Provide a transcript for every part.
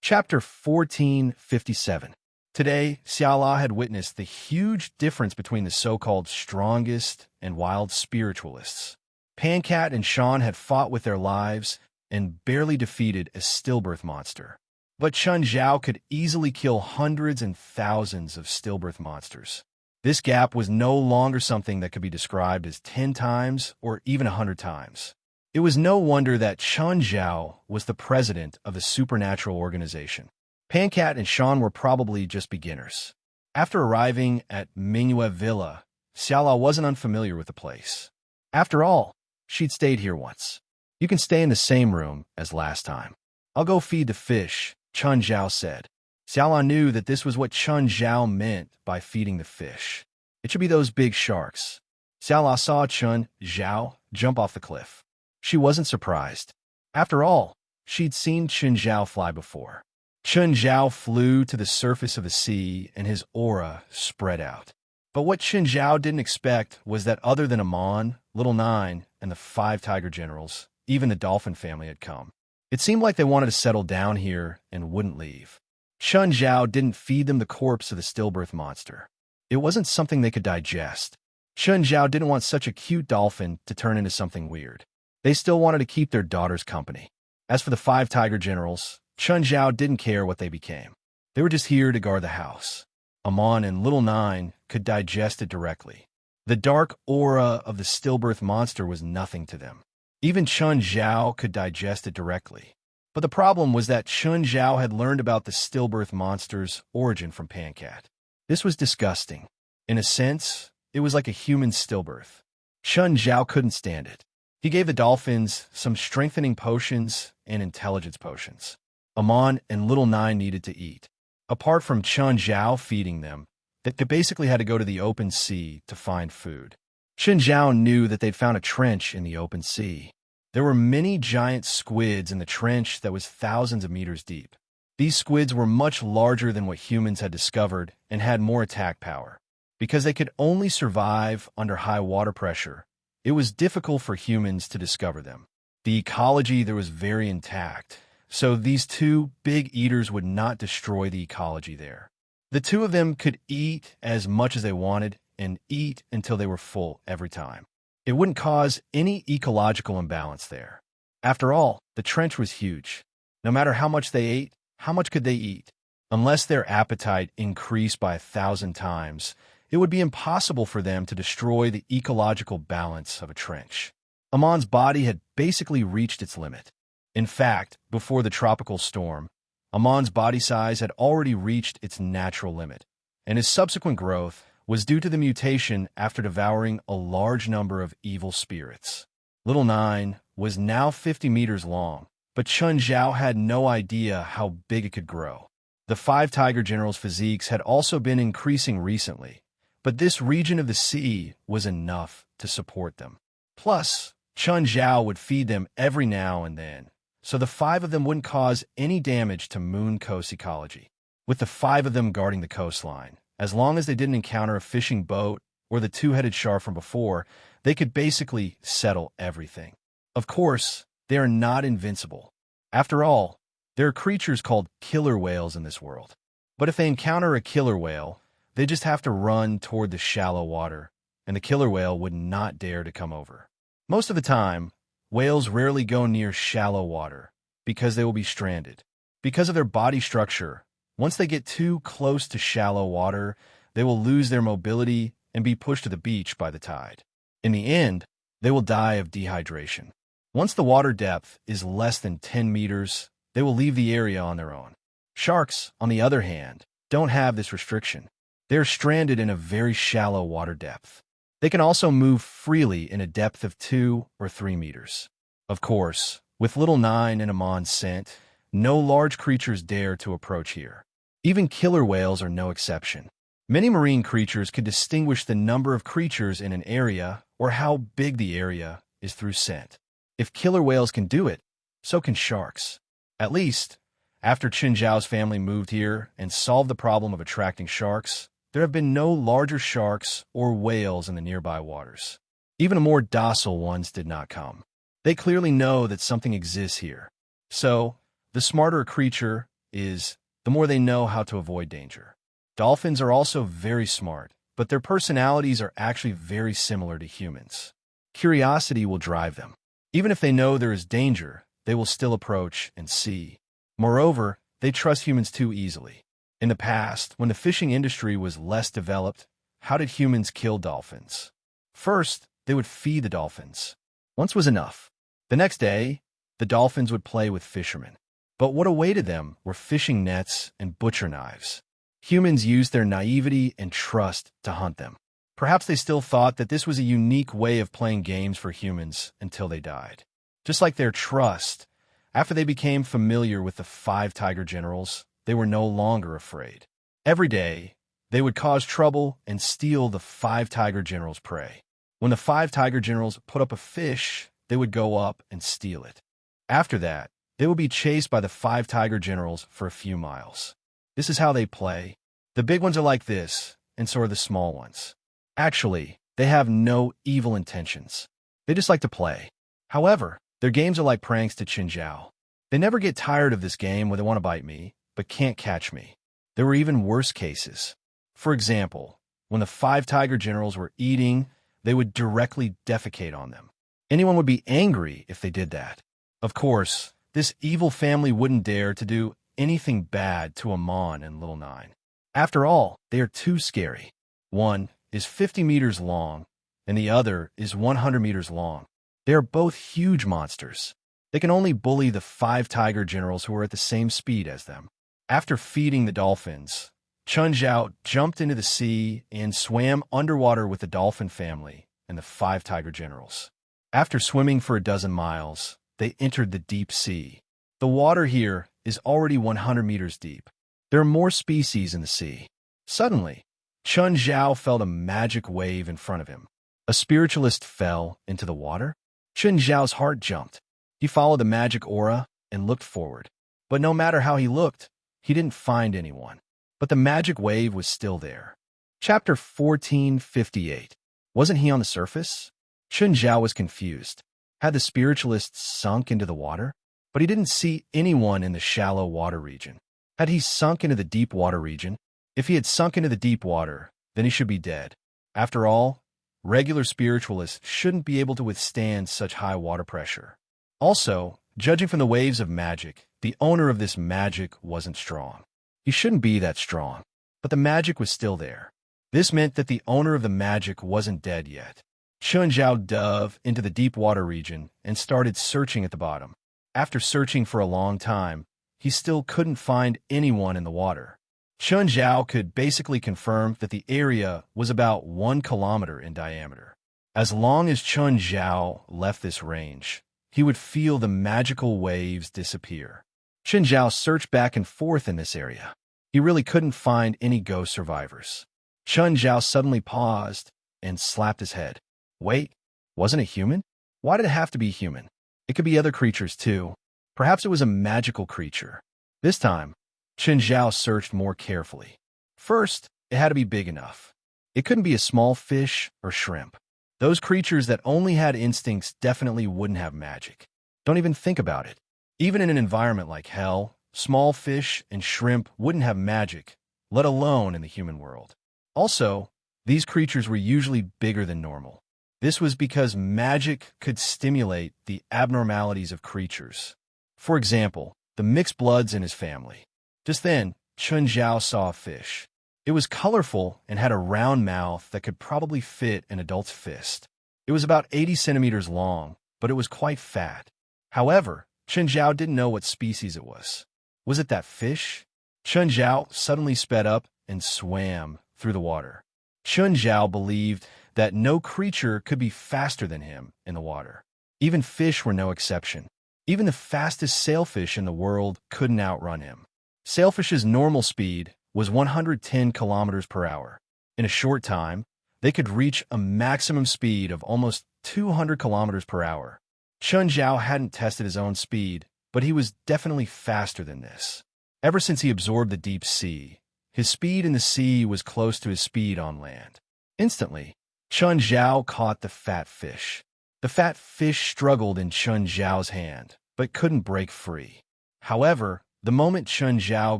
Chapter 1457. Today, Xiala had witnessed the huge difference between the so-called strongest and wild spiritualists. Pancat and Shan had fought with their lives and barely defeated a stillbirth monster. But Chun Zhao could easily kill hundreds and thousands of stillbirth monsters. This gap was no longer something that could be described as 10 times or even 100 times. It was no wonder that Chun Zhao was the president of the supernatural organization. Pancat and Shan were probably just beginners. After arriving at Mingyue Villa, Xiala wasn't unfamiliar with the place. After all, she'd stayed here once. "You can stay in the same room as last time. I'll go feed the fish," Chun Zhao said. Xiala knew that this was what Chun Zhao meant by feeding the fish. It should be those big sharks. Xiala saw Chun Zhao jump off the cliff. She wasn't surprised. After all, she'd seen Chun Zhao fly before. Chun Zhao flew to the surface of the sea, and his aura spread out. But what Chun Zhao didn't expect was that other than Amon, Little Nine, and the 5 tiger generals, even the dolphin family had come. It seemed like they wanted to settle down here and wouldn't leave. Chun Zhao didn't feed them the corpse of the stillbirth monster. It wasn't something they could digest. Chun Zhao didn't want such a cute dolphin to turn into something weird. They still wanted to keep their daughter's company. As for the 5 tiger generals, Chun Zhao didn't care what they became. They were just here to guard the house. Amon and Little Nine could digest it directly. The dark aura of the stillbirth monster was nothing to them. Even Chun Zhao could digest it directly. But the problem was that Chun Zhao had learned about the stillbirth monster's origin from Pancat. This was disgusting. In a sense, it was like a human stillbirth. Chun Zhao couldn't stand it. He gave the dolphins some strengthening potions and intelligence potions. Amon and Little Nine needed to eat. Apart from Chun Zhao feeding them, they basically had to go to the open sea to find food. Chun Zhao knew that they'd found a trench in the open sea. There were many giant squids in the trench that was thousands of meters deep. These squids were much larger than what humans had discovered and had more attack power. Because they could only survive under high water pressure, it was difficult for humans to discover them. The ecology there was very intact, so these 2 big eaters would not destroy the ecology there. The 2 of them could eat as much as they wanted and eat until they were full every time. It wouldn't cause any ecological imbalance there. After all, the trench was huge. No matter how much they ate, how much could they eat? Unless their appetite increased by 1,000 times, it would be impossible for them to destroy the ecological balance of a trench. Amon's body had basically reached its limit. In fact, before the tropical storm, Amon's body size had already reached its natural limit, and his subsequent growth was due to the mutation after devouring a large number of evil spirits. Little Nine was now 50 meters long, but Chun Zhao had no idea how big it could grow. The 5 tiger generals' physiques had also been increasing recently, but this region of the sea was enough to support them. Plus, Chun Zhao would feed them every now and then, so the 5 of them wouldn't cause any damage to Moon Coast ecology. With the 5 of them guarding the coastline, as long as they didn't encounter a fishing boat or the 2-headed shark from before, they could basically settle everything. Of course, they are not invincible. After all, there are creatures called killer whales in this world. But if they encounter a killer whale, they just have to run toward the shallow water, and the killer whale would not dare to come over. Most of the time, whales rarely go near shallow water because they will be stranded. Because of their body structure, once they get too close to shallow water, they will lose their mobility and be pushed to the beach by the tide. In the end, they will die of dehydration. Once the water depth is less than 10 meters, they will leave the area on their own. Sharks, on the other hand, don't have this restriction. They are stranded in a very shallow water depth. They can also move freely in a depth of 2 or 3 meters. Of course, with Little Nine and Amon's scent, no large creatures dare to approach here. Even killer whales are no exception. Many marine creatures can distinguish the number of creatures in an area or how big the area is through scent. If killer whales can do it, so can sharks. At least, after Chun Zhao's family moved here and solved the problem of attracting sharks, there have been no larger sharks or whales in the nearby waters. Even more docile ones did not come. They clearly know that something exists here. So, the smarter a creature is, the more they know how to avoid danger. Dolphins are also very smart, but their personalities are actually very similar to humans. Curiosity will drive them. Even if they know there is danger, they will still approach and see. Moreover, they trust humans too easily. In the past, when the fishing industry was less developed, how did humans kill dolphins? First, they would feed the dolphins. Once was enough. The next day, the dolphins would play with fishermen. But what awaited them were fishing nets and butcher knives. Humans used their naivety and trust to hunt them. Perhaps they still thought that this was a unique way of playing games for humans until they died. Just like their trust, after they became familiar with the 5 tiger generals, they were no longer afraid. Every day, they would cause trouble and steal the 5 tiger generals' prey. When the 5 tiger generals put up a fish, they would go up and steal it. After that, they would be chased by the 5 tiger generals for a few miles. This is how they play. The big ones are like this, and so are the small ones. Actually, they have no evil intentions. They just like to play. However, their games are like pranks to Qin Zhao. They never get tired of this game where they want to bite me, but can't catch me. There were even worse cases. For example, when the 5 tiger generals were eating, they would directly defecate on them. Anyone would be angry if they did that. Of course, this evil family wouldn't dare to do anything bad to Amon and Little Nine. After all, they are too scary. One is 50 meters long, and the other is 100 meters long. They are both huge monsters. They can only bully the 5 tiger generals who are at the same speed as them. After feeding the dolphins, Qin Zhao jumped into the sea and swam underwater with the dolphin family and the 5 tiger generals. After swimming for a dozen miles, they entered the deep sea. The water here is already 100 meters deep. There are more species in the sea. Suddenly, Qin Zhao felt a magic wave in front of him. A spiritualist fell into the water. Qin Zhao's heart jumped. He followed the magic aura and looked forward. But no matter how he looked, he didn't find anyone. But the magic wave was still there. Chapter 1458. Wasn't he on the surface? Qin Zhao was confused. Had the spiritualist sunk into the water? But he didn't see anyone in the shallow water region. Had he sunk into the deep water region? If he had sunk into the deep water, then he should be dead. After all, regular spiritualists shouldn't be able to withstand such high water pressure. Also, judging from the waves of magic, the owner of this magic wasn't strong. He shouldn't be that strong, but the magic was still there. This meant that the owner of the magic wasn't dead yet. Qin Zhao dove into the deep water region and started searching at the bottom. After searching for a long time, he still couldn't find anyone in the water. Qin Zhao could basically confirm that the area was about 1 kilometer in diameter. As long as Qin Zhao left this range, he would feel the magical waves disappear. Qin Zhao searched back and forth in this area. He really couldn't find any ghost survivors. Qin Zhao suddenly paused and slapped his head. Wait, wasn't it human? Why did it have to be human? It could be other creatures too. Perhaps it was a magical creature. This time, Qin Zhao searched more carefully. First, it had to be big enough. It couldn't be a small fish or shrimp. Those creatures that only had instincts definitely wouldn't have magic. Don't even think about it. Even in an environment like hell, small fish and shrimp wouldn't have magic, let alone in the human world. Also, these creatures were usually bigger than normal. This was because magic could stimulate the abnormalities of creatures. For example, the mixed bloods in his family. Just then, Qin Zhao saw a fish. It was colorful and had a round mouth that could probably fit an adult's fist. It was about 80 centimeters long, but it was quite fat. However, Qin Zhao didn't know what species it was. Was it that fish? Qin Zhao suddenly sped up and swam through the water. Qin Zhao believed that no creature could be faster than him in the water. Even fish were no exception. Even the fastest sailfish in the world couldn't outrun him. Sailfish's normal speed was 110 kilometers per hour. In a short time, they could reach a maximum speed of almost 200 kilometers per hour. Qin Zhao hadn't tested his own speed, but he was definitely faster than this. Ever since he absorbed the deep sea, his speed in the sea was close to his speed on land. Instantly, Qin Zhao caught the fat fish. The fat fish struggled in Qin Zhao's hand, but couldn't break free. However, The moment Chun Zhao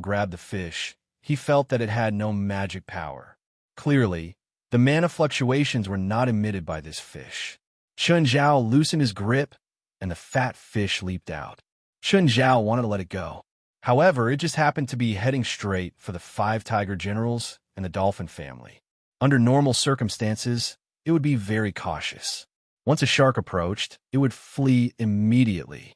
grabbed the fish, he felt that it had no magic power. Clearly, the mana fluctuations were not emitted by this fish. Chun Zhao loosened his grip, and the fat fish leaped out. Chun Zhao wanted to let it go. However, it just happened to be heading straight for the 5 tiger generals and the dolphin family. Under normal circumstances, it would be very cautious. Once a shark approached, it would flee immediately.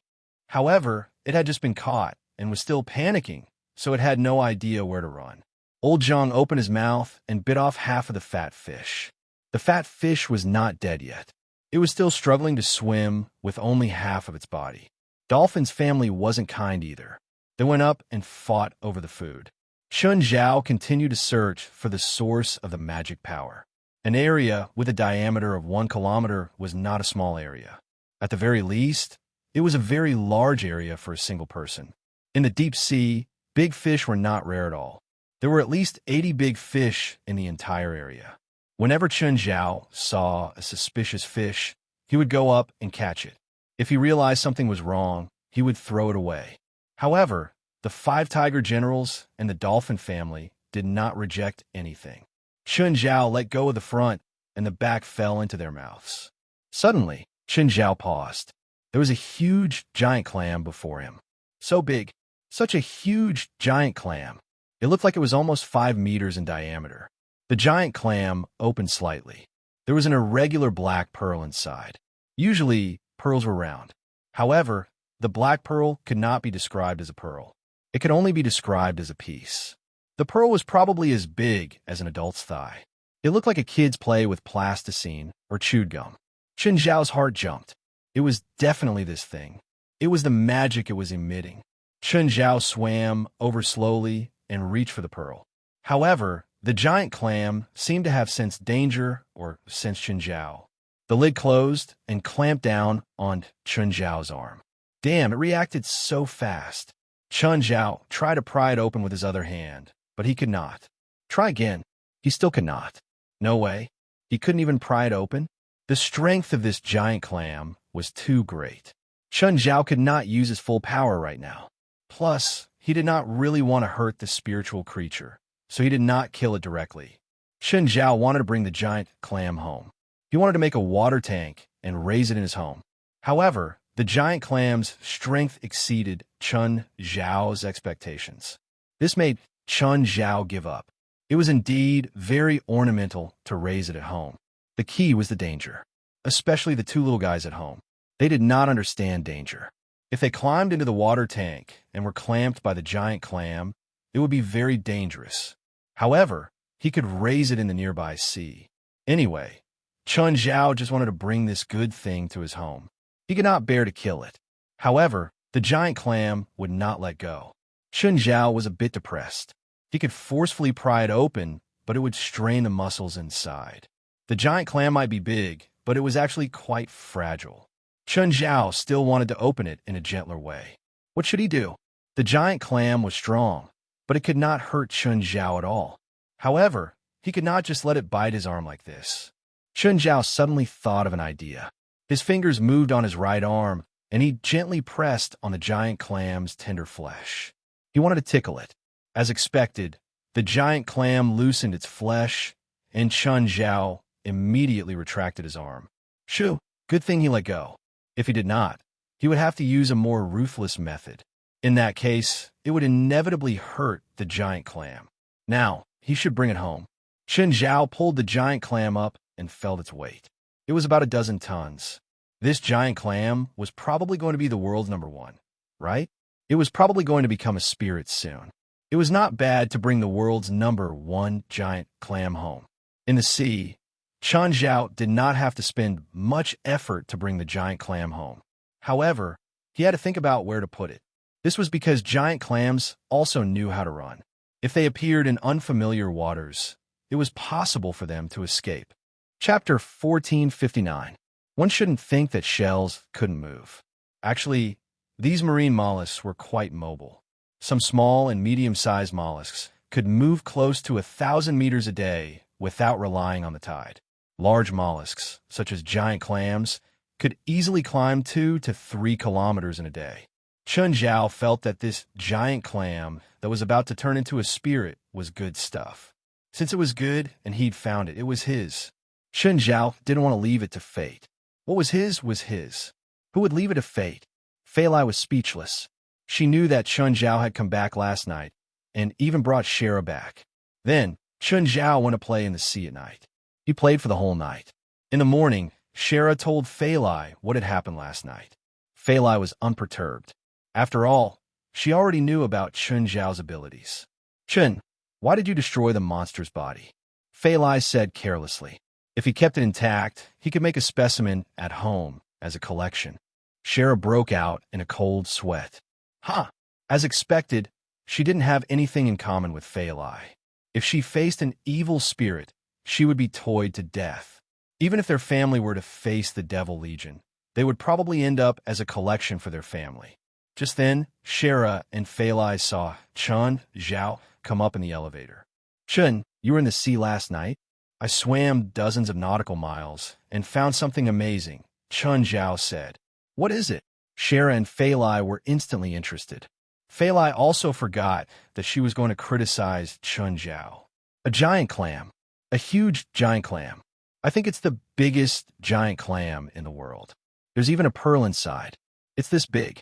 However, it had just been caught and was still panicking, so it had no idea where to run. Old Zhang opened his mouth and bit off half of the fat fish. The fat fish was not dead yet. It was still struggling to swim with only half of its body. Dolphin's family wasn't kind either. They went up and fought over the food. Chun Zhao continued to search for the source of the magic power. An area with a diameter of 1 kilometer was not a small area. At the very least, it was a very large area for a single person. In the deep sea, big fish were not rare at all. There were at least 80 big fish in the entire area. Whenever Chun Zhao saw a suspicious fish, he would go up and catch it. If he realized something was wrong, he would throw it away. However, the 5 tiger generals and the dolphin family did not reject anything. Chun Zhao let go of the front, and the back fell into their mouths. Suddenly, Chun Zhao paused. There was a huge giant clam before him. So big, such a huge giant clam. It looked like it was almost 5 meters in diameter. The giant clam opened slightly. There was an irregular black pearl inside. Usually, pearls were round. However, the black pearl could not be described as a pearl. It could only be described as a piece. The pearl was probably as big as an adult's thigh. It looked like a kid's play with plasticine or chewed gum. Chun Zhao's heart jumped. It was definitely this thing. It was the magic it was emitting. Chun Zhao swam over slowly and reached for the pearl. However, the giant clam seemed to have sensed danger or sensed Chun Zhao. The lid closed and clamped down on Chun Zhao's arm. Damn, it reacted so fast. Chun Zhao tried to pry it open with his other hand, but he could not. Try again. He still could not. No way. He couldn't even pry it open. The strength of this giant clam was too great. Chun Zhao could not use his full power right now. Plus, he did not really want to hurt the spiritual creature, so he did not kill it directly. Chun Zhao wanted to bring the giant clam home. He wanted to make a water tank and raise it in his home. However, the giant clam's strength exceeded Chun Zhao's expectations. This made Chun Zhao give up. It was indeed very ornamental to raise it at home. The key was the danger, especially the 2 little guys at home. They did not understand danger. If they climbed into the water tank and were clamped by the giant clam, it would be very dangerous. However, he could raise it in the nearby sea. Anyway, Chun Zhao just wanted to bring this good thing to his home. He could not bear to kill it. However, the giant clam would not let go. Chun Zhao was a bit depressed. He could forcefully pry it open, but it would strain the muscles inside. The giant clam might be big, but it was actually quite fragile. Chun Zhao still wanted to open it in a gentler way. What should he do? The giant clam was strong, but it could not hurt Chun Zhao at all. However, he could not just let it bite his arm like this. Chun Zhao suddenly thought of an idea. His fingers moved on his right arm, and he gently pressed on the giant clam's tender flesh. He wanted to tickle it. As expected, the giant clam loosened its flesh, and Chun Zhao immediately retracted his arm. Shoo, good thing he let go. If he did not, he would have to use a more ruthless method. In that case, it would inevitably hurt the giant clam. Now, he should bring it home. Chun Zhao pulled the giant clam up and felt its weight. It was about 12 tons. This giant clam was probably going to be the world's #1, right? It was probably going to become a spirit soon. It was not bad to bring the world's #1 giant clam home. In the sea, Chun Zhao did not have to spend much effort to bring the giant clam home. However, he had to think about where to put it. This was because giant clams also knew how to run. If they appeared in unfamiliar waters, it was possible for them to escape. Chapter 1459. One shouldn't think that shells couldn't move. Actually, these marine mollusks were quite mobile. Some small and medium-sized mollusks could move close to 1,000 meters a day without relying on the tide. Large mollusks, such as giant clams, could easily climb 2 to 3 kilometers in a day. Chun Zhao felt that this giant clam that was about to turn into a spirit was good stuff. Since it was good and he'd found it, it was his. Chun Zhao didn't want to leave it to fate. What was his was his. Who would leave it to fate? Fei Lai was speechless. She knew that Chun Zhao had come back last night, and even brought Shara back. Then, Chun Zhao went to play in the sea at night. He played for the whole night. In the morning, Shara told Fei Lai what had happened last night. Fei Lai was unperturbed. After all, she already knew about Chun Zhao's abilities. Chun, why did you destroy the monster's body? Fei Lai said carelessly. If he kept it intact, he could make a specimen at home as a collection. Shara broke out in a cold sweat. As expected, she didn't have anything in common with Fei Lai. If she faced an evil spirit, she would be toyed to death. Even if their family were to face the Devil Legion, they would probably end up as a collection for their family. Just then, Shara and Fei Lai saw Chun Zhao come up in the elevator. Chun, you were in the sea last night? I swam dozens of nautical miles and found something amazing, Chun Zhao said. What is it? Shara and Fei Lai were instantly interested. Fei Lai also forgot that she was going to criticize Chun Zhao. A giant clam. A huge giant clam. I think it's the biggest giant clam in the world. There's even a pearl inside. It's this big.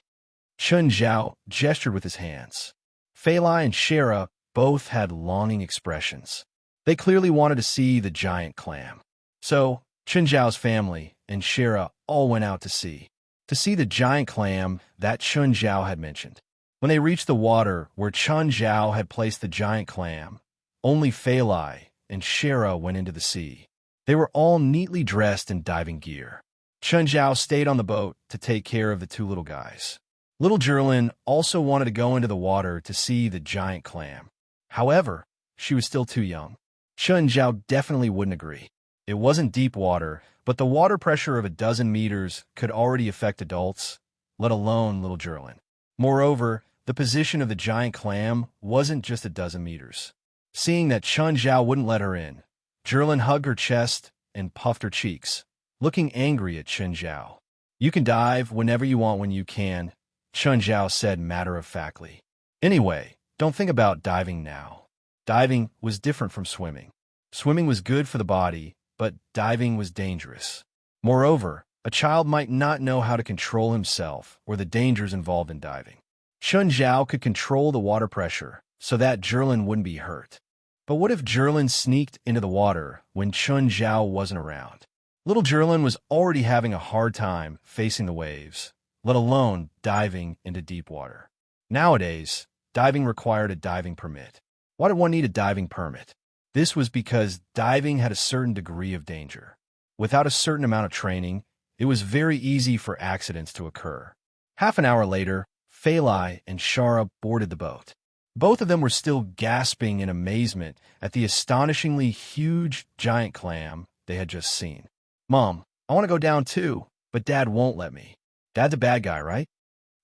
Chun Zhao gestured with his hands. Fei Lai and Shara both had longing expressions. They clearly wanted to see the giant clam. So, Chun Zhao's family and Shara all went out to see the giant clam that Chun Zhao had mentioned. When they reached the water where Chun Zhao had placed the giant clam, only Fei Lai and Shara went into the sea. They were all neatly dressed in diving gear. Chun Zhao stayed on the boat to take care of the two little guys. Little Zhilin also wanted to go into the water to see the giant clam. However, she was still too young. Chun Zhao definitely wouldn't agree. It wasn't deep water, but the water pressure of 12 meters could already affect adults, let alone little Zhilin. Moreover, the position of the giant clam wasn't just 12 meters. Seeing that Chun Zhao wouldn't let her in, Zhilin hugged her chest and puffed her cheeks, looking angry at Chun Zhao. You can dive whenever you want when you can, Chun Zhao said matter-of-factly. Anyway, don't think about diving now. Diving was different from swimming. Swimming was good for the body, but diving was dangerous. Moreover, a child might not know how to control himself or the dangers involved in diving. Chun Zhao could control the water pressure so that Zhilin wouldn't be hurt. But what if Zhilin sneaked into the water when Chun Zhao wasn't around? Little Zhilin was already having a hard time facing the waves, let alone diving into deep water. Nowadays, diving required a diving permit. Why did one need a diving permit? This was because diving had a certain degree of danger. Without a certain amount of training, it was very easy for accidents to occur. Half an hour later, Fei Lai and Shara boarded the boat. Both of them were still gasping in amazement at the astonishingly huge giant clam they had just seen. Mom, I want to go down too, but Dad won't let me. Dad's a bad guy, right?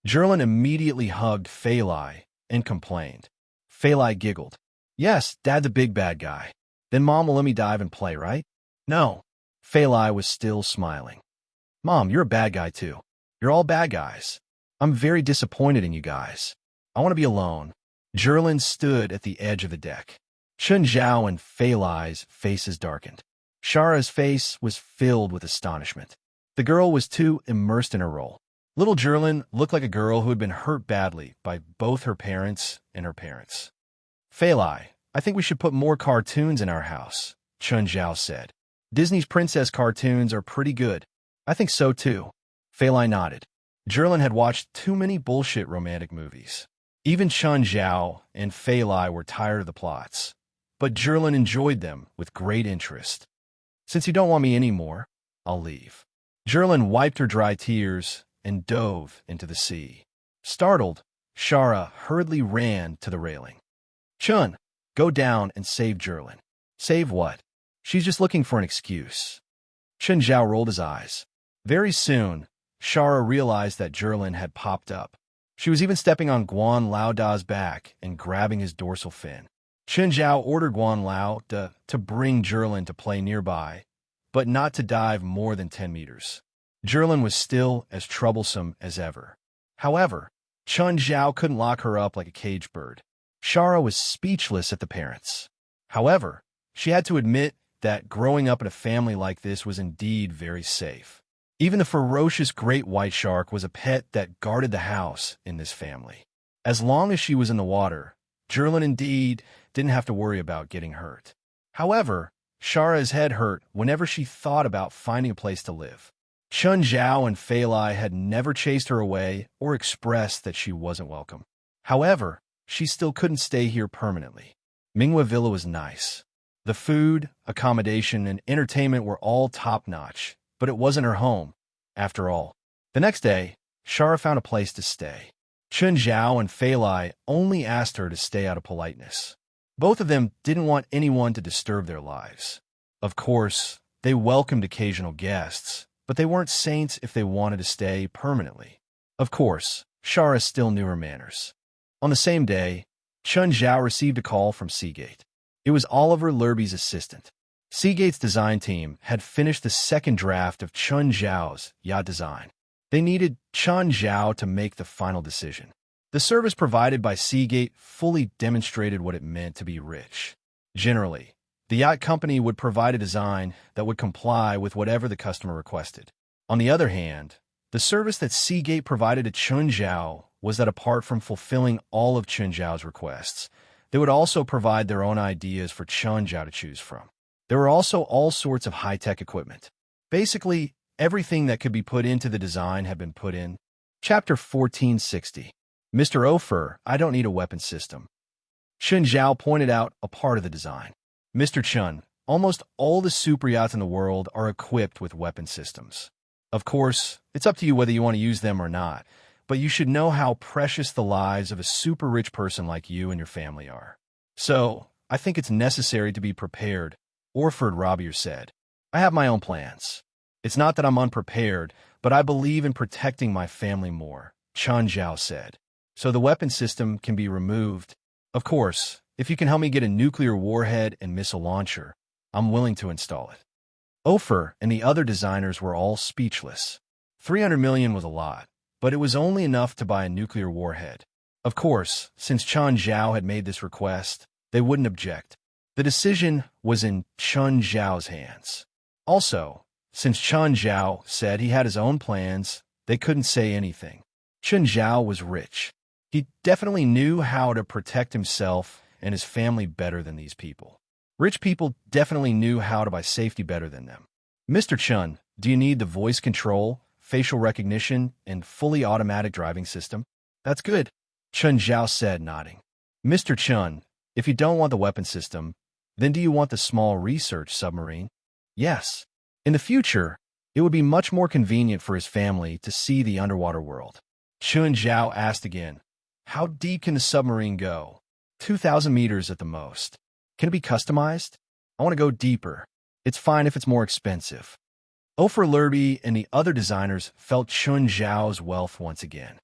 Zhilin immediately hugged Fei Lai and complained. Fei Lai giggled. Yes, Dad's a big bad guy. Then Mom will let me dive and play, right? No. Fei Lai was still smiling. Mom, you're a bad guy too. You're all bad guys. I'm very disappointed in you guys. I want to be alone. Zhilin stood at the edge of the deck. Chun Zhao and Fei Lai's faces darkened. Shara's face was filled with astonishment. The girl was too immersed in her role. Little Zhilin looked like a girl who had been hurt badly by both her parents and her parents. Fei Lai, I think we should put more cartoons in our house, Chun Zhao said. Disney's princess cartoons are pretty good. I think so too. Fei Lai nodded. Zhilin had watched too many bullshit romantic movies. Even Chun Zhao and Fei Lai were tired of the plots, but Zhilin enjoyed them with great interest. Since you don't want me anymore, I'll leave. Zhilin wiped her dry tears and dove into the sea. Startled, Shara hurriedly ran to the railing. Chun, go down and save Zhilin. Save what? She's just looking for an excuse. Chun Zhao rolled his eyes. Very soon, Shara realized that Zhilin had popped up. She was even stepping on Guan Lao Da's back and grabbing his dorsal fin. Chun Zhao ordered Guan Lao to bring Zhilin to play nearby, but not to dive more than 10 meters. Zhilin was still as troublesome as ever. However, Chun Zhao couldn't lock her up like a caged bird. Shara was speechless at the parents. However, she had to admit that growing up in a family like this was indeed very safe. Even the ferocious great white shark was a pet that guarded the house in this family. As long as she was in the water, Jerlin indeed didn't have to worry about getting hurt. However, Shara's head hurt whenever she thought about finding a place to live. Chun Zhao and Fei Lai had never chased her away or expressed that she wasn't welcome. However, she still couldn't stay here permanently. Minghua Villa was nice. The food, accommodation, and entertainment were all top-notch, but it wasn't her home, after all. The next day, Shara found a place to stay. Chun Zhao and Fei Lai only asked her to stay out of politeness. Both of them didn't want anyone to disturb their lives. Of course, they welcomed occasional guests, but they weren't saints if they wanted to stay permanently. Of course, Shara still knew her manners. On the same day, Chun Zhao received a call from Seagate. It was Oliver Lerby's assistant. Seagate's design team had finished the second draft of Chun Zhao's yacht design. They needed Chun Zhao to make the final decision. The service provided by Seagate fully demonstrated what it meant to be rich. Generally, the yacht company would provide a design that would comply with whatever the customer requested. On the other hand, the service that Seagate provided to Chun Zhao was that apart from fulfilling all of Chun Zhao's requests, they would also provide their own ideas for Chun Zhao to choose from. There were also all sorts of high-tech equipment. Basically, everything that could be put into the design had been put in. Chapter 1460. Mr. Ofer, I don't need a weapon system. Chun Zhao pointed out a part of the design. Mr. Chun, almost all the super yachts in the world are equipped with weapon systems. Of course, it's up to you whether you want to use them or not, but you should know how precious the lives of a super rich person like you and your family are. So, I think it's necessary to be prepared, Orford Robier said. I have my own plans. It's not that I'm unprepared, but I believe in protecting my family more, Chun Zhao said. So the weapon system can be removed. Of course, if you can help me get a nuclear warhead and missile launcher, I'm willing to install it. Ofer and the other designers were all speechless. 300 million was a lot, but it was only enough to buy a nuclear warhead. Of course, since Chun Zhao had made this request, they wouldn't object. The decision was in Chun Zhao's hands. Also, since Chun Zhao said he had his own plans, they couldn't say anything. Chun Zhao was rich. He definitely knew how to protect himself and his family better than these people. Rich people definitely knew how to buy safety better than them. Mr. Chun, do you need the voice control, facial recognition, and fully automatic driving system? That's good, Chun Zhao said, nodding. Mr. Chun, if you don't want the weapon system, then do you want the small research submarine? Yes. In the future, it would be much more convenient for his family to see the underwater world. Chun Zhao asked again, how deep can the submarine go? 2,000 meters at the most. Can it be customized? I want to go deeper. It's fine if it's more expensive. Ofer Lerby and the other designers felt Chun Zhao's wealth once again.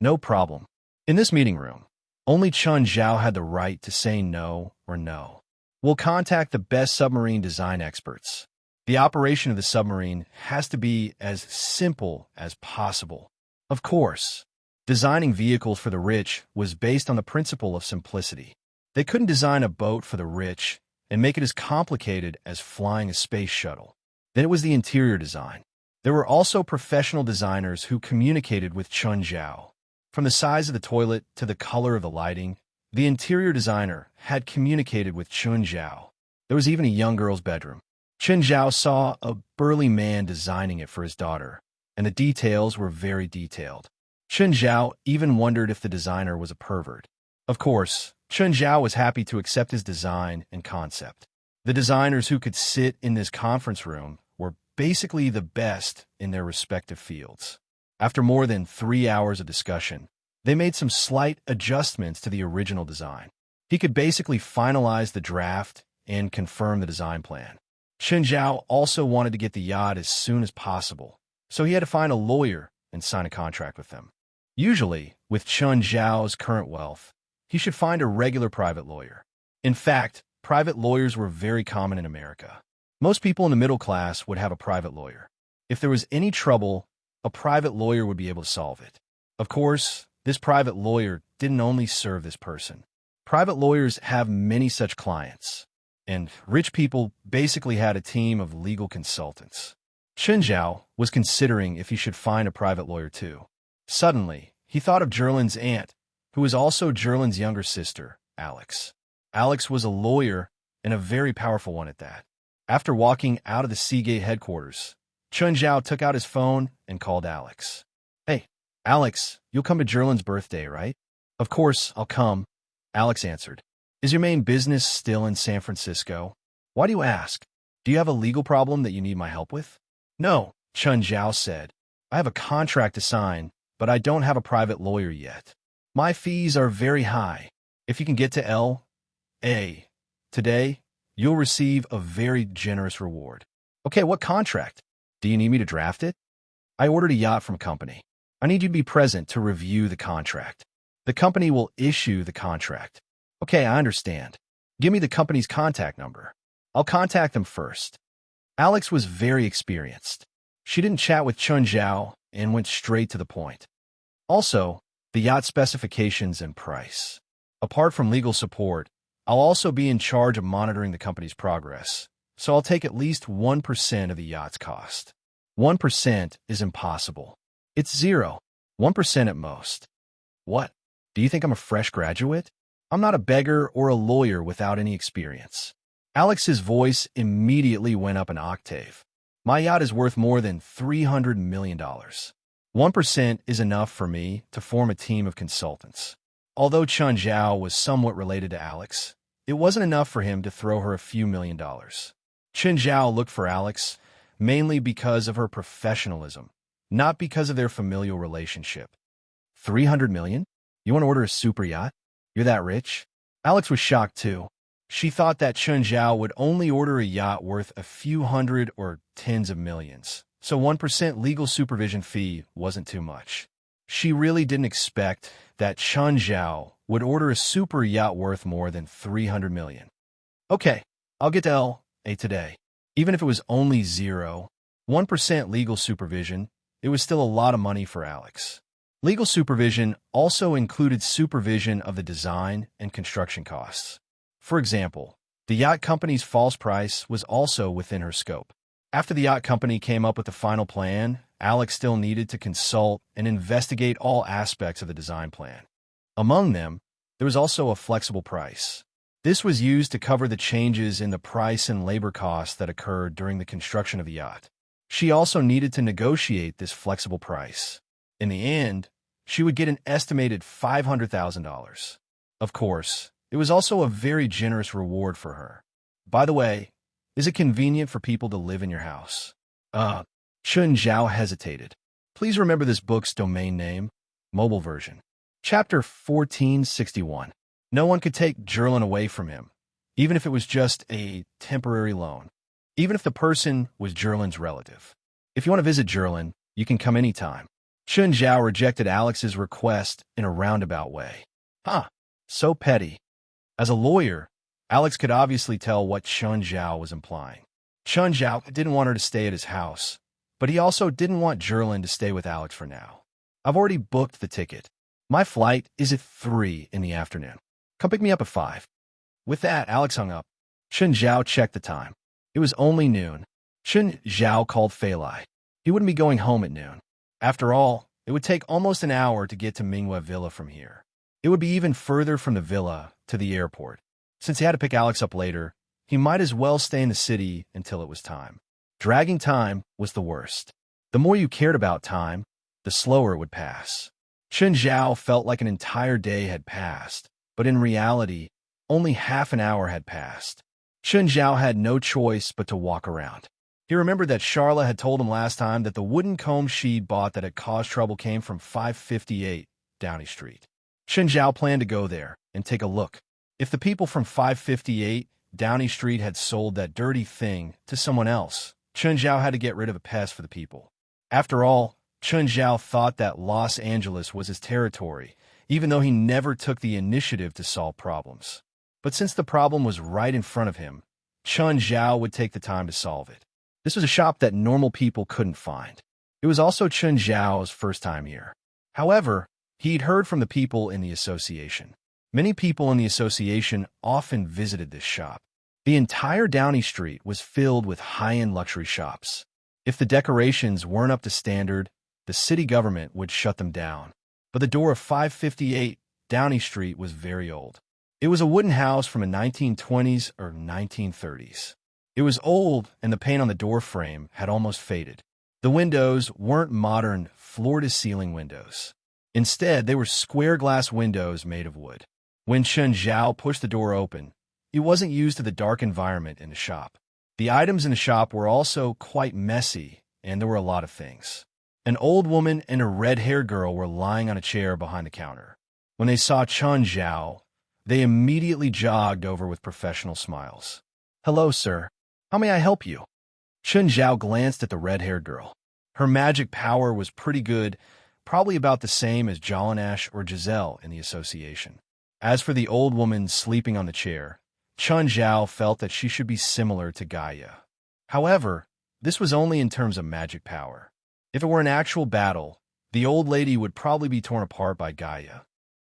No problem. In this meeting room, only Chun Zhao had the right to say no or no. We'll contact the best submarine design experts. The operation of the submarine has to be as simple as possible. Of course, designing vehicles for the rich was based on the principle of simplicity. They couldn't design a boat for the rich and make it as complicated as flying a space shuttle. Then it was the interior design. There were also professional designers who communicated with Chun Zhao. From the size of the toilet to the color of the lighting, the interior designer had communicated with Chun Zhao. There was even a young girl's bedroom. Chun Zhao saw a burly man designing it for his daughter, and the details were very detailed. Chun Zhao even wondered if the designer was a pervert. Of course, Chun Zhao was happy to accept his design and concept. The designers who could sit in this conference room were basically the best in their respective fields. After more than 3 hours of discussion, they made some slight adjustments to the original design. He could basically finalize the draft and confirm the design plan. Chun Zhao also wanted to get the yacht as soon as possible, so he had to find a lawyer and sign a contract with them. Usually, with Chun Zhao's current wealth, he should find a regular private lawyer. In fact, private lawyers were very common in America. Most people in the middle class would have a private lawyer. If there was any trouble, a private lawyer would be able to solve it. Of course, This private lawyer didn't only serve this person. Private lawyers have many such clients, and rich people basically had a team of legal consultants. Chen Zhao was considering if he should find a private lawyer too. Suddenly, he thought of Jerlin's aunt, who was also Jerlin's younger sister, Alex. Alex was a lawyer, and a very powerful one at that. After walking out of the Seagate headquarters, Chen Zhao took out his phone and called Alex. "Hey, Alex, you'll come to Jerlin's birthday, right?" "Of course, I'll come," Alex answered. "Is your main business still in San Francisco?" "Why do you ask? Do you have a legal problem that you need my help with?" "No," Chen Zhao said. "I have a contract to sign, but I don't have a private lawyer yet. My fees are very high. If you can get to L.A. today, you'll receive a very generous reward." "Okay, what contract? Do you need me to draft it?" "I ordered a yacht from a company. I need you to be present to review the contract. The company will issue the contract." "Okay, I understand. Give me the company's contact number. I'll contact them first." Alex was very experienced. She didn't chat with Chen Zhao and went straight to the point. "Also, the yacht specifications and price. Apart from legal support, I'll also be in charge of monitoring the company's progress, so I'll take at least 1% of the yacht's cost." 1% is impossible. It's 0. 1% at most. "What? Do you think I'm a fresh graduate? I'm not a beggar or a lawyer without any experience." Alex's voice immediately went up an octave. "My yacht is worth more than $300 million. 1% is enough for me to form a team of consultants." Although Chen Zhao was somewhat related to Alex, it wasn't enough for him to throw her a few $1,000,000. Chen Zhao looked for Alex mainly because of her professionalism, not because of their familial relationship. $300 million? You want to order a super yacht? You're that rich? Alex was shocked too. She thought that Chen Zhao would only order a yacht worth a few hundred or tens of millions, so 1% legal supervision fee wasn't too much. She really didn't expect that Chen Zhao would order a super yacht worth more than $300 million. "Okay, I'll get to L.A. today." Even if it was only 0.1% legal supervision, it was still a lot of money for Alex. Legal supervision also included supervision of the design and construction costs. For example, the yacht company's false price was also within her scope. After the yacht company came up with the final plan, Alex still needed to consult and investigate all aspects of the design plan. Among them, there was also a flexible price. This was used to cover the changes in the price and labor costs that occurred during the construction of the yacht. She also needed to negotiate this flexible price. In the end, she would get an estimated $500,000. Of course, it was also a very generous reward for her. "By the way, is it convenient for people to live in your house?" Chen Zhao hesitated. "Please remember this book's domain name." Mobile version. Chapter 1461. No one could take Jerlin away from him, even if it was just a temporary loan. Even if the person was Jerlin's relative. "If you want to visit Jerlin, you can come anytime." Chen Zhao rejected Alex's request in a roundabout way. So petty. As a lawyer, Alex could obviously tell what Chen Zhao was implying. Chen Zhao didn't want her to stay at his house, but he also didn't want Jerlin to stay with Alex for now. "I've already booked the ticket. My flight is at 3 in the afternoon. Come pick me up at 5. With that, Alex hung up. Chen Zhao checked the time. It was only noon. Chen Zhao called Fei Lai. He wouldn't be going home at noon. After all, it would take almost an hour to get to Minghua Villa from here. It would be even further from the villa to the airport. Since he had to pick Alex up later, he might as well stay in the city until it was time. Dragging time was the worst. The more you cared about time, the slower it would pass. Chen Zhao felt like an entire day had passed, but in reality, only half an hour had passed. Chen Zhao had no choice but to walk around. He remembered that Charla had told him last time that the wooden comb she'd bought that had caused trouble came from 558 Downey Street. Chen Zhao planned to go there and take a look. If the people from 558 Downey Street had sold that dirty thing to someone else, Chen Zhao had to get rid of a pest for the people. After all, Chen Zhao thought that Los Angeles was his territory, even though he never took the initiative to solve problems. But since the problem was right in front of him, Chen Zhao would take the time to solve it. This was a shop that normal people couldn't find. It was also Chen Zhao's first time here. However, He'd heard from the people in the association. Many people in the association often visited this shop. The entire Downey Street was filled with high-end luxury shops. If the decorations weren't up to standard, the city government would shut them down. But the door of 558 Downey Street was very old. It was a wooden house from the 1920s or 1930s. It was old, and the paint on the door frame had almost faded. The windows weren't modern floor-to-ceiling windows. Instead, they were square glass windows made of wood. When Chen Zhao pushed the door open, he wasn't used to the dark environment in the shop. The items in the shop were also quite messy, and there were a lot of things. An old woman and a red-haired girl were lying on a chair behind the counter. When they saw Chen Zhao, they immediately jogged over with professional smiles. "Hello, sir. How may I help you?" Chen Zhao glanced at the red-haired girl. Her magic power was pretty good, probably about the same as Jolanash or Giselle in the association. As for the old woman sleeping on the chair, Chen Zhao felt that she should be similar to Gaia. However, this was only in terms of magic power. If it were an actual battle, the old lady would probably be torn apart by Gaia.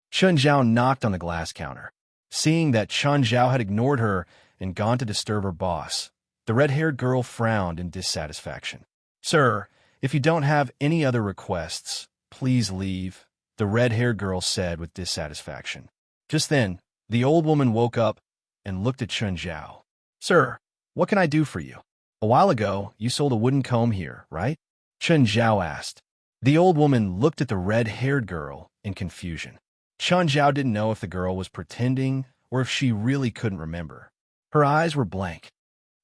Chen Zhao knocked on the glass counter. Seeing that Chen Zhao had ignored her and gone to disturb her boss, the red-haired girl frowned in dissatisfaction. "Sir, if you don't have any other requests, please leave," the red-haired girl said with dissatisfaction. Just then, the old woman woke up and looked at Chen Zhao. "Sir, what can I do for you? A while ago, you sold a wooden comb here, right?" Chen Zhao asked. The old woman looked at the red-haired girl in confusion. Chen Zhao didn't know if the girl was pretending or if she really couldn't remember. Her eyes were blank.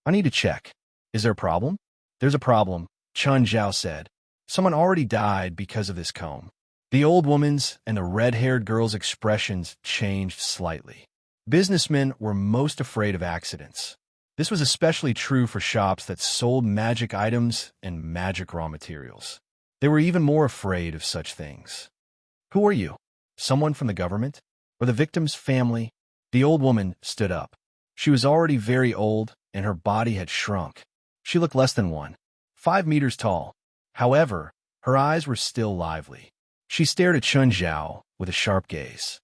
"I need to check. Is there a problem?" "There's a problem," Chen Zhao said. "Someone already died because of this comb." The old woman's and the red-haired girl's expressions changed slightly. Businessmen were most afraid of accidents. This was especially true for shops that sold magic items and magic raw materials. They were even more afraid of such things. "Who are you? Someone from the government? Or the victim's family?" The old woman stood up. She was already very old, and her body had shrunk. She looked less than 1.5 meters tall. However, her eyes were still lively. She stared at Chen Zhao with a sharp gaze.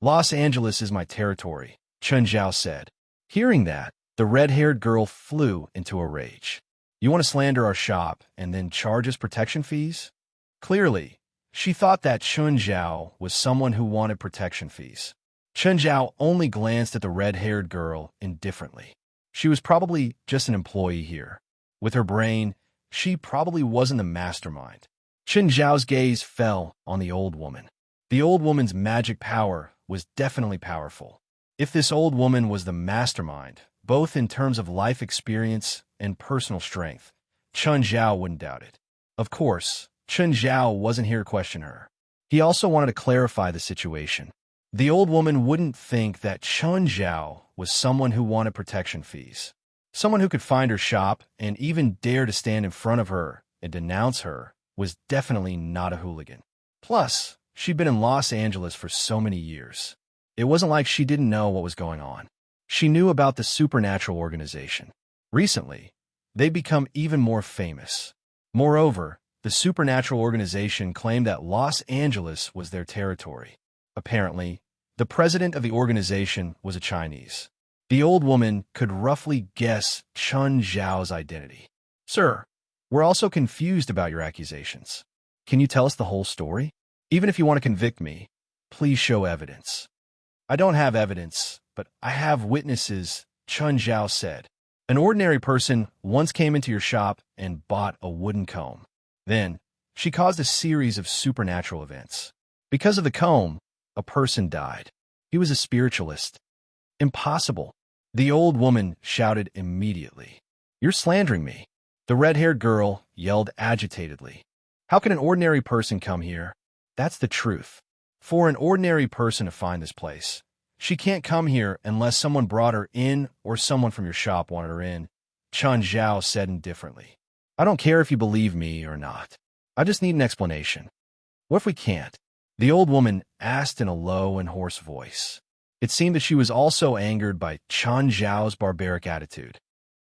"Los Angeles is my territory," Chen Zhao said. Hearing that, the red-haired girl flew into a rage. "You want to slander our shop and then charge us protection fees?" Clearly, she thought that Chen Zhao was someone who wanted protection fees. Chen Zhao only glanced at the red-haired girl indifferently. She was probably just an employee here. With her brain, she probably wasn't the mastermind. Chen Zhao's gaze fell on the old woman. The old woman's magic power was definitely powerful. If this old woman was the mastermind, both in terms of life experience and personal strength, Chen Zhao wouldn't doubt it. Of course, Chen Zhao wasn't here to question her. He also wanted to clarify the situation. The old woman wouldn't think that Chen Zhao was someone who wanted protection fees. Someone who could find her shop and even dare to stand in front of her and denounce her was definitely not a hooligan. Plus, she'd been in Los Angeles for so many years. It wasn't like she didn't know what was going on. She knew about the supernatural organization. Recently, they'd become even more famous. Moreover, the supernatural organization claimed that Los Angeles was their territory. Apparently, the president of the organization was a Chinese. The old woman could roughly guess Chen Zhao's identity. "Sir, we're also confused about your accusations. Can you tell us the whole story? Even if you want to convict me, please show evidence." "I don't have evidence, but I have witnesses," Chen Zhao said. "An ordinary person once came into your shop and bought a wooden comb. Then, she caused a series of supernatural events. Because of the comb, a person died. He was a spiritualist." "Impossible," the old woman shouted immediately. "You're slandering me," the red-haired girl yelled agitatedly. "How can an ordinary person come here? That's the truth. For an ordinary person to find this place, she can't come here unless someone brought her in or someone from your shop wanted her in," Chen Zhao said indifferently. "I don't care if you believe me or not. I just need an explanation." "What if we can't?" the old woman asked in a low and hoarse voice. It seemed that she was also angered by Chen Zhao's barbaric attitude.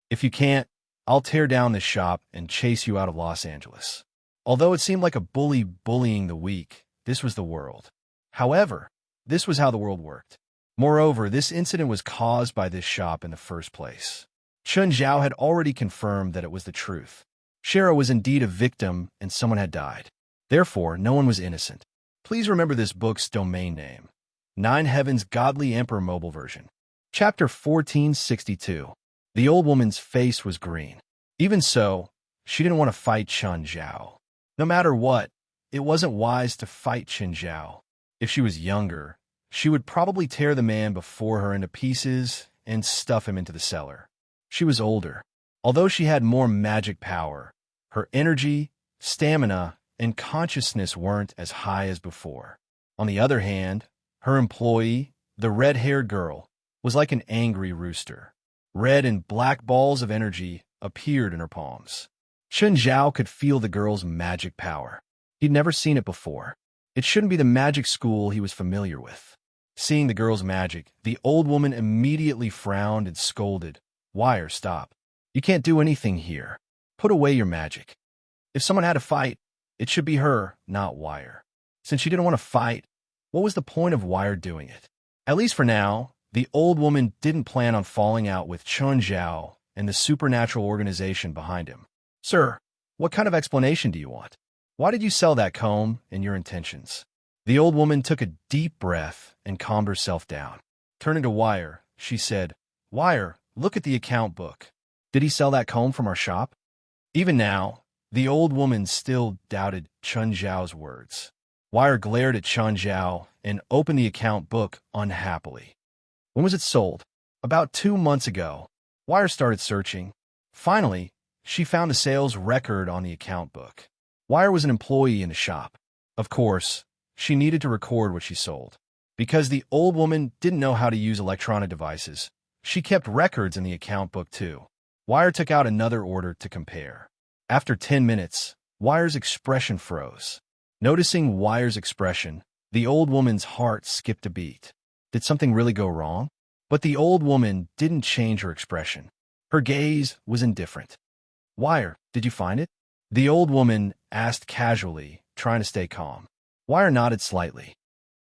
"If you can't, I'll tear down this shop and chase you out of Los Angeles." Although it seemed like a bully bullying the weak, this was the world. However, this was how the world worked. Moreover, this incident was caused by this shop in the first place. Chun Zhao had already confirmed that it was the truth. Shara was indeed a victim and someone had died. Therefore, no one was innocent. Please remember this book's domain name. 9 Heavens Godly Emperor Mobile Version. Chapter 1462. The old woman's face was green. Even so, she didn't want to fight Chun Zhao. No matter what, it wasn't wise to fight Chun Zhao. If she was younger, she would probably tear the man before her into pieces and stuff him into the cellar. She was older. Although she had more magic power, her energy, stamina, and consciousness weren't as high as before. On the other hand, her employee, the red-haired girl, was like an angry rooster. Red and black balls of energy appeared in her palms. Chun Zhao could feel the girl's magic power. He'd never seen it before. It shouldn't be the magic school he was familiar with. Seeing the girl's magic, the old woman immediately frowned and scolded. "Wire, stop. You can't do anything here. Put away your magic." If someone had to fight, it should be her, not Wire. Since she didn't want to fight, what was the point of Wire doing it? At least for now, the old woman didn't plan on falling out with Chun Zhao and the supernatural organization behind him. "Sir, what kind of explanation do you want? Why did you sell that comb and your intentions?" The old woman took a deep breath and calmed herself down. Turning to Wire, she said, "Wire, look at the account book. Did he sell that comb from our shop?" Even now, the old woman still doubted Chun Zhao's words. Wire glared at Chun Zhao and opened the account book unhappily. "When was it sold?" "About 2 months ago." Wire started searching. Finally, she found the sales record on the account book. Wire was an employee in the shop. Of course, she needed to record what she sold. Because the old woman didn't know how to use electronic devices, she kept records in the account book too. Wire took out another order to compare. After 10 minutes, Wire's expression froze. Noticing Wire's expression, the old woman's heart skipped a beat. Did something really go wrong? But the old woman didn't change her expression. Her gaze was indifferent. "Wire, did you find it?" The old woman asked casually, trying to stay calm. Wire nodded slightly.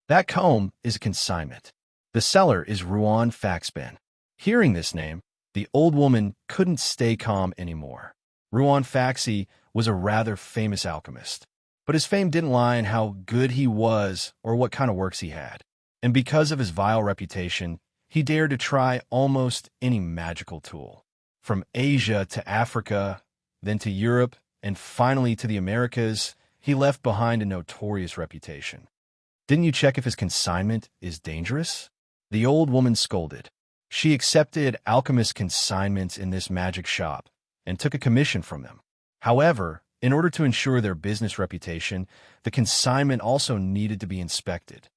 "That comb is a consignment. The seller is Ruan Faxben." Hearing this name, the old woman couldn't stay calm anymore. Ruan Faxi was a rather famous alchemist, but his fame didn't lie in how good he was or what kind of works he had. And because of his vile reputation, he dared to try almost any magical tool. From Asia to Africa, then to Europe, and finally to the Americas, he left behind a notorious reputation. "Didn't you check if his consignment is dangerous?" The old woman scolded. She accepted alchemist consignments in this magic shop and took a commission from them. However, in order to ensure their business reputation, the consignment also needed to be inspected.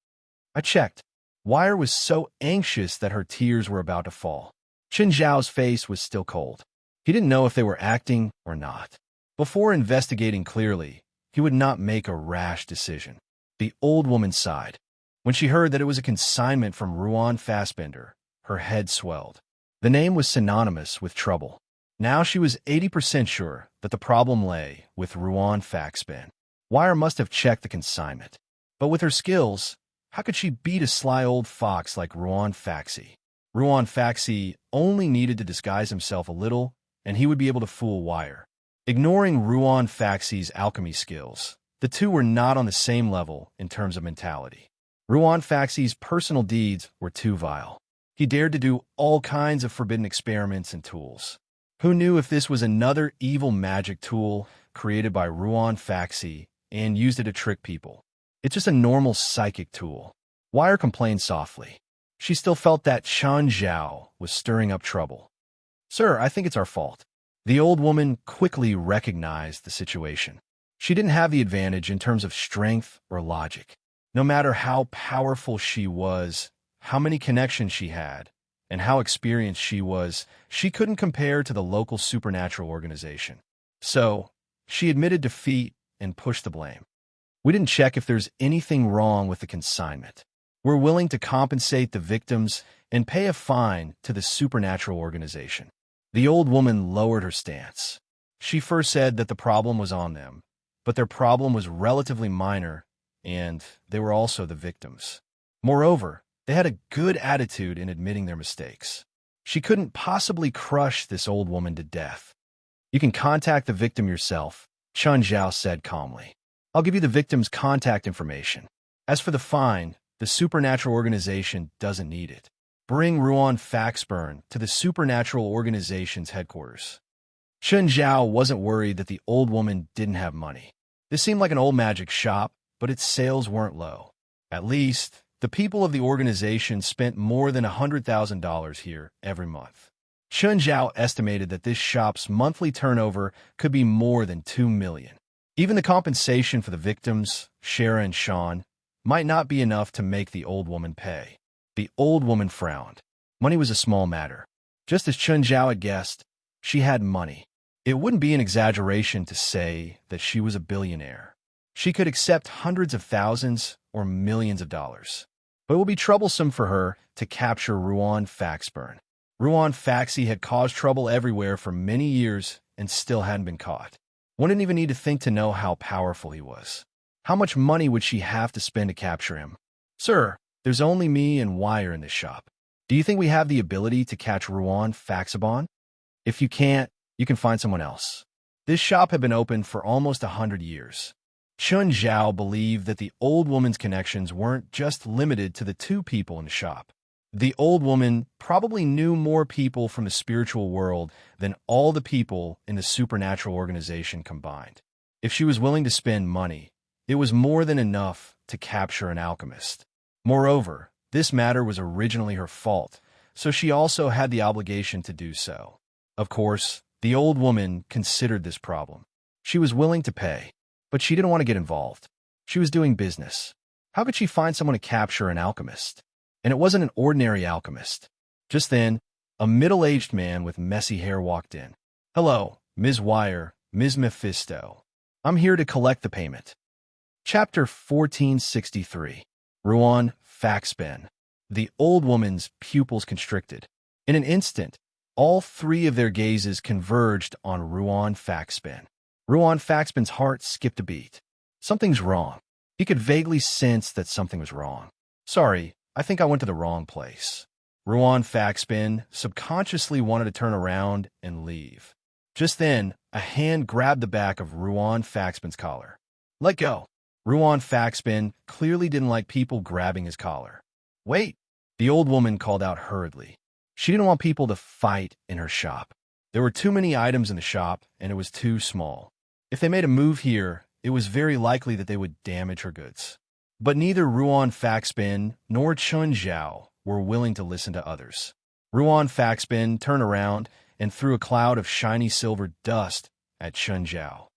I checked. Wire was so anxious that her tears were about to fall. Chun Zhao's face was still cold. He didn't know if they were acting or not. Before investigating clearly, he would not make a rash decision. The old woman sighed. When she heard that it was a consignment from Ruan Fassbender, her head swelled. The name was synonymous with trouble. Now she was 80% sure that the problem lay with Ruan Faxben. Wire must have checked the consignment. But with her skills, how could she beat a sly old fox like Ruan Faxi? Ruan Faxi only needed to disguise himself a little, and he would be able to fool Wire. Ignoring Ruan Faxi's alchemy skills, the two were not on the same level in terms of mentality. Ruan Faxi's personal deeds were too vile. He dared to do all kinds of forbidden experiments and tools. Who knew if this was another evil magic tool created by Ruan Faxi and used it to trick people? It's just a normal psychic tool. Wire complained softly. She still felt that Chun Zhao was stirring up trouble. "Sir, I think it's our fault." The old woman quickly recognized the situation. She didn't have the advantage in terms of strength or logic. No matter how powerful she was, how many connections she had, and how experienced she was, she couldn't compare to the local supernatural organization. So, she admitted defeat and pushed the blame. "We didn't check if there's anything wrong with the consignment. We're willing to compensate the victims and pay a fine to the supernatural organization." The old woman lowered her stance. She first said that the problem was on them, but their problem was relatively minor and they were also the victims. Moreover, they had a good attitude in admitting their mistakes. She couldn't possibly crush this old woman to death. "You can contact the victim yourself," Chun Zhao said calmly. "I'll give you the victim's contact information. As for the fine, the supernatural organization doesn't need it. Bring Ruan Faxburn to the supernatural organization's headquarters." Chun Zhao wasn't worried that the old woman didn't have money. This seemed like an old magic shop, but its sales weren't low. At least, the people of the organization spent more than $100,000 here every month. Chun Zhao estimated that this shop's monthly turnover could be more than $2 million. Even the compensation for the victims, Shara and Sean, might not be enough to make the old woman pay. The old woman frowned. Money was a small matter. Just as Chun Zhao had guessed, she had money. It wouldn't be an exaggeration to say that she was a billionaire. She could accept hundreds of thousands or millions of dollars. But it will be troublesome for her to capture Ruan Faxburn. Ruan Faxi had caused trouble everywhere for many years and still hadn't been caught. One didn't even need to think to know how powerful he was. How much money would she have to spend to capture him? "Sir, there's only me and Wire in this shop. Do you think we have the ability to catch Ruan Faxibon? If you can't, you can find someone else." This shop had been open for almost 100 years. Chun Zhao believed that the old woman's connections weren't just limited to the two people in the shop. The old woman probably knew more people from the spiritual world than all the people in the supernatural organization combined. If she was willing to spend money, it was more than enough to capture an alchemist. Moreover, this matter was originally her fault, so she also had the obligation to do so. Of course, the old woman considered this problem. She was willing to pay, but she didn't want to get involved. She was doing business. How could she find someone to capture an alchemist? And it wasn't an ordinary alchemist. Just then, a middle-aged man with messy hair walked in. "Hello, Ms. Wire, Ms. Mephisto. I'm here to collect the payment." Chapter 1463. Ruan Faxben. The old woman's pupils constricted. In an instant, all three of their gazes converged on Ruan Faxben. Ruan Faxben's heart skipped a beat. Something's wrong. He could vaguely sense that something was wrong. "Sorry, I think I went to the wrong place." Ruan Faxben subconsciously wanted to turn around and leave. Just then, a hand grabbed the back of Ruan Faxben's collar. "Let go." Ruan Faxben clearly didn't like people grabbing his collar. "Wait," the old woman called out hurriedly. She didn't want people to fight in her shop. There were too many items in the shop, and it was too small. If they made a move here, it was very likely that they would damage her goods. But neither Ruan Faxben nor Chun Zhao were willing to listen to others. Ruan Faxben turned around and threw a cloud of shiny silver dust at Chun Zhao.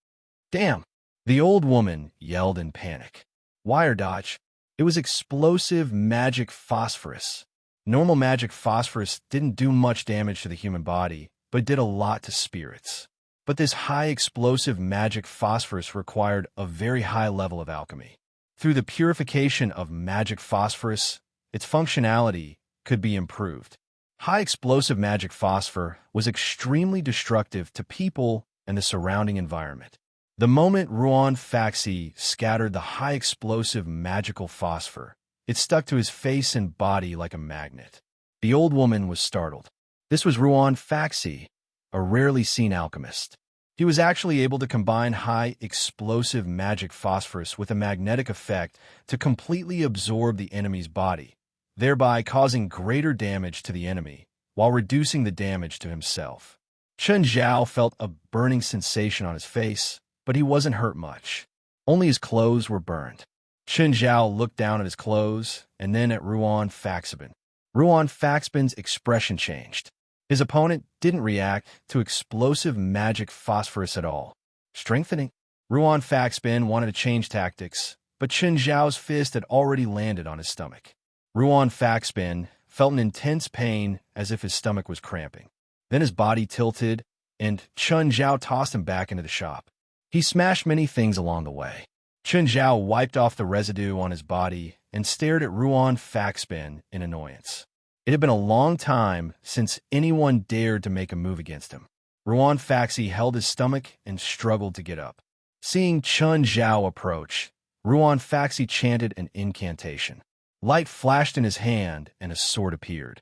"Damn!" the old woman yelled in panic. "Wire dodge." It was explosive magic phosphorus. Normal magic phosphorus didn't do much damage to the human body, but did a lot to spirits. But this high explosive magic phosphorus required a very high level of alchemy. Through the purification of magic phosphorus, its functionality could be improved. High explosive magic phosphor was extremely destructive to people and the surrounding environment. The moment Ruan Faxi scattered the high explosive magical phosphor, it stuck to his face and body like a magnet. The old woman was startled. This was Ruan Faxi, a rarely seen alchemist. He was actually able to combine high explosive magic phosphorus with a magnetic effect to completely absorb the enemy's body, thereby causing greater damage to the enemy while reducing the damage to himself. Chun Zhao felt a burning sensation on his face, but he wasn't hurt much. Only his clothes were burned. Chun Zhao looked down at his clothes and then at Ruan Faxben. Ruan Faxben's expression changed. His opponent didn't react to explosive magic phosphorus at all. Strengthening. Ruan Faxben wanted to change tactics, but Chun Zhao's fist had already landed on his stomach. Ruan Faxben felt an intense pain as if his stomach was cramping. Then his body tilted, and Chun Zhao tossed him back into the shop. He smashed many things along the way. Chun Zhao wiped off the residue on his body and stared at Ruan Faxben in annoyance. It had been a long time since anyone dared to make a move against him. Ruan Faxi held his stomach and struggled to get up. Seeing Chun Zhao approach, Ruan Faxi chanted an incantation. Light flashed in his hand, and a sword appeared.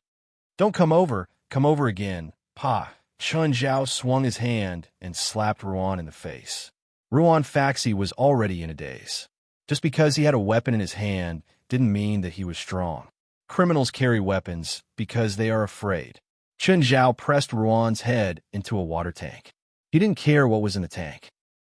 "Don't come over again, Pa." Chun Zhao swung his hand and slapped Ruan in the face. Ruan Faxi was already in a daze. Just because he had a weapon in his hand didn't mean that he was strong. Criminals carry weapons because they are afraid. Chun Zhao pressed Ruan's head into a water tank. He didn't care what was in the tank.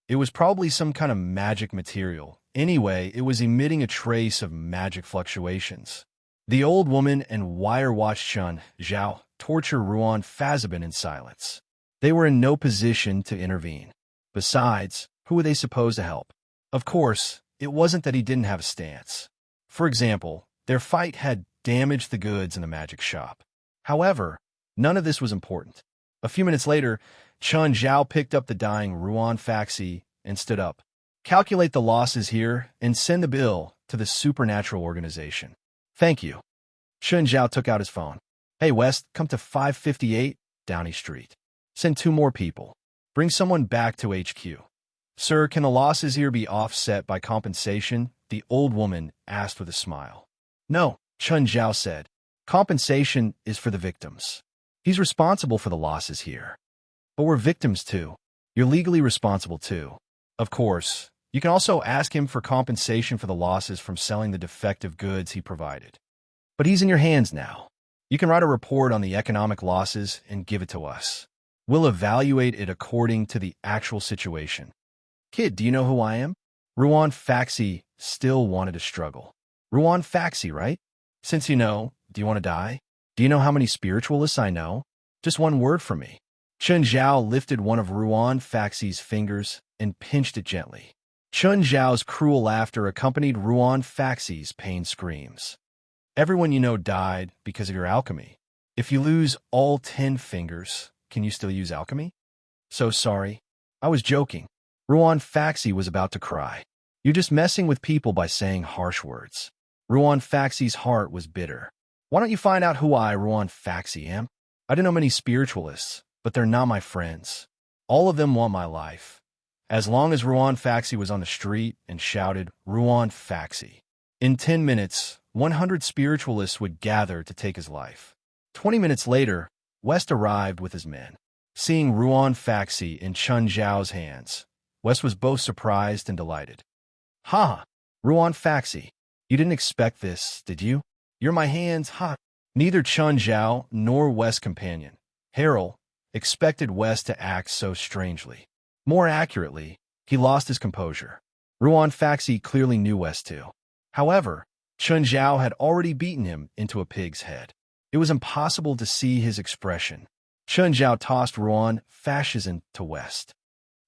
It was probably some kind of magic material. Anyway, it was emitting a trace of magic fluctuations. The old woman and wire-watched Chun Zhao torture Ruan Fazabin in silence. They were in no position to intervene. Besides, who were they supposed to help? Of course, it wasn't that he didn't have a stance. For example, their fight had damaged the goods in the magic shop. However, none of this was important. A few minutes later, Chun Zhao picked up the dying Ruan Faxi and stood up. "Calculate the losses here and send the bill to the supernatural organization." "Thank you." Chun Zhao took out his phone. "Hey, West, come to 558 Downey Street. Send 2 more people. Bring someone back to HQ." "Sir, can the losses here be offset by compensation?" the old woman asked with a smile. "No," Chun Zhao said. "Compensation is for the victims. He's responsible for the losses here. But we're victims too. You're legally responsible too. Of course, you can also ask him for compensation for the losses from selling the defective goods he provided. But he's in your hands now. You can write a report on the economic losses and give it to us. We'll evaluate it according to the actual situation." "Kid, do you know who I am?" Ruan Faxi still wanted to struggle. "Ruan Faxi, right? Since you know, do you want to die? Do you know how many spiritualists I know? Just one word from me." Chun Zhao lifted one of Ruan Faxi's fingers and pinched it gently. Chun Zhao's cruel laughter accompanied Ruan Faxi's pained screams. "Everyone you know died because of your alchemy. If you lose all 10 fingers, can you still use alchemy?" "So sorry. I was joking." Ruan Faxi was about to cry. "You're just messing with people by saying harsh words." Ruan Faxi's heart was bitter. "Why don't you find out who I, Ruan Faxi, am? I don't know many spiritualists, but they're not my friends. All of them want my life." As long as Ruan Faxi was on the street and shouted, "Ruan Faxi." In 10 minutes, 100 spiritualists would gather to take his life. 20 minutes later, West arrived with his men. Seeing Ruan Faxi in Chun Zhao's hands, West was both surprised and delighted. "Ha! Ruan Faxi, you didn't expect this, did you? You're my hands, ha!" Neither Chun Zhao nor West's companion, Harold, expected West to act so strangely. More accurately, he lost his composure. Ruan Faxi clearly knew West too. However, Chun Zhao had already beaten him into a pig's head. It was impossible to see his expression. Chun Zhao tossed Ruan Faxi to West.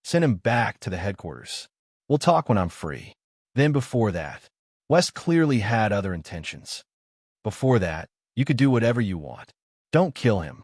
"Send him back to the headquarters. We'll talk when I'm free." Then before that, West clearly had other intentions. "Before that, you could do whatever you want. Don't kill him."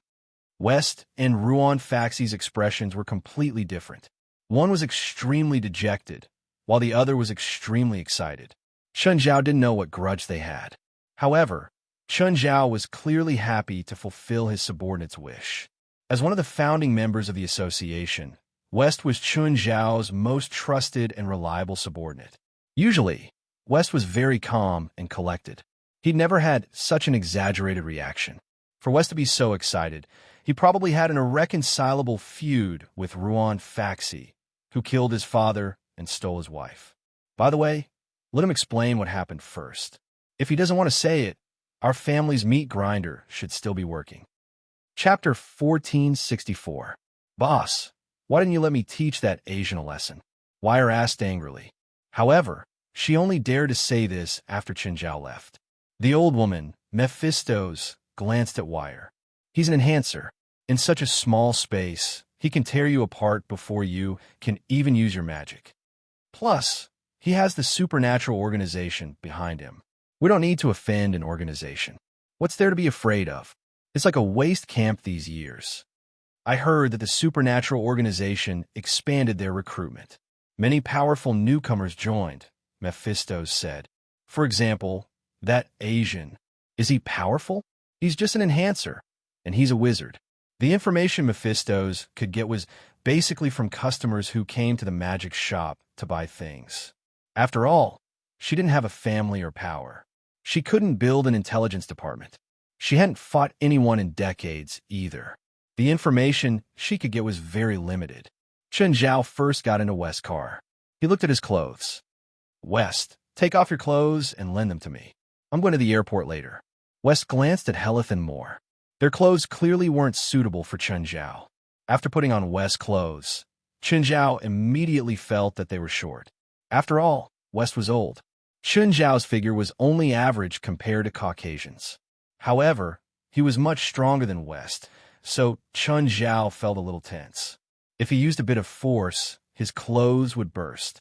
West and Ruan Faxi's expressions were completely different. One was extremely dejected, while the other was extremely excited. Chun Zhao didn't know what grudge they had. However, Chun Zhao was clearly happy to fulfill his subordinate's wish. As one of the founding members of the association, West was Chun Zhao's most trusted and reliable subordinate. Usually, West was very calm and collected. He'd never had such an exaggerated reaction. For West to be so excited, he probably had an irreconcilable feud with Ruan Faxi, who killed his father and stole his wife. By the way, let him explain what happened first. If he doesn't want to say it, our family's meat grinder should still be working. Chapter 1464. "Boss, why didn't you let me teach that Asian a lesson?" Wire asked angrily. However, she only dared to say this after Chun Zhao left. The old woman, Mephistos, glanced at Wire. "He's an enhancer. In such a small space, he can tear you apart before you can even use your magic. Plus, he has the supernatural organization behind him. We don't need to offend an organization. What's there to be afraid of? It's like a waste camp these years." "I heard that the supernatural organization expanded their recruitment. Many powerful newcomers joined," Mephistos said. "For example, that Asian. Is he powerful? He's just an enhancer, and he's a wizard." The information Mephistos could get was basically from customers who came to the magic shop to buy things. After all, She didn't have a family or power. She couldn't build an intelligence department. She hadn't fought anyone in decades, either. The information she could get was very limited. Chen Zhao first got into West's car. He looked at his clothes. "West, take off your clothes and lend them to me. I'm going to the airport later." West glanced at Helith and Moore. Their clothes clearly weren't suitable for Chen Zhao. After putting on West's clothes, Chen Zhao immediately felt that they were short. After all, West was old. Chen Zhao's figure was only average compared to Caucasians. However, he was much stronger than West, so Chen Zhao felt a little tense. If he used a bit of force, his clothes would burst.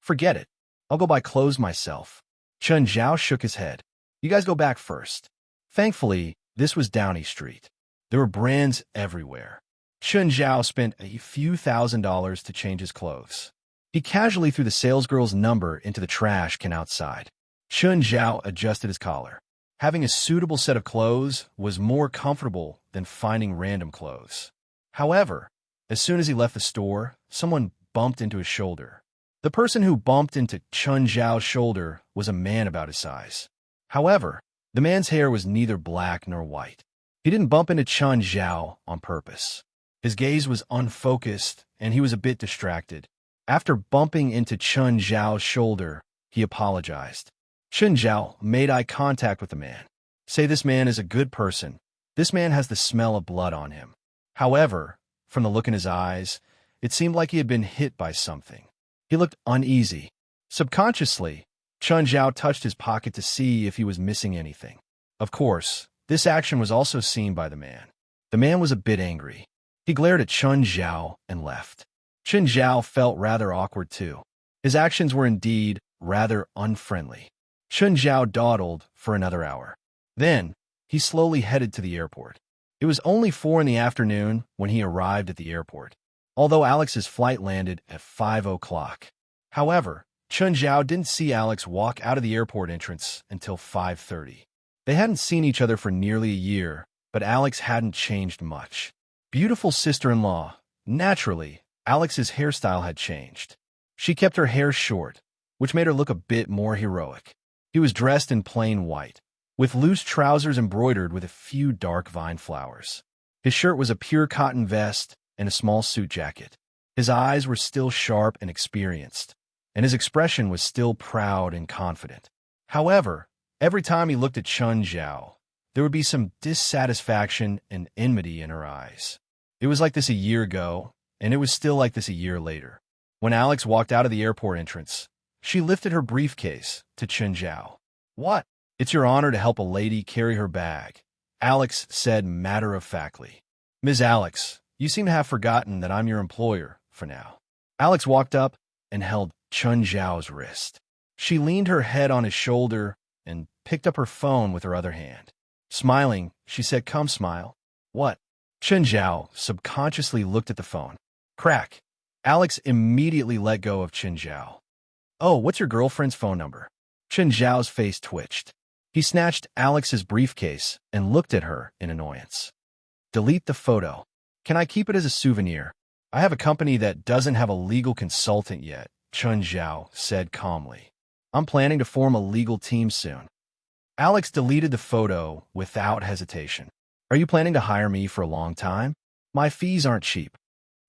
"Forget it. I'll go buy clothes myself." Chen Zhao shook his head. "You guys go back first." Thankfully, this was Downey Street. There were brands everywhere. Chen Zhao spent a few $1,000s to change his clothes. He casually threw the salesgirl's number into the trash can outside. Chen Zhao adjusted his collar. Having a suitable set of clothes was more comfortable than finding random clothes. However, as soon as he left the store, someone bumped into his shoulder. The person who bumped into Chen Zhao's shoulder was a man about his size. However, the man's hair was neither black nor white. He didn't bump into Chen Zhao on purpose. His gaze was unfocused, and he was a bit distracted. After bumping into Chen Zhao's shoulder, he apologized. Chen Zhao made eye contact with the man. "Say this man is a good person. This man has the smell of blood on him." However, from the look in his eyes, it seemed like he had been hit by something. He looked uneasy. Subconsciously, Chen Zhao touched his pocket to see if he was missing anything. Of course, this action was also seen by the man. The man was a bit angry. He glared at Chen Zhao and left. Chen Zhao felt rather awkward too. His actions were indeed rather unfriendly. Chen Zhao dawdled for another hour. Then, he slowly headed to the airport. It was only 4 in the afternoon when he arrived at the airport, although Alex's flight landed at 5 o'clock. However, Chen Zhao didn't see Alex walk out of the airport entrance until 5:30. They hadn't seen each other for nearly a year, but Alex hadn't changed much. Beautiful sister-in-law. Naturally, Alex's hairstyle had changed. She kept her hair short, which made her look a bit more heroic. He was dressed in plain white, with loose trousers embroidered with a few dark vine flowers. His shirt was a pure cotton vest and a small suit jacket. His eyes were still sharp and experienced, and his expression was still proud and confident. However, every time he looked at Chen Zhao, there would be some dissatisfaction and enmity in her eyes. It was like this a year ago, and it was still like this a year later. When Alex walked out of the airport entrance, she lifted her briefcase to Chen Zhao. "What? It's your honor to help a lady carry her bag," Alex said matter-of-factly. "Ms. Alex, you seem to have forgotten that I'm your employer for now." Alex walked up and held Chen Zhao's wrist. She leaned her head on his shoulder and picked up her phone with her other hand. Smiling, she said, "Come, smile." "What?" Chen Zhao subconsciously looked at the phone. Crack. Alex immediately let go of Chen Zhao. "Oh, what's your girlfriend's phone number?" Chen Zhao's face twitched. He snatched Alex's briefcase and looked at her in annoyance. "Delete the photo. Can I keep it as a souvenir? I have a company that doesn't have a legal consultant yet," Chen Zhao said calmly. "I'm planning to form a legal team soon." Alex deleted the photo without hesitation. "Are you planning to hire me for a long time? My fees aren't cheap."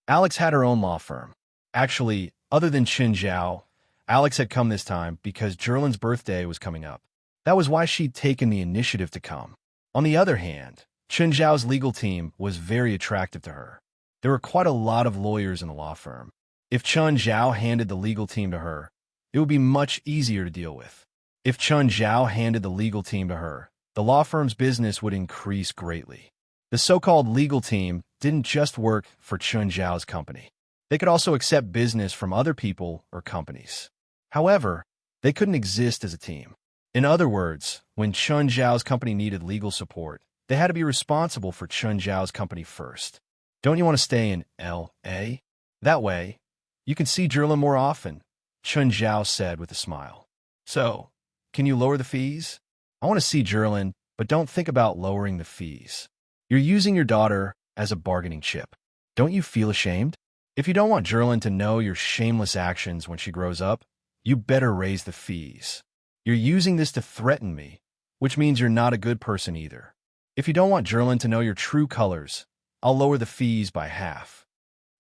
Alex had her own law firm. Actually, other than Chen Zhao, Alex had come this time because Jerlin's birthday was coming up. That was why she'd taken the initiative to come. On the other hand, Chen Zhao's legal team was very attractive to her. There were quite a lot of lawyers in the law firm. If Chen Zhao handed the legal team to her, it would be much easier to deal with. If Chen Zhao handed the legal team to her, the law firm's business would increase greatly. The so-called legal team didn't just work for Chen Zhao's company. They could also accept business from other people or companies. However, they couldn't exist as a team. In other words, when Chen Zhao's company needed legal support, they had to be responsible for Chen Zhao's company first. "Don't you want to stay in L.A.? That way, you can see Jerlin more often," Chen Zhao said with a smile. "So, can you lower the fees? I want to see Jerlin, but don't think about lowering the fees. You're using your daughter as a bargaining chip. Don't you feel ashamed? If you don't want Jerlin to know your shameless actions when she grows up, You better raise the fees. You're using this to threaten me, which means you're not a good person either. If you don't want Jerlin to know your true colors, I'll lower the fees by half.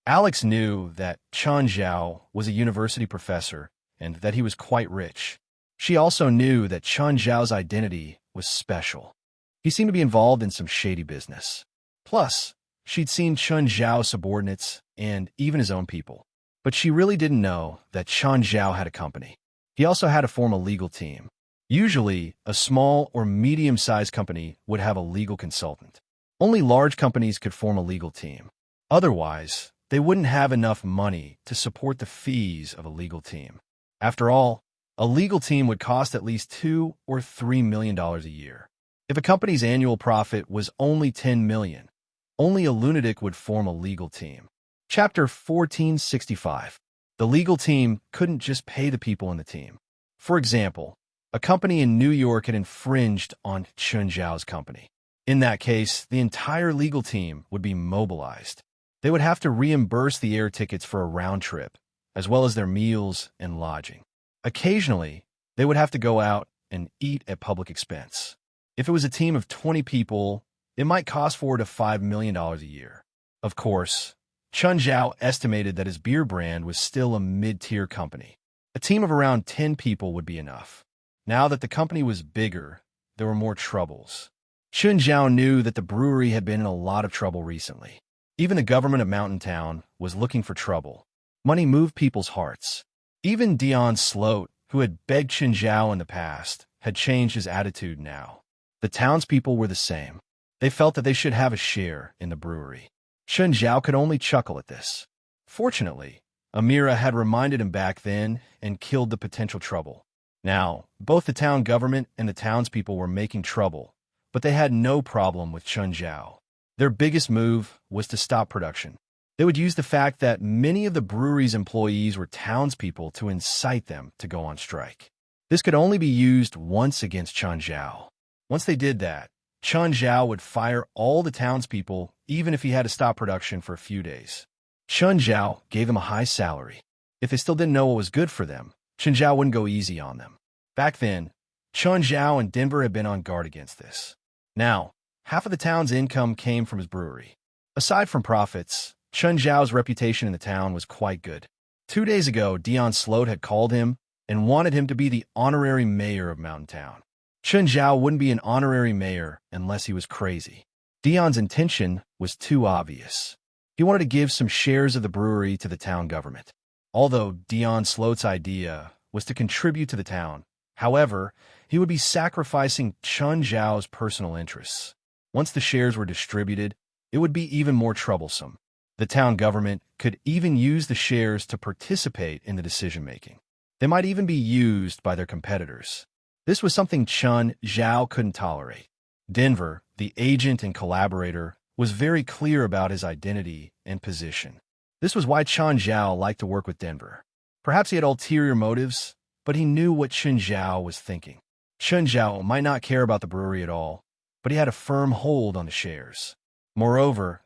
Alex knew that Chen Zhao was a university professor and that he was quite rich. She also knew that Chen Zhao's identity was special. He seemed to be involved in some shady business. Plus, she'd seen Chen Zhao's subordinates and even his own people. But she really didn't know that Chen Zhao had a company. He also had to form a legal team. Usually, a small or medium-sized company would have a legal consultant. Only large companies could form a legal team. Otherwise, they wouldn't have enough money to support the fees of a legal team. After all, a legal team would cost at least $2 or $3 million a year. If a company's annual profit was only $10 million, only a lunatic would form a legal team. Chapter 1465. The legal team couldn't just pay the people in the team. For example, a company in New York had infringed on Chen Zhao's company. In that case, the entire legal team would be mobilized. They would have to reimburse the air tickets for a round trip, as well as their meals and lodging. Occasionally, they would have to go out and eat at public expense. If it was a team of 20 people, it might cost $4 to $5 million a year. Of course, Chen Zhao estimated that his beer brand was still a mid-tier company. A team of around 10 people would be enough. Now that the company was bigger, there were more troubles. Chen Zhao knew that the brewery had been in a lot of trouble recently. Even the government of Mountain Town was looking for trouble. Money moved people's hearts. Even Dion Sloat, who had begged Chen Zhao in the past, had changed his attitude now. The townspeople were the same. They felt that they should have a share in the brewery. Chen Zhao could only chuckle at this. Fortunately, Amira had reminded him back then and killed the potential trouble. Now, both the town government and the townspeople were making trouble, but they had no problem with Chen Zhao. Their biggest move was to stop production. They would use the fact that many of the brewery's employees were townspeople to incite them to go on strike. This could only be used once against Chen Zhao. Once they did that, Chen Zhao would fire all the townspeople even if he had to stop production for a few days. Chen Zhao gave them a high salary. If they still didn't know what was good for them, Chen Zhao wouldn't go easy on them. Back then, Chen Zhao and Denver had been on guard against this. Now, half of the town's income came from his brewery. Aside from profits, Chen Zhao's reputation in the town was quite good. 2 days ago, Dion Sloat had called him and wanted him to be the honorary mayor of Mountain Town. Chen Zhao wouldn't be an honorary mayor unless he was crazy. Dion's intention was too obvious. He wanted to give some shares of the brewery to the town government. Although Dion Sloat's idea was to contribute to the town, however, he would be sacrificing Chen Zhao's personal interests. Once the shares were distributed, it would be even more troublesome. The town government could even use the shares to participate in the decision-making. They might even be used by their competitors. This was something Chen Zhao couldn't tolerate. Denver, the agent and collaborator, was very clear about his identity and position. This was why Chen Zhao liked to work with Denver. Perhaps he had ulterior motives, but he knew what Chen Zhao was thinking. Chen Zhao might not care about the brewery at all, but he had a firm hold on the shares. Moreover,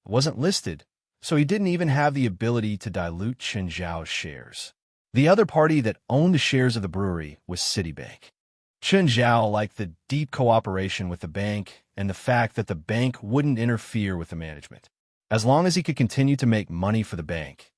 it wasn't listed, so he didn't even have the ability to dilute Chen Zhao's shares. The other party that owned the shares of the brewery was Citibank. Chen Zhao liked the deep cooperation with the bank and the fact that the bank wouldn't interfere with the management. As long as he could continue to make money for the bank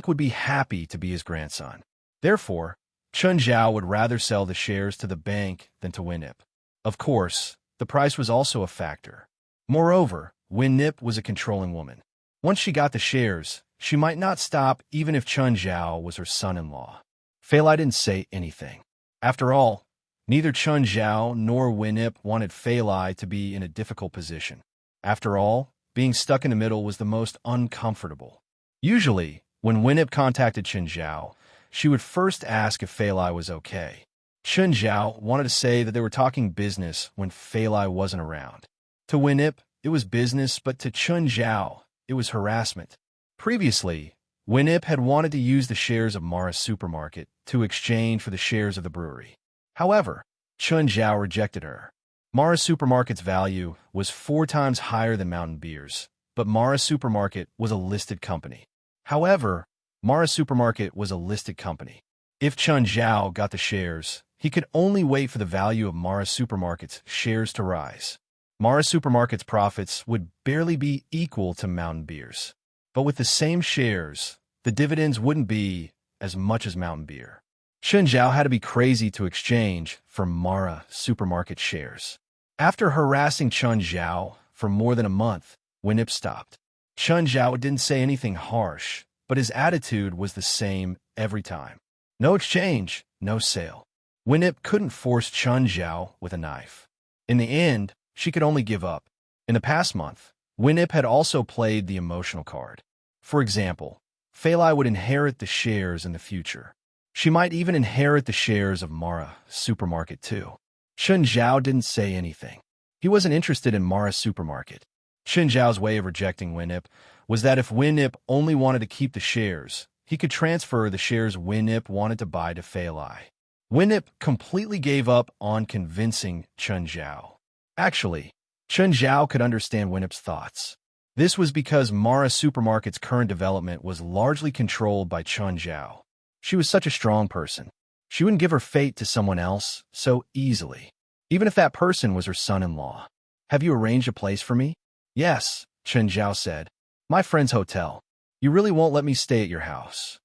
would be happy to be his grandson. Therefore, Chen Zhao would rather sell the shares to the bank than to Winnip. Of course, the price was also a factor. Moreover, Winnip was a controlling woman. Once she got the shares, she might not stop even if Chen Zhao was her son-in-law. Fei Lai didn't say anything. After all, neither Chen Zhao nor Winnip wanted Fei Lai to be in a difficult position. After all, being stuck in the middle was the most uncomfortable. Usually, when Winnip contacted Chen Zhao, she would first ask if Fei Lai was okay. Chen Zhao wanted to say that they were talking business when Fei Lai wasn't around. To Winnip, it was business, but to Chen Zhao, it was harassment. Previously, Winnip had wanted to use the shares of Mara's supermarket to exchange for the shares of the brewery. However, Chen Zhao rejected her. Mara's supermarket's value was 4 times higher than Mountain Beer's, but Mara's supermarket was a listed company. However, Mara's supermarket was a listed company. If Chun Zhao got the shares, he could only wait for the value of Mara Supermarket's shares to rise. Mara Supermarket's profits would barely be equal to Mountain Beer's. But with the same shares, the dividends wouldn't be as much as Mountain Beer. Chun Zhao had to be crazy to exchange for Mara Supermarket shares. After harassing Chun Zhao for more than a month, Winip stopped. Chun Zhao didn't say anything harsh, but his attitude was the same every time. No exchange, no sale. Winip couldn't force Chun Zhao with a knife. In the end, she could only give up. In the past month, Winip had also played the emotional card. For example, Fei Lai would inherit the shares in the future. She might even inherit the shares of Mara Supermarket too. Chun Zhao didn't say anything. He wasn't interested in Mara Supermarket. Chun Zhao's way of rejecting Winip was that if Winip only wanted to keep the shares, he could transfer the shares Winip wanted to buy to Fei Lai. Winip completely gave up on convincing Chun Zhao. Actually, Chun Zhao could understand Winip's thoughts. This was because Mara Supermarket's current development was largely controlled by Chun Zhao. She was such a strong person. She wouldn't give her fate to someone else so easily, even if that person was her son-in-law. Have you arranged a place for me? Yes, Chun Zhao said. My friend's hotel. You really won't let me stay at your house.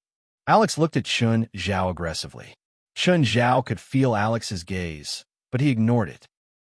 Alex looked at Chun Zhao aggressively. Chun Zhao could feel Alex's gaze, but he ignored it.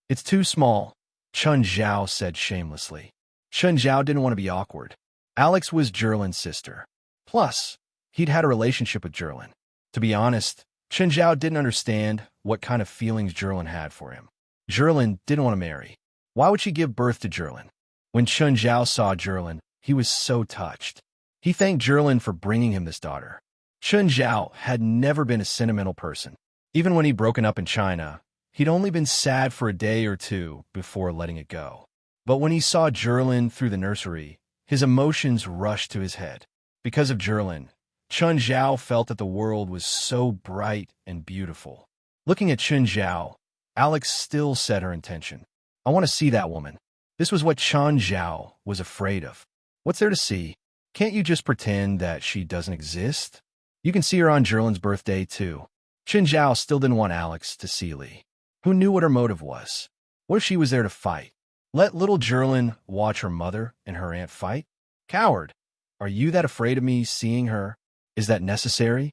It's too small, Chun Zhao said shamelessly. Chun Zhao didn't want to be awkward. Alex was Jerlin's sister. Plus, he'd had a relationship with Jerlin. To be honest, Chun Zhao didn't understand what kind of feelings Jerlin had for him. Jerlin didn't want to marry. Why would she give birth to Jerlin? When Chun Zhao saw Jerlin, he was so touched. He thanked Jerlin for bringing him this daughter. Chun Zhao had never been a sentimental person. Even when he'd broken up in China, he'd only been sad for a day or two before letting it go. But when he saw Jerlin through the nursery, his emotions rushed to his head. Because of Jerlin, Chun Zhao felt that the world was so bright and beautiful. Looking at Chun Zhao, Alex still said her intention. I want to see that woman. This was what Chun Zhao was afraid of. What's there to see? Can't you just pretend that she doesn't exist? You can see her on Jerlin's birthday, too. Chun Zhao still didn't want Alex to see Li. Who knew what her motive was? What if she was there to fight? Let little Jerlin watch her mother and her aunt fight? Coward! Are you that afraid of me seeing her? Is that necessary?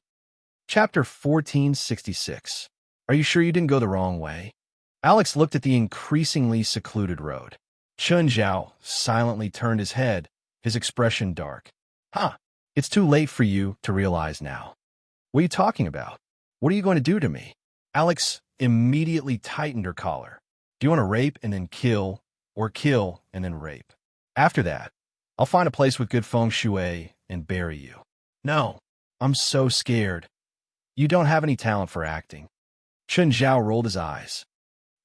Chapter 1466. Are you sure you didn't go the wrong way? Alex looked at the increasingly secluded road. Chun Zhao silently turned his head, his expression dark. Huh, it's too late for you to realize now. What are you talking about? What are you going to do to me? Alex immediately tightened her collar. Do you want to rape and then kill, or kill and then rape? After that, I'll find a place with good feng shui and bury you. No, I'm so scared. You don't have any talent for acting. Chun Zhao rolled his eyes.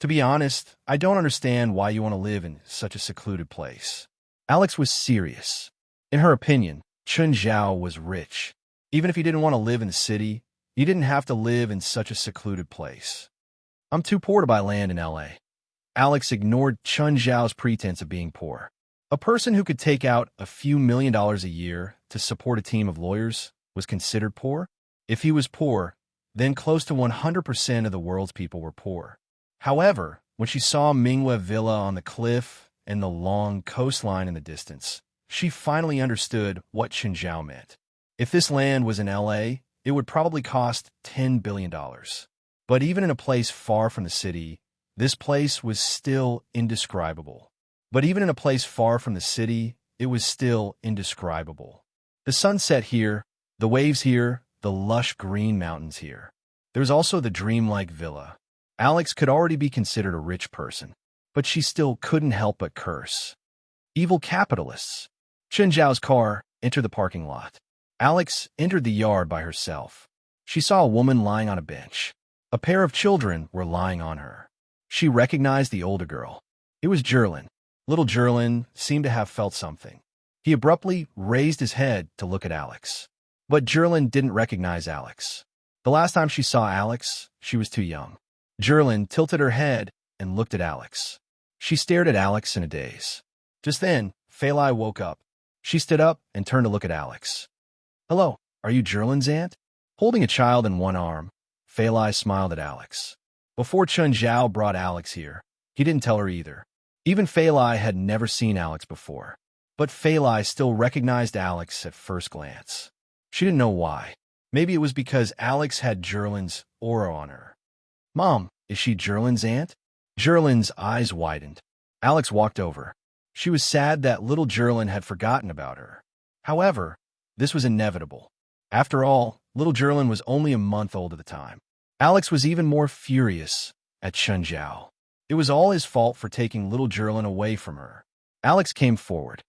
To be honest, I don't understand why you want to live in such a secluded place. Alex was serious. In her opinion, Chun Zhao was rich. Even if he didn't want to live in the city, he didn't have to live in such a secluded place. I'm too poor to buy land in L.A. Alex ignored Chun Zhao's pretense of being poor. A person who could take out a few $1 million a year to support a team of lawyers was considered poor? If he was poor, then close to 100% of the world's people were poor. However, when she saw Minghua Villa on the cliff and the long coastline in the distance, she finally understood what Chun Zhao meant. If this land was in L.A., it would probably cost $10 billion. But even in a place far from the city, this place was still indescribable. The sun set here, the waves here, the lush green mountains here. There was also the dreamlike villa. Alex could already be considered a rich person, but she still couldn't help but curse. Evil capitalists. Chun Zhao's car entered the parking lot. Alex entered the yard by herself. She saw a woman lying on a bench. A pair of children were lying on her. She recognized the older girl. It was Jerlin. Little Jerlin seemed to have felt something. He abruptly raised his head to look at Alex. But Jerlin didn't recognize Alex. The last time she saw Alex, she was too young. Jerlin tilted her head and looked at Alex. She stared at Alex in a daze. Just then, Fei Lai woke up. She stood up and turned to look at Alex. Hello, are you Jerlin's aunt? Holding a child in one arm, Fei Lai smiled at Alex. Before Chun Zhao brought Alex here, he didn't tell her either. Even Fei Lai had never seen Alex before. But Fei Lai still recognized Alex at first glance. She didn't know why. Maybe it was because Alex had Jerlin's aura on her. "Mom, is she Jerlin's aunt?" Jerlin's eyes widened. Alex walked over. She was sad that little Jerlin had forgotten about her. However, this was inevitable. After all, little Jerlin was only a month old at the time. Alex was even more furious at Chun Zhao. It was all his fault for taking little Jerlin away from her. Alex came forward.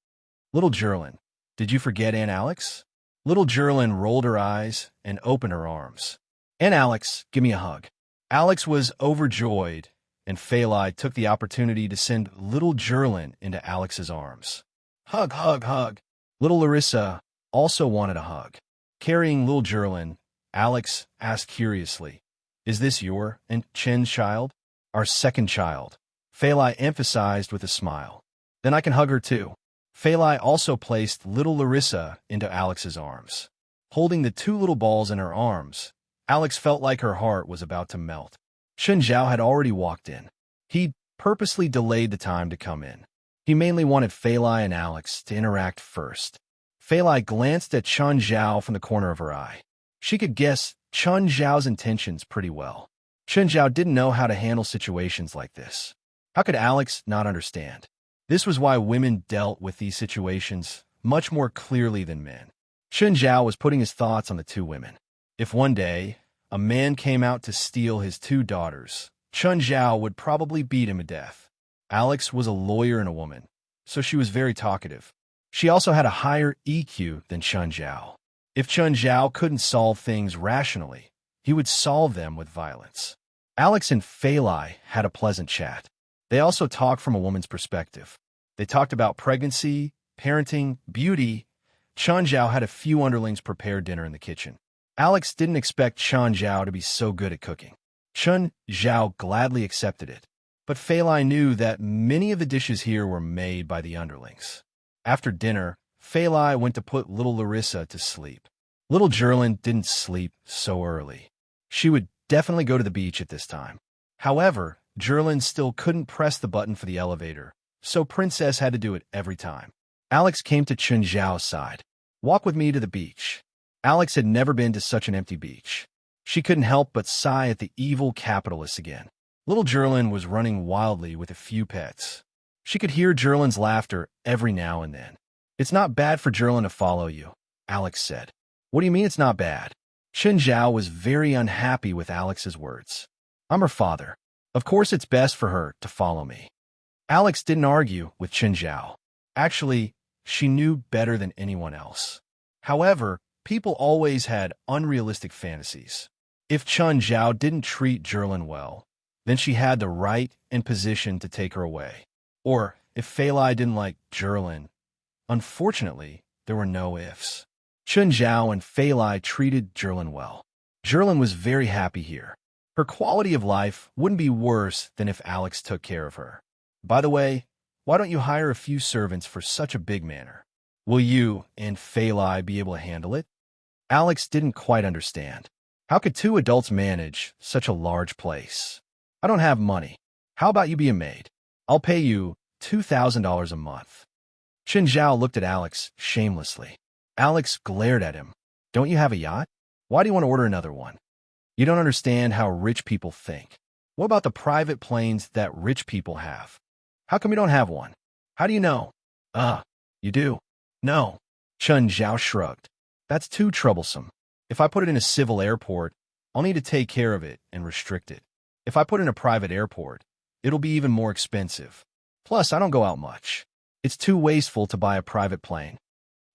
"Little Jerlin, did you forget Aunt Alex?" Little Jerlin rolled her eyes and opened her arms. "Aunt Alex, give me a hug." Alex was overjoyed, and Fei Lai took the opportunity to send little Jerlin into Alex's arms. "Hug, hug, hug." Little Larissa also wanted a hug. Carrying little Jerlin, Alex asked curiously, "Is this your and Chen's child?" "Our second child," Fei Lai emphasized with a smile. "Then I can hug her too." Fei Lai also placed little Larissa into Alex's arms. Holding the two little balls in her arms, Alex felt like her heart was about to melt. Chun Zhao had already walked in. He purposely delayed the time to come in. He mainly wanted Fei Lai and Alex to interact first. Fei Lai glanced at Chun Zhao from the corner of her eye. She could guess Chun Zhao's intentions pretty well. Chun Zhao didn't know how to handle situations like this. How could Alex not understand? This was why women dealt with these situations much more clearly than men. Chun Zhao was putting his thoughts on the two women. If one day a man came out to steal his two daughters, Chun Zhao would probably beat him to death. Alex was a lawyer and a woman, so she was very talkative. She also had a higher EQ than Chun Zhao. If Chun Zhao couldn't solve things rationally, he would solve them with violence. Alex and Fei Lai had a pleasant chat. They also talked from a woman's perspective. They talked about pregnancy, parenting, beauty. Chun Zhao had a few underlings prepare dinner in the kitchen. Alex didn't expect Chun Zhao to be so good at cooking. Chun Zhao gladly accepted it, but Fei Lai knew that many of the dishes here were made by the underlings. After dinner, Fei Lai went to put little Larissa to sleep. Little Jerlin didn't sleep so early. She would definitely go to the beach at this time. However, Jerlin still couldn't press the button for the elevator, so Princess had to do it every time. Alex came to Chun Zhao's side. "Walk with me to the beach." Alex had never been to such an empty beach. She couldn't help but sigh at the evil capitalists again. Little Jerlin was running wildly with a few pets. She could hear Jerlin's laughter every now and then. "It's not bad for Jerlin to follow you," Alex said. "What do you mean it's not bad?" Chun Zhao was very unhappy with Alex's words. "I'm her father. Of course it's best for her to follow me." Alex didn't argue with Chun Zhao. Actually, she knew better than anyone else. However, people always had unrealistic fantasies. If Chun Zhao didn't treat Jerlin well, then she had the right and position to take her away. Or, if Fei Lai didn't like Jerlin, unfortunately, there were no ifs. Chun Zhao and Fei Lai treated Jerlin well. Jerlin was very happy here. Her quality of life wouldn't be worse than if Alex took care of her. By the way, why don't you hire a few servants for such a big manor? Will you and Fei Lai be able to handle it? Alex didn't quite understand. How could two adults manage such a large place? "I don't have money. How about you be a maid? I'll pay you $2,000 a month." Chun Zhao looked at Alex shamelessly. Alex glared at him. "Don't you have a yacht? Why do you want to order another one? You don't understand how rich people think. What about the private planes that rich people have? How come you don't have one? How do you know?" You do?" "No." Chun Zhao shrugged. "That's too troublesome. If I put it in a civil airport, I'll need to take care of it and restrict it. If I put it in a private airport, it'll be even more expensive. Plus, I don't go out much. It's too wasteful to buy a private plane."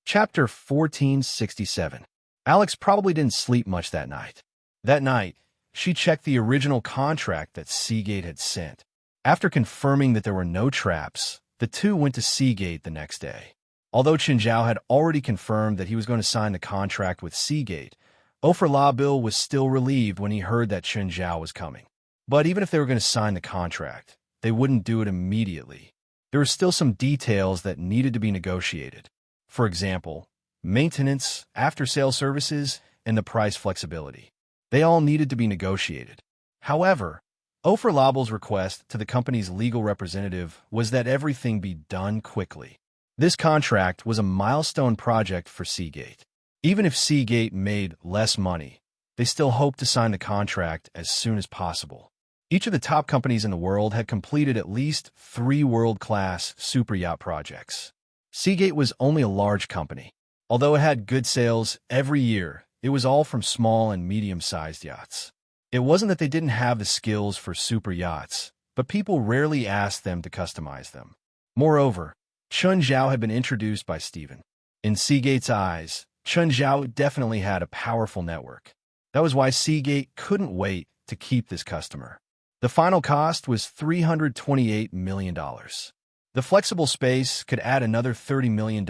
Chapter 1467. Alex probably didn't sleep much that night. That night, she checked the original contract that Seagate had sent. After confirming that there were no traps, the two went to Seagate the next day. Although Chun Zhao had already confirmed that he was going to sign the contract with Seagate, Ofer Labil was still relieved when he heard that Chun Zhao was coming. But even if they were going to sign the contract, they wouldn't do it immediately. There were still some details that needed to be negotiated. For example, maintenance, after-sale services, and the price flexibility. They all needed to be negotiated. However, Offerlabel's request to the company's legal representative was that everything be done quickly. This contract was a milestone project for Seagate. Even if Seagate made less money, they still hoped to sign the contract as soon as possible. Each of the top companies in the world had completed at least 3 world-class superyacht projects. Seagate was only a large company. Although it had good sales every year, it was all from small and medium-sized yachts. It wasn't that they didn't have the skills for super yachts, but people rarely asked them to customize them. Moreover, Chun Zhao had been introduced by Stephen. In Seagate's eyes, Chun Zhao definitely had a powerful network. That was why Seagate couldn't wait to keep this customer. The final cost was $328 million. The flexible space could add another $30 million,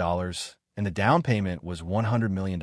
and the down payment was $100 million.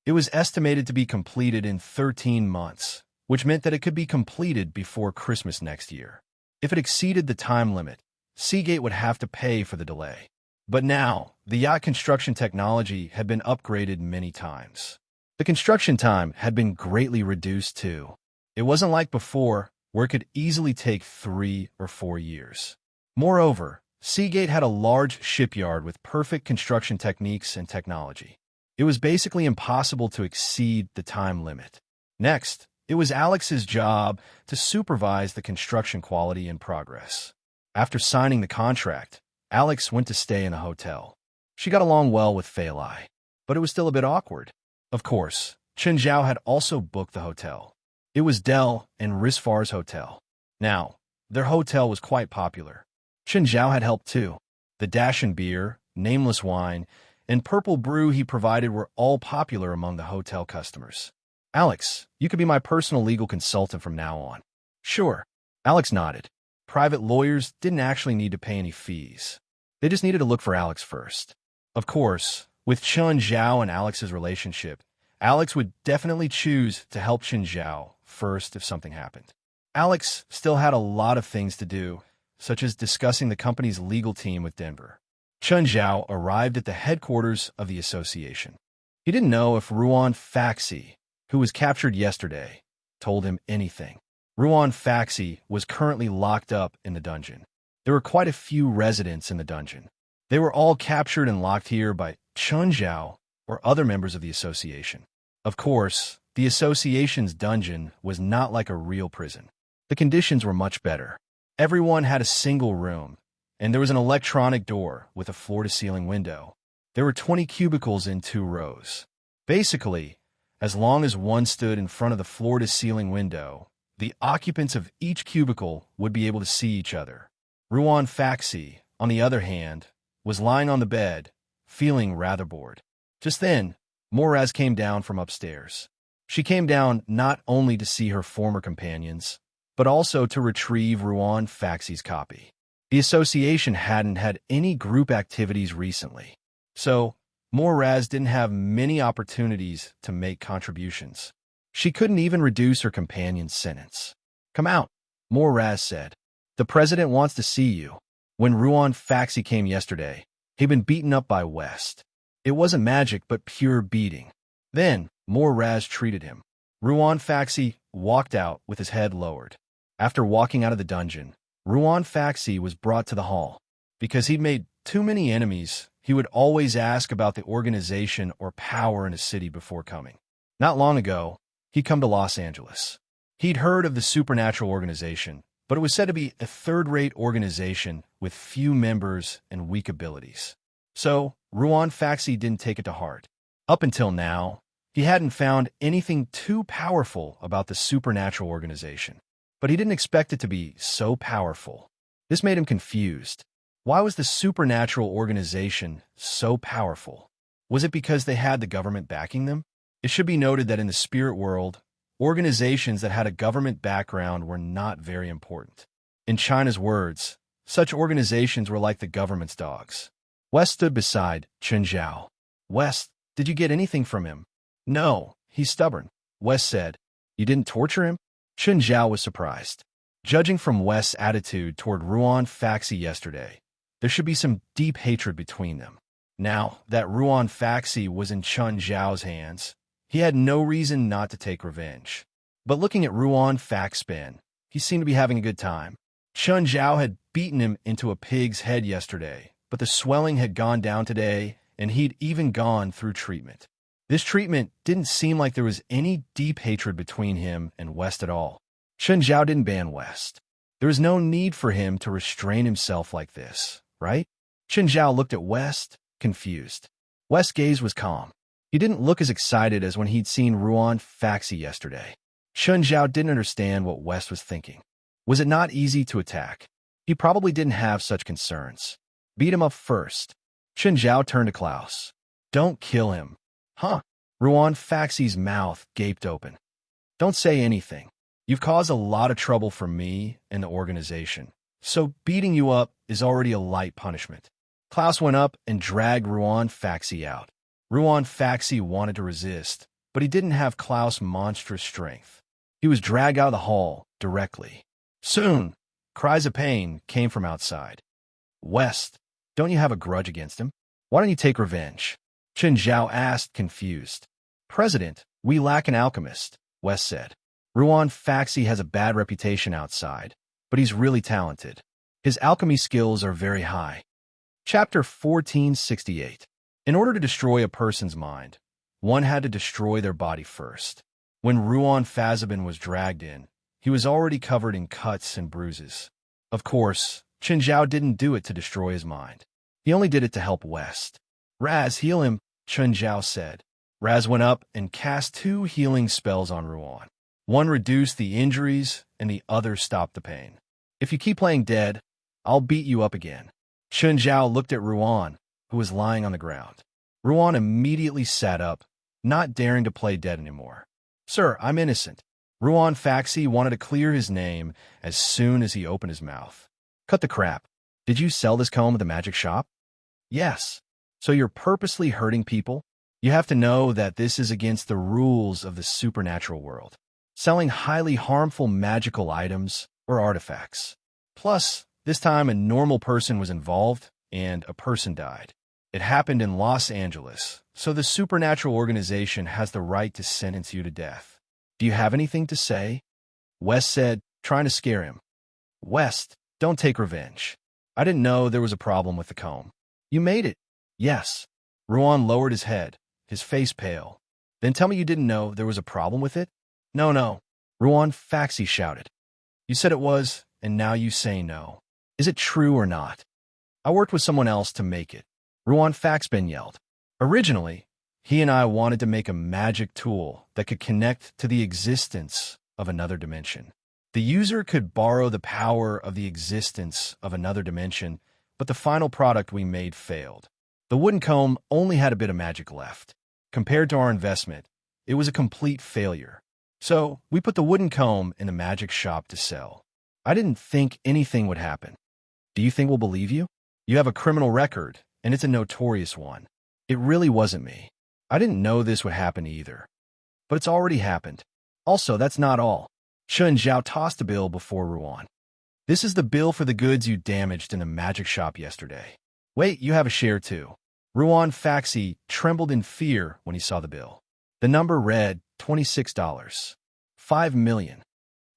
It was estimated to be completed in 13 months, which meant that it could be completed before Christmas next year. If it exceeded the time limit, Seagate would have to pay for the delay. But now, the yacht construction technology had been upgraded many times. The construction time had been greatly reduced too. It wasn't like before, where it could easily take 3 or 4 years. Moreover, Seagate had a large shipyard with perfect construction techniques and technology. It was basically impossible to exceed the time limit. Next, it was Alex's job to supervise the construction quality and progress. After signing the contract, Alex went to stay in a hotel. She got along well with Fei Lai, but it was still a bit awkward. Of course, Chen Zhao had also booked the hotel. It was Dell and Risfar's hotel. Now, their hotel was quite popular. Chen Zhao had helped too. The Dashin beer, nameless wine, and purple brew he provided were all popular among the hotel customers. Alex, you could be my personal legal consultant from now on. Sure. Alex nodded. Private lawyers didn't actually need to pay any fees. They just needed to look for Alex first. Of course, with Chen Zhao and Alex's relationship, Alex would definitely choose to help Chen Zhao first if something happened. Alex still had a lot of things to do, such as discussing the company's legal team with Denver. Chen Zhao arrived at the headquarters of the association. He didn't know if Ruan Faxi, who was captured yesterday, told him anything. Ruan Faxi was currently locked up in the dungeon. There were quite a few residents in the dungeon. They were all captured and locked here by Chen Zhao or other members of the association. Of course, the association's dungeon was not like a real prison. The conditions were much better. Everyone had a single room, and there was an electronic door with a floor-to-ceiling window. There were 20 cubicles in 2 rows. Basically, as long as one stood in front of the floor-to-ceiling window, the occupants of each cubicle would be able to see each other. Ruan Faxi, on the other hand, was lying on the bed, feeling rather bored. Just then, Moraz came down from upstairs. She came down not only to see her former companions, but also to retrieve Ruan Faxi's copy. The association hadn't had any group activities recently, so Moraz didn't have many opportunities to make contributions. She couldn't even reduce her companion's sentence. "Come out," Moraz said. "The president wants to see you." When Ruan Faxi came yesterday, he'd been beaten up by West. It wasn't magic, but pure beating. Then, Moraz treated him. Ruan Faxi walked out with his head lowered. After walking out of the dungeon, Ruan Faxi was brought to the hall. Because he'd made too many enemies, he would always ask about the organization or power in a city before coming. Not long ago, he'd come to Los Angeles. He'd heard of the supernatural organization, but it was said to be a third-rate organization with few members and weak abilities. So, Ruan Faxi didn't take it to heart. Up until now, he hadn't found anything too powerful about the supernatural organization. But he didn't expect it to be so powerful. This made him confused. Why was the supernatural organization so powerful? Was it because they had the government backing them? It should be noted that in the spirit world, organizations that had a government background were not very important. In China's words, such organizations were like the government's dogs. West stood beside Chen Zhao. "West, did you get anything from him?" "No, he's stubborn," West said. "You didn't torture him?" Chen Zhao was surprised. Judging from West's attitude toward Ruan Faxi yesterday, there should be some deep hatred between them. Now that Ruan Faxi was in Chen Zhao's hands, He had no reason not to take revenge. But looking at Ruan Faxpan, he seemed to be having a good time. Chun Zhao had beaten him into a pig's head yesterday, but the swelling had gone down today, and he'd even gone through treatment. This treatment didn't seem like there was any deep hatred between him and West at all. Chun Zhao didn't ban West. There was no need for him to restrain himself like this, right? Chun Zhao looked at West, confused. West's gaze was calm. He didn't look as excited as when he'd seen Ruan Faxi yesterday. Chun Zhao didn't understand what West was thinking. Was it not easy to attack? He probably didn't have such concerns. Beat him up first. Chun Zhao turned to Klaus. Don't kill him. Huh? Ruan Faxi's mouth gaped open. Don't say anything. You've caused a lot of trouble for me and the organization, so beating you up is already a light punishment. Klaus went up and dragged Ruan Faxi out. Ruan Faxi wanted to resist, but he didn't have Klaus' monstrous strength. He was dragged out of the hall directly. Soon, cries of pain came from outside. West, don't you have a grudge against him? Why don't you take revenge? Chun Zhao asked, confused. President, we lack an alchemist, West said. Ruan Faxi has a bad reputation outside, but he's really talented. His alchemy skills are very high. Chapter 1468. In order to destroy a person's mind, one had to destroy their body first. When Ruan Fazabin was dragged in, he was already covered in cuts and bruises. Of course, Chun Zhao didn't do it to destroy his mind. He only did it to help West. Raz, heal him, Chun Zhao said. Raz went up and cast 2 healing spells on Ruan. One reduced the injuries, and the other stopped the pain. If you keep playing dead, I'll beat you up again. Chun Zhao looked at Ruan, who was lying on the ground. Ruan immediately sat up, not daring to play dead anymore. Sir, I'm innocent. Ruan Faxi wanted to clear his name as soon as he opened his mouth. Cut the crap. Did you sell this comb at the magic shop? Yes. So you're purposely hurting people? You have to know that this is against the rules of the supernatural world. Selling highly harmful magical items or artifacts. Plus, this time a normal person was involved and a person died. It happened in Los Angeles, so the supernatural organization has the right to sentence you to death. Do you have anything to say? West said, trying to scare him. West, don't take revenge. I didn't know there was a problem with the comb. You made it. Yes. Ruan lowered his head, his face pale. Then tell me you didn't know there was a problem with it? No. Ruan Faxi shouted. You said it was, and now you say no. Is it true or not? I worked with someone else to make it. Ruan Faxbin yelled. Originally, he and I wanted to make a magic tool that could connect to the existence of another dimension. The user could borrow the power of the existence of another dimension, but the final product we made failed. The wooden comb only had a bit of magic left. Compared to our investment, it was a complete failure. So, we put the wooden comb in the magic shop to sell. I didn't think anything would happen. Do you think we'll believe you? You have a criminal record, and it's a notorious one. It really wasn't me. I didn't know this would happen either. But it's already happened. Also, that's not all. Chun Zhao tossed a bill before Ruan. This is the bill for the goods you damaged in the magic shop yesterday. Wait, you have a share too. Ruan Faxi trembled in fear when he saw the bill. The number read $26. 5 million.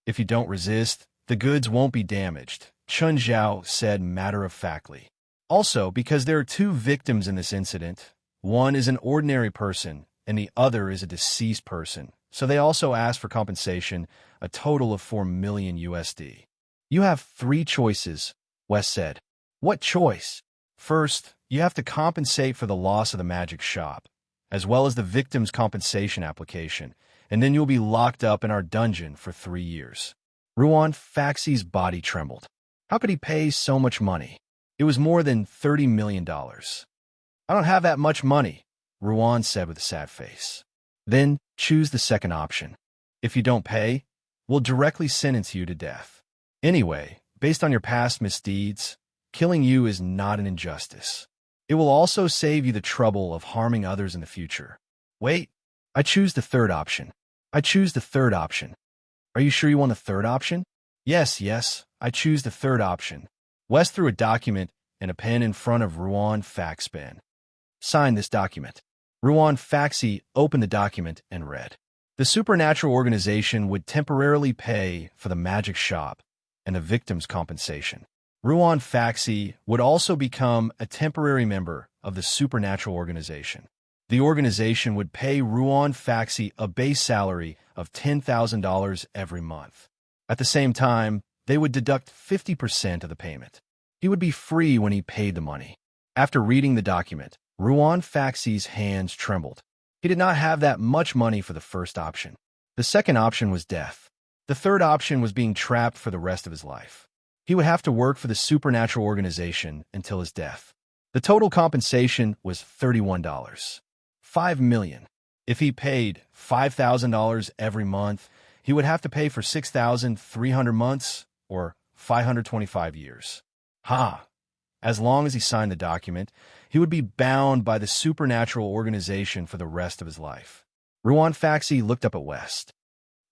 If you don't resist, the goods won't be damaged, Chun Zhao said matter-of-factly. Also, because there are 2 victims in this incident, one is an ordinary person and the other is a deceased person, so they also asked for compensation, a total of 4 million USD. You have 3 choices, West said. What choice? First, you have to compensate for the loss of the magic shop, as well as the victim's compensation application, and then you'll be locked up in our dungeon for 3 years. Ruan Faxi's body trembled. How could he pay so much money? It was more than $30 million. I don't have that much money, Ruan said with a sad face. Then choose the second option. If you don't pay, we'll directly sentence you to death. Anyway, based on your past misdeeds, killing you is not an injustice. It will also save you the trouble of harming others in the future. Wait, I choose the third option. I choose the third option. Are you sure you want the third option? Yes, I choose the third option. West threw a document and a pen in front of Ruan Faxban. Sign this document. Ruan Faxi opened the document and read. The supernatural organization would temporarily pay for the magic shop and the victim's compensation. Ruan Faxi would also become a temporary member of the supernatural organization. The organization would pay Ruan Faxi a base salary of $10,000 every month. At the same time, they would deduct 50% of the payment. He would be free when he paid the money. After reading the document, Ruan Faxi's hands trembled. He did not have that much money for the first option. The second option was death. The third option was being trapped for the rest of his life. He would have to work for the supernatural organization until his death. The total compensation was $31. $5 million. If he paid $5,000 every month, he would have to pay for 6,300 months, or 525 years. As long as he signed the document, he would be bound by the supernatural organization for the rest of his life. Ruan Faxi looked up at West.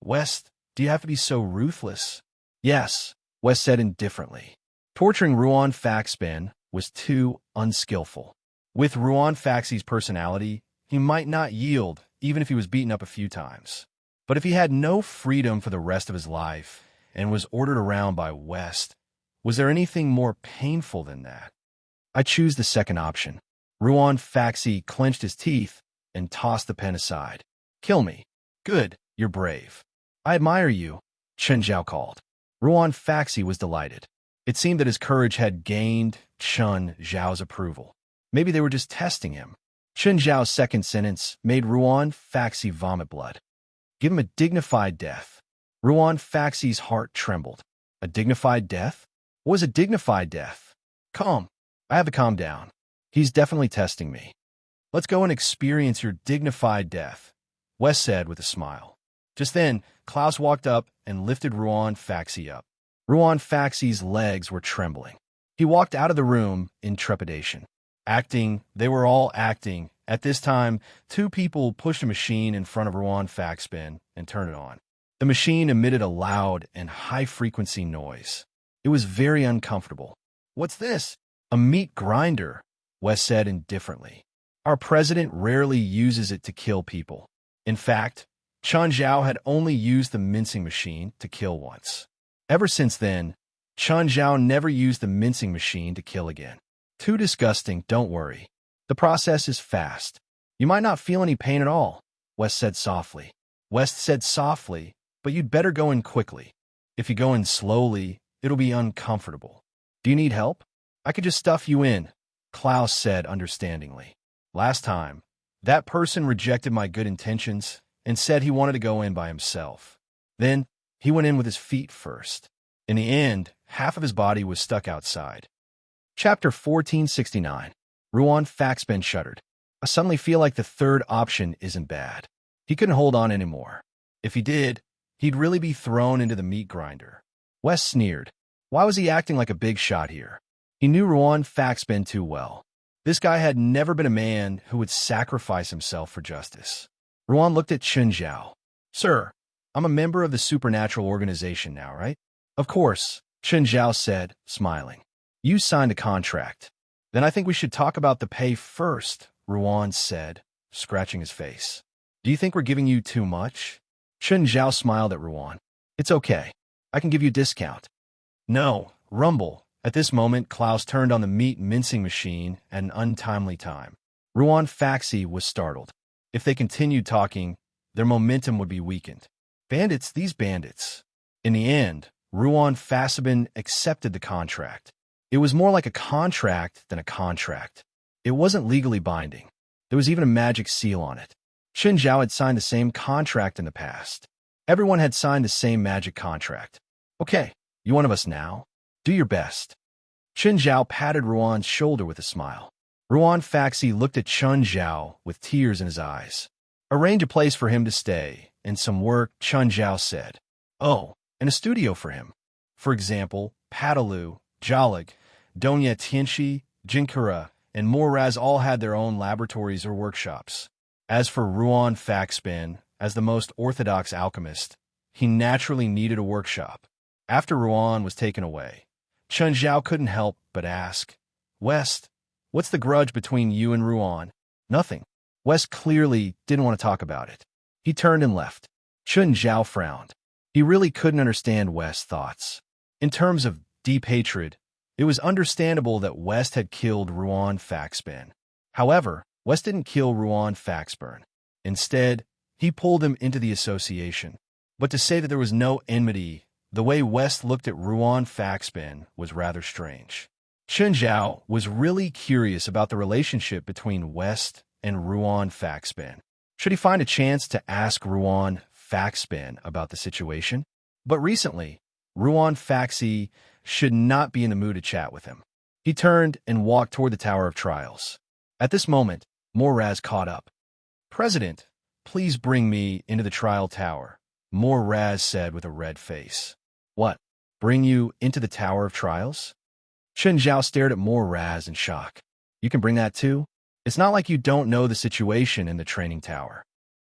West, do you have to be so ruthless? Yes, West said indifferently. Torturing Ruan Faxben was too unskillful. With Ruan Faxi's personality, he might not yield even if he was beaten up a few times. But if he had no freedom for the rest of his life and was ordered around by West, was there anything more painful than that? I choose the second option. Ruan Faxi clenched his teeth and tossed the pen aside. Kill me. Good, you're brave. I admire you, Chen Zhao called. Ruan Faxi was delighted. It seemed that his courage had gained Chen Zhao's approval. Maybe they were just testing him. Chen Zhao's second sentence made Ruan Faxi vomit blood. Give him a dignified death. Ruan Faxi's heart trembled. A dignified death? What was a dignified death? Calm. I have to calm down. He's definitely testing me. Let's go and experience your dignified death, Wes said with a smile. Just then, Klaus walked up and lifted Ruan Faxi up. Ruan Faxi's legs were trembling. He walked out of the room in trepidation. They were all acting. At this time, two people pushed a machine in front of Ruan Faxben and turned it on. The machine emitted a loud and high-frequency noise. It was very uncomfortable. What's this? A meat grinder, Wes said indifferently. Our president rarely uses it to kill people. In fact, Chen Zhao had only used the mincing machine to kill once. Ever since then, Chen Zhao never used the mincing machine to kill again. Too disgusting, don't worry. The process is fast. You might not feel any pain at all, West said softly. West said softly, but you'd better go in quickly. If you go in slowly, it'll be uncomfortable. Do you need help? I could just stuff you in, Klaus said understandingly. Last time, that person rejected my good intentions and said he wanted to go in by himself. Then, he went in with his feet first. In the end, half of his body was stuck outside. Chapter 1469. Ruan Faxben shuddered. I suddenly feel like the third option isn't bad. He couldn't hold on anymore. If he did, he'd really be thrown into the meat grinder. Wes sneered. Why was he acting like a big shot here? He knew Ruan Faxben too well. This guy had never been a man who would sacrifice himself for justice. Ruan looked at Chen Zhao. Sir, I'm a member of the supernatural organization now, right? Of course, Chen Zhao said, smiling. You signed a contract. Then I think we should talk about the pay first, Ruan said, scratching his face. Do you think we're giving you too much? Chen Zhao smiled at Ruan. It's okay. I can give you a discount. No, rumble. At this moment, Klaus turned on the meat mincing machine at an untimely time. Ruan Faxi was startled. If they continued talking, their momentum would be weakened. Bandits, these bandits. In the end, Ruan Faxben accepted the contract. It was more like a contract than a contract. It wasn't legally binding. There was even a magic seal on it. Chen Zhao had signed the same contract in the past. Everyone had signed the same magic contract. Okay, you one of us now? Do your best. Chen Zhao patted Ruan's shoulder with a smile. Ruan Faxi looked at Chen Zhao with tears in his eyes. Arrange a place for him to stay, and some work, Chen Zhao said. Oh, and a studio for him. For example, Padalu, Jalag, Donya Tianchi, Jinkura, and Moraz all had their own laboratories or workshops. As for Ruan Faxben, as the most orthodox alchemist, he naturally needed a workshop. After Ruan was taken away, Chen Zhao couldn't help but ask, West, what's the grudge between you and Ruan? Nothing. West clearly didn't want to talk about it. He turned and left. Chun Zhao frowned. He really couldn't understand West's thoughts. In terms of deep hatred, it was understandable that West had killed Ruan Faxben. However, West didn't kill Ruan Faxburn. Instead, he pulled him into the association. But to say that there was no enmity, the way West looked at Ruan Faxben was rather strange. Chun Zhao was really curious about the relationship between West and Ruan Faxben. Should he find a chance to ask Ruan Faxben about the situation? But recently, Ruan Faxi should not be in the mood to chat with him. He turned and walked toward the Tower of Trials. At this moment, Moraz caught up. "President, please bring me into the trial tower," Moraz said with a red face. "What? Bring you into the Tower of Trials?" Chun Zhao stared at Moraz in shock. "You can bring that too? It's not like you don't know the situation in the training tower.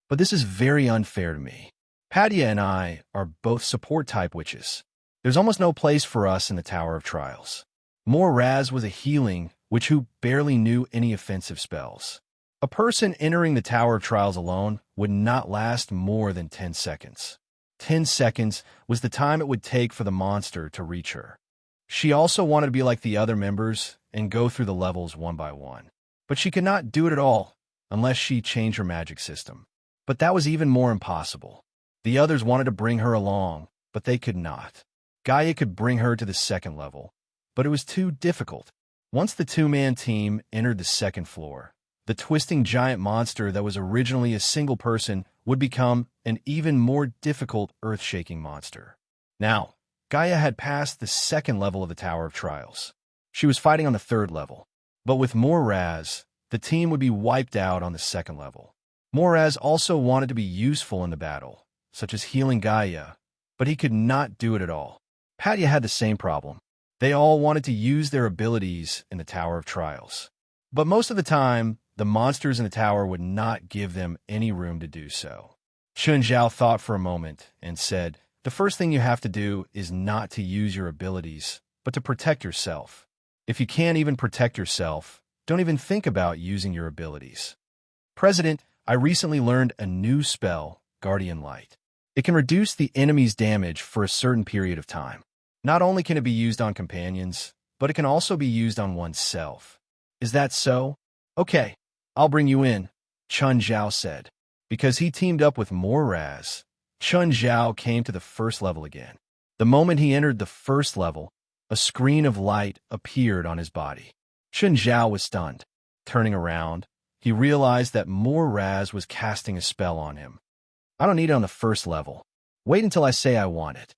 But this is very unfair to me. Padya and I are both support-type witches. There's almost no place for us in the Tower of Trials." Moraz was a healing witch who barely knew any offensive spells. A person entering the Tower of Trials alone would not last more than 10 seconds. 10 seconds was the time it would take for the monster to reach her. She also wanted to be like the other members and go through the levels one by one. But she could not do it at all unless she changed her magic system. But that was even more impossible. The others wanted to bring her along, but they could not. Gaia could bring her to the second level, but it was too difficult. Once the two-man team entered the second floor, the twisting giant monster that was originally a single person would become an even more difficult earth-shaking monster. Now, Gaia had passed the second level of the Tower of Trials. She was fighting on the third level. But with Moraz, the team would be wiped out on the second level. Moraz also wanted to be useful in the battle, such as healing Gaia, but he could not do it at all. Padya had the same problem. They all wanted to use their abilities in the Tower of Trials. But most of the time, the monsters in the tower would not give them any room to do so. Chun Zhao thought for a moment and said, "The first thing you have to do is not to use your abilities, but to protect yourself. If you can't even protect yourself, don't even think about using your abilities." "President, I recently learned a new spell, Guardian Light. It can reduce the enemy's damage for a certain period of time. Not only can it be used on companions, but it can also be used on oneself." "Is that so? Okay, I'll bring you in," Chun Zhao said. Because he teamed up with Moraz, Chun Zhao came to the first level again. The moment he entered the first level, a screen of light appeared on his body. Chun Zhao was stunned. Turning around, he realized that Moraz was casting a spell on him. "I don't need it on the first level. Wait until I say I want it."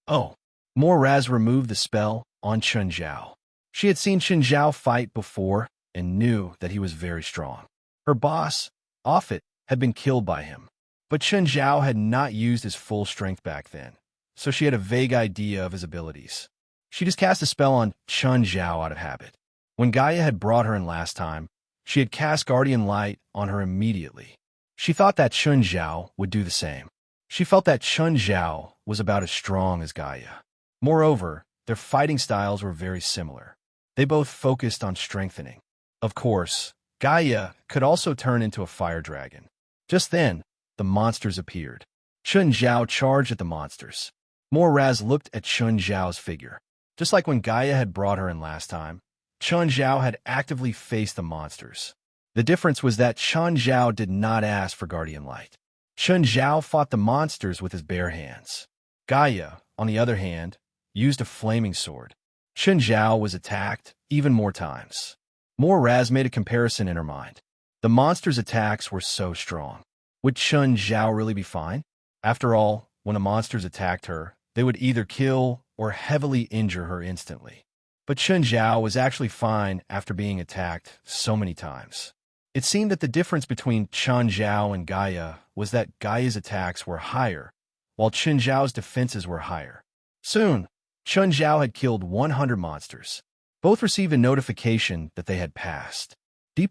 "Oh." Moraz removed the spell on Chun Zhao. She had seen Chun Zhao fight before and knew that he was very strong. Her boss, Offit, had been killed by him. But Chun Zhao had not used his full strength back then, so she had a vague idea of his abilities. She just cast a spell on Chun Zhao out of habit. When Gaia had brought her in last time, she had cast Guardian Light on her immediately. She thought that Chun Zhao would do the same. She felt that Chun Zhao was about as strong as Gaia. Moreover, their fighting styles were very similar. They both focused on strengthening. Of course, Gaia could also turn into a fire dragon. Just then, the monsters appeared. Chun Zhao charged at the monsters. Moraz looked at Chun Zhao's figure. Just like when Gaia had brought her in last time, Chun Zhao had actively faced the monsters. The difference was that Chun Zhao did not ask for Guardian Light. Chun Zhao fought the monsters with his bare hands. Gaia, on the other hand, used a flaming sword. Chun Zhao was attacked even more times. Moraz made a comparison in her mind. The monsters' attacks were so strong. Would Chun Zhao really be fine? After all, when the monsters attacked her, they would either kill or heavily injure her instantly. But Chun Zhao was actually fine after being attacked so many times. It seemed that the difference between Chun Zhao and Gaia was that Gaia's attacks were higher, while Chun Zhao's defenses were higher. Soon, Chun Zhao had killed 100 monsters. Both received a notification that they had passed. D+.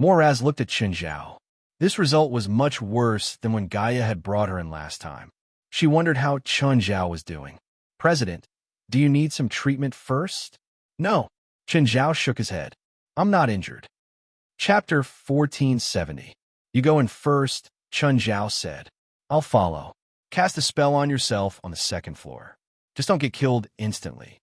Moraz looked at Chun Zhao. This result was much worse than when Gaia had brought her in last time. She wondered how Chun Zhao was doing. "President, do you need some treatment first?" "No." Chun Zhao shook his head. "I'm not injured." Chapter 1470. You go in first, Chun Zhao said. I'll follow. Cast a spell on yourself on the second floor. Just don't get killed instantly.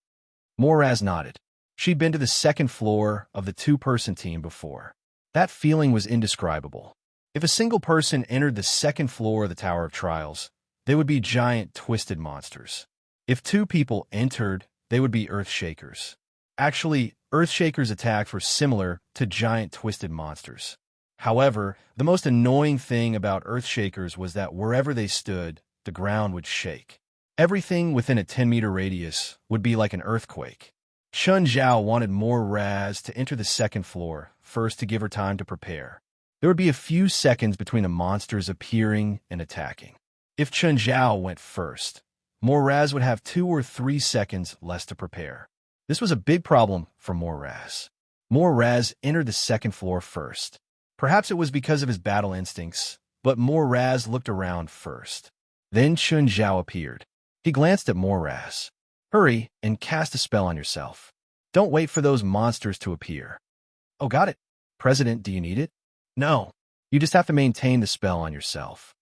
Moraz nodded. She'd been to the second floor of the two-person team before. That feeling was indescribable. If a single person entered the second floor of the Tower of Trials, they would be giant, twisted monsters. If two people entered, they would be Earthshakers. Actually, Earthshakers' attacks were similar to giant, twisted monsters. However, the most annoying thing about Earthshakers was that wherever they stood, the ground would shake. Everything within a 10-meter radius would be like an earthquake. Chun Zhao wanted Moraz to enter the second floor first to give her time to prepare. There would be a few seconds between the monsters appearing and attacking. If Chun Zhao went first, Moraz would have 2 or 3 seconds less to prepare. This was a big problem for Moraz. Moraz entered the second floor first. Perhaps it was because of his battle instincts, but Moraz looked around first. Then Chun Zhao appeared. He glanced at Moraz. Hurry and cast a spell on yourself. Don't wait for those monsters to appear. Oh, got it. President, do you need it? No. You just have to maintain the spell on yourself.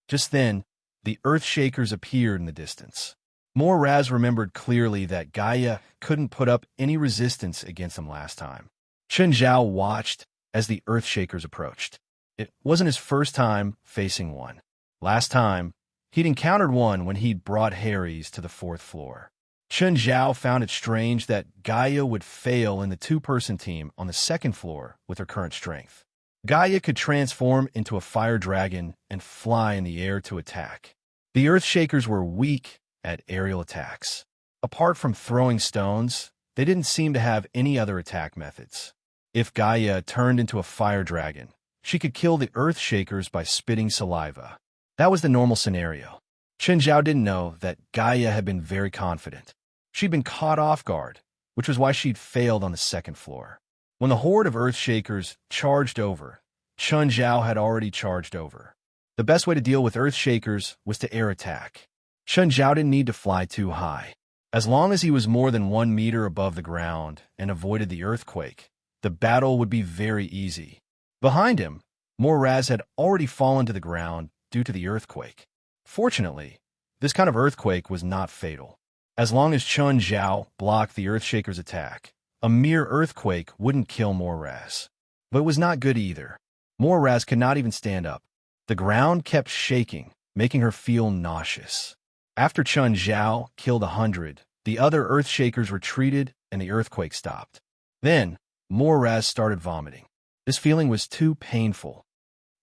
Just then, the Earthshakers appeared in the distance. Moraz remembered clearly that Gaia couldn't put up any resistance against him last time. Chun Zhao watched as the Earthshakers approached. It wasn't his first time facing one. Last time, he'd encountered one when he'd brought Harry's to the 4th floor. Chun Zhao found it strange that Gaia would fail in the two-person team on the 2nd floor with her current strength. Gaia could transform into a fire dragon and fly in the air to attack. The Earthshakers were weak at aerial attacks. Apart from throwing stones, they didn't seem to have any other attack methods. If Gaia turned into a fire dragon, she could kill the Earthshakers by spitting saliva. That was the normal scenario. Chun Zhao didn't know that Gaia had been very confident. She'd been caught off guard, which was why she'd failed on the 2nd floor. When the horde of Earthshakers charged over, Chun Zhao had already charged over. The best way to deal with Earthshakers was to air attack. Chun Zhao didn't need to fly too high. As long as he was more than 1 meter above the ground and avoided the earthquake, the battle would be very easy. Behind him, Moraz had already fallen to the ground due to the earthquake. Fortunately, this kind of earthquake was not fatal. As long as Chun Zhao blocked the Earthshaker's attack, a mere earthquake wouldn't kill Moraz. But it was not good either. Moraz could not even stand up. The ground kept shaking, making her feel nauseous. After Chun Zhao killed 100, the other Earthshakers retreated and the earthquake stopped. Then, Moraz started vomiting. This feeling was too painful.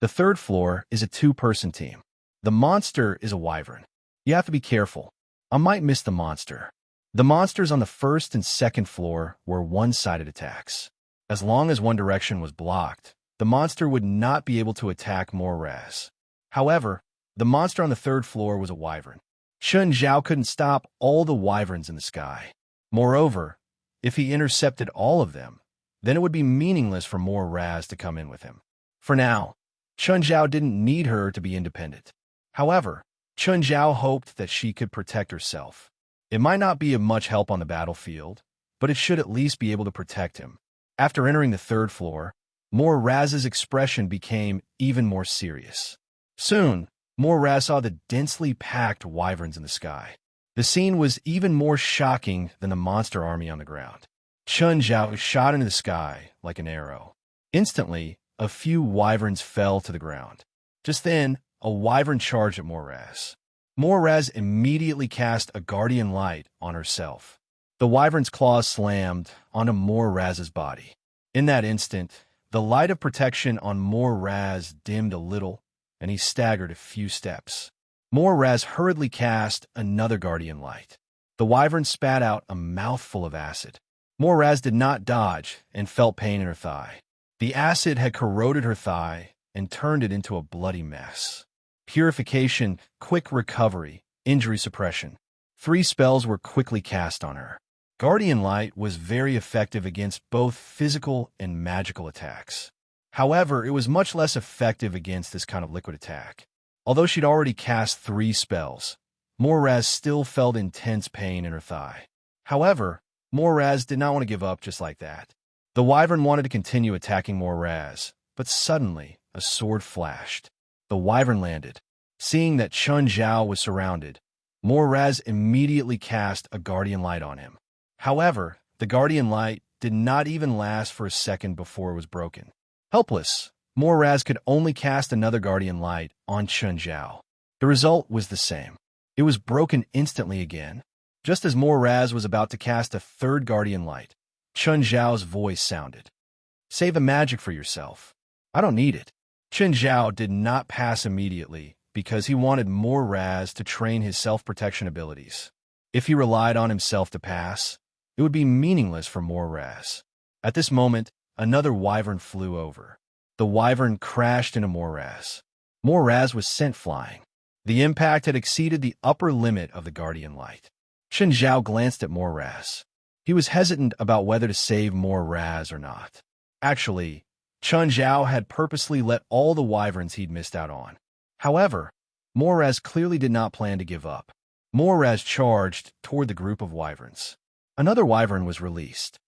The 3rd floor is a two-person team. The monster is a wyvern. You have to be careful. I might miss the monster. The monsters on the 1st and 2nd floor were one-sided attacks. As long as one direction was blocked, the monster would not be able to attack Moraz. However, the monster on the 3rd floor was a wyvern. Chun Zhao couldn't stop all the wyverns in the sky. Moreover, if he intercepted all of them, then it would be meaningless for Moraz to come in with him. For now, Chun Zhao didn't need her to be independent. However, Chun Zhao hoped that she could protect herself. It might not be of much help on the battlefield, but it should at least be able to protect him. After entering the 3rd floor, Moraz's expression became even more serious. Soon, Moraz saw the densely packed wyverns in the sky. The scene was even more shocking than the monster army on the ground. Chun Zhao shot into the sky like an arrow. Instantly, a few wyverns fell to the ground. Just then, a wyvern charged at Moraz. Moraz immediately cast a guardian light on herself. The wyvern's claws slammed onto Moraz's body. In that instant, the light of protection on Moraz dimmed a little, and he staggered a few steps. Moraz hurriedly cast another guardian light. The wyvern spat out a mouthful of acid. Moraz did not dodge and felt pain in her thigh. The acid had corroded her thigh and turned it into a bloody mess. Purification, quick recovery, injury suppression. 3 spells were quickly cast on her. Guardian Light was very effective against both physical and magical attacks. However, it was much less effective against this kind of liquid attack. Although she'd already cast 3 spells, Moraz still felt intense pain in her thigh. However, Moraz did not want to give up just like that. The wyvern wanted to continue attacking Moraz, but suddenly a sword flashed. The wyvern landed. Seeing that Chun Zhao was surrounded, Moraz immediately cast a guardian light on him. However, the guardian light did not even last for a second before it was broken. Helpless, Moraz could only cast another guardian light on Chun Zhao. The result was the same. It was broken instantly again. Just as Moraz was about to cast a third guardian light, Chun Zhao's voice sounded. "Save the magic for yourself. I don't need it." Chun Zhao did not pass immediately because he wanted Moraz to train his self-protection abilities. If he relied on himself to pass, it would be meaningless for Moraz. At this moment, another wyvern flew over. The wyvern crashed into Moraz. Moraz was sent flying. The impact had exceeded the upper limit of the guardian light. Chun Zhao glanced at Moraz. He was hesitant about whether to save Moraz or not. Actually, Chun Zhao had purposely let all the wyverns he'd missed out on. However, Moraz clearly did not plan to give up. Moraz charged toward the group of wyverns. Another wyvern was released.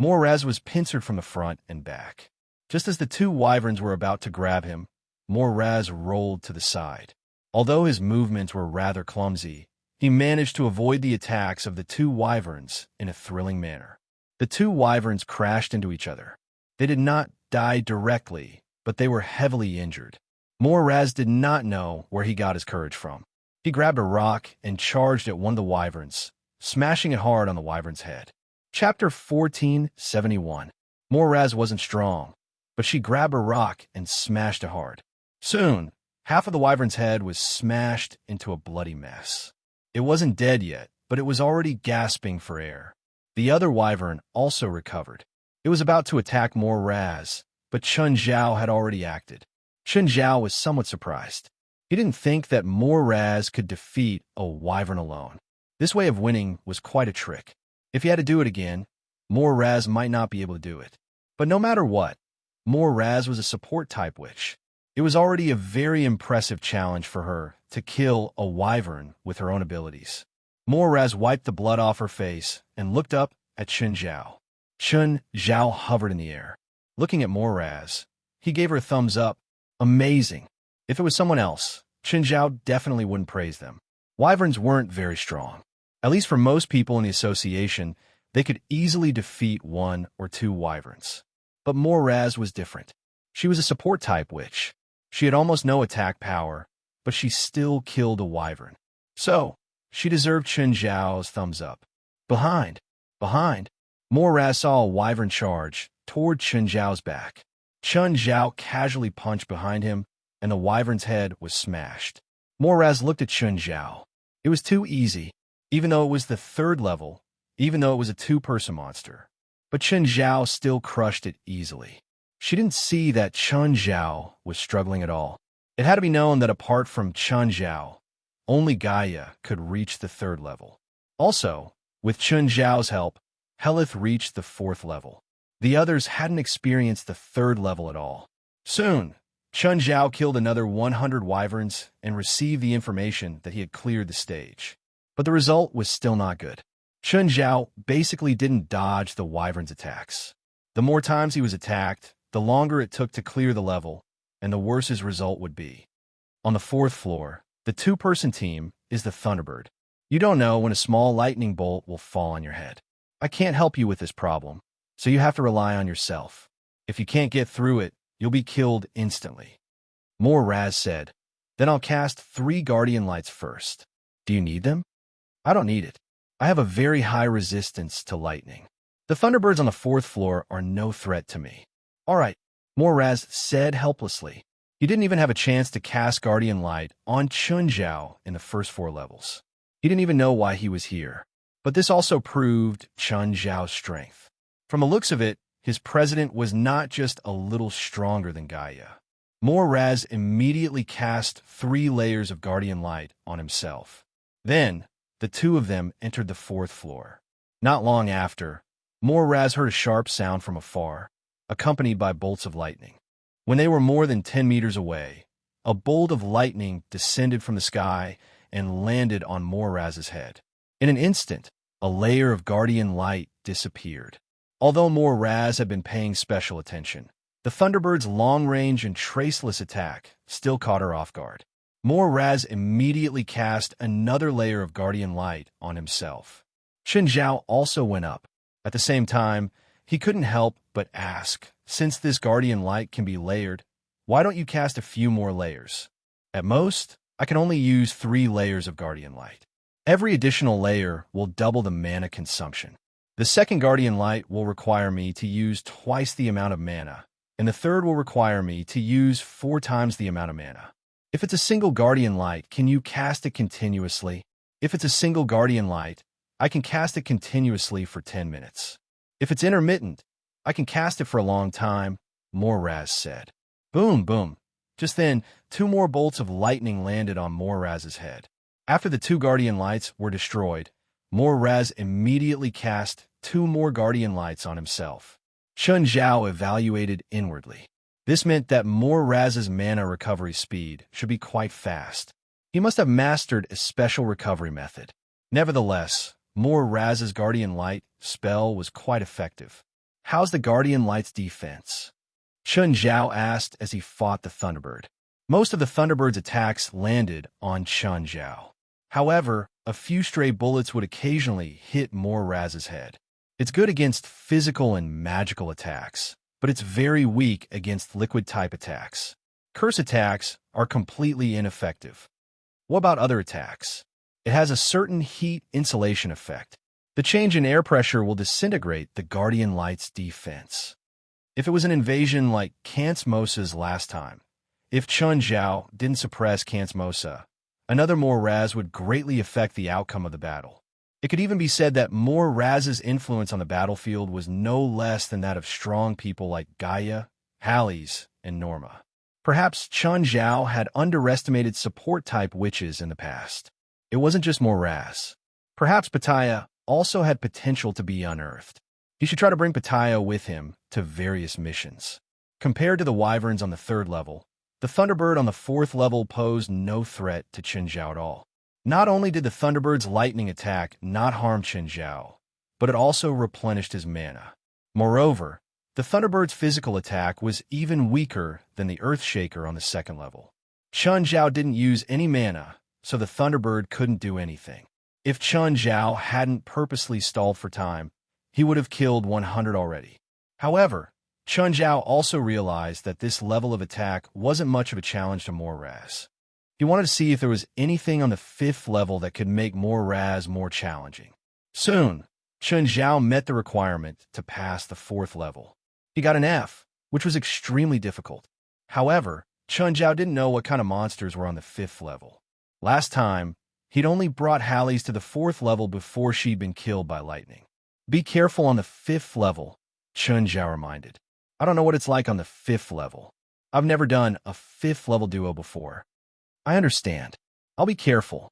Moraz was pincered from the front and back. Just as the two wyverns were about to grab him, Moraz rolled to the side. Although his movements were rather clumsy, he managed to avoid the attacks of the two wyverns in a thrilling manner. The two wyverns crashed into each other. They did not die directly, but they were heavily injured. Moraz did not know where he got his courage from. He grabbed a rock and charged at one of the wyverns, smashing it hard on the wyvern's head. Chapter 1471. Moraz wasn't strong, but she grabbed a rock and smashed it hard. Soon, half of the wyvern's head was smashed into a bloody mess. It wasn't dead yet, but it was already gasping for air. The other wyvern also recovered. It was about to attack Moraz, but Chun Zhao had already acted. Chun Zhao was somewhat surprised. He didn't think that Moraz could defeat a wyvern alone. This way of winning was quite a trick. If he had to do it again, Moraz might not be able to do it. But no matter what, Moraz was a support-type witch. It was already a very impressive challenge for her to kill a wyvern with her own abilities. Moraz wiped the blood off her face and looked up at Chun Zhao. Chun Zhao hovered in the air. Looking at Moraz, he gave her a thumbs up. Amazing. If it was someone else, Chun Zhao definitely wouldn't praise them. Wyverns weren't very strong. At least for most people in the association, they could easily defeat one or two wyverns. But Moraz was different. She was a support-type witch. She had almost no attack power, but she still killed a wyvern. So, she deserved Chun Zhao's thumbs up. Behind. Moraz saw a wyvern charge toward Chun Zhao's back. Chun Zhao casually punched behind him, and the wyvern's head was smashed. Moraz looked at Chun Zhao. It was too easy, even though it was the third level, even though it was a two-person monster. But Chun Zhao still crushed it easily. She didn't see that Chun Zhao was struggling at all. It had to be known that apart from Chun Zhao, only Gaia could reach the third level. Also, with Chun Zhao's help, Helith reached the fourth level. The others hadn't experienced the third level at all. Soon, Chun Zhao killed another 100 wyverns and received the information that he had cleared the stage. But the result was still not good. Chun Zhao basically didn't dodge the wyvern's attacks. The more times he was attacked, the longer it took to clear the level, and the worse his result would be. On the fourth floor, the two-person team is the Thunderbird. You don't know when a small lightning bolt will fall on your head. I can't help you with this problem, so you have to rely on yourself. If you can't get through it, you'll be killed instantly. Moraz said, "Then I'll cast 3 guardian lights first. Do you need them?" "I don't need it. I have a very high resistance to lightning. The Thunderbirds on the 4th floor are no threat to me." "All right," Moraz said helplessly. He didn't even have a chance to cast Guardian Light on Chun Zhao in the first 4 levels. He didn't even know why he was here. But this also proved Chun Zhao's strength. From the looks of it, his president was not just a little stronger than Gaia. Moraz immediately cast 3 layers of Guardian Light on himself. Then, the two of them entered the 4th floor. Not long after, Moraz heard a sharp sound from afar, accompanied by bolts of lightning. When they were more than 10 meters away, a bolt of lightning descended from the sky and landed on Moraz's head. In an instant, a layer of Guardian Light disappeared. Although more Raz had been paying special attention, the Thunderbird's long-range and traceless attack still caught her off guard. More Raz immediately cast another layer of Guardian Light on himself. Chen Zhao also went up. At the same time, he couldn't help but ask, since this Guardian Light can be layered, why don't you cast a few more layers? At most, I can only use 3 layers of Guardian Light. Every additional layer will double the mana consumption. The second Guardian Light will require me to use twice the amount of mana, and the third will require me to use 4 times the amount of mana. If it's a single Guardian Light, can you cast it continuously? If it's a single Guardian Light, I can cast it continuously for 10 minutes. If it's intermittent, I can cast it for a long time, Moraz said. Boom, boom. Just then, 2 more bolts of lightning landed on Moraz's head. After the 2 Guardian Lights were destroyed, Moraz immediately cast 2 more Guardian Lights on himself. Chen Zhao evaluated inwardly. This meant that Moraz's mana recovery speed should be quite fast. He must have mastered a special recovery method. Nevertheless, Moraz's Guardian Light spell was quite effective. How's the Guardian Light's defense? Chen Zhao asked as he fought the Thunderbird. Most of the Thunderbird's attacks landed on Chen Zhao. However, a few stray bullets would occasionally hit Moraz's head. It's good against physical and magical attacks, but it's very weak against liquid-type attacks. Curse attacks are completely ineffective. What about other attacks? It has a certain heat insulation effect. The change in air pressure will disintegrate the Guardian Light's defense. If it was an invasion like Kansmosa's last time, if Chen Zhao didn't suppress Kansmosa, another Moraz would greatly affect the outcome of the battle. It could even be said that Moraz's influence on the battlefield was no less than that of strong people like Gaia, Halles, and Norma. Perhaps Chen Zhao had underestimated support-type witches in the past. It wasn't just Moraz. Perhaps Pattaya also had potential to be unearthed. He should try to bring Pattaya with him to various missions. Compared to the Wyverns on the 3rd level, the Thunderbird on the 4th level posed no threat to Chen Zhao at all. Not only did the Thunderbird's lightning attack not harm Chen Zhao, but it also replenished his mana. Moreover, the Thunderbird's physical attack was even weaker than the Earthshaker on the 2nd level. Chen Zhao didn't use any mana, so the Thunderbird couldn't do anything. If Chen Zhao hadn't purposely stalled for time, he would have killed 100 already. However, Chen Zhao also realized that this level of attack wasn't much of a challenge to Moraz. He wanted to see if there was anything on the 5th level that could make Moraz more challenging. Soon, Chen Zhao met the requirement to pass the 4th level. He got an F, which was extremely difficult. However, Chen Zhao didn't know what kind of monsters were on the 5th level. Last time, he'd only brought Halles to the 4th level before she'd been killed by lightning. Be careful on the 5th level, Chen Zhao reminded. I don't know what it's like on the 5th level. I've never done a 5th level duo before. I understand. I'll be careful.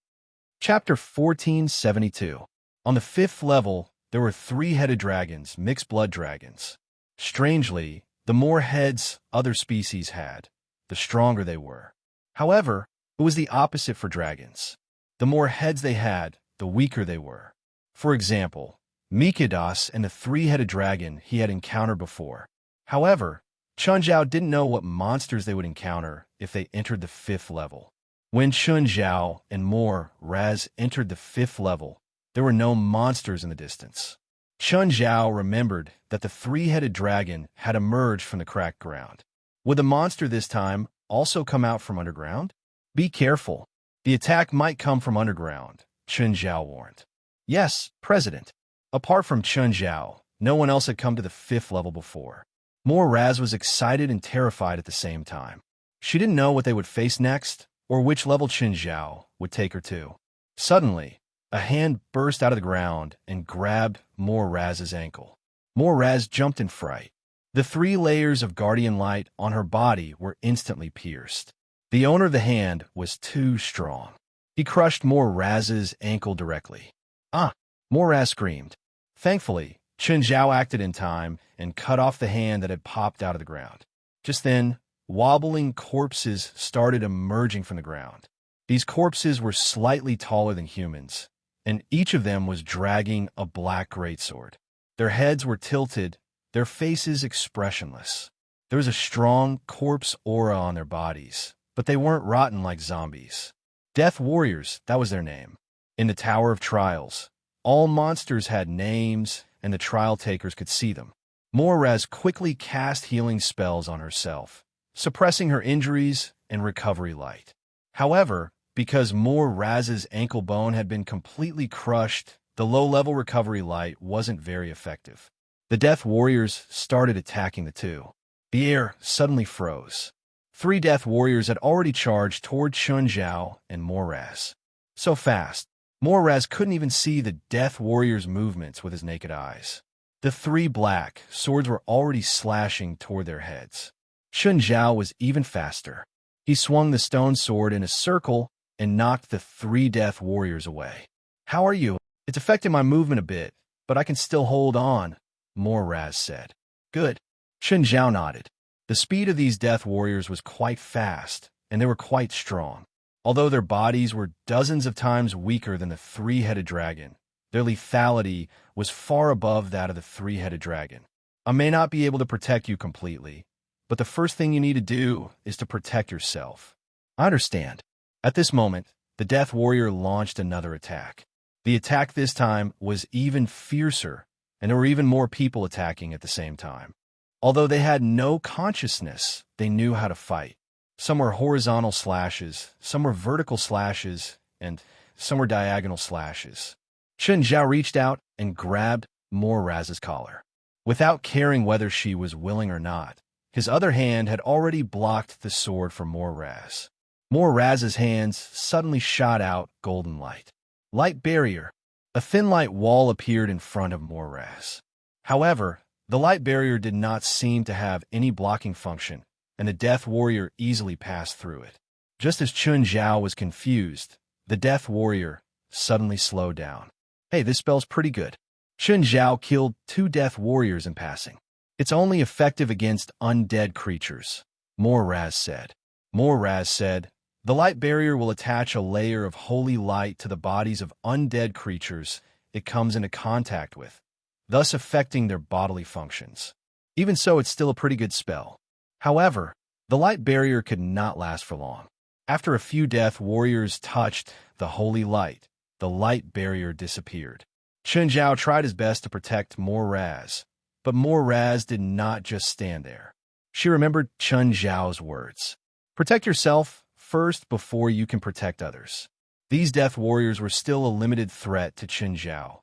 Chapter 1472. On the 5th level, there were 3-headed dragons, mixed blood dragons. Strangely, the more heads other species had, the stronger they were. However, it was the opposite for dragons. The more heads they had, the weaker they were. For example, Mikados and the 3-headed dragon he had encountered before. However, Chen Zhao didn't know what monsters they would encounter if they entered the 5th level. When Chen Zhao and Moraz entered the 5th level, there were no monsters in the distance. Chen Zhao remembered that the 3-headed dragon had emerged from the cracked ground. Would the monster this time also come out from underground? Be careful. The attack might come from underground, Chen Zhao warned. Yes, President. Apart from Chen Zhao, no one else had come to the 5th level before. Moraz was excited and terrified at the same time. She didn't know what they would face next, or which level Chen Zhao would take her to. Suddenly, a hand burst out of the ground and grabbed Moraz's ankle. Moraz jumped in fright. The 3 layers of Guardian Light on her body were instantly pierced. The owner of the hand was too strong. He crushed Moraz's ankle directly. Ah! Moraz screamed. Thankfully, Chen Zhao acted in time and cut off the hand that had popped out of the ground. Just then, wobbling corpses started emerging from the ground. These corpses were slightly taller than humans, and each of them was dragging a black greatsword. Their heads were tilted, their faces expressionless. There was a strong corpse aura on their bodies, but they weren't rotten like zombies. Death Warriors, that was their name. In the Tower of Trials, all monsters had names, and the trial takers could see them. Moraz quickly cast healing spells on herself, suppressing her injuries and recovery light. However, because Moraz's ankle bone had been completely crushed, the low-level recovery light wasn't very effective. The Death Warriors started attacking the two. The air suddenly froze. 3 Death Warriors had already charged toward Chun Zhao and Moraz. So fast, Moraz couldn't even see the Death Warriors' movements with his naked eyes. The 3 black swords were already slashing toward their heads. Chun Zhao was even faster. He swung the stone sword in a circle and knocked the 3 Death Warriors away. "How are you? It's affecting my movement a bit, but I can still hold on," Moraz said. "Good." Chun Zhao nodded. The speed of these Death Warriors was quite fast, and they were quite strong. Although their bodies were dozens of times weaker than the 3-headed dragon, their lethality was far above that of the 3-headed dragon. "I may not be able to protect you completely, but the first thing you need to do is to protect yourself." "I understand." At this moment, the Death Warrior launched another attack. The attack this time was even fiercer, and there were even more people attacking at the same time. Although they had no consciousness, they knew how to fight. Some were horizontal slashes, some were vertical slashes, and some were diagonal slashes. Chun Zhao reached out and grabbed Moraz's collar. Without caring whether she was willing or not, his other hand had already blocked the sword from Moraz. Moraz's hands suddenly shot out golden light. Light barrier. A thin light wall appeared in front of Moraz. However, the light barrier did not seem to have any blocking function, and the Death Warrior easily passed through it. Just as Chun Zhao was confused, the Death Warrior suddenly slowed down. "Hey, this spell's pretty good." Chun Zhao killed 2 Death Warriors in passing. "It's only effective against undead creatures," Moraz said. Moraz said, "The light barrier will attach a layer of holy light to the bodies of undead creatures it comes into contact with, thus affecting their bodily functions. Even so, it's still a pretty good spell." However, the light barrier could not last for long. After a few Death Warriors touched the holy light, the light barrier disappeared. Chun Zhao tried his best to protect Moraz, but Moraz did not just stand there. She remembered Chun Zhao's words. "Protect yourself first before you can protect others." These Death Warriors were still a limited threat to Chun Zhao,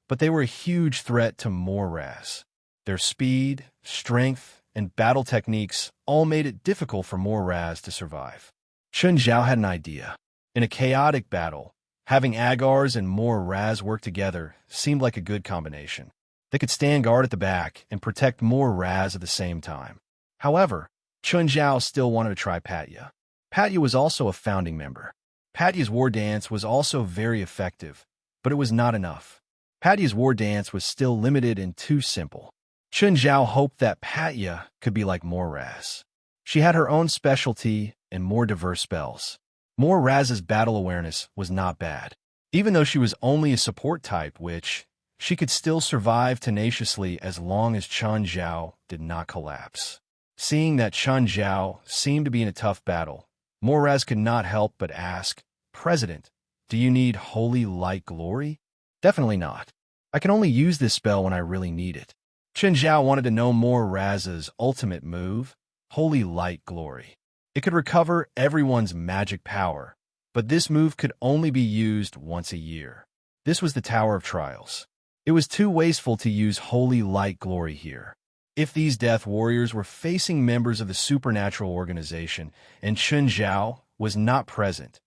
but they were a huge threat to Moraz. Their speed, strength, and battle techniques all made it difficult for Moraz to survive. Chun Zhao had an idea. In a chaotic battle, having Agars and Moraz work together seemed like a good combination. They could stand guard at the back and protect Moraz at the same time. However, Chun Zhao still wanted to try Patya. Patya was also a founding member. Patya's war dance was also very effective, but it was not enough. Patya's war dance was still limited and too simple. Chun Zhao hoped that Patya could be like Moraz. She had her own specialty and more diverse spells. Moraz's battle awareness was not bad. Even though she was only a support type witch, she could still survive tenaciously as long as Chun Zhao did not collapse. Seeing that Chun Zhao seemed to be in a tough battle, Moraz could not help but ask, "President, do you need holy light glory?" "Definitely not. I can only use this spell when I really need it." Chun Zhao wanted to know Moraz's ultimate move, Holy Light Glory. It could recover everyone's magic power, but this move could only be used once a year. This was the Tower of Trials. It was too wasteful to use Holy Light Glory here. If these Death Warriors were facing members of the supernatural organization and Chun Zhao was not present,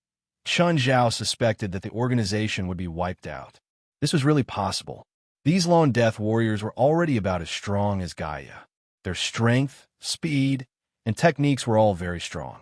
Chun Zhao suspected that the organization would be wiped out. This was really possible. These lone Death Warriors were already about as strong as Gaia. Their strength, speed, and techniques were all very strong.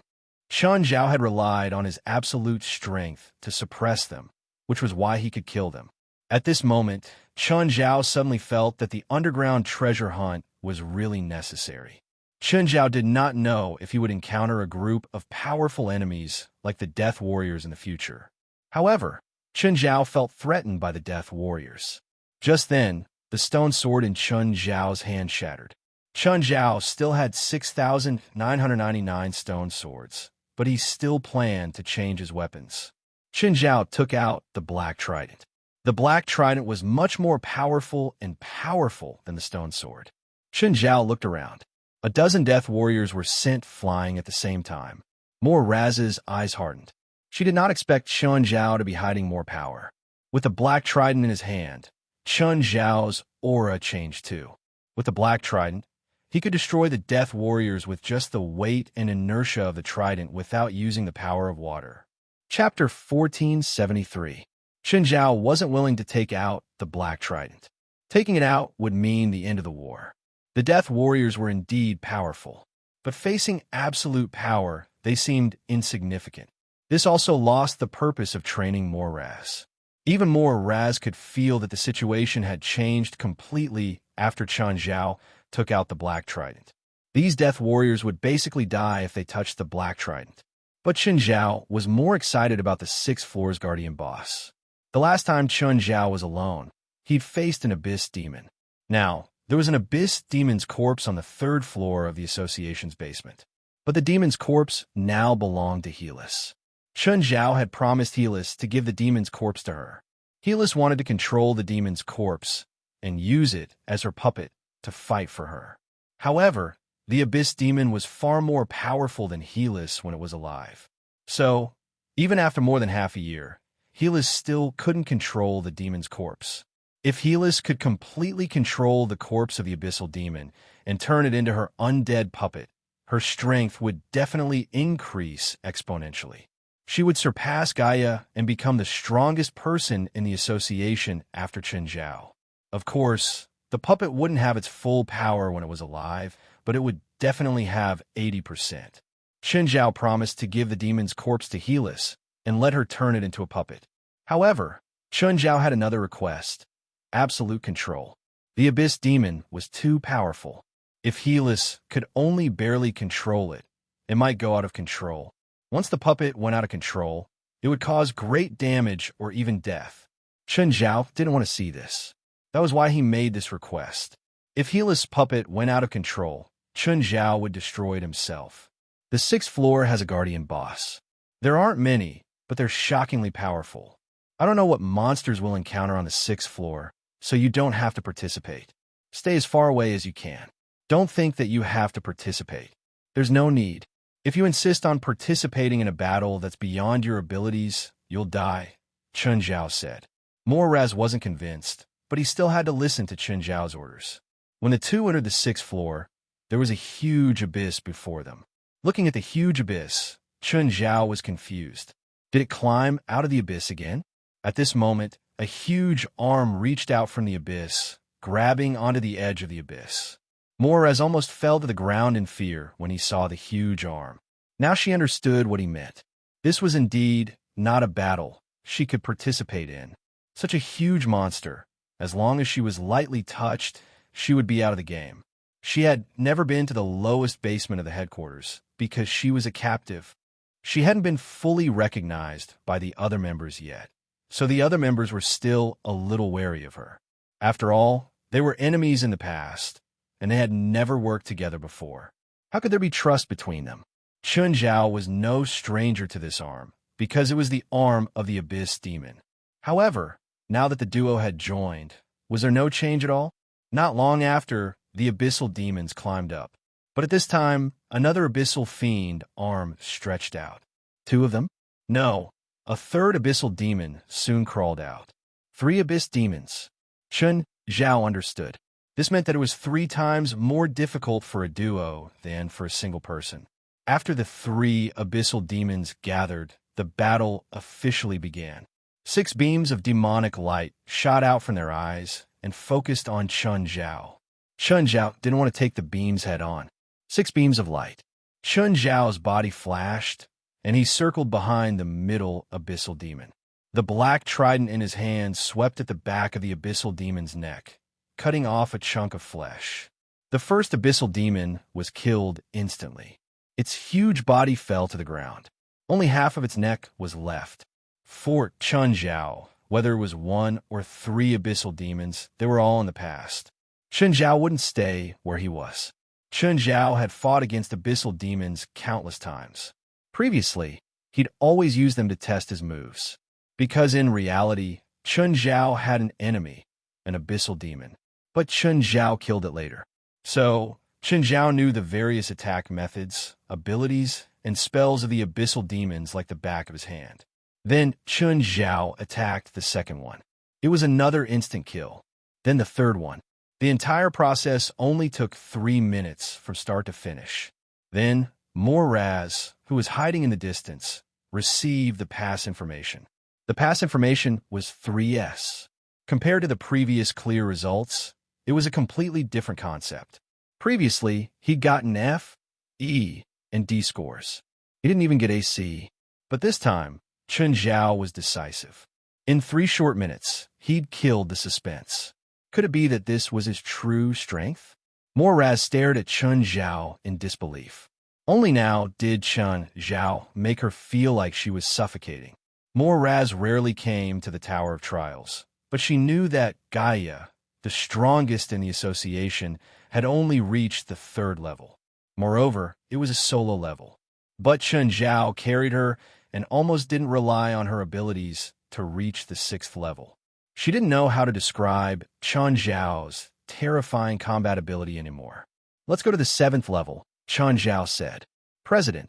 Chun Zhao had relied on his absolute strength to suppress them, which was why he could kill them. At this moment, Chun Zhao suddenly felt that the underground treasure hunt was really necessary. Chun Zhao did not know if he would encounter a group of powerful enemies like the Death Warriors in the future. However, Chun Zhao felt threatened by the Death Warriors. Just then, The stone sword in Chun Zhao's hand shattered. Chun Zhao still had 6,999 stone swords, but he still planned to change his weapons. Chun Zhao took out the Black Trident. The Black Trident was much more powerful than the stone sword. Chun Zhao looked around. A dozen death warriors were sent flying at the same time. More Raz's eyes hardened. She did not expect Chun Zhao to be hiding more power. With the Black Trident in his hand, Chun Zhao's aura changed too. With the Black Trident, he could destroy the death warriors with just the weight and inertia of the trident without using the power of water. Chapter 1473. Chun Zhao wasn't willing to take out the Black Trident. Taking it out would mean the end of the war. The death warriors were indeed powerful, but facing absolute power, they seemed insignificant. This also lost the purpose of training more Raz. Even more Raz could feel that the situation had changed completely after Chun Zhao took out the Black Trident. These death warriors would basically die if they touched the Black Trident. But Chun Zhao was more excited about the 6th floor's guardian boss. The last time Chun Zhao was alone, he'd faced an Abyss Demon. Now, there was an Abyss Demon's corpse on the 3rd floor of the Association's basement. But the demon's corpse now belonged to Helis. Chun Zhao had promised Helis to give the demon's corpse to her. Helis wanted to control the demon's corpse and use it as her puppet to fight for her. However, the Abyss Demon was far more powerful than Helis when it was alive. So, even after more than half a year, Helis still couldn't control the demon's corpse. If Helis could completely control the corpse of the Abyssal Demon and turn it into her undead puppet, her strength would definitely increase exponentially. She would surpass Gaia and become the strongest person in the association after Chun Zhao. Of course, the puppet wouldn't have its full power when it was alive, but it would definitely have 80%. Chun Zhao promised to give the demon's corpse to Helis and let her turn it into a puppet. However, Chun Zhao had another request: absolute control. The Abyss Demon was too powerful. If Helis could only barely control it, it might go out of control. Once the puppet went out of control, it would cause great damage or even death. Chun Zhao didn't want to see this. That was why he made this request. If Helis' puppet went out of control, Chun Zhao would destroy it himself. The 6th floor has a guardian boss. There aren't many, but they're shockingly powerful. I don't know what monsters we'll encounter on the 6th floor, so you don't have to participate. Stay as far away as you can. Don't think that you have to participate. There's no need. If you insist on participating in a battle that's beyond your abilities, you'll die, Chun Zhao said. Moraz wasn't convinced, but he still had to listen to Chun Zhao's orders. When the two entered the 6th floor, there was a huge abyss before them. Looking at the huge abyss, Chun Zhao was confused. Did it climb out of the abyss again? At this moment, a huge arm reached out from the abyss, grabbing onto the edge of the abyss. Moraz almost fell to the ground in fear when he saw the huge arm. Now she understood what he meant. This was indeed not a battle she could participate in. Such a huge monster. As long as she was lightly touched, she would be out of the game. She had never been to the lowest basement of the headquarters because she was a captive. She hadn't been fully recognized by the other members yet, so the other members were still a little wary of her. After all, they were enemies in the past, and they had never worked together before. How could there be trust between them? Chun Zhao was no stranger to this arm, because it was the arm of the Abyss Demon. However, now that the duo had joined, was there no change at all? Not long after, the Abyssal Demons climbed up. But at this time, another Abyssal Fiend arm stretched out. 2 of them? No. A 3rd Abyssal Demon soon crawled out. 3 Abyss Demons. Chun Zhao understood. This meant that it was 3 times more difficult for a duo than for a single person. After the 3 Abyssal Demons gathered, the battle officially began. 6 beams of demonic light shot out from their eyes and focused on Chun Zhao. Chun Zhao didn't want to take the beams head on. 6 beams of light. Chun Zhao's body flashed, and he circled behind the middle Abyssal Demon. The Black Trident in his hand swept at the back of the Abyssal Demon's neck, cutting off a chunk of flesh. The first Abyssal Demon was killed instantly. Its huge body fell to the ground. Only half of its neck was left. For Chun Zhao Whether it was 1 or 3 abyssal demons, they were all in the past. Chen Zhao wouldn't stay where he was. Chen Zhao had fought against abyssal demons countless times. Previously, he'd always used them to test his moves. Because in reality, Chen Zhao had an enemy, an abyssal demon. But Chen Zhao killed it later. So, Chen Zhao knew the various attack methods, abilities, and spells of the abyssal demons like the back of his hand. Then Chen Zhao attacked the second one. It was another instant kill. Then the third one. The entire process only took 3 minutes from start to finish. Then, Moraz, who was hiding in the distance, received the pass information. The pass information was 3S. Compared to the previous clear results, it was a completely different concept. Previously, he'd gotten F, E, and D scores. He didn't even get a C. But this time, Chen Zhao was decisive. In 3 short minutes, he'd killed the suspense. Could it be that this was his true strength? Moraz stared at Chen Zhao in disbelief. Only now did Chen Zhao make her feel like she was suffocating. Moraz rarely came to the Tower of Trials, but she knew that Gaia, the strongest in the association, had only reached the 3rd level. Moreover, it was a solo level. But Chen Zhao carried her and almost didn't rely on her abilities to reach the 6th level. She didn't know how to describe Chen Zhao's terrifying combat ability anymore. Let's go to the 7th level, Chen Zhao said. President,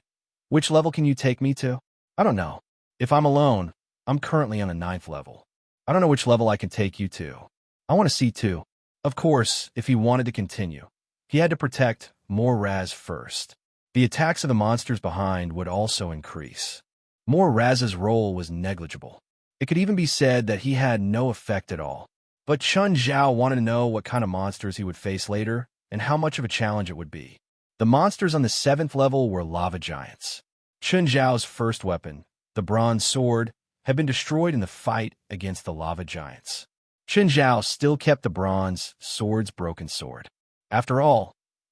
which level can you take me to? I don't know. If I'm alone, I'm currently on a 9th level. I don't know which level I can take you to. I want to see too. Of course, if he wanted to continue, he had to protect Moraz first. The attacks of the monsters behind would also increase. Moraz's role was negligible. It could even be said that he had no effect at all. But Chen Zhao wanted to know what kind of monsters he would face later and how much of a challenge it would be. The monsters on the 7th level were lava giants. Chen Zhao's first weapon, the bronze sword, had been destroyed in the fight against the lava giants. Chen Zhao still kept the bronze sword's broken sword. After all,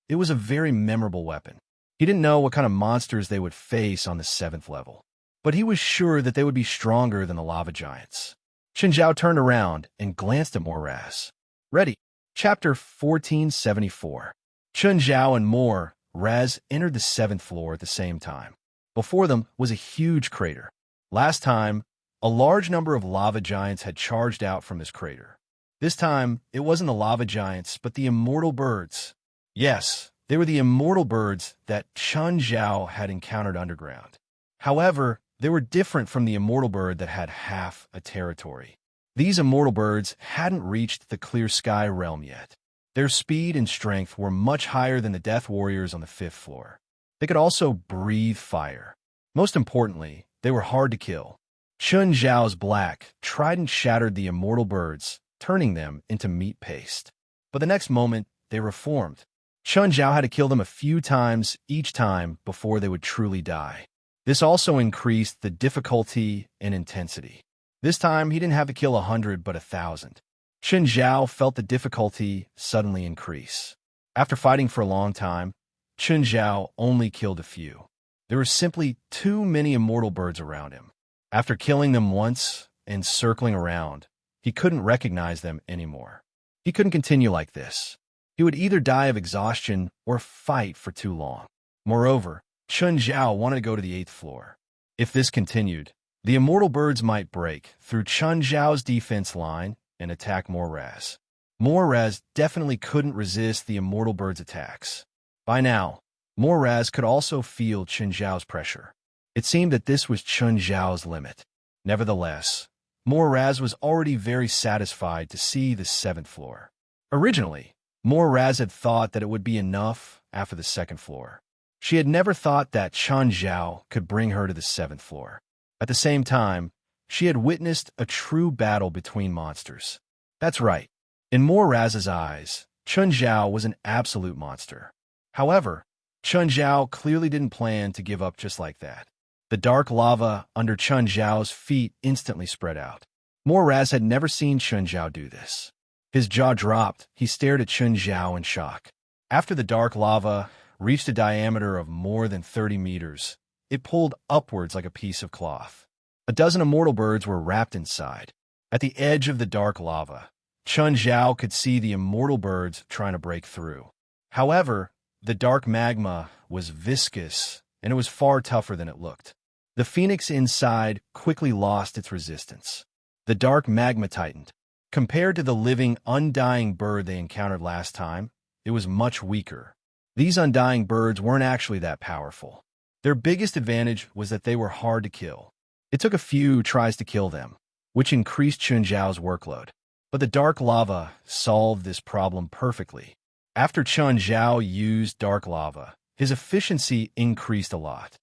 it was a very memorable weapon. He didn't know what kind of monsters they would face on the 7th level, but he was sure that they would be stronger than the lava giants. Chen Zhao turned around and glanced at Moraz. Ready. Chapter 1474. Chen Zhao and Moraz entered the 7th floor at the same time. Before them was a huge crater. Last time, a large number of lava giants had charged out from this crater. This time, it wasn't the lava giants, but the immortal birds. Yes, they were the immortal birds that Chen Zhao had encountered underground. However, they were different from the immortal bird that had half a territory. These immortal birds hadn't reached the clear sky realm yet. Their speed and strength were much higher than the death warriors on the 5th floor. They could also breathe fire. Most importantly, they were hard to kill. Chen Zhao's black trident shattered the immortal birds, turning them into meat paste. But the next moment, they reformed. Chen Zhao had to kill them a few times each time before they would truly die. This also increased the difficulty and intensity. This time, he didn't have to kill 100 but 1,000. Chen Zhao felt the difficulty suddenly increase. After fighting for a long time, Chen Zhao only killed a few. There were simply too many immortal birds around him. After killing them once and circling around, he couldn't recognize them anymore. He couldn't continue like this. He would either die of exhaustion or fight for too long. Moreover, Chen Zhao wanted to go to the 8th floor. If this continued, the immortal birds might break through Chen Zhao's defense line and attack Moraz. Moraz definitely couldn't resist the immortal birds' attacks. By now, Moraz could also feel Chen Zhao's pressure. It seemed that this was Chen Zhao's limit. Nevertheless, Moraz was already very satisfied to see the 7th floor. Originally, Moraz had thought that it would be enough after the 2nd floor. She had never thought that Chen Zhao could bring her to the 7th floor. At the same time, she had witnessed a true battle between monsters. That's right. In Moraz's eyes, Chen Zhao was an absolute monster. However, Chen Zhao clearly didn't plan to give up just like that. The dark lava under Chen Zhao's feet instantly spread out. Moraz had never seen Chen Zhao do this. His jaw dropped. He stared at Chen Zhao in shock. After the dark lava reached a diameter of more than 30 meters, it pulled upwards like a piece of cloth. A dozen immortal birds were wrapped inside. At the edge of the dark lava, Chun Zhao could see the immortal birds trying to break through. However, the dark magma was viscous, and it was far tougher than it looked. The phoenix inside quickly lost its resistance. The dark magma tightened. Compared to the living, undying bird they encountered last time, it was much weaker. These undying birds weren't actually that powerful. Their biggest advantage was that they were hard to kill. It took a few tries to kill them, which increased Chun Zhao's workload. But the dark lava solved this problem perfectly. After Chun Zhao used dark lava, his efficiency increased a lot.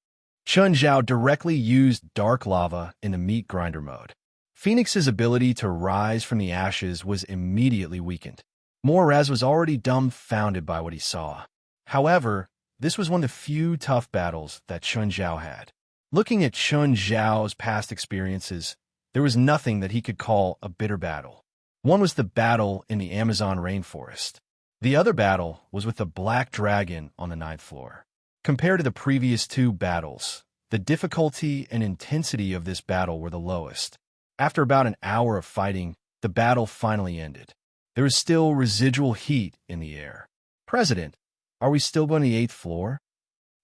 Chun Zhao directly used dark lava in the meat grinder mode. Phoenix's ability to rise from the ashes was immediately weakened. Moraz was already dumbfounded by what he saw. However, this was one of the few tough battles that Chun Zhao had. Looking at Chun Zhao's past experiences, there was nothing that he could call a bitter battle. One was the battle in the Amazon rainforest. The other battle was with the Black Dragon on the 9th floor. Compared to the previous two battles, the difficulty and intensity of this battle were the lowest. After about an hour of fighting, the battle finally ended. There was still residual heat in the air. "President, are we still on the 8th floor?"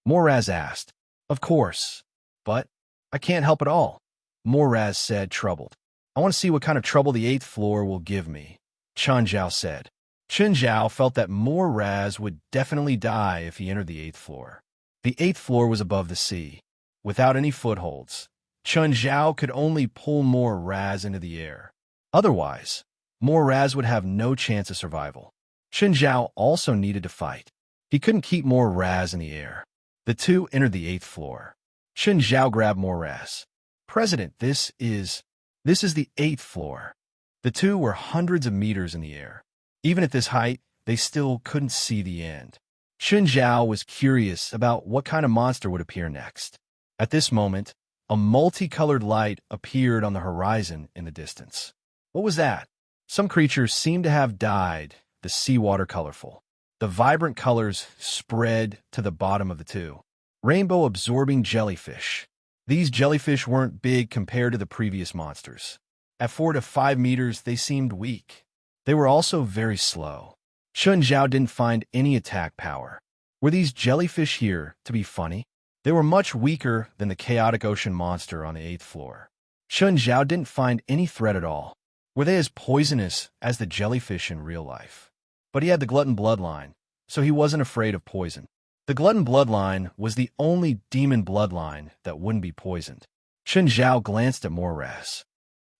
Moraz asked. "Of course, but I can't help it all," Moraz said, troubled. "I want to see what kind of trouble the 8th floor will give me," Chun Zhao said. Chun Zhao felt that Moraz would definitely die if he entered the 8th floor. The 8th floor was above the sea. Without any footholds, Chun Zhao could only pull Moraz into the air. Otherwise, Moraz would have no chance of survival. Chun Zhao also needed to fight. He couldn't keep Moraz in the air. The two entered the 8th floor. Chun Zhao grabbed Moraz. "President, this is the 8th floor." The two were hundreds of meters in the air. Even at this height, they still couldn't see the end. Chun Zhao was curious about what kind of monster would appear next. At this moment, a multicolored light appeared on the horizon in the distance. What was that? Some creatures seemed to have dyed the seawater colorful. The vibrant colors spread to the bottom of the two. Rainbow-absorbing jellyfish. These jellyfish weren't big compared to the previous monsters. At 4 to 5 meters, they seemed weak. They were also very slow. Chun Zhao didn't find any attack power. Were these jellyfish here to be funny? They were much weaker than the chaotic ocean monster on the 8th floor. Chun Zhao didn't find any threat at all. Were they as poisonous as the jellyfish in real life? But he had the glutton bloodline, so he wasn't afraid of poison. The glutton bloodline was the only demon bloodline that wouldn't be poisoned. Chun Zhao glanced at Moraz.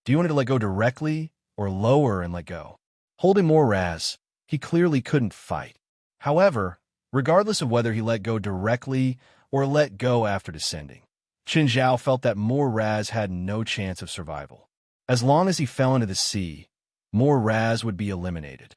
"Do you want to let go directly or lower and let go?" Holding Moraz, he clearly couldn't fight. However, regardless of whether he let go directly or let go after descending, Chun Zhao felt that Moraz had no chance of survival. As long as he fell into the sea, Moraz would be eliminated.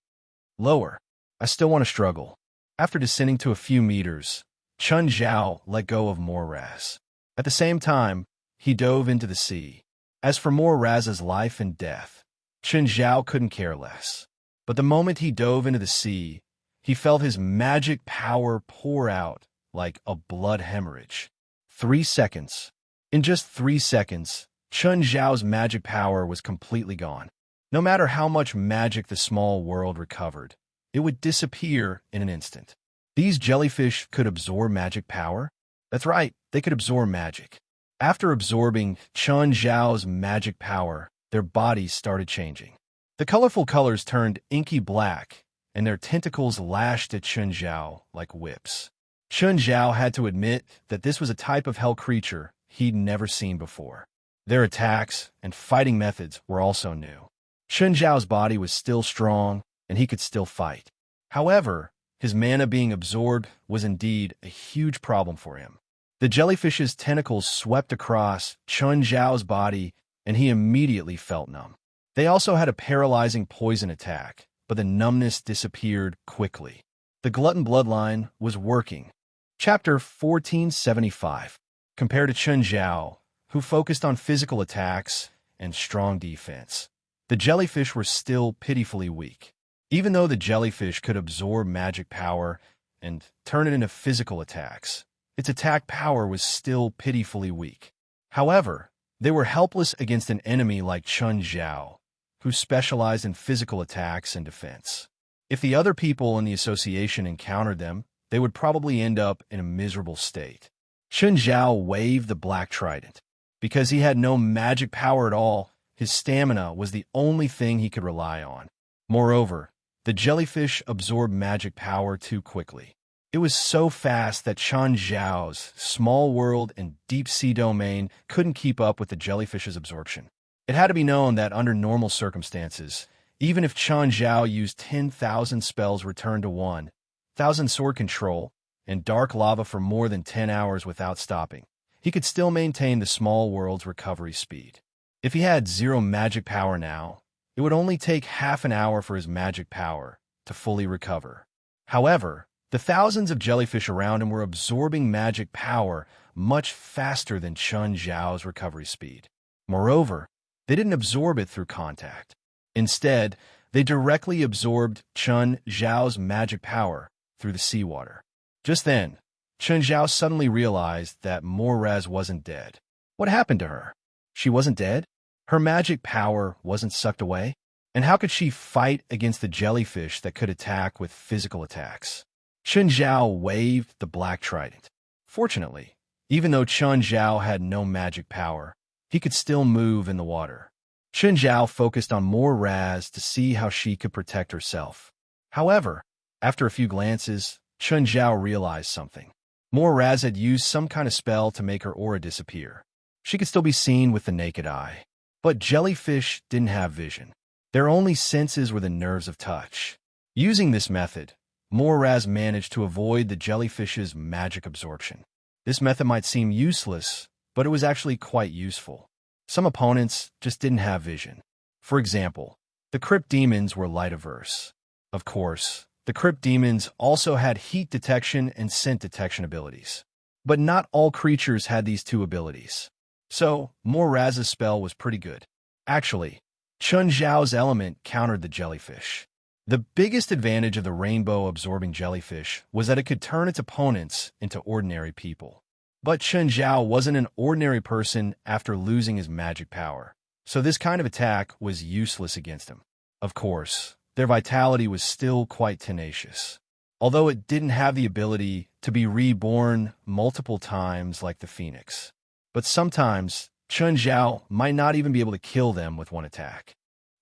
"Lower. I still want to struggle." After descending to a few meters, Chun Zhao let go of Moraz. At the same time, he dove into the sea. As for Moraz's life and death, Chun Zhao couldn't care less. But the moment he dove into the sea, he felt his magic power pour out like a blood hemorrhage. 3 seconds. In just 3 seconds, Chun Zhao's magic power was completely gone. No matter how much magic the small world recovered, it would disappear in an instant. These jellyfish could absorb magic power? That's right, they could absorb magic. After absorbing Chun Zhao's magic power, their bodies started changing. The colorful colors turned inky black, and their tentacles lashed at Chun Zhao like whips. Chun Zhao had to admit that this was a type of hell creature he'd never seen before. Their attacks and fighting methods were also new. Chun Zhao's body was still strong, and he could still fight. However, his mana being absorbed was indeed a huge problem for him. The jellyfish's tentacles swept across Chun Zhao's body, and he immediately felt numb. They also had a paralyzing poison attack, but the numbness disappeared quickly. The glutton bloodline was working. Chapter 1475. Compared to Chun Zhao, who focused on physical attacks and strong defense, the jellyfish were still pitifully weak. Even though the jellyfish could absorb magic power and turn it into physical attacks, its attack power was still pitifully weak. However, they were helpless against an enemy like Chun Zhao, who specialized in physical attacks and defense. If the other people in the association encountered them, they would probably end up in a miserable state. Chen Zhao waved the black trident. Because he had no magic power at all, his stamina was the only thing he could rely on. Moreover, the jellyfish absorbed magic power too quickly. It was so fast that Chen Zhao's small world and deep-sea domain couldn't keep up with the jellyfish's absorption. It had to be known that under normal circumstances, even if Chen Zhao used 10,000 spells returned to 1,000 sword control and dark lava for more than 10 hours without stopping, he could still maintain the small world's recovery speed. If he had 0 magic power now, it would only take half an hour for his magic power to fully recover. However, the thousands of jellyfish around him were absorbing magic power much faster than Chen Zhao's recovery speed. Moreover, they didn't absorb it through contact. Instead, they directly absorbed Chen Zhao's magic power through the seawater. Just then, Chen Zhao suddenly realized that Moraz wasn't dead. What happened to her? She wasn't dead? Her magic power wasn't sucked away? And how could she fight against the jellyfish that could attack with physical attacks? Chen Zhao waved the black trident. Fortunately, even though Chen Zhao had no magic power, he could still move in the water. Chen Zhao focused on more Raz to see how she could protect herself. However, after a few glances, Chen Zhao realized something. More Raz had used some kind of spell to make her aura disappear. She could still be seen with the naked eye. But jellyfish didn't have vision. Their only senses were the nerves of touch. Using this method, Moraz managed to avoid the jellyfish's magic absorption. This method might seem useless, but it was actually quite useful. Some opponents just didn't have vision. For example, the crypt demons were light averse. Of course, the crypt demons also had heat detection and scent detection abilities. But not all creatures had these two abilities. So, Moraz's spell was pretty good. Actually, Chen Zhao's element countered the jellyfish. The biggest advantage of the rainbow-absorbing jellyfish was that it could turn its opponents into ordinary people. But Chen Zhao wasn't an ordinary person after losing his magic power, so this kind of attack was useless against him. Of course, their vitality was still quite tenacious, although it didn't have the ability to be reborn multiple times like the phoenix. But sometimes, Chen Zhao might not even be able to kill them with one attack.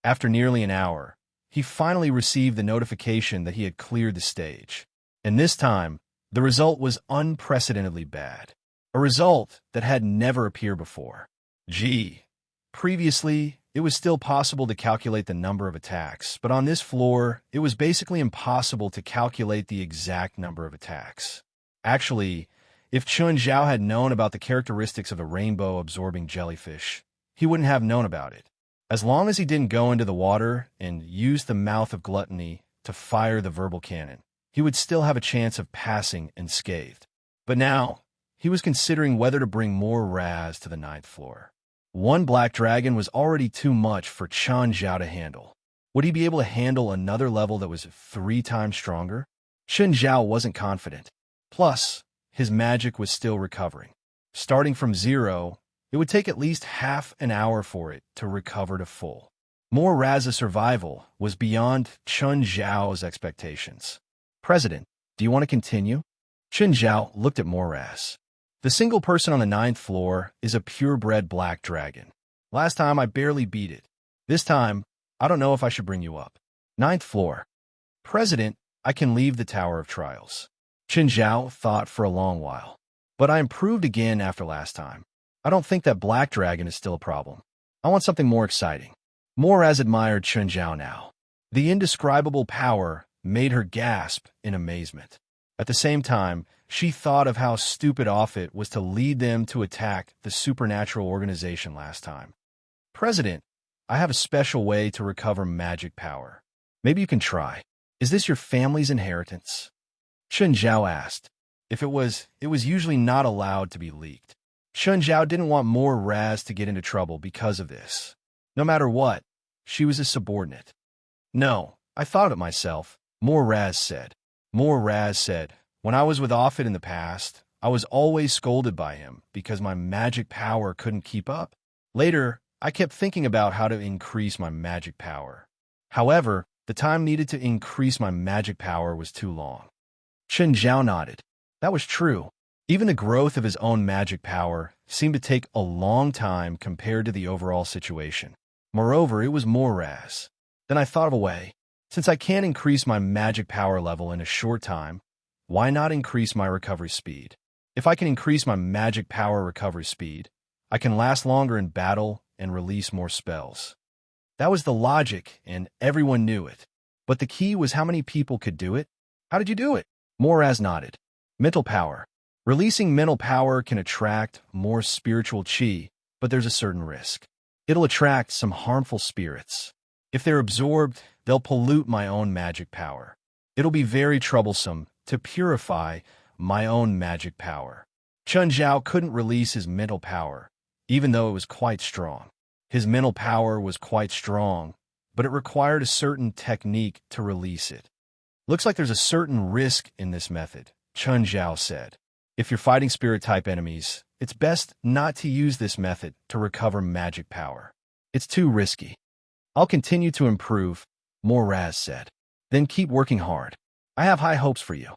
After nearly an hour, he finally received the notification that he had cleared the stage. And this time, the result was unprecedentedly bad. A result that had never appeared before. Previously, it was still possible to calculate the number of attacks, but on this floor, it was basically impossible to calculate the exact number of attacks. Actually, if Chen Zhao had known about the characteristics of the rainbow-absorbing jellyfish, he wouldn't have known about it. As long as he didn't go into the water and use the mouth of gluttony to fire the verbal cannon, he would still have a chance of passing unscathed. But now, he was considering whether to bring more Raz to the 9th floor. One black dragon was already too much for Chen Zhao to handle. Would he be able to handle another level that was 3 times stronger? Chen Zhao wasn't confident. Plus, his magic was still recovering. Starting from 0, it would take at least half an hour for it to recover to full. More Raz's survival was beyond Chen Zhao's expectations. President, do you want to continue? Chen Zhao looked at Moraz. The single person on the 9th floor is a purebred black dragon. Last time I barely beat it. This time, I don't know if I should bring you up. 9th floor. President, I can leave the Tower of Trials. Chen Zhao thought for a long while. But I improved again after last time. I don't think that black dragon is still a problem. I want something more exciting. Moraz admired Chen Zhao now. The indescribable power made her gasp in amazement. At the same time, she thought of how stupid off it was to lead them to attack the supernatural organization last time. President, I have a special way to recover magic power. Maybe you can try. Is this your family's inheritance? Chen Zhao asked. If it was usually not allowed to be leaked. Chen Zhao didn't want more Raz to get into trouble because of this. No matter what, she was a subordinate. No, I thought of it myself, More Raz said. More Raz said, when I was with Offit in the past, I was always scolded by him because my magic power couldn't keep up. Later, I kept thinking about how to increase my magic power. However, the time needed to increase my magic power was too long. Chen Zhao nodded. That was true. Even the growth of his own magic power seemed to take a long time compared to the overall situation. Moreover, it was Moraz. Then I thought of a way. Since I can't increase my magic power level in a short time, why not increase my recovery speed? If I can increase my magic power recovery speed, I can last longer in battle and release more spells. That was the logic, and everyone knew it. But the key was how many people could do it. How did you do it? Moraz nodded. Mental power. Releasing mental power can attract more spiritual chi, but there's a certain risk. It'll attract some harmful spirits. If they're absorbed, they'll pollute my own magic power. It'll be very troublesome to purify my own magic power. Chen Zhao couldn't release his mental power, even though it was quite strong. His mental power was quite strong, but it required a certain technique to release it. Looks like there's a certain risk in this method, Chen Zhao said. If you're fighting spirit-type enemies, it's best not to use this method to recover magic power. It's too risky. I'll continue to improve, Moraz said. Then keep working hard. I have high hopes for you.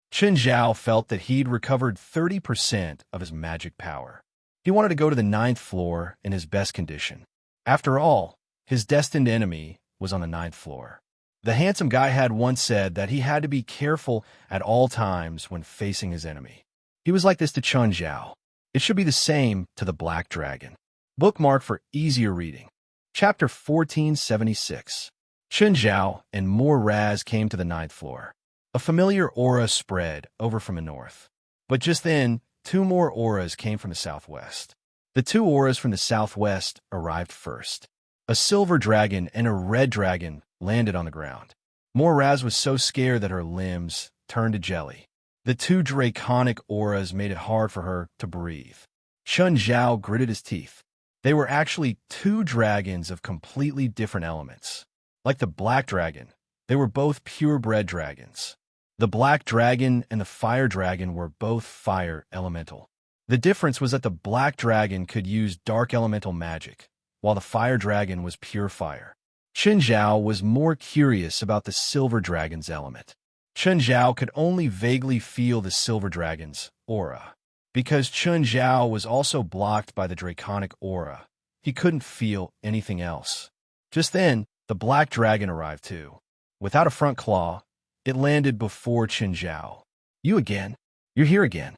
Chen Zhao felt that he'd recovered 30% of his magic power. He wanted to go to the 9th floor in his best condition. After all, his destined enemy was on the 9th floor. The handsome guy had once said that he had to be careful at all times when facing his enemy. He was like this to Chen Zhao. It should be the same to the Black Dragon. Bookmark for easier reading. Chapter 1476. Chen Zhao and Moraz came to the 9th floor. A familiar aura spread over from the north. But just then, 2 more auras came from the southwest. The 2 auras from the southwest arrived first. A silver dragon and a red dragon landed on the ground. Moraz was so scared that her limbs turned to jelly. The 2 draconic auras made it hard for her to breathe. Chen Zhao gritted his teeth. They were actually 2 dragons of completely different elements. Like the black dragon, they were both purebred dragons. The black dragon and the fire dragon were both fire elemental. The difference was that the black dragon could use dark elemental magic, while the fire dragon was pure fire. Chen Zhao was more curious about the silver dragon's element. Chen Zhao could only vaguely feel the silver dragon's aura. Because Chen Zhao was also blocked by the draconic aura, he couldn't feel anything else. Just then, the black dragon arrived too. Without a front claw, it landed before Chen Zhao. You again? You're here again.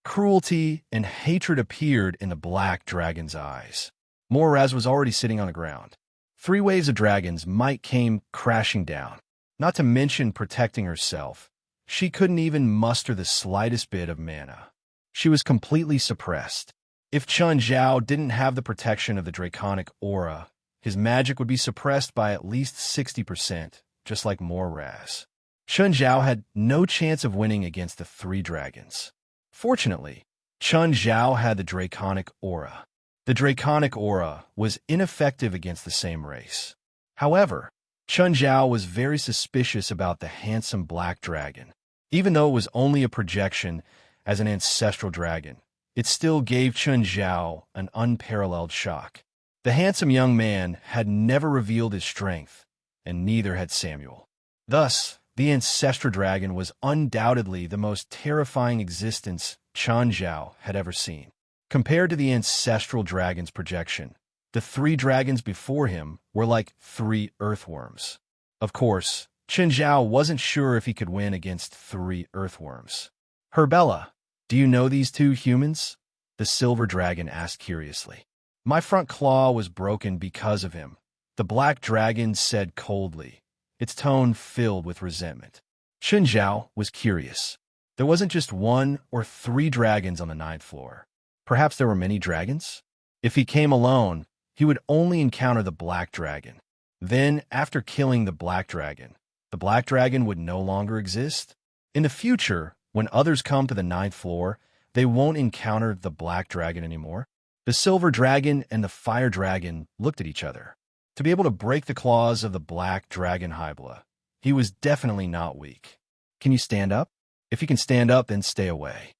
Cruelty and hatred appeared in the black dragon's eyes. Moraz was already sitting on the ground. 3 waves of dragons might came crashing down. Not to mention protecting herself, she couldn't even muster the slightest bit of mana. She was completely suppressed. If Chen Zhao didn't have the protection of the draconic aura, his magic would be suppressed by at least 60%, just like Moraz. Chen Zhao had no chance of winning against the 3 dragons. Fortunately, Chen Zhao had the draconic aura. The draconic aura was ineffective against the same race. However, Chen Zhao was very suspicious about the handsome black dragon. Even though it was only a projection as an ancestral dragon, it still gave Chen Zhao an unparalleled shock. The handsome young man had never revealed his strength, and neither had Samuel. Thus, the ancestral dragon was undoubtedly the most terrifying existence Chen Zhao had ever seen. Compared to the ancestral dragon's projection, the 3 dragons before him were like 3 earthworms. Of course, Chen Zhao wasn't sure if he could win against 3 earthworms. Herbella, do you know these 2 humans? The silver dragon asked curiously. My front claw was broken because of him, the black dragon said coldly, its tone filled with resentment. Chen Zhao was curious. There wasn't just 1 or 3 dragons on the 9th floor. Perhaps there were many dragons? If he came alone, he would only encounter the black dragon. Then, after killing the black dragon would no longer exist? In the future, when others come to the 9th floor, they won't encounter the black dragon anymore. The silver dragon and the fire dragon looked at each other. To be able to break the claws of the black dragon Hybla, he was definitely not weak. Can you stand up? If you can stand up, then stay away.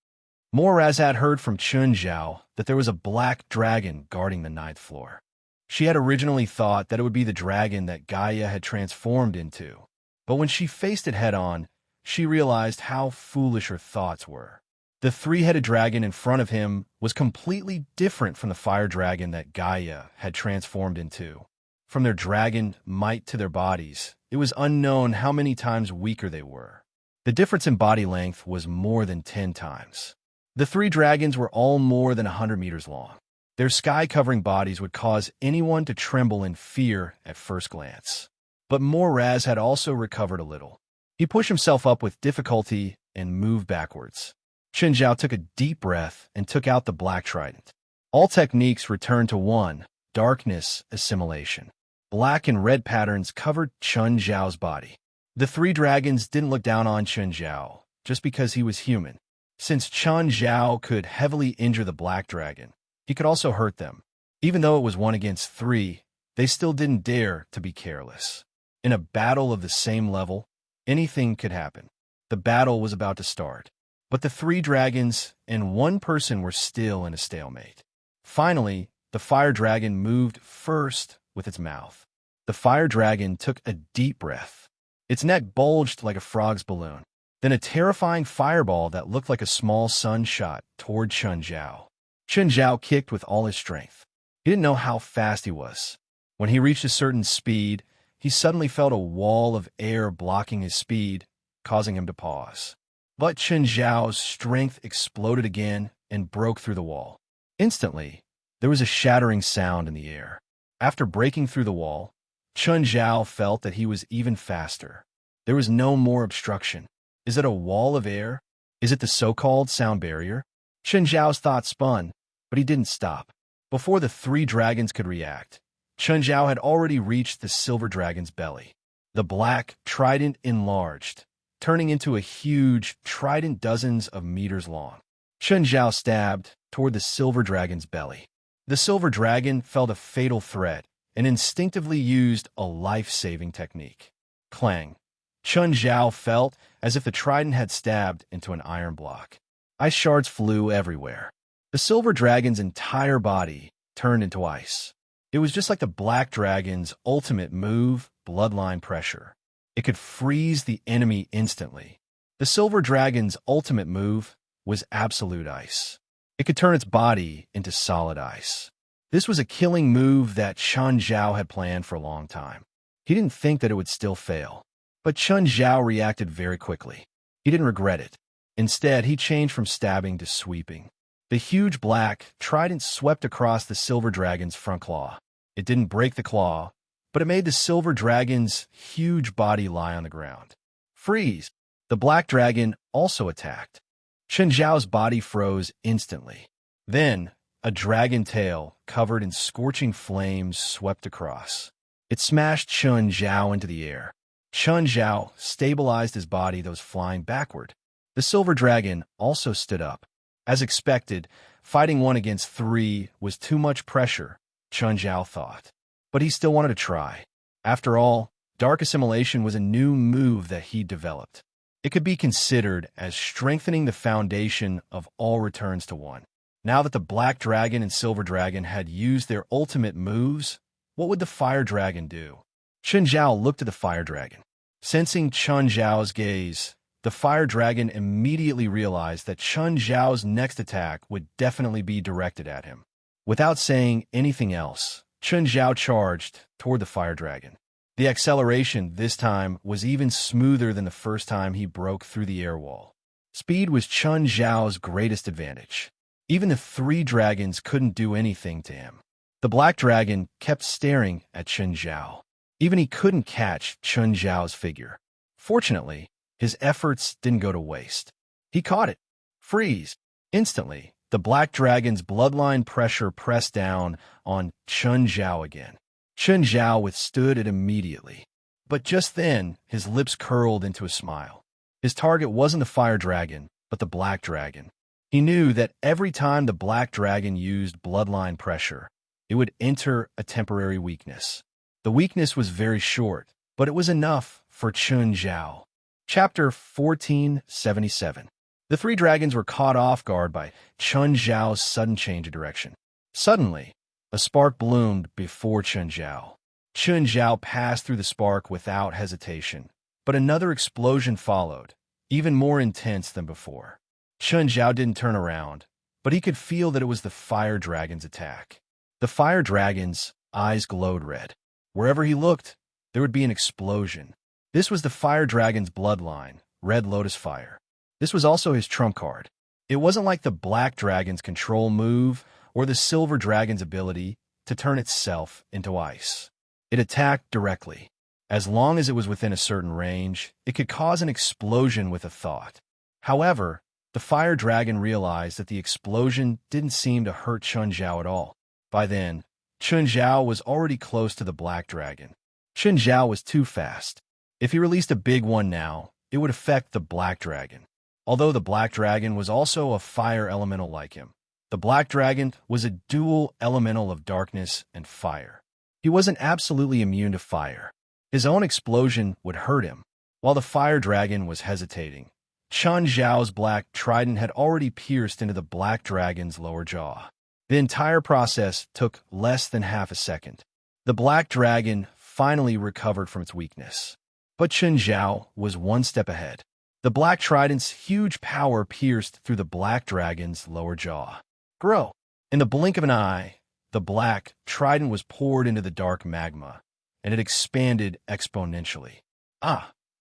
Moraz had heard from Chen Zhao that there was a black dragon guarding the 9th floor. She had originally thought that it would be the dragon that Gaia had transformed into, but when she faced it head-on, she realized how foolish her thoughts were. The three-headed dragon in front of him was completely different from the fire dragon that Gaia had transformed into. From their dragon might to their bodies, it was unknown how many times weaker they were. The difference in body length was more than 10 times. The three dragons were all more than 100 meters long. Their sky-covering bodies would cause anyone to tremble in fear at first glance. But Moraz had also recovered a little. He pushed himself up with difficulty and moved backwards. Chen Zhao took a deep breath and took out the black trident. All techniques returned to one, darkness assimilation. Black and red patterns covered Chen Zhao's body. The three dragons didn't look down on Chen Zhao just because he was human. Since Chen Zhao could heavily injure the black dragon, he could also hurt them. Even though it was 1 against 3, they still didn't dare to be careless. In a battle of the same level, anything could happen. The battle was about to start, but the three dragons and one person were still in a stalemate. Finally, the fire dragon moved first with its mouth. The fire dragon took a deep breath. Its neck bulged like a frog's balloon. Then a terrifying fireball that looked like a small sun shot toward Chen Zhao. Chen Zhao kicked with all his strength. He didn't know how fast he was. When he reached a certain speed, he suddenly felt a wall of air blocking his speed, causing him to pause. But Chen Zhao's strength exploded again and broke through the wall. Instantly, there was a shattering sound in the air. After breaking through the wall, Chen Zhao felt that he was even faster. There was no more obstruction. Is it a wall of air? Is it the so-called sound barrier? Chen Zhao's thoughts spun, but he didn't stop. Before the three dragons could react, Chen Zhao had already reached the silver dragon's belly. The black trident enlarged, turning into a huge trident dozens of meters long. Chen Zhao stabbed toward the silver dragon's belly. The silver dragon felt a fatal threat and instinctively used a life-saving technique. Clang. Chen Zhao felt as if the trident had stabbed into an iron block. Ice shards flew everywhere. The silver dragon's entire body turned into ice. It was just like the black dragon's ultimate move, bloodline pressure. It could freeze the enemy instantly. The silver dragon's ultimate move was absolute ice. It could turn its body into solid ice. This was a killing move that Chen Zhao had planned for a long time. He didn't think that it would still fail. But Chen Zhao reacted very quickly. He didn't regret it. Instead, he changed from stabbing to sweeping. The huge black trident swept across the silver dragon's front claw. It didn't break the claw, but it made the silver dragon's huge body lie on the ground. Freeze! The black dragon also attacked. Chen Zhao's body froze instantly. Then, a dragon tail covered in scorching flames swept across. It smashed Chen Zhao into the air. Chen Zhao stabilized his body that was flying backward. The silver dragon also stood up. As expected, fighting 1 against 3 was too much pressure, Chen Zhao thought. But he still wanted to try. After all, dark assimilation was a new move that he developed. It could be considered as strengthening the foundation of all returns to 1. Now that the black dragon and silver dragon had used their ultimate moves, what would the fire dragon do? Chen Zhao looked at the fire dragon. Sensing Chen Zhao's gaze, the fire dragon immediately realized that Chen Zhao's next attack would definitely be directed at him. Without saying anything else, Chen Zhao charged toward the fire dragon. The acceleration this time was even smoother than the first time he broke through the air wall. Speed was Chen Zhao's greatest advantage. Even the three dragons couldn't do anything to him. The black dragon kept staring at Chen Zhao. Even he couldn't catch Chen Zhao's figure. Fortunately, his efforts didn't go to waste. He caught it. Freeze! Instantly, the black dragon's bloodline pressure pressed down on Chen Zhao again. Chen Zhao withstood it immediately. But just then, his lips curled into a smile. His target wasn't the fire dragon, but the black dragon. He knew that every time the black dragon used bloodline pressure, it would enter a temporary weakness. The weakness was very short, but it was enough for Chen Zhao. Chapter 1477. The three dragons were caught off guard by Chen Zhao's sudden change of direction. Suddenly, A spark bloomed before Chun Zhao. Chun Zhao passed through the spark without hesitation, but another explosion followed, even more intense than before. Chun Zhao didn't turn around, but he could feel that it was the fire dragon's attack. The fire dragon's eyes glowed red. Wherever he looked, there would be an explosion. This was the fire dragon's bloodline, Red Lotus Fire. This was also his trump card. It wasn't like the black dragon's control move or the silver dragon's ability to turn itself into ice. It attacked directly. As long as it was within a certain range, it could cause an explosion with a thought. However, the fire dragon realized that the explosion didn't seem to hurt Chun Zhao at all. By then, Chun Zhao was already close to the black dragon. Chun Zhao was too fast. If he released a big one now, it would affect the black dragon. Although the black dragon was also a fire elemental like him, the black dragon was a dual elemental of darkness and fire. He wasn't absolutely immune to fire. His own explosion would hurt him. While the fire dragon was hesitating, Chun Zhao's black trident had already pierced into the black dragon's lower jaw. The entire process took less than half a second. The black dragon finally recovered from its weakness. But Chun Zhao was one step ahead. The black trident's huge power pierced through the black dragon's lower jaw. Grow! In the blink of an eye, the black trident was poured into the dark magma, and it expanded exponentially.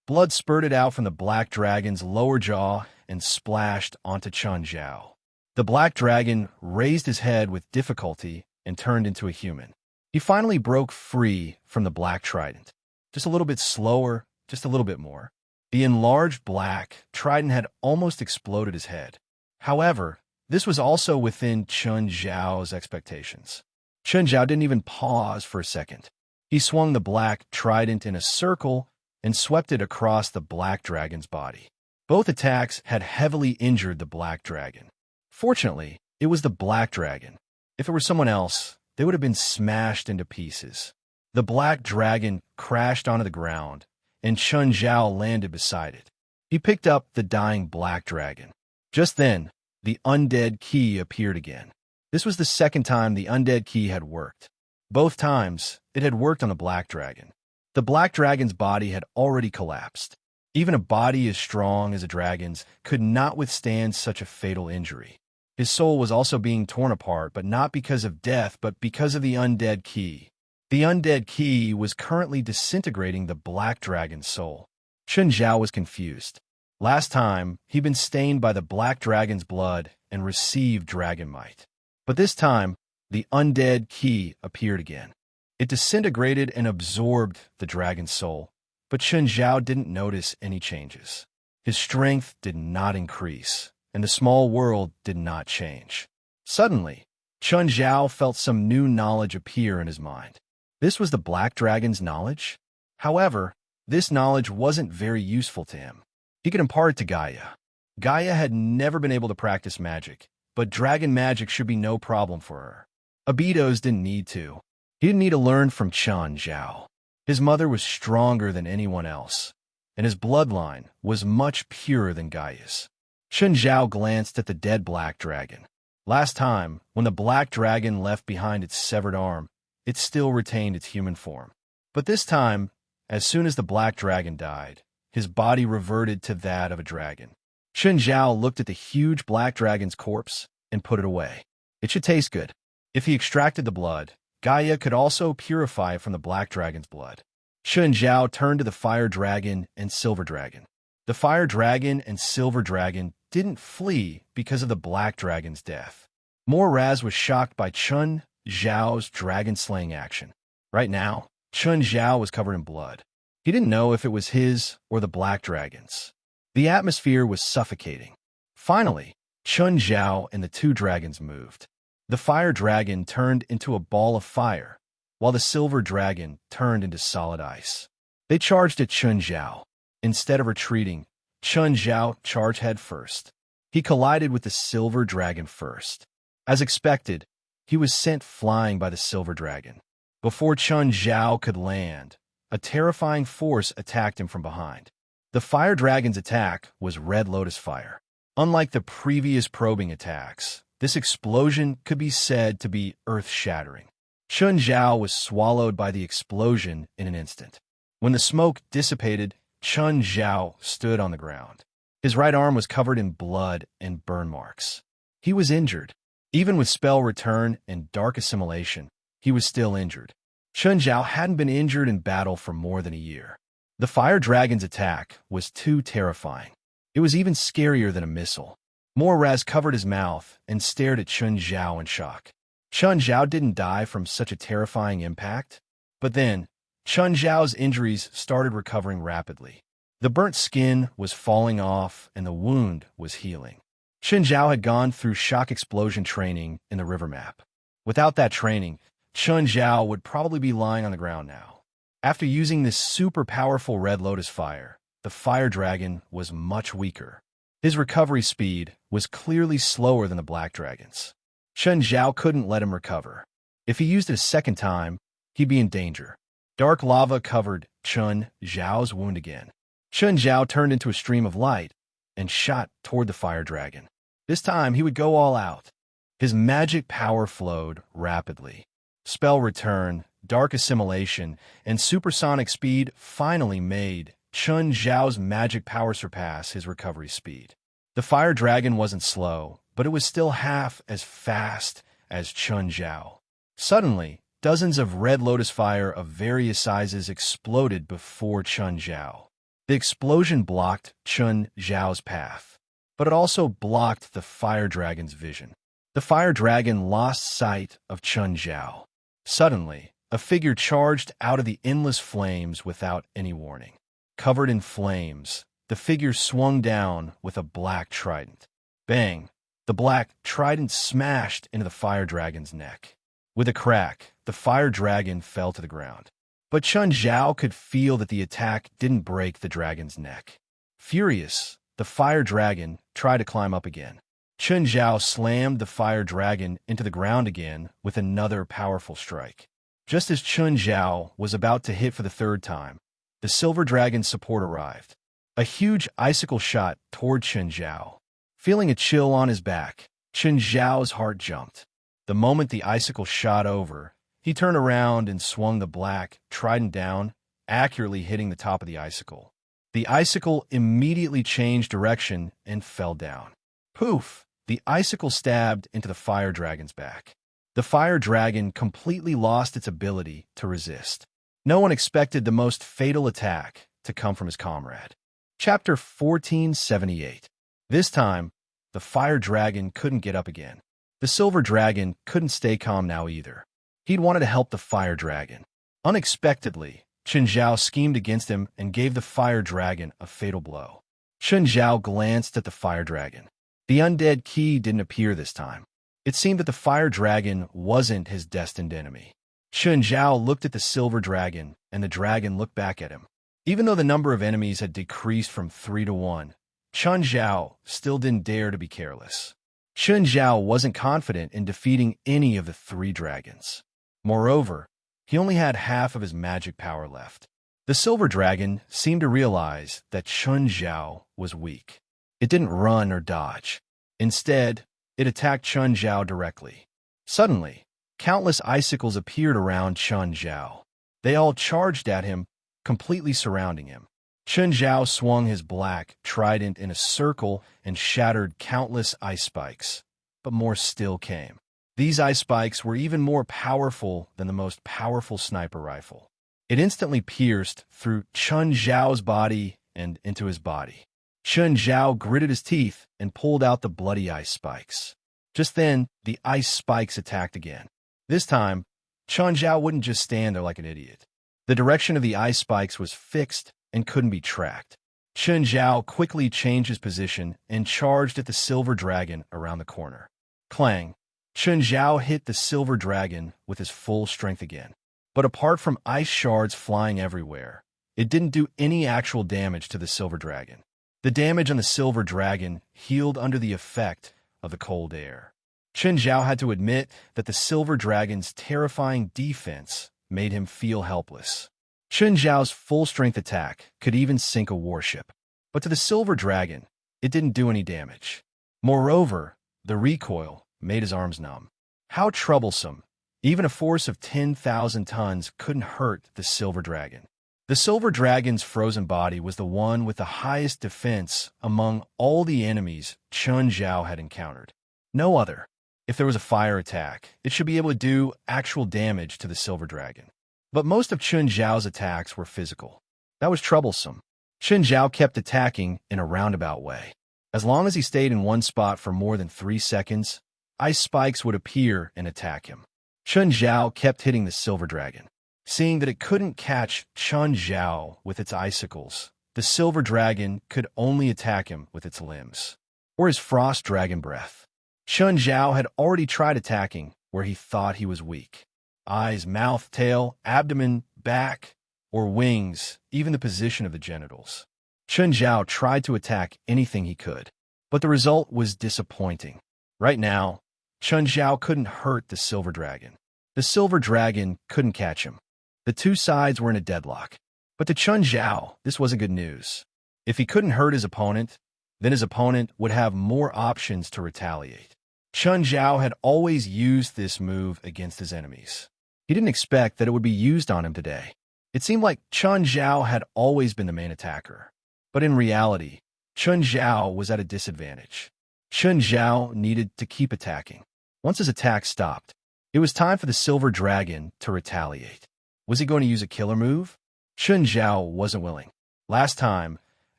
Blood spurted out from the black dragon's lower jaw and splashed onto Chun Zhao. The black dragon raised his head with difficulty and turned into a human. He finally broke free from the black trident. Just a little bit slower, just a little bit more. The enlarged black trident had almost exploded his head. However, this was also within Chun Zhao's expectations. Chun Zhao didn't even pause for a second. He swung the black trident in a circle and swept it across the black dragon's body. Both attacks had heavily injured the black dragon. Fortunately, it was the black dragon. If it were someone else, they would have been smashed into pieces. The black dragon crashed onto the ground, and Chun Zhao landed beside it. He picked up the dying black dragon. Just then, the undead key appeared again. This was the second time the undead key had worked. Both times, it had worked on the black dragon. The black dragon's body had already collapsed. Even a body as strong as a dragon's could not withstand such a fatal injury. His soul was also being torn apart, but not because of death, but because of the undead key. The undead key was currently disintegrating the black dragon's soul. Chun Zhao was confused. Last time, he'd been stained by the black dragon's blood and received dragon might. But this time, the undead key appeared again. It disintegrated and absorbed the dragon's soul, but Chun Zhao didn't notice any changes. His strength did not increase, and the small world did not change. Suddenly, Chun Zhao felt some new knowledge appear in his mind. This was the black dragon's knowledge? However, this knowledge wasn't very useful to him. He could impart it to Gaia. Gaia had never been able to practice magic, but dragon magic should be no problem for her. Abidos didn't need to. He didn't need to learn from Chun Zhao. His mother was stronger than anyone else, and his bloodline was much purer than Gaia's. Chun Zhao glanced at the dead black dragon. Last time, when the black dragon left behind its severed arm, it still retained its human form. But this time, as soon as the black dragon died, his body reverted to that of a dragon. Chun Zhao looked at the huge black dragon's corpse and put it away. It should taste good. If he extracted the blood, Gaia could also purify it from the black dragon's blood. Chun Zhao turned to the fire dragon and silver dragon. The fire dragon and silver dragon didn't flee because of the black dragon's death. Moraz was shocked by Chun Zhao's dragon-slaying action. Right now, Chun Zhao was covered in blood. He didn't know if it was his or the black dragon's. The atmosphere was suffocating. Finally, Chun Zhao and the two dragons moved. The fire dragon turned into a ball of fire, while the silver dragon turned into solid ice. They charged at Chun Zhao. Instead of retreating, Chun Zhao charged head first. He collided with the silver dragon first. As expected, he was sent flying by the silver dragon. Before Chun Zhao could land, a terrifying force attacked him from behind. The fire dragon's attack was Red Lotus Fire. Unlike the previous probing attacks, this explosion could be said to be earth-shattering. Chun Zhao was swallowed by the explosion in an instant. When the smoke dissipated, Chun Zhao stood on the ground. His right arm was covered in blood and burn marks. He was injured. Even with spell return and dark assimilation, he was still injured. Chun Zhao hadn't been injured in battle for more than a year. The fire dragon's attack was too terrifying. It was even scarier than a missile. Moraz covered his mouth and stared at Chun Zhao in shock. Chun Zhao didn't die from such a terrifying impact. But then, Chun Zhao's injuries started recovering rapidly. The burnt skin was falling off and the wound was healing. Chun Zhao had gone through shock explosion training in the river map. Without that training, Chun Zhao would probably be lying on the ground now. After using this super powerful Red Lotus fire, the fire dragon was much weaker. His recovery speed was clearly slower than the black dragon's. Chun Zhao couldn't let him recover. If he used it a second time, he'd be in danger. Dark lava covered Chun Zhao's wound again. Chun Zhao turned into a stream of light and shot toward the fire dragon. This time, he would go all out. His magic power flowed rapidly. Spell return, dark assimilation, and supersonic speed finally made Chun Zhao's magic power surpass his recovery speed. The fire dragon wasn't slow, but it was still half as fast as Chun Zhao. Suddenly, dozens of red lotus fire of various sizes exploded before Chun Zhao. The explosion blocked Chun Zhao's path, but it also blocked the fire dragon's vision. The fire dragon lost sight of Chun Zhao. Suddenly, a figure charged out of the endless flames without any warning. Covered in flames, the figure swung down with a black trident. Bang! The black trident smashed into the fire dragon's neck. With a crack, the fire dragon fell to the ground. But Chun Zhao could feel that the attack didn't break the dragon's neck. Furious, the fire dragon tried to climb up again. Chun Zhao slammed the fire dragon into the ground again with another powerful strike. Just as Chun Zhao was about to hit for the third time, the silver dragon's support arrived. A huge icicle shot toward Chun Zhao. Feeling a chill on his back, Chun Zhao's heart jumped. The moment the icicle shot over, he turned around and swung the black trident down, accurately hitting the top of the icicle. The icicle immediately changed direction and fell down. Poof! The icicle stabbed into the fire dragon's back. The fire dragon completely lost its ability to resist. No one expected the most fatal attack to come from his comrade. Chapter 1478. This time, the fire dragon couldn't get up again. The silver dragon couldn't stay calm now either. He'd wanted to help the fire dragon. Unexpectedly, Chun Zhao schemed against him and gave the fire dragon a fatal blow. Chun Zhao glanced at the fire dragon. The undead key didn't appear this time. It seemed that the fire dragon wasn't his destined enemy. Chun Zhao looked at the silver dragon, and the dragon looked back at him. Even though the number of enemies had decreased from 3 to 1, Chun Zhao still didn't dare to be careless. Chun Zhao wasn't confident in defeating any of the 3 dragons. Moreover, he only had half of his magic power left. The silver dragon seemed to realize that Chun Zhao was weak. It didn't run or dodge. Instead, it attacked Chun Zhao directly. Suddenly, countless icicles appeared around Chun Zhao. They all charged at him, completely surrounding him. Chun Zhao swung his black trident in a circle and shattered countless ice spikes. But more still came. These ice spikes were even more powerful than the most powerful sniper rifle. It instantly pierced through Chun Zhao's body and into his body. Chun Zhao gritted his teeth and pulled out the bloody ice spikes. Just then, the ice spikes attacked again. This time, Chun Zhao wouldn't just stand there like an idiot. The direction of the ice spikes was fixed and couldn't be tracked. Chun Zhao quickly changed his position and charged at the silver dragon around the corner. Clang! Chun Zhao hit the silver dragon with his full strength again. But apart from ice shards flying everywhere, it didn't do any actual damage to the silver dragon. The damage on the silver dragon healed under the effect of the cold air. Chun Zhao had to admit that the silver dragon's terrifying defense made him feel helpless. Chun Zhao's full-strength attack could even sink a warship. But to the silver dragon, it didn't do any damage. Moreover, the recoil made his arms numb. How troublesome Even a force of 10,000 tons couldn't hurt the silver dragon. The silver dragon's frozen body was the one with the highest defense among all the enemies Chun Zhao had encountered. No other. If there was a fire attack, it should be able to do actual damage to the silver dragon. But most of Chun Zhao's attacks were physical. That was troublesome. Chun Zhao kept attacking in a roundabout way. As long as he stayed in one spot for more than 3 seconds, ice spikes would appear and attack him. Chun Zhao kept hitting the silver dragon. Seeing that it couldn't catch Chun Zhao with its icicles, the silver dragon could only attack him with its limbs, or his frost dragon breath. Chun Zhao had already tried attacking where he thought he was weak. Eyes, mouth, tail, abdomen, back, or wings, even the position of the genitals. Chun Zhao tried to attack anything he could, but the result was disappointing. Right now, Chun Zhao couldn't hurt the silver dragon. The silver dragon couldn't catch him. The two sides were in a deadlock. But to Chun Zhao, this wasn't good news. If he couldn't hurt his opponent, then his opponent would have more options to retaliate. Chun Zhao had always used this move against his enemies. He didn't expect that it would be used on him today. It seemed like Chun Zhao had always been the main attacker. But in reality, Chun Zhao was at a disadvantage. Chun Zhao needed to keep attacking. Once his attack stopped, it was time for the silver dragon to retaliate. Was he going to use a killer move? Chun Zhao wasn't willing. Last time,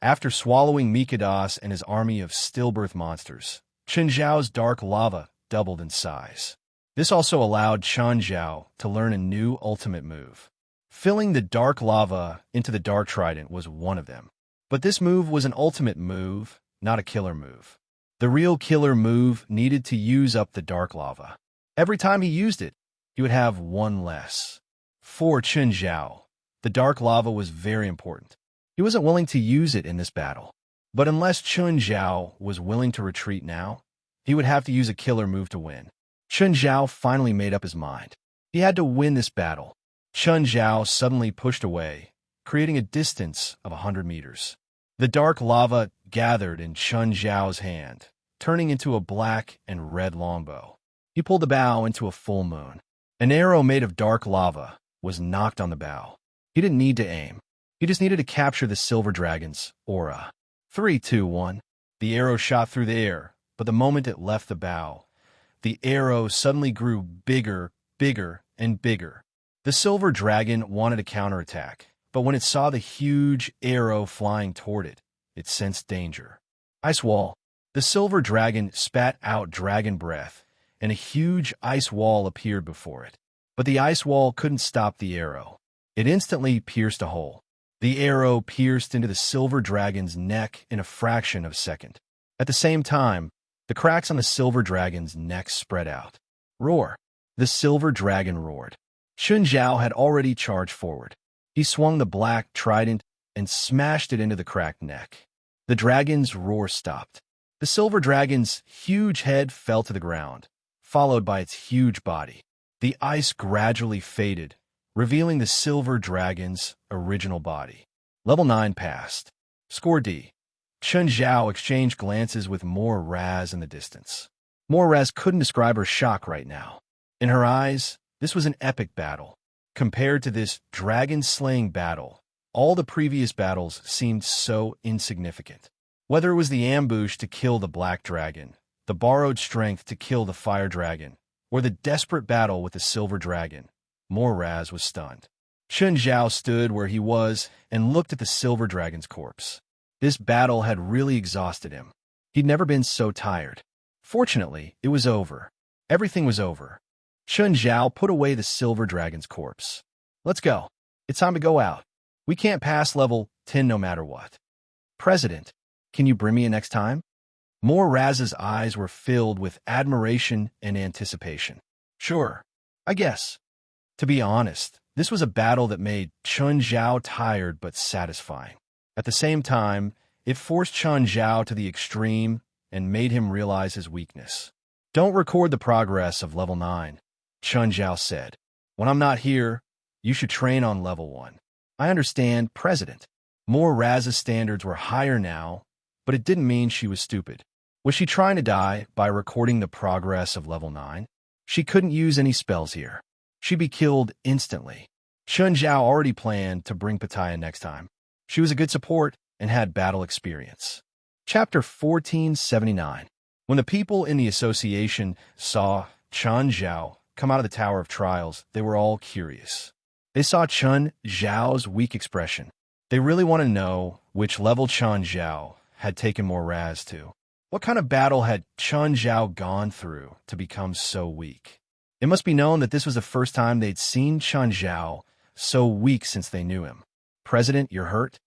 after swallowing Mikados and his army of stillbirth monsters, Chun Zhao's dark lava doubled in size. This also allowed Chun Zhao to learn a new ultimate move. Filling the dark lava into the dark trident was one of them. But this move was an ultimate move, not a killer move. The real killer move needed to use up the dark lava. Every time he used it, he would have one less. For Chun Zhao, the dark lava was very important. He wasn't willing to use it in this battle. But unless Chun Zhao was willing to retreat now, he would have to use a killer move to win. Chun Zhao finally made up his mind. He had to win this battle. Chun Zhao suddenly pushed away, creating a distance of 100 meters. The dark lava gathered in Chun Zhao's hand, turning into a black and red longbow. He pulled the bow into a full moon. An arrow made of dark lava was knocked on the bow. He didn't need to aim. He just needed to capture the silver dragon's aura. 3, 2, 1. The arrow shot through the air, but the moment it left the bow, the arrow suddenly grew bigger, and bigger. The silver dragon wanted to counterattack, but when it saw the huge arrow flying toward it, it sensed danger. Ice wall. The silver dragon spat out dragon breath, and a huge ice wall appeared before it. But the ice wall couldn't stop the arrow. It instantly pierced a hole. The arrow pierced into the silver dragon's neck in a fraction of a second. At the same time, the cracks on the silver dragon's neck spread out. Roar. The silver dragon roared. Chun Zhao had already charged forward. He swung the black trident and smashed it into the cracked neck. The dragon's roar stopped. The silver dragon's huge head fell to the ground, followed by its huge body. The ice gradually faded, revealing the silver dragon's original body. Level 9 passed. Score D. Chun Zhao exchanged glances with More Raz in the distance. More Raz couldn't describe her shock right now. In her eyes, this was an epic battle. Compared to this dragon-slaying battle, all the previous battles seemed so insignificant. Whether it was the ambush to kill the black dragon, the borrowed strength to kill the fire dragon, or the desperate battle with the silver dragon, More Raz was stunned. Chun Zhao stood where he was and looked at the silver dragon's corpse. This battle had really exhausted him. He'd never been so tired. Fortunately, it was over. Everything was over. Chun Zhao put away the silver dragon's corpse. Let's go. It's time to go out. We can't pass level 10 no matter what. President, can you bring me in next time? More Raz's eyes were filled with admiration and anticipation. Sure, I guess. To be honest, this was a battle that made Chun Zhao tired but satisfying. At the same time, it forced Chun Zhao to the extreme and made him realize his weakness. Don't record the progress of level 9, Chun Zhao said. When I'm not here, you should train on level 1. I understand, President. More Raz's standards were higher now, but it didn't mean she was stupid. Was she trying to die by recording the progress of level 9? She couldn't use any spells here. she'd be killed instantly. Chun Zhao already planned to bring Pattaya next time. She was a good support and had battle experience. Chapter 1479. When the people in the association saw Chun Zhao come out of the Tower of Trials, they were all curious. They saw Chun Zhao's weak expression. They really want to know which level Chun Zhao had taken more Raz to. What kind of battle had Chun Zhao gone through to become so weak? It must be known that this was the first time they'd seen Chun Zhao so weak since they knew him. President, you're hurt?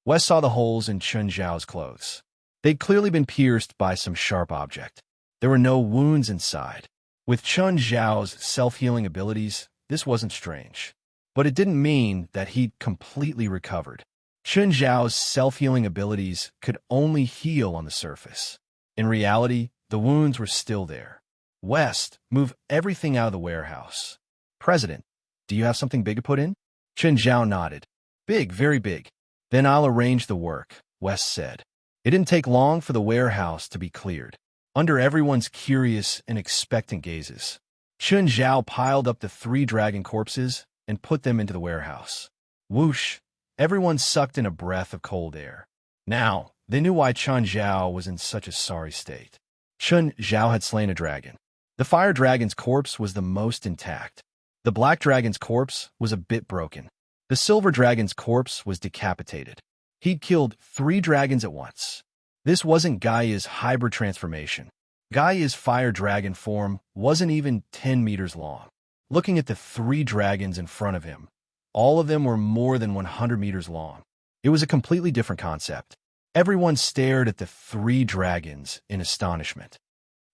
Wes saw the holes in Chun Zhao's clothes. They'd clearly been pierced by some sharp object. There were no wounds inside. With Chun Zhao's self-healing abilities, this wasn't strange. But it didn't mean that he'd completely recovered. Chun Zhao's self-healing abilities could only heal on the surface. In reality, the wounds were still there. West, move everything out of the warehouse. President, do you have something big to put in? Chun Zhao nodded. Big, very big. Then I'll arrange the work, West said. It didn't take long for the warehouse to be cleared. Under everyone's curious and expectant gazes, Chun Zhao piled up the 3 dragon corpses and put them into the warehouse. Whoosh! Everyone sucked in a breath of cold air. Now, they knew why Chun Zhao was in such a sorry state. Chun Zhao had slain a dragon. The fire dragon's corpse was the most intact. The black dragon's corpse was a bit broken. The silver dragon's corpse was decapitated. He'd killed 3 dragons at once. This wasn't Gaia's hybrid transformation. Gaia's fire dragon form wasn't even 10 meters long. Looking at the 3 dragons in front of him, all of them were more than 100 meters long. It was a completely different concept. Everyone stared at the 3 dragons in astonishment.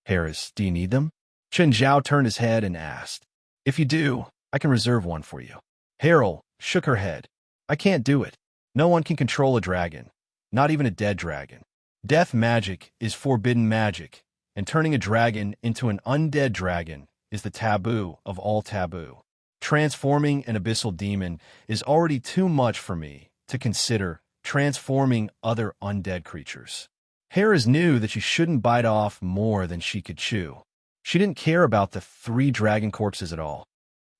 Harris, do you need them? Chun Zhao turned his head and asked. If you do, I can reserve one for you. Harold shook her head. I can't do it. No one can control a dragon, not even a dead dragon. Death magic is forbidden magic, and turning a dragon into an undead dragon is the taboo of all taboo. Transforming an abyssal demon is already too much for me to consider transforming other undead creatures. Harris knew that she shouldn't bite off more than she could chew. She didn't care about the 3 dragon corpses at all.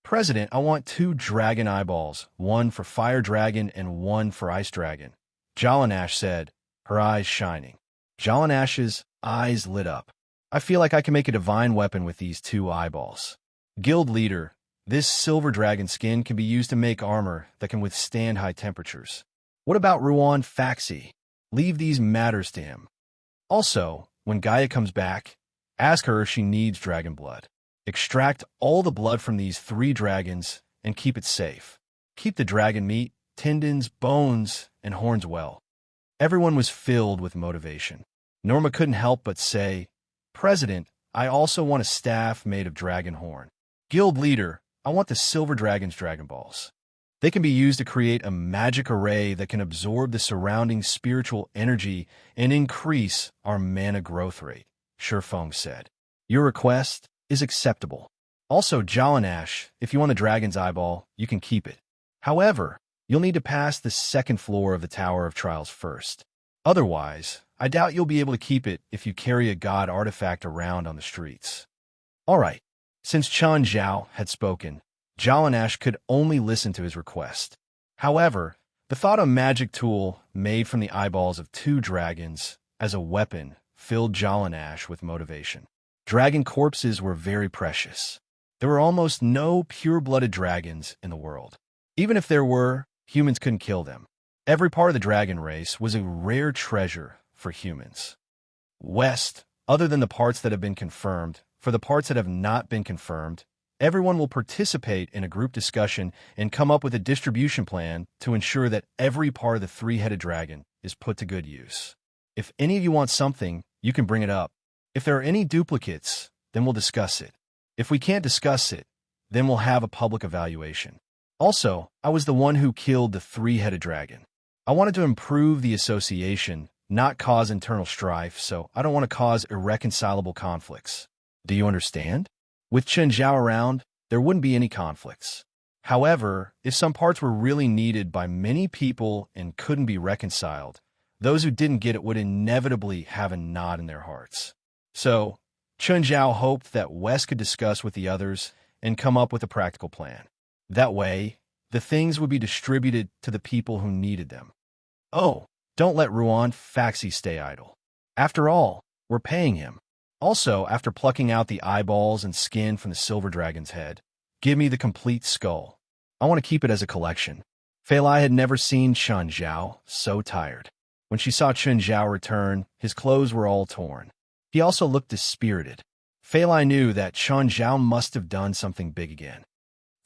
President, I want 2 dragon eyeballs, one for fire dragon and one for ice dragon. Jalanash said, her eyes shining. Jalanash's eyes lit up. I feel like I can make a divine weapon with these 2 eyeballs. Guild leader, this silver dragon skin can be used to make armor that can withstand high temperatures. What about Ruan Faxi? Leave these matters to him. Also, when Gaia comes back, ask her if she needs dragon blood. Extract all the blood from these 3 dragons and keep it safe. Keep the dragon meat, tendons, bones, and horns well. Everyone was filled with motivation. Norma couldn't help but say, President, I also want a staff made of dragon horn. Guild leader, I want the silver dragon's dragon balls. They can be used to create a magic array that can absorb the surrounding spiritual energy and increase our mana growth rate, Shurfeng said. Your request is acceptable. Also, Jalanash, if you want the dragon's eyeball, you can keep it. However, you'll need to pass the 2nd floor of the Tower of Trials first. Otherwise, I doubt you'll be able to keep it if you carry a god artifact around on the streets. All right. Since Chun Zhao had spoken, Jalanash could only listen to his request. However, the thought of a magic tool made from the eyeballs of 2 dragons as a weapon filled Jalanash with motivation. Dragon corpses were very precious. There were almost no pure-blooded dragons in the world. Even if there were, humans couldn't kill them. Every part of the dragon race was a rare treasure for humans. West, other than the parts that have been confirmed, for the parts that have not been confirmed, everyone will participate in a group discussion and come up with a distribution plan to ensure that every part of the 3-headed dragon is put to good use. If any of you want something, you can bring it up. If there are any duplicates, then we'll discuss it. If we can't discuss it, then we'll have a public evaluation. Also, I was the one who killed the 3-headed dragon. I wanted to improve the association, not cause internal strife, so I don't want to cause irreconcilable conflicts. Do you understand? With Chun Zhao around, there wouldn't be any conflicts. However, if some parts were really needed by many people and couldn't be reconciled, those who didn't get it would inevitably have a knot in their hearts. So, Chun Zhao hoped that Wes could discuss with the others and come up with a practical plan. That way, the things would be distributed to the people who needed them. Oh, don't let Ruan Faxi stay idle. After all, we're paying him. Also, after plucking out the eyeballs and skin from the silver dragon's head, give me the complete skull. I want to keep it as a collection. Fei Lai had never seen Chen Zhao so tired. When she saw Chen Zhao return, his clothes were all torn. He also looked dispirited. Fei Lai knew that Chen Zhao must have done something big again.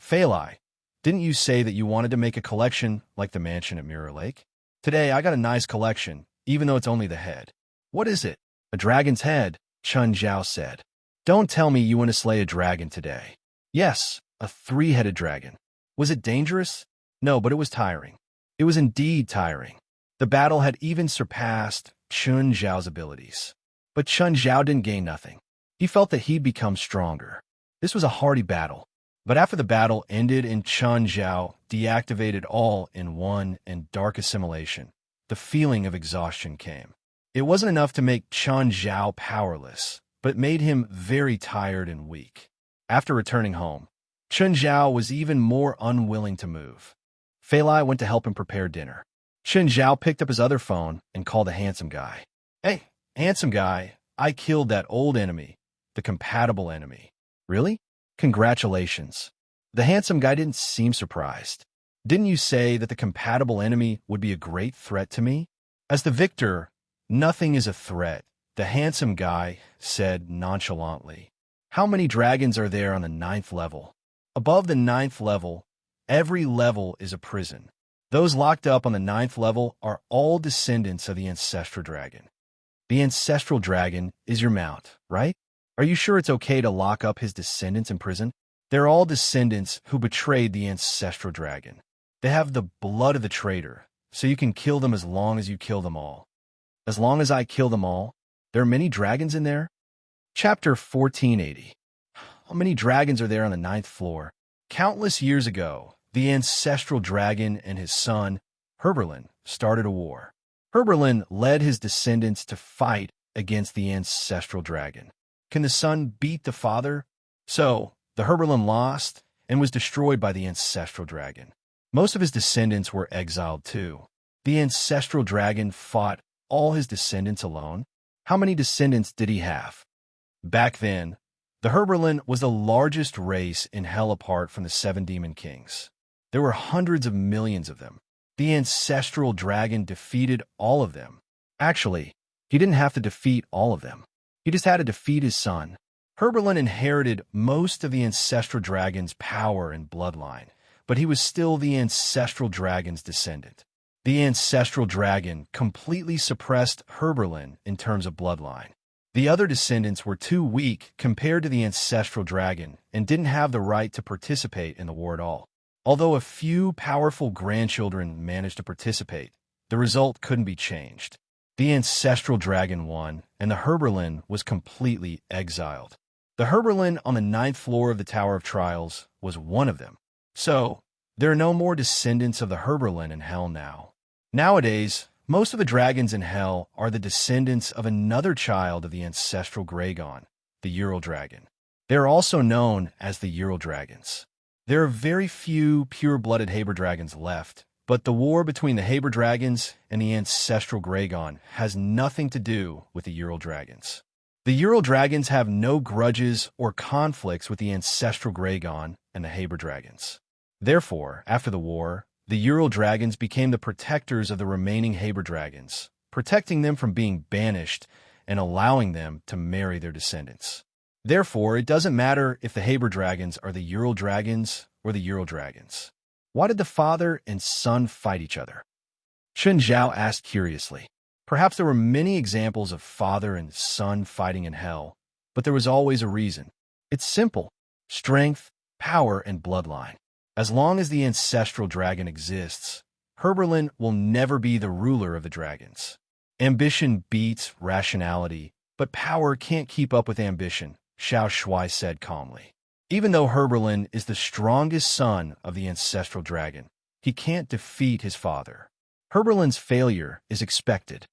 Fei Lai, didn't you say that you wanted to make a collection like the mansion at Mirror Lake? Today, I got a nice collection, even though it's only the head. What is it? A dragon's head, Chen Zhao said. Don't tell me you want to slay a dragon today. Yes, a three-headed dragon. Was it dangerous? No, but it was tiring. It was indeed tiring. The battle had even surpassed Chen Zhao's abilities. But Chen Zhao didn't gain nothing. He felt that he'd become stronger. This was a hardy battle. But after the battle ended and Chen Zhao deactivated all-in-one and dark assimilation, the feeling of exhaustion came. It wasn't enough to make Chen Zhao powerless, but it made him very tired and weak. After returning home, Chen Zhao was even more unwilling to move. Fei Lai went to help him prepare dinner. Chen Zhao picked up his other phone and called the handsome guy. Hey, handsome guy, I killed that old enemy, the compatible enemy. Really? Congratulations. The handsome guy didn't seem surprised. Didn't you say that the compatible enemy would be a great threat to me? As the victor, nothing is a threat, the handsome guy said nonchalantly. How many dragons are there on the 9th level? Above the 9th level, every level is a prison. Those locked up on the 9th level are all descendants of the ancestral dragon. The ancestral dragon is your mount, right? Are you sure it's okay to lock up his descendants in prison? They're all descendants who betrayed the ancestral dragon. They have the blood of the traitor, so you can kill them as long as you kill them all. As long as I kill them all? There are many dragons in there? Chapter 1480. How many dragons are there on the 9th floor? Countless years ago, the ancestral dragon and his son, Herberlin, started a war. Herberlin led his descendants to fight against the ancestral dragon. Can the son beat the father? So, the Herberlin lost and was destroyed by the ancestral dragon. Most of his descendants were exiled too. The ancestral dragon fought all his descendants alone. How many descendants did he have? Back then, the Herberlin was the largest race in hell apart from the 7 demon kings. There were hundreds of millions of them. The ancestral dragon defeated all of them. Actually, he didn't have to defeat all of them. He just had to defeat his son. Herberlin inherited most of the ancestral dragon's power and bloodline, but he was still the ancestral dragon's descendant. The ancestral dragon completely suppressed Herberlin in terms of bloodline. The other descendants were too weak compared to the ancestral dragon and didn't have the right to participate in the war at all. Although a few powerful grandchildren managed to participate, the result couldn't be changed. The ancestral dragon won, and the Herberlin was completely exiled. The Herberlin on the 9th floor of the Tower of Trials was one of them. So, there are no more descendants of the Herberlin in Hell now. Nowadays, most of the dragons in Hell are the descendants of another child of the ancestral Gragon, the Ural Dragon. They are also known as the Ural Dragons. There are very few pure-blooded Haber Dragons left, but the war between the Haber Dragons and the ancestral Gragon has nothing to do with the Ural Dragons. The Ural Dragons have no grudges or conflicts with the ancestral Gragon and the Haber Dragons. Therefore, after the war, the Ural Dragons became the protectors of the remaining Haber Dragons, protecting them from being banished and allowing them to marry their descendants. Therefore, it doesn't matter if the Haber Dragons are the Ural Dragons or the Ural Dragons. Why did the father and son fight each other? Chen Zhao asked curiously. Perhaps there were many examples of father and son fighting in hell, but there was always a reason. It's simple: strength, power, and bloodline. As long as the ancestral dragon exists, Herberlin will never be the ruler of the dragons. Ambition beats rationality, but power can't keep up with ambition, Xiao Shui said calmly. Even though Herberlin is the strongest son of the ancestral dragon, he can't defeat his father. Herberlin's failure is expected.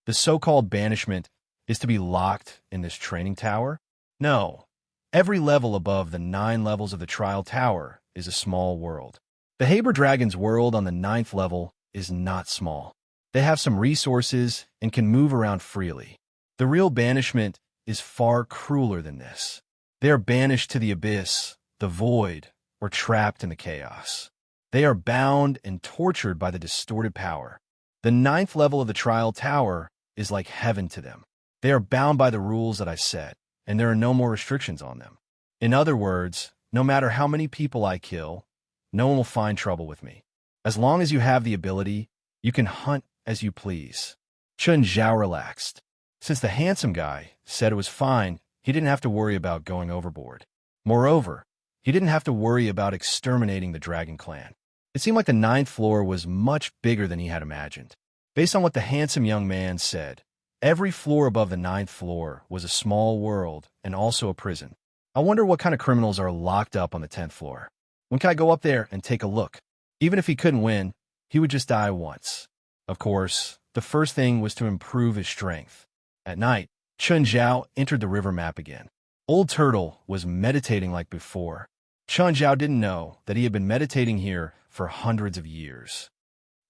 The so-called banishment is to be locked in this training tower? No, Every level above the 9 levels of the Trial Tower is a small world. The Haber Dragon's world on the 9th level is not small. They have some resources and can move around freely. The real banishment is far crueler than this. They are banished to the abyss, the void, or trapped in the chaos. They are bound and tortured by the distorted power. The 9th level of the Trial Tower is like heaven to them. They are bound by the rules that I set, and there are no more restrictions on them. In other words, no matter how many people I kill, no one will find trouble with me. As long as you have the ability, you can hunt as you please. Chun Zhao relaxed. Since the handsome guy said it was fine, he didn't have to worry about going overboard. Moreover, he didn't have to worry about exterminating the Dragon Clan. It seemed like the 9th floor was much bigger than he had imagined. Based on what the handsome young man said, every floor above the 9th floor was a small world and also a prison. I wonder what kind of criminals are locked up on the 10th floor. When can I go up there and take a look? Even if he couldn't win, he would just die once. Of course, the first thing was to improve his strength. At night, Chun Zhao entered the river map again. Old Turtle was meditating like before. Chun Zhao didn't know that he had been meditating here for hundreds of years.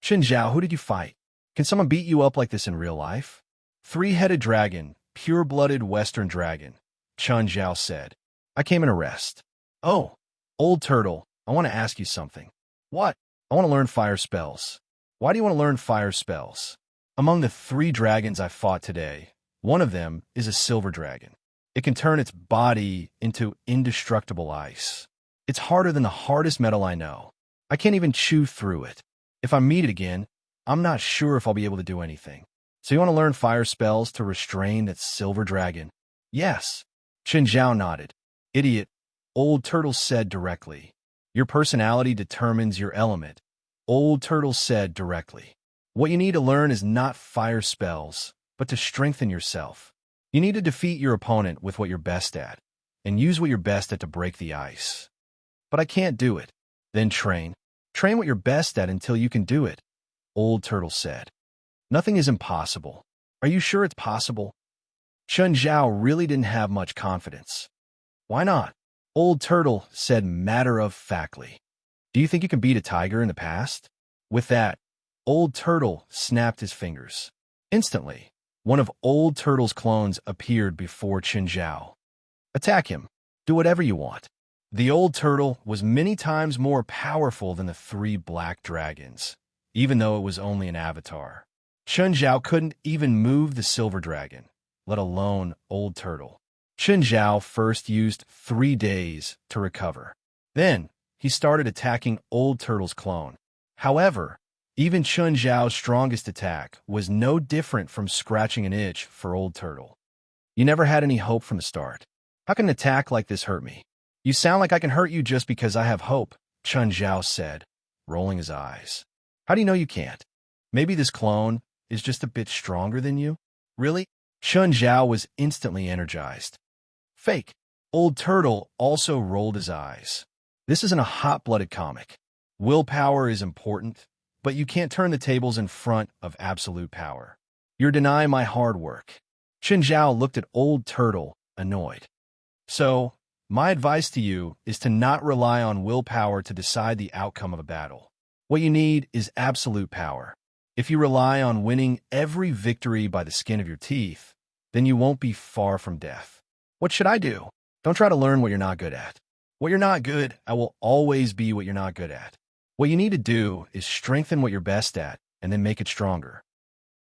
Chun Zhao, who did you fight? Can someone beat you up like this in real life? Three-headed dragon, pure-blooded Western dragon, Chun Zhao said. I came in a rest. Oh, Old Turtle, I want to ask you something. What? I want to learn fire spells. Why do you want to learn fire spells? Among the 3 dragons I fought today, one of them is a silver dragon. It can turn its body into indestructible ice. It's harder than the hardest metal I know. I can't even chew through it. If I meet it again, I'm not sure if I'll be able to do anything. So you want to learn fire spells to restrain that silver dragon? Yes. Chun Zhao nodded. Idiot, Old Turtle said directly. Your personality determines your element, Old Turtle said directly. What you need to learn is not fire spells, but to strengthen yourself. You need to defeat your opponent with what you're best at, and use what you're best at to break the ice. But I can't do it. Then train. Train what you're best at until you can do it, Old Turtle said. Nothing is impossible. Are you sure it's possible? Chun Zhao really didn't have much confidence. Why not? Old Turtle said matter-of-factly. Do you think you can beat a tiger in the past? With that, Old Turtle snapped his fingers. Instantly, one of Old Turtle's clones appeared before Chun Zhao. Attack him. Do whatever you want. The Old Turtle was many times more powerful than the 3 black dragons, even though it was only an avatar. Chun Zhao couldn't even move the silver dragon, let alone Old Turtle. Chun Zhao first used 3 days to recover. Then, he started attacking Old Turtle's clone. However, even Chun Zhao's strongest attack was no different from scratching an itch for Old Turtle. You never had any hope from the start. How can an attack like this hurt me? You sound like I can hurt you just because I have hope, Chun Zhao said, rolling his eyes. How do you know you can't? Maybe this clone is just a bit stronger than you? Really? Chun Zhao was instantly energized. Fake. Old Turtle also rolled his eyes. This isn't a hot-blooded comic. Willpower is important, but you can't turn the tables in front of absolute power. You're denying my hard work. Chun Zhao looked at Old Turtle, annoyed. So, my advice to you is to not rely on willpower to decide the outcome of a battle. What you need is absolute power. If you rely on winning every victory by the skin of your teeth, then you won't be far from death. What should I do? Don't try to learn what you're not good at. What you're not good at will always be what you're not good at. What you need to do is strengthen what you're best at and then make it stronger.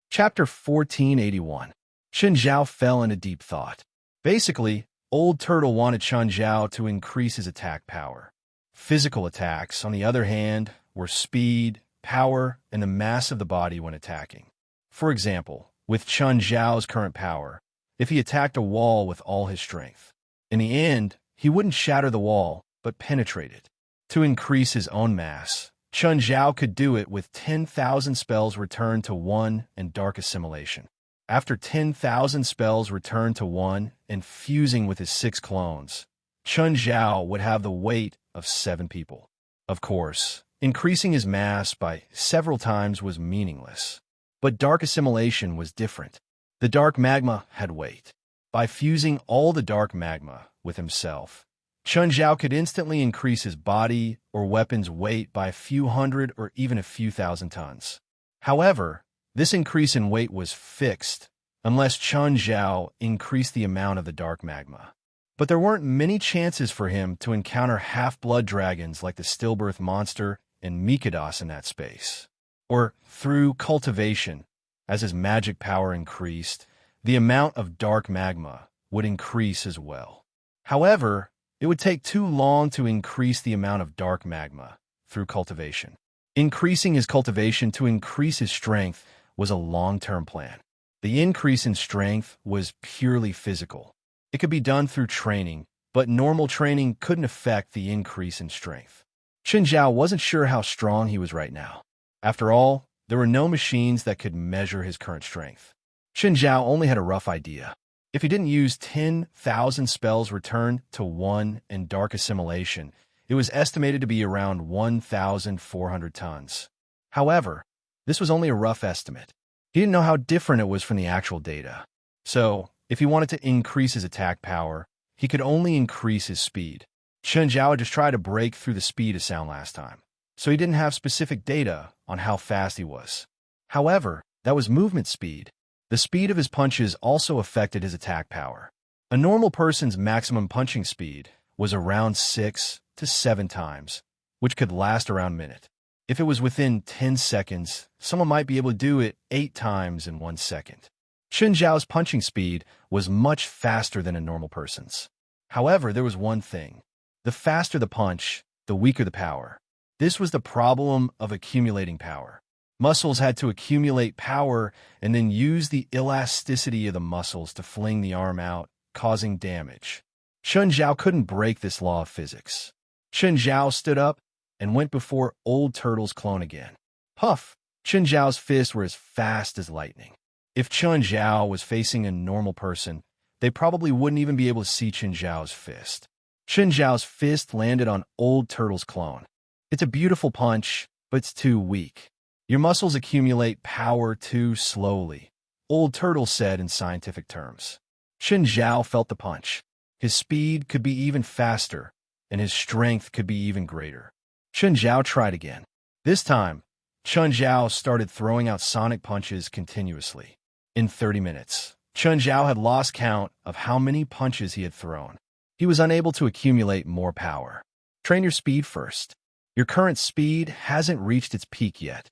Chapter 1481. Chun Zhao fell into deep thought. Basically, Old Turtle wanted Chun Zhao to increase his attack power. Physical attacks, on the other hand, were speed, power, and the mass of the body when attacking. For example, with Chun Zhao's current power, if he attacked a wall with all his strength, in the end, he wouldn't shatter the wall, but penetrate it. To increase his own mass, Chun Zhao could do it with 10,000 spells returned to 1 and Dark Assimilation. After 10,000 spells returned to 1 and fusing with his 6 clones, Chun Zhao would have the weight of 7 people. Of course, increasing his mass by several times was meaningless. But Dark Assimilation was different. The dark magma had weight. By fusing all the dark magma with himself. Chun Zhao could instantly increase his body or weapon's weight by a few hundred or even a few thousand tons. However, this increase in weight was fixed unless Chun Zhao increased the amount of the dark magma. But there weren't many chances for him to encounter half-blood dragons like the stillbirth monster and Mikados in that space. Or through cultivation, as his magic power increased, the amount of dark magma would increase as well. However, it would take too long to increase the amount of dark magma through cultivation. Increasing his cultivation to increase his strength was a long-term plan. The increase in strength was purely physical. It could be done through training, but normal training couldn't affect the increase in strength. Chun Zhao wasn't sure how strong he was right now. After all, there were no machines that could measure his current strength. Chun Zhao only had a rough idea. If he didn't use 10,000 spells returned to 1 in dark assimilation, it was estimated to be around 1,400 tons. However, this was only a rough estimate. He didn't know how different it was from the actual data. So, if he wanted to increase his attack power, he could only increase his speed. Chun Zhao had just tried to break through the speed of sound last time, so he didn't have specific data on how fast he was. However, that was movement speed. The speed of his punches also affected his attack power. A normal person's maximum punching speed was around 6 to 7 times, which could last around a minute. If it was within 10 seconds, someone might be able to do it 8 times in 1 second. Chun Zhao's punching speed was much faster than a normal person's. However, there was one thing. The faster the punch, the weaker the power. This was the problem of accumulating power. Muscles had to accumulate power and then use the elasticity of the muscles to fling the arm out, causing damage. Chun Zhao couldn't break this law of physics. Chun Zhao stood up and went before Old Turtle's clone again. Puff! Chun Zhao's fists were as fast as lightning. If Chun Zhao was facing a normal person, they probably wouldn't even be able to see Chun Zhao's fist. Chun Zhao's fist landed on Old Turtle's clone. It's a beautiful punch, but it's too weak. Your muscles accumulate power too slowly, Old Turtle said in scientific terms. Chun Zhao felt the punch. His speed could be even faster, and his strength could be even greater. Chun Zhao tried again. This time, Chun Zhao started throwing out sonic punches continuously. In 30 minutes, Chun Zhao had lost count of how many punches he had thrown. He was unable to accumulate more power. Train your speed first. Your current speed hasn't reached its peak yet.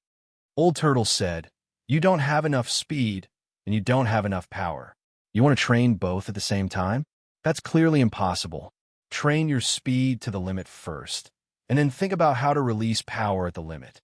Old Turtle said, you don't have enough speed, and you don't have enough power. You want to train both at the same time? That's clearly impossible. Train your speed to the limit first, and then think about how to release power at the limit.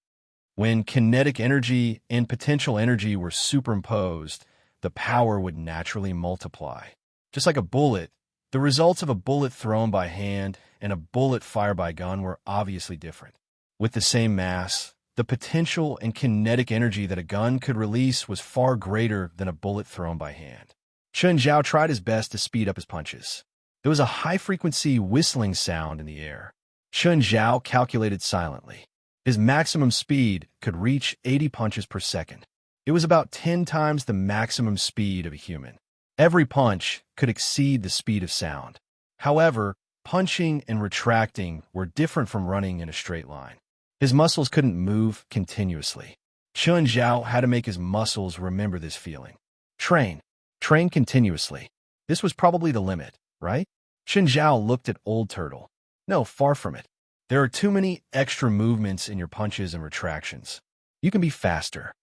When kinetic energy and potential energy were superimposed, the power would naturally multiply. Just like a bullet, the results of a bullet thrown by hand and a bullet fired by gun were obviously different. With the same mass, the potential and kinetic energy that a gun could release was far greater than a bullet thrown by hand. Chun Zhao tried his best to speed up his punches. There was a high-frequency whistling sound in the air. Chun Zhao calculated silently. His maximum speed could reach 80 punches per second. It was about 10 times the maximum speed of a human. Every punch could exceed the speed of sound. However, punching and retracting were different from running in a straight line. His muscles couldn't move continuously. Chun Zhao had to make his muscles remember this feeling. Train. Train continuously. This was probably the limit, right? Chun Zhao looked at Old Turtle. No, far from it. There are too many extra movements in your punches and retractions. You can be faster.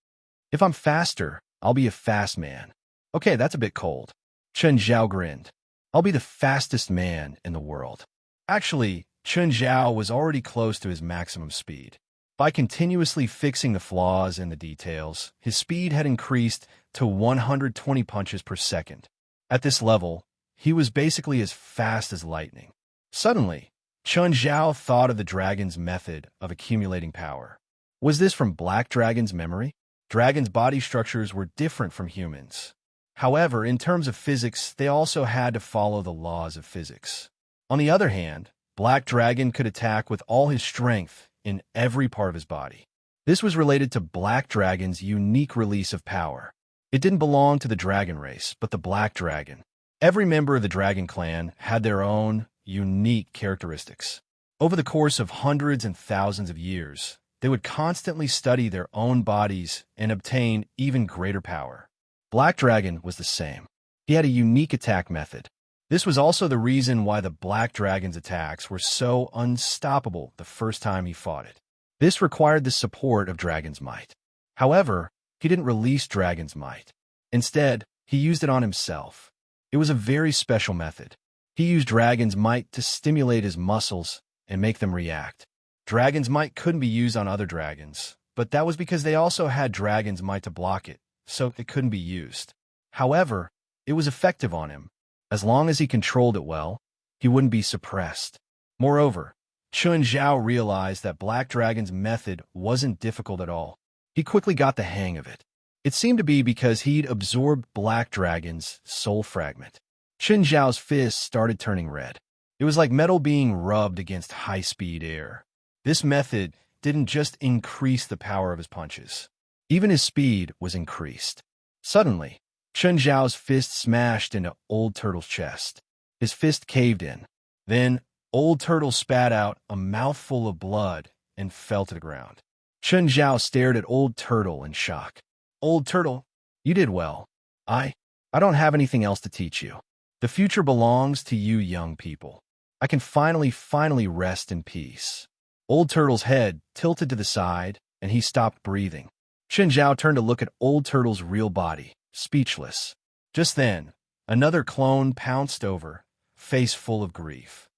If I'm faster, I'll be a fast man. Okay, that's a bit cold. Chun Zhao grinned. I'll be the fastest man in the world. Actually, Chun Zhao was already close to his maximum speed. By continuously fixing the flaws and the details, his speed had increased to 120 punches per second. At this level, he was basically as fast as lightning. Suddenly, Chun Zhao thought of the dragon's method of accumulating power. Was this from Black Dragon's memory? Dragons' body structures were different from humans. However, in terms of physics, they also had to follow the laws of physics. On the other hand, Black Dragon could attack with all his strength in every part of his body. This was related to Black Dragon's unique release of power. It didn't belong to the dragon race, but the Black Dragon. Every member of the dragon clan had their own unique characteristics. Over the course of hundreds and thousands of years, they would constantly study their own bodies and obtain even greater power. Black Dragon was the same. He had a unique attack method. This was also the reason why the Black Dragon's attacks were so unstoppable the first time he fought it. This required the support of Dragon's Might. However, he didn't release Dragon's Might. Instead, he used it on himself. It was a very special method. He used Dragon's Might to stimulate his muscles and make them react. Dragon's Might couldn't be used on other dragons, but that was because they also had Dragon's Might to block it, so it couldn't be used. However, it was effective on him. As long as he controlled it well, he wouldn't be suppressed. Moreover, Chun Zhao realized that Black Dragon's method wasn't difficult at all. He quickly got the hang of it. It seemed to be because he'd absorbed Black Dragon's soul fragment. Chun Zhao's fists started turning red. It was like metal being rubbed against high-speed air. This method didn't just increase the power of his punches. Even his speed was increased. Suddenly, Chun Zhao's fist smashed into Old Turtle's chest. His fist caved in. Then, Old Turtle spat out a mouthful of blood and fell to the ground. Chun Zhao stared at Old Turtle in shock. Old Turtle, you did well. I don't have anything else to teach you. The future belongs to you young people. I can finally rest in peace. Old Turtle's head tilted to the side, and he stopped breathing. Chun Zhao turned to look at Old Turtle's real body, speechless. Just then, another clone pounced over, face full of grief.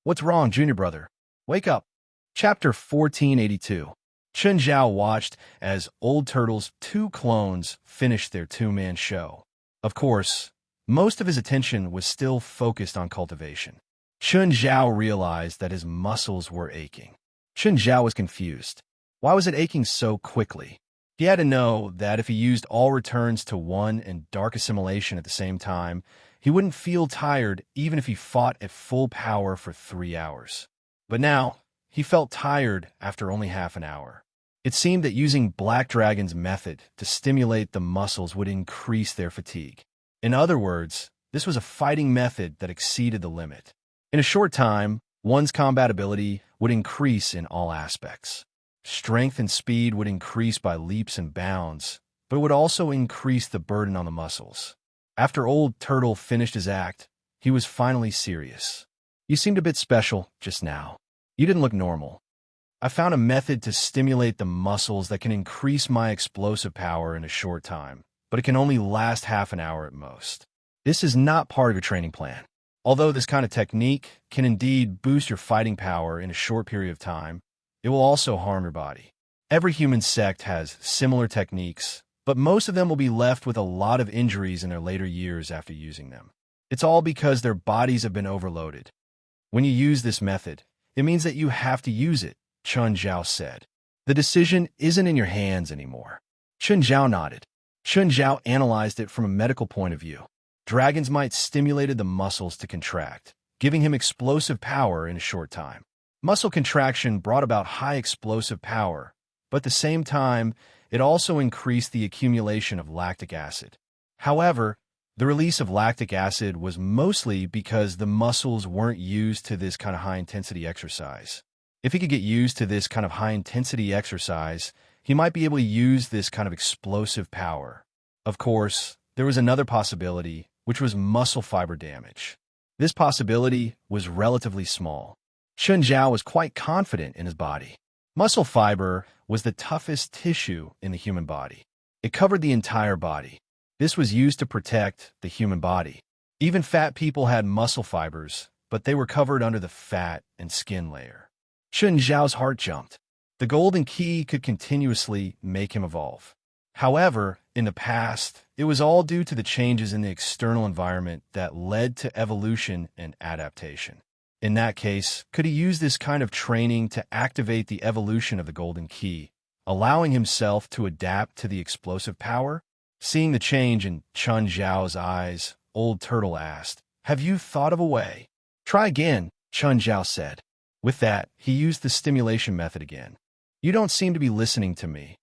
What's wrong, junior brother? Wake up. Chapter 1482. Chun Zhao watched as Old Turtle's two clones finished their two-man show. Of course, most of his attention was still focused on cultivation. Chun Zhao realized that his muscles were aching. Chun Zhao was confused. Why was it aching so quickly? He had to know that if he used all returns to 1 and dark assimilation at the same time, he wouldn't feel tired even if he fought at full power for 3 hours. But now, he felt tired after only half an hour. It seemed that using Black Dragon's method to stimulate the muscles would increase their fatigue. In other words, this was a fighting method that exceeded the limit. In a short time, one's combat ability would increase in all aspects. Strength and speed would increase by leaps and bounds, but it would also increase the burden on the muscles. After Old Turtle finished his act, he was finally serious. You seemed a bit special just now. You didn't look normal. I found a method to stimulate the muscles that can increase my explosive power in a short time, but it can only last half an hour at most. This is not part of your training plan. Although this kind of technique can indeed boost your fighting power in a short period of time, it will also harm your body. Every human sect has similar techniques, but most of them will be left with a lot of injuries in their later years after using them. It's all because their bodies have been overloaded. When you use this method, it means that you have to use it, Chun Zhao said. The decision isn't in your hands anymore. Chun Zhao nodded. Chun Zhao analyzed it from a medical point of view. Dragon's Might stimulated the muscles to contract, giving him explosive power in a short time. Muscle contraction brought about high explosive power, but at the same time, it also increased the accumulation of lactic acid. However, the release of lactic acid was mostly because the muscles weren't used to this kind of high-intensity exercise. If he could get used to this kind of high-intensity exercise, he might be able to use this kind of explosive power. Of course, there was another possibility, which was muscle fiber damage. This possibility was relatively small. Chun Zhao was quite confident in his body. Muscle fiber was the toughest tissue in the human body. It covered the entire body. This was used to protect the human body. Even fat people had muscle fibers, but they were covered under the fat and skin layer. Chun Zhao's heart jumped. The golden key could continuously make him evolve. However, in the past, it was all due to the changes in the external environment that led to evolution and adaptation. In that case, could he use this kind of training to activate the evolution of the golden key, allowing himself to adapt to the explosive power? Seeing the change in Chun Zhao's eyes, Old Turtle asked, "Have you thought of a way?" "Try again," Chun Zhao said. With that, he used the stimulation method again. "You don't seem to be listening to me,"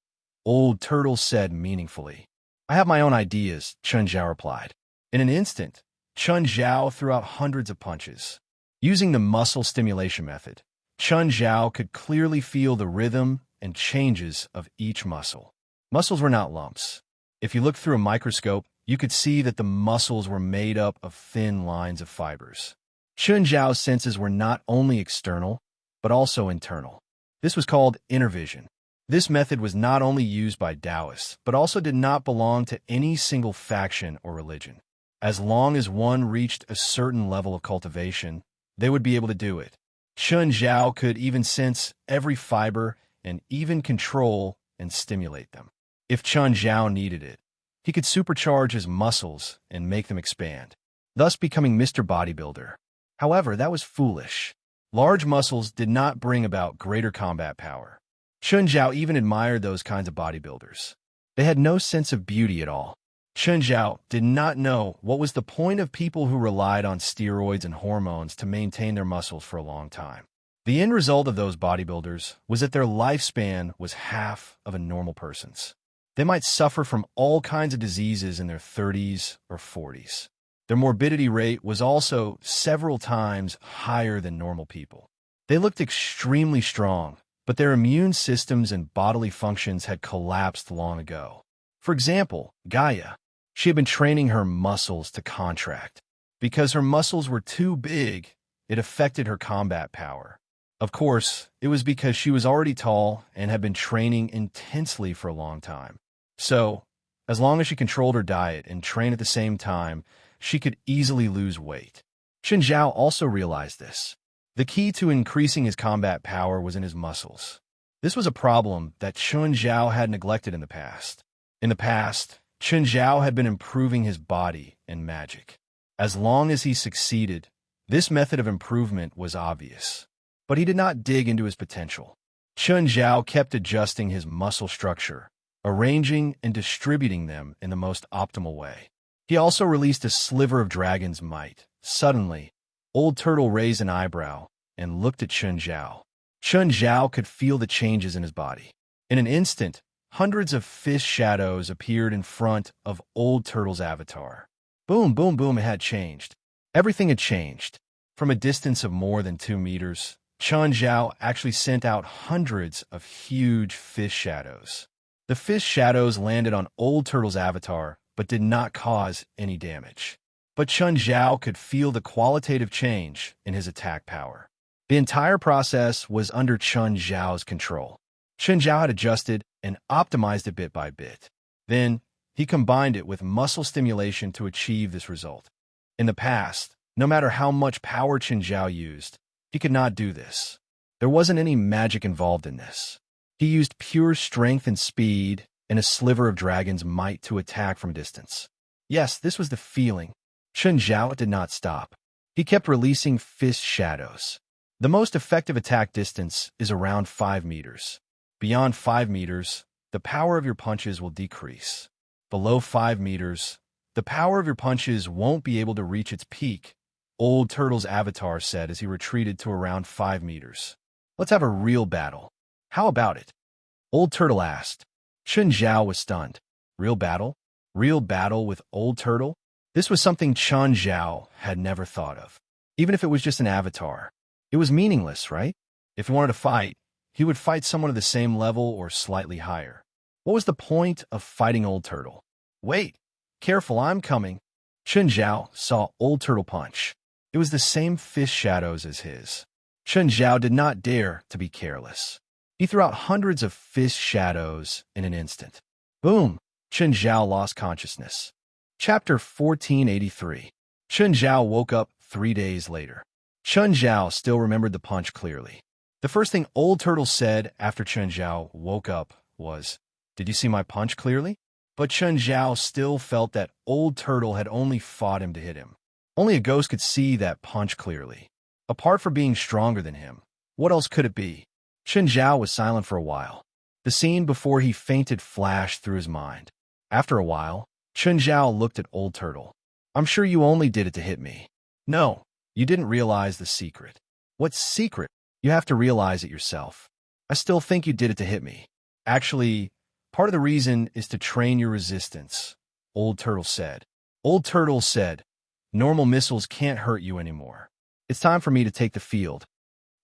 Old Turtle said meaningfully. "I have my own ideas," Chun Zhao replied. In an instant, Chun Zhao threw out hundreds of punches. Using the muscle stimulation method, Chun Zhao could clearly feel the rhythm and changes of each muscle. Muscles were not lumps. If you looked through a microscope, you could see that the muscles were made up of thin lines of fibers. Chun Zhao's senses were not only external, but also internal. This was called inner vision. This method was not only used by Taoists, but also did not belong to any single faction or religion. As long as one reached a certain level of cultivation, they would be able to do it. Chun Zhao could even sense every fiber and even control and stimulate them. If Chun Zhao needed it, he could supercharge his muscles and make them expand, thus becoming Mr. Bodybuilder. However, that was foolish. Large muscles did not bring about greater combat power. Chun Zhao even admired those kinds of bodybuilders. They had no sense of beauty at all. Chun Zhao did not know what was the point of people who relied on steroids and hormones to maintain their muscles for a long time. The end result of those bodybuilders was that their lifespan was half of a normal person's. They might suffer from all kinds of diseases in their 30s or 40s. Their morbidity rate was also several times higher than normal people. They looked extremely strong, but their immune systems and bodily functions had collapsed long ago. For example, Gaia. She had been training her muscles to contract. Because her muscles were too big, it affected her combat power. Of course, it was because she was already tall and had been training intensely for a long time. So, as long as she controlled her diet and trained at the same time, she could easily lose weight. Chun Zhao also realized this. The key to increasing his combat power was in his muscles. This was a problem that Chun Zhao had neglected in the past. In the past, Chun Zhao had been improving his body and magic. As long as he succeeded, this method of improvement was obvious. But he did not dig into his potential. Chun Zhao kept adjusting his muscle structure, arranging and distributing them in the most optimal way. He also released a sliver of dragon's might. Suddenly, Old Turtle raised an eyebrow and looked at Chun Zhao. Chun Zhao could feel the changes in his body. In an instant, hundreds of fish shadows appeared in front of Old Turtle's avatar. Boom, boom, boom, it had changed. Everything had changed. From a distance of more than 2 meters, Chun Zhao actually sent out hundreds of huge fish shadows. The fish shadows landed on Old Turtle's avatar, but did not cause any damage. But Chun Zhao could feel the qualitative change in his attack power. The entire process was under Chun Zhao's control. Chun Zhao had adjusted and optimized it bit by bit. Then, he combined it with muscle stimulation to achieve this result. In the past, no matter how much power Chun Zhao used, he could not do this. There wasn't any magic involved in this. He used pure strength and speed and a sliver of dragon's might to attack from a distance. Yes, this was the feeling. Chun Zhao did not stop. He kept releasing fist shadows. The most effective attack distance is around 5 meters. Beyond 5 meters, the power of your punches will decrease. Below 5 meters, the power of your punches won't be able to reach its peak, Old Turtle's avatar said as he retreated to around 5 meters. Let's have a real battle. How about it? Old Turtle asked. Chun Zhao was stunned. Real battle? Real battle with Old Turtle? This was something Chun Zhao had never thought of. Even if it was just an avatar. It was meaningless, right? If he wanted to fight, he would fight someone of the same level or slightly higher. What was the point of fighting Old Turtle? Wait, careful, I'm coming. Chun Zhao saw Old Turtle punch. It was the same fish shadows as his. Chun Zhao did not dare to be careless. He threw out hundreds of fish shadows in an instant. Boom! Chun Zhao lost consciousness. Chapter 1483. Chun Zhao woke up 3 days later. Chun Zhao still remembered the punch clearly. The first thing Old Turtle said after Chun Zhao woke up was, "Did you see my punch clearly?" But Chun Zhao still felt that Old Turtle had only fought him to hit him. Only a ghost could see that punch clearly. Apart from being stronger than him, what else could it be? Chun Zhao was silent for a while. The scene before he fainted flashed through his mind. After a while, Chun Zhao looked at Old Turtle. "I'm sure you only did it to hit me." "No, you didn't realize the secret." "What secret?" "You have to realize it yourself." "I still think you did it to hit me." "Actually, part of the reason is to train your resistance," Old Turtle said. Old Turtle said, Normal missiles can't hurt you anymore. It's time for me to take the field.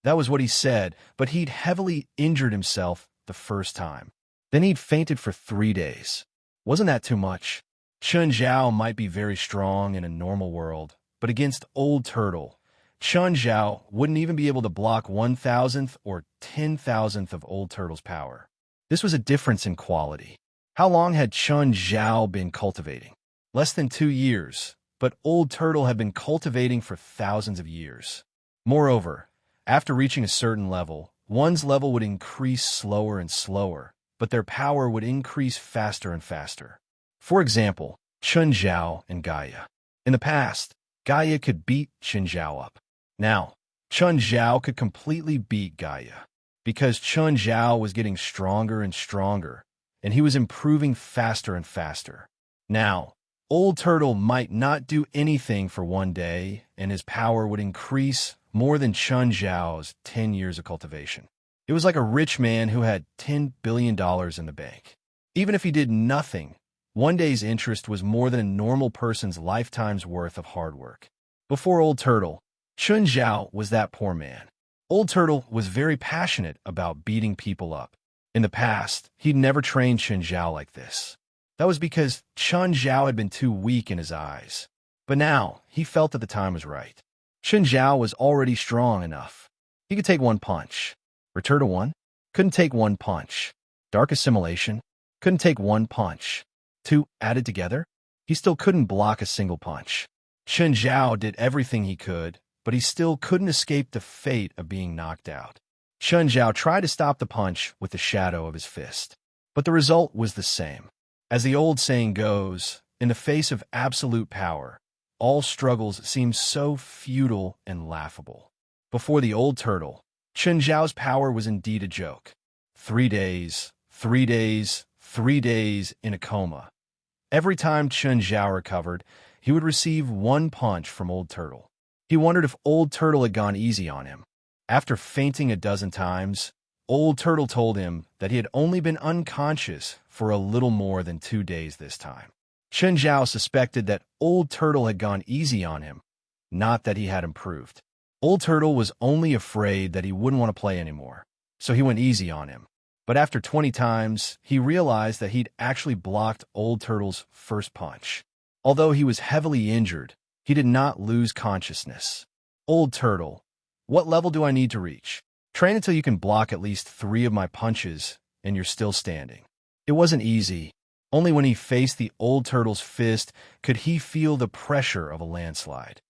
That was what he said, but he'd heavily injured himself the first time. Then he'd fainted for 3 days. Wasn't that too much? Chun Zhao might be very strong in a normal world, but against Old Turtle, Chun Zhao wouldn't even be able to block 1,000th or 10,000th of Old Turtle's power. This was a difference in quality. How long had Chun Zhao been cultivating? Less than 2 years, but Old Turtle had been cultivating for thousands of years. Moreover, after reaching a certain level, one's level would increase slower and slower, but their power would increase faster and faster. For example, Chun Zhao and Gaia. In the past, Gaia could beat Chun Zhao up. Now, Chun Zhao could completely beat Gaia, because Chun Zhao was getting stronger and stronger, and he was improving faster and faster. Now, Old Turtle might not do anything for 1 day, and his power would increase more than Chun Zhao's 10 years of cultivation. It was like a rich man who had $10 billion in the bank. Even if he did nothing, 1 day's interest was more than a normal person's lifetime's worth of hard work. Before Old Turtle, Chun Zhao was that poor man. Old Turtle was very passionate about beating people up. In the past, he'd never trained Chun Zhao like this. That was because Chun Zhao had been too weak in his eyes. But now, he felt that the time was right. Chun Zhao was already strong enough. He could take 1 punch. Return to 1? Couldn't take 1 punch. Dark Assimilation? Couldn't take 1 punch. 2 added together? He still couldn't block a single punch. Chun Zhao did everything he could, but he still couldn't escape the fate of being knocked out. Chun Zhao tried to stop the punch with the shadow of his fist, but the result was the same. As the old saying goes, in the face of absolute power, all struggles seem so futile and laughable. Before the Old Turtle, Chun Zhao's power was indeed a joke. 3 days, 3 days, 3 days in a coma. Every time Chun Zhao recovered, he would receive 1 punch from Old Turtle. He wondered if Old Turtle had gone easy on him. After fainting a dozen times, Old Turtle told him that he had only been unconscious for a little more than 2 days this time. Chun Zhao suspected that Old Turtle had gone easy on him, not that he had improved. Old Turtle was only afraid that he wouldn't want to play anymore, so he went easy on him. But after 20 times, he realized that he'd actually blocked Old Turtle's first punch. Although he was heavily injured, he did not lose consciousness. Old Turtle, what level do I need to reach? Train until you can block at least 3 of my punches, and you're still standing. It wasn't easy. Only when he faced the Old Turtle's fist could he feel the pressure of a landslide.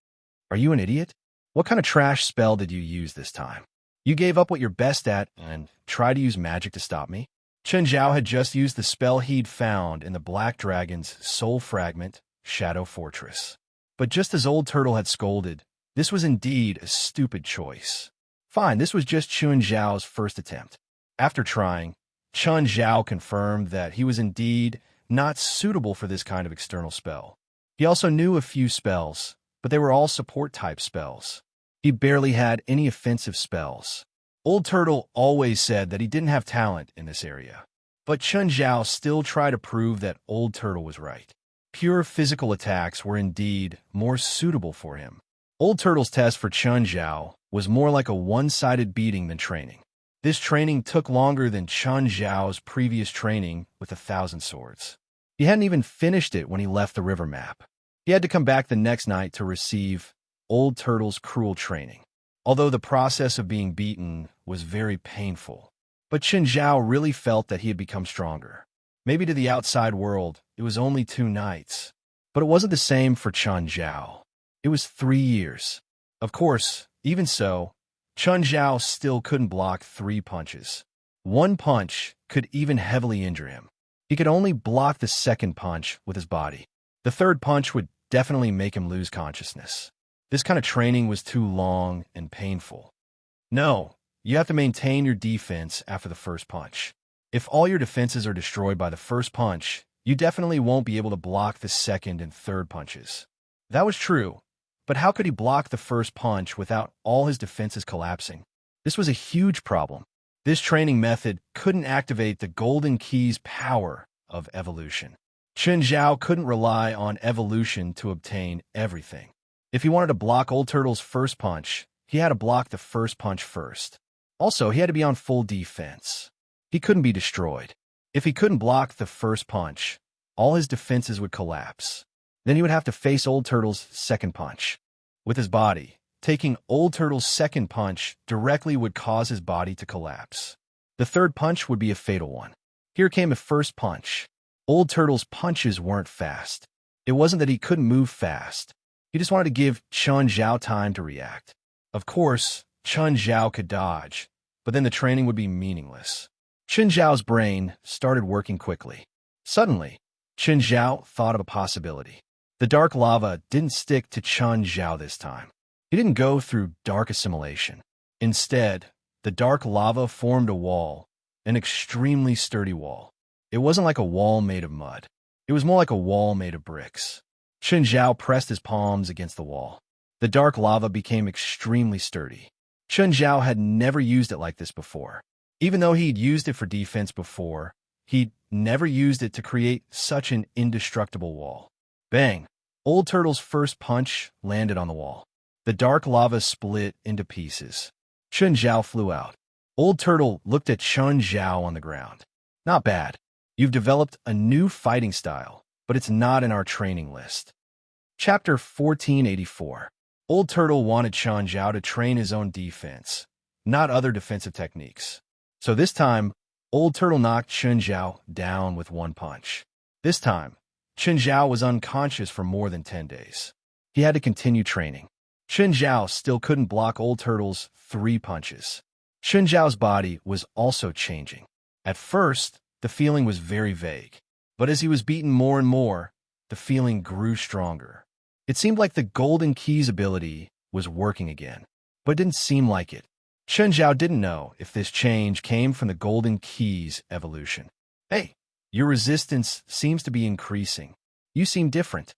Are you an idiot? What kind of trash spell did you use this time? You gave up what you're best at and tried to use magic to stop me? Chun Zhao had just used the spell he'd found in the Black Dragon's soul fragment, Shadow Fortress. But just as Old Turtle had scolded, this was indeed a stupid choice. Fine, this was just Chun Zhao's first attempt. After trying, Chun Zhao confirmed that he was indeed not suitable for this kind of external spell. He also knew a few spells, but they were all support-type spells. He barely had any offensive spells. Old Turtle always said that he didn't have talent in this area. But Chun Zhao still tried to prove that Old Turtle was right. Pure physical attacks were indeed more suitable for him. Old Turtle's test for Chun Zhao was more like a one-sided beating than training. This training took longer than Chun Zhao's previous training with 1,000 swords. He hadn't even finished it when he left the river map. He had to come back the next night to receive Old Turtle's cruel training, although the process of being beaten was very painful. But Chun Zhao really felt that he had become stronger. Maybe to the outside world, it was only 2 nights. But it wasn't the same for Chun Zhao. It was 3 years. Of course, even so, Chun Zhao still couldn't block 3 punches. 1 punch could even heavily injure him. He could only block the second punch with his body. The third punch would definitely make him lose consciousness. This kind of training was too long and painful. No, you have to maintain your defense after the first punch. If all your defenses are destroyed by the first punch, you definitely won't be able to block the second and third punches. That was true, but how could he block the first punch without all his defenses collapsing? This was a huge problem. This training method couldn't activate the Golden Key's power of evolution. Chun Zhao couldn't rely on evolution to obtain everything. If he wanted to block Old Turtle's first punch, he had to block the first punch first. Also, he had to be on full defense. He couldn't be destroyed. If he couldn't block the first punch, all his defenses would collapse. Then he would have to face Old Turtle's second punch. With his body, taking Old Turtle's second punch directly would cause his body to collapse. The third punch would be a fatal one. Here came a first punch. Old Turtle's punches weren't fast. It wasn't that he couldn't move fast. He just wanted to give Chun Zhao time to react. Of course, Chun Zhao could dodge, but then the training would be meaningless. Chun Zhao's brain started working quickly. Suddenly, Chun Zhao thought of a possibility. The dark lava didn't stick to Chun Zhao this time. He didn't go through dark assimilation. Instead, the dark lava formed a wall, an extremely sturdy wall. It wasn't like a wall made of mud. It was more like a wall made of bricks. Chun Zhao pressed his palms against the wall. The dark lava became extremely sturdy. Chun Zhao had never used it like this before. Even though he'd used it for defense before, he'd never used it to create such an indestructible wall. Bang! Old Turtle's first punch landed on the wall. The dark lava split into pieces. Chun Zhao flew out. Old Turtle looked at Chun Zhao on the ground. Not bad. You've developed a new fighting style, but it's not in our training list. Chapter 1484. Old Turtle wanted Chun Zhao to train his own defense, not other defensive techniques. So this time, Old Turtle knocked Chun Zhao down with one punch. This time, Chun Zhao was unconscious for more than 10 days. He had to continue training. Chun Zhao still couldn't block Old Turtle's 3 punches. Chun Zhao's body was also changing. At first, the feeling was very vague, but as he was beaten more and more, the feeling grew stronger. It seemed like the Golden Keys ability was working again, but it didn't seem like it. Chun Zhao didn't know if this change came from the Golden Keys evolution. Hey, your resistance seems to be increasing. You seem different.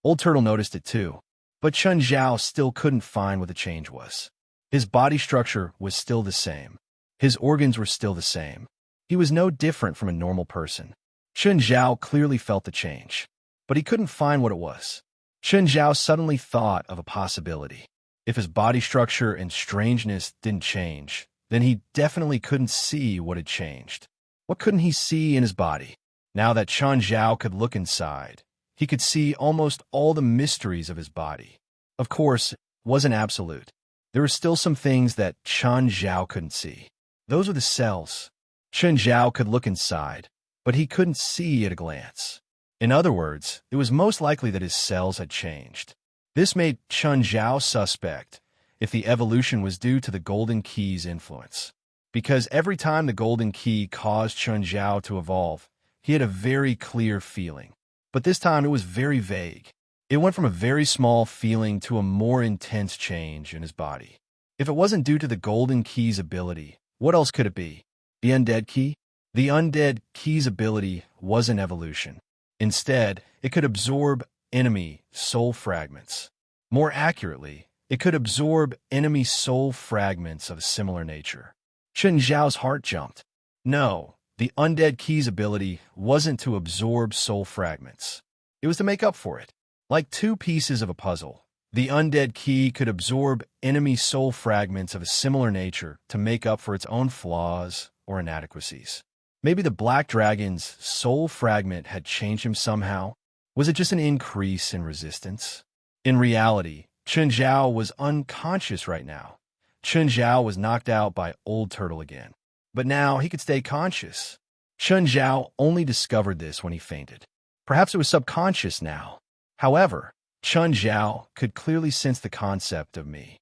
Old Turtle noticed it too, but Chun Zhao still couldn't find what the change was. His body structure was still the same. His organs were still the same. He was no different from a normal person. Chun Zhao clearly felt the change, but he couldn't find what it was. Chun Zhao suddenly thought of a possibility. If his body structure and strangeness didn't change, then he definitely couldn't see what had changed. What couldn't he see in his body? Now that Chun Zhao could look inside, he could see almost all the mysteries of his body. Of course, it wasn't absolute. There were still some things that Chun Zhao couldn't see. Those were the cells. Chun Zhao could look inside, but he couldn't see at a glance. In other words, it was most likely that his cells had changed. This made Chun Zhao suspect if the evolution was due to the Golden Key's influence. Because every time the Golden Key caused Chun Zhao to evolve, he had a very clear feeling. But this time it was very vague. It went from a very small feeling to a more intense change in his body. If it wasn't due to the Golden Key's ability, what else could it be? The Undead Key? The Undead Key's ability was an evolution. Instead, it could absorb enemy soul fragments. More accurately, it could absorb enemy soul fragments of a similar nature. Chun Zhao's heart jumped. No, the Undead Key's ability wasn't to absorb soul fragments. It was to make up for it. Like two pieces of a puzzle, the Undead Key could absorb enemy soul fragments of a similar nature to make up for its own flaws or inadequacies. Maybe the Black Dragon's soul fragment had changed him somehow. Was it just an increase in resistance? In reality, Chun Zhao was unconscious right now. Chun Zhao was knocked out by Old Turtle again. But now he could stay conscious. Chun Zhao only discovered this when he fainted. Perhaps it was subconscious now. However, Chun Zhao could clearly sense the concept of me.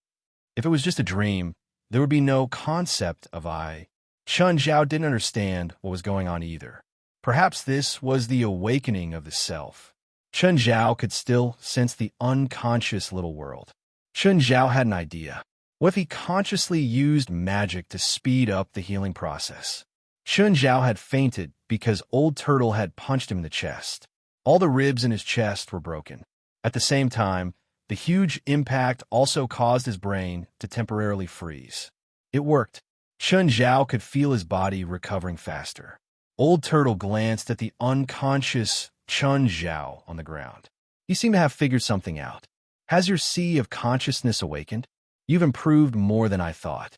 If it was just a dream, there would be no concept of I. Chun Zhao didn't understand what was going on either. Perhaps this was the awakening of the self. Chun Zhao could still sense the unconscious little world. Chun Zhao had an idea. What if he consciously used magic to speed up the healing process? Chun Zhao had fainted because Old Turtle had punched him in the chest. All the ribs in his chest were broken. At the same time, the huge impact also caused his brain to temporarily freeze. It worked. Chun Zhao could feel his body recovering faster. Old Turtle glanced at the unconscious Chun Zhao on the ground. He seemed to have figured something out. Has your sea of consciousness awakened? You've improved more than I thought.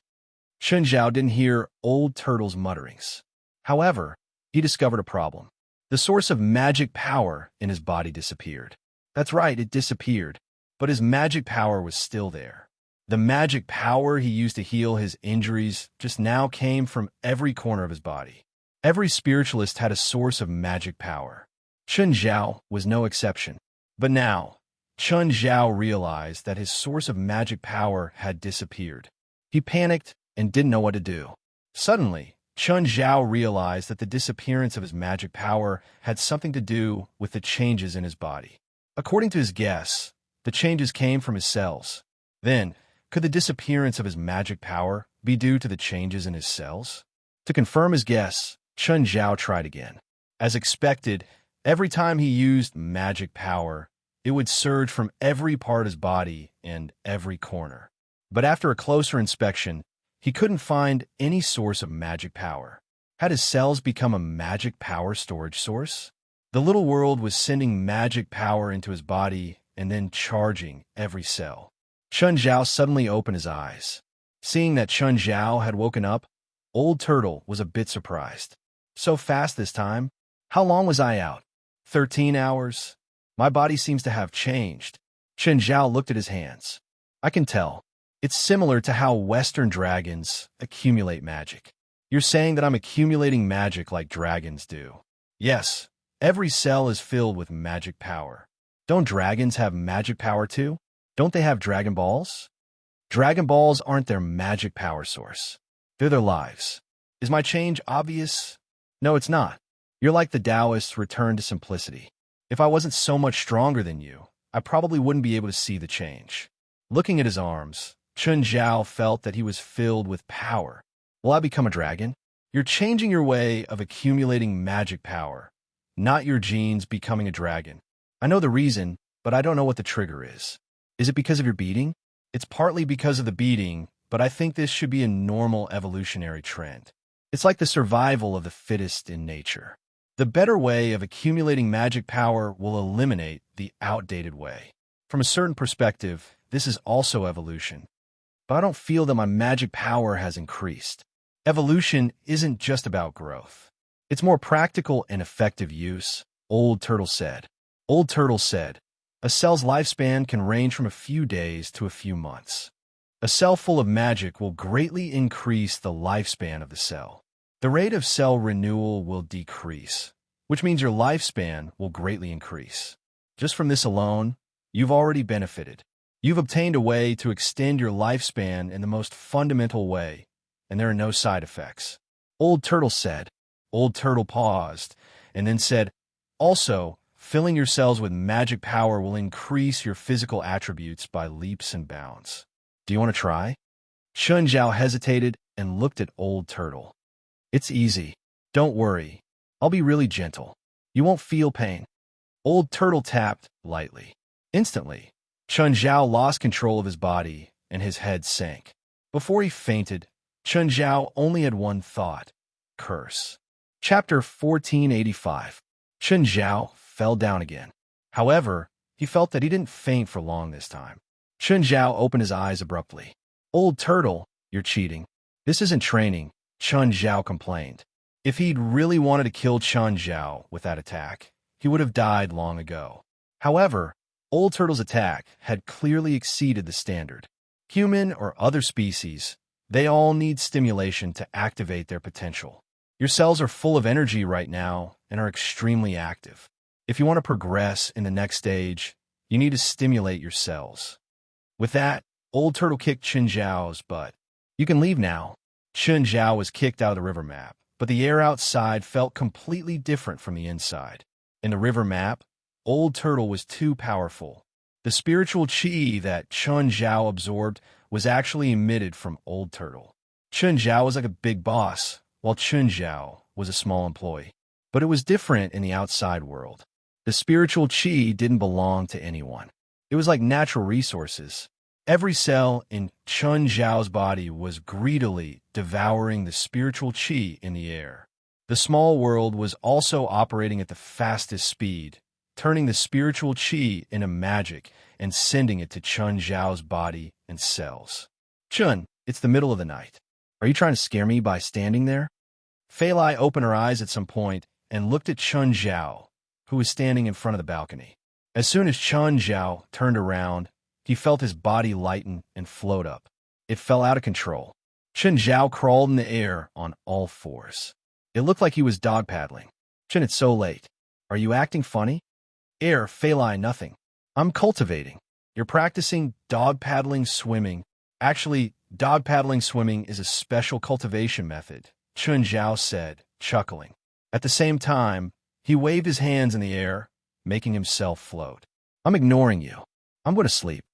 Chen Zhao didn't hear Old Turtle's mutterings. However, he discovered a problem. The source of magic power in his body disappeared. That's right, it disappeared, but his magic power was still there. The magic power he used to heal his injuries just now came from every corner of his body. Every spiritualist had a source of magic power. Chen Zhao was no exception. But now, Chen Zhao realized that his source of magic power had disappeared. He panicked and didn't know what to do. Suddenly, Chen Zhao realized that the disappearance of his magic power had something to do with the changes in his body. According to his guess, the changes came from his cells. Then, could the disappearance of his magic power be due to the changes in his cells? To confirm his guess, Chen Zhao tried again. As expected, every time he used magic power, it would surge from every part of his body and every corner. But after a closer inspection, he couldn't find any source of magic power. Had his cells become a magic power storage source? The little world was sending magic power into his body and then charging every cell. Chen Zhao suddenly opened his eyes. Seeing that Chen Zhao had woken up, Old Turtle was a bit surprised. So fast this time? How long was I out? 13 hours? My body seems to have changed. Chen Zhao looked at his hands. I can tell. It's similar to how Western dragons accumulate magic. You're saying that I'm accumulating magic like dragons do. Yes, every cell is filled with magic power. Don't dragons have magic power too? Don't they have Dragon Balls? Dragon Balls aren't their magic power source. They're their lives. Is my change obvious? No, it's not. You're like the Taoists returned to simplicity. If I wasn't so much stronger than you, I probably wouldn't be able to see the change. Looking at his arms, Chen Zhao felt that he was filled with power. Will I become a dragon? You're changing your way of accumulating magic power, not your genes becoming a dragon. I know the reason, but I don't know what the trigger is. Is it because of your beating? It's partly because of the beating, but I think this should be a normal evolutionary trend. It's like the survival of the fittest in nature. The better way of accumulating magic power will eliminate the outdated way. From a certain perspective, this is also evolution. But I don't feel that my magic power has increased. Evolution isn't just about growth. It's more practical and effective use, Old Turtle said. Old Turtle said, a cell's lifespan can range from a few days to a few months. A cell full of magic will greatly increase the lifespan of the cell. The rate of cell renewal will decrease, which means your lifespan will greatly increase. Just from this alone, you've already benefited. You've obtained a way to extend your lifespan in the most fundamental way, and there are no side effects. Old Turtle said. Old Turtle paused, and then said, also, filling your cells with magic power will increase your physical attributes by leaps and bounds. Do you want to try? Chen Zhao hesitated and looked at Old Turtle. It's easy. Don't worry. I'll be really gentle. You won't feel pain. Old Turtle tapped lightly. Instantly, Chen Zhao lost control of his body and his head sank. Before he fainted, Chen Zhao only had one thought: curse. Chapter 1485. Chen Zhao fell down again. However, he felt that he didn't faint for long this time. Chen Zhao opened his eyes abruptly. Old Turtle, you're cheating. This isn't training, Chen Zhao complained. If he'd really wanted to kill Chen Zhao with that attack, he would have died long ago. However, Old Turtle's attack had clearly exceeded the standard. Human or other species, they all need stimulation to activate their potential. Your cells are full of energy right now and are extremely active. If you want to progress in the next stage, you need to stimulate your cells. With that, Old Turtle kicked Chen Zhao's butt. You can leave now. Chen Zhao was kicked out of the river map, but the air outside felt completely different from the inside. In the river map, Old Turtle was too powerful. The spiritual chi that Chen Zhao absorbed was actually emitted from Old Turtle. Chen Zhao was like a big boss, while Chen Zhao was a small employee. But it was different in the outside world. The spiritual chi didn't belong to anyone. It was like natural resources. Every cell in Chen Zhao's body was greedily devouring the spiritual chi in the air. The small world was also operating at the fastest speed, turning the spiritual chi into magic and sending it to Chun Zhao's body and cells. Chun, it's the middle of the night. Are you trying to scare me by standing there? Fei Lai opened her eyes at some point and looked at Chun Zhao, who was standing in front of the balcony. As soon as Chun Zhao turned around, he felt his body lighten and float up. It fell out of control. Chun Zhao crawled in the air on all fours. It looked like he was dog paddling. Chun, it's so late. Are you acting funny? Fei Lai, nothing. I'm cultivating. You're practicing dog paddling swimming. Actually, dog paddling swimming is a special cultivation method, Chun Zhao said, chuckling. At the same time, he waved his hands in the air, making himself float. I'm ignoring you. I'm going to sleep.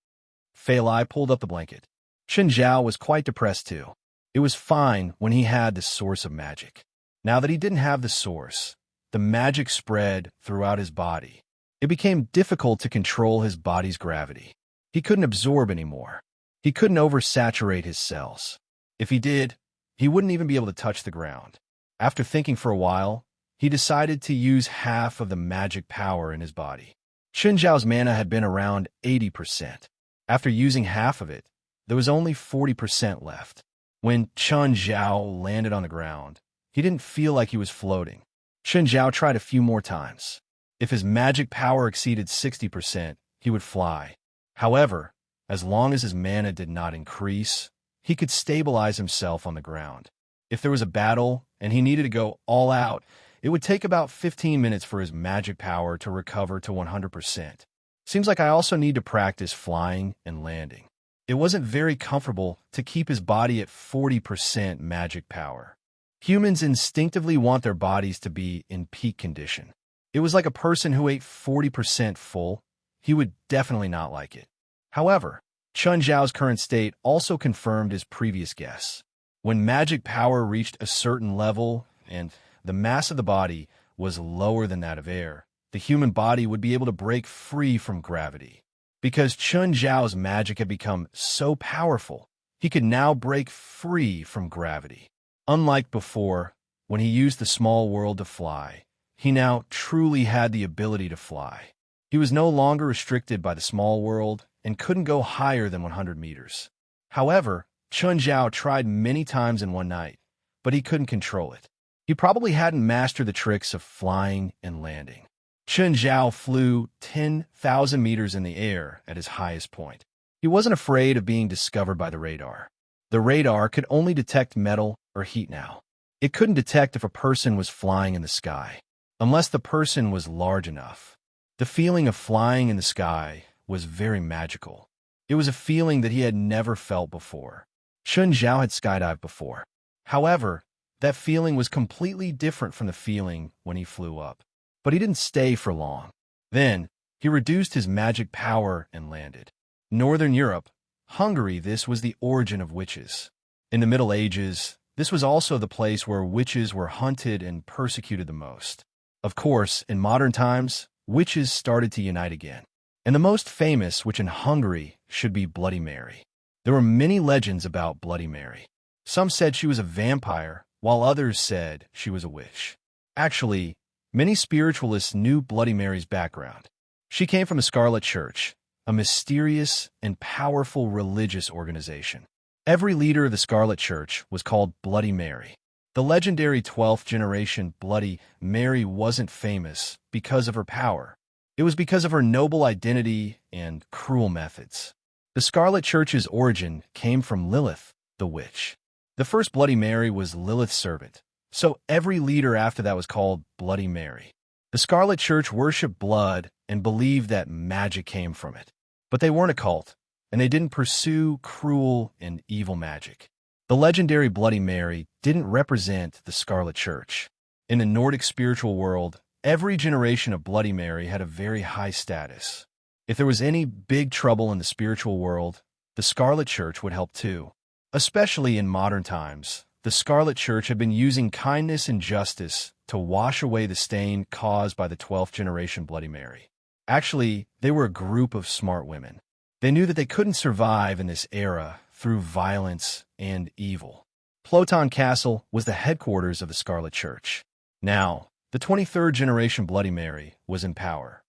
Fei Lai pulled up the blanket. Chun Zhao was quite depressed too. It was fine when he had the source of magic. Now that he didn't have the source, the magic spread throughout his body. It became difficult to control his body's gravity. He couldn't absorb anymore. He couldn't oversaturate his cells. If he did, he wouldn't even be able to touch the ground. After thinking for a while, he decided to use half of the magic power in his body. Chun Zhao's mana had been around 80%. After using half of it, there was only 40% left. When Chun Zhao landed on the ground, he didn't feel like he was floating. Chun Zhao tried a few more times. If his magic power exceeded 60%, he would fly. However, as long as his mana did not increase, he could stabilize himself on the ground. If there was a battle and he needed to go all out, it would take about 15 minutes for his magic power to recover to 100%. Seems like I also need to practice flying and landing. It wasn't very comfortable to keep his body at 40% magic power. Humans instinctively want their bodies to be in peak condition. It was like a person who ate 40% full. He would definitely not like it. However, Chun Zhao's current state also confirmed his previous guess. When magic power reached a certain level and the mass of the body was lower than that of air, the human body would be able to break free from gravity. Because Chun Zhao's magic had become so powerful, he could now break free from gravity. Unlike before, when he used the small world to fly, he now truly had the ability to fly. He was no longer restricted by the small world and couldn't go higher than 100 meters. However, Chun Zhao tried many times in one night, but he couldn't control it. He probably hadn't mastered the tricks of flying and landing. Chun Zhao flew 10,000 meters in the air at his highest point. He wasn't afraid of being discovered by the radar. The radar could only detect metal or heat now. It couldn't detect if a person was flying in the sky, unless the person was large enough. The feeling of flying in the sky was very magical. It was a feeling that he had never felt before. Chun Zhao had skydived before. However, that feeling was completely different from the feeling when he flew up. But he didn't stay for long. Then, he reduced his magic power and landed. Northern Europe, Hungary, this was the origin of witches. In the Middle Ages, this was also the place where witches were hunted and persecuted the most. Of course, in modern times, witches started to unite again. And the most famous witch in Hungary should be Bloody Mary. There were many legends about Bloody Mary. Some said she was a vampire, while others said she was a witch. Actually, many spiritualists knew Bloody Mary's background. She came from the Scarlet Church, a mysterious and powerful religious organization. Every leader of the Scarlet Church was called Bloody Mary. The legendary 12th generation Bloody Mary wasn't famous because of her power. It was because of her noble identity and cruel methods. The Scarlet Church's origin came from Lilith, the witch. The first Bloody Mary was Lilith's servant, so every leader after that was called Bloody Mary. The Scarlet Church worshipped blood and believed that magic came from it. But they weren't a cult, and they didn't pursue cruel and evil magic. The legendary Bloody Mary didn't represent the Scarlet Church. In the Nordic spiritual world, every generation of Bloody Mary had a very high status. If there was any big trouble in the spiritual world, the Scarlet Church would help too. Especially in modern times, the Scarlet Church had been using kindness and justice to wash away the stain caused by the 12th generation Bloody Mary. Actually, they were a group of smart women. They knew that they couldn't survive in this era through violence and evil. Ploton Castle was the headquarters of the Scarlet Church. Now, the 23rd generation Bloody Mary was in power.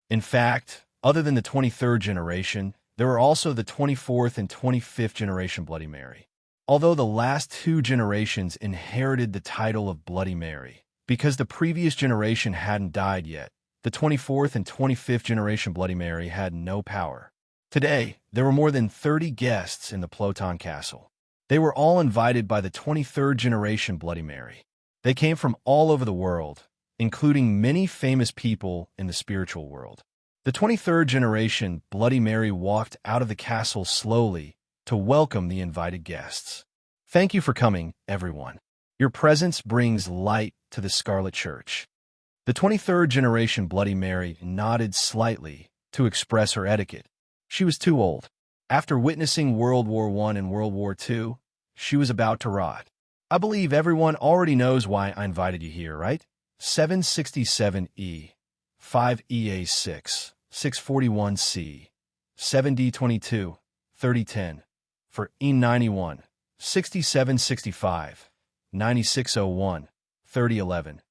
In fact, Other than the 23rd generation, there were also the 24th and 25th generation Bloody Mary. Although the last two generations inherited the title of Bloody Mary, because the previous generation hadn't died yet, the 24th and 25th generation Bloody Mary had no power. Today, there were more than 30 guests in the Ploton Castle. They were all invited by the 23rd generation Bloody Mary. They came from all over the world, including many famous people in the spiritual world. The 23rd generation Bloody Mary walked out of the castle slowly to welcome the invited guests. Thank you for coming, everyone. Your presence brings light to the Scarlet Church. The 23rd generation Bloody Mary nodded slightly to express her etiquette. She was too old. After witnessing World War I and World War II, she was about to rot. I believe everyone already knows why I invited you here, right? 767E, 5EA6, 641C, 7D22, 3010, for E91, 6765, 9601, 3011,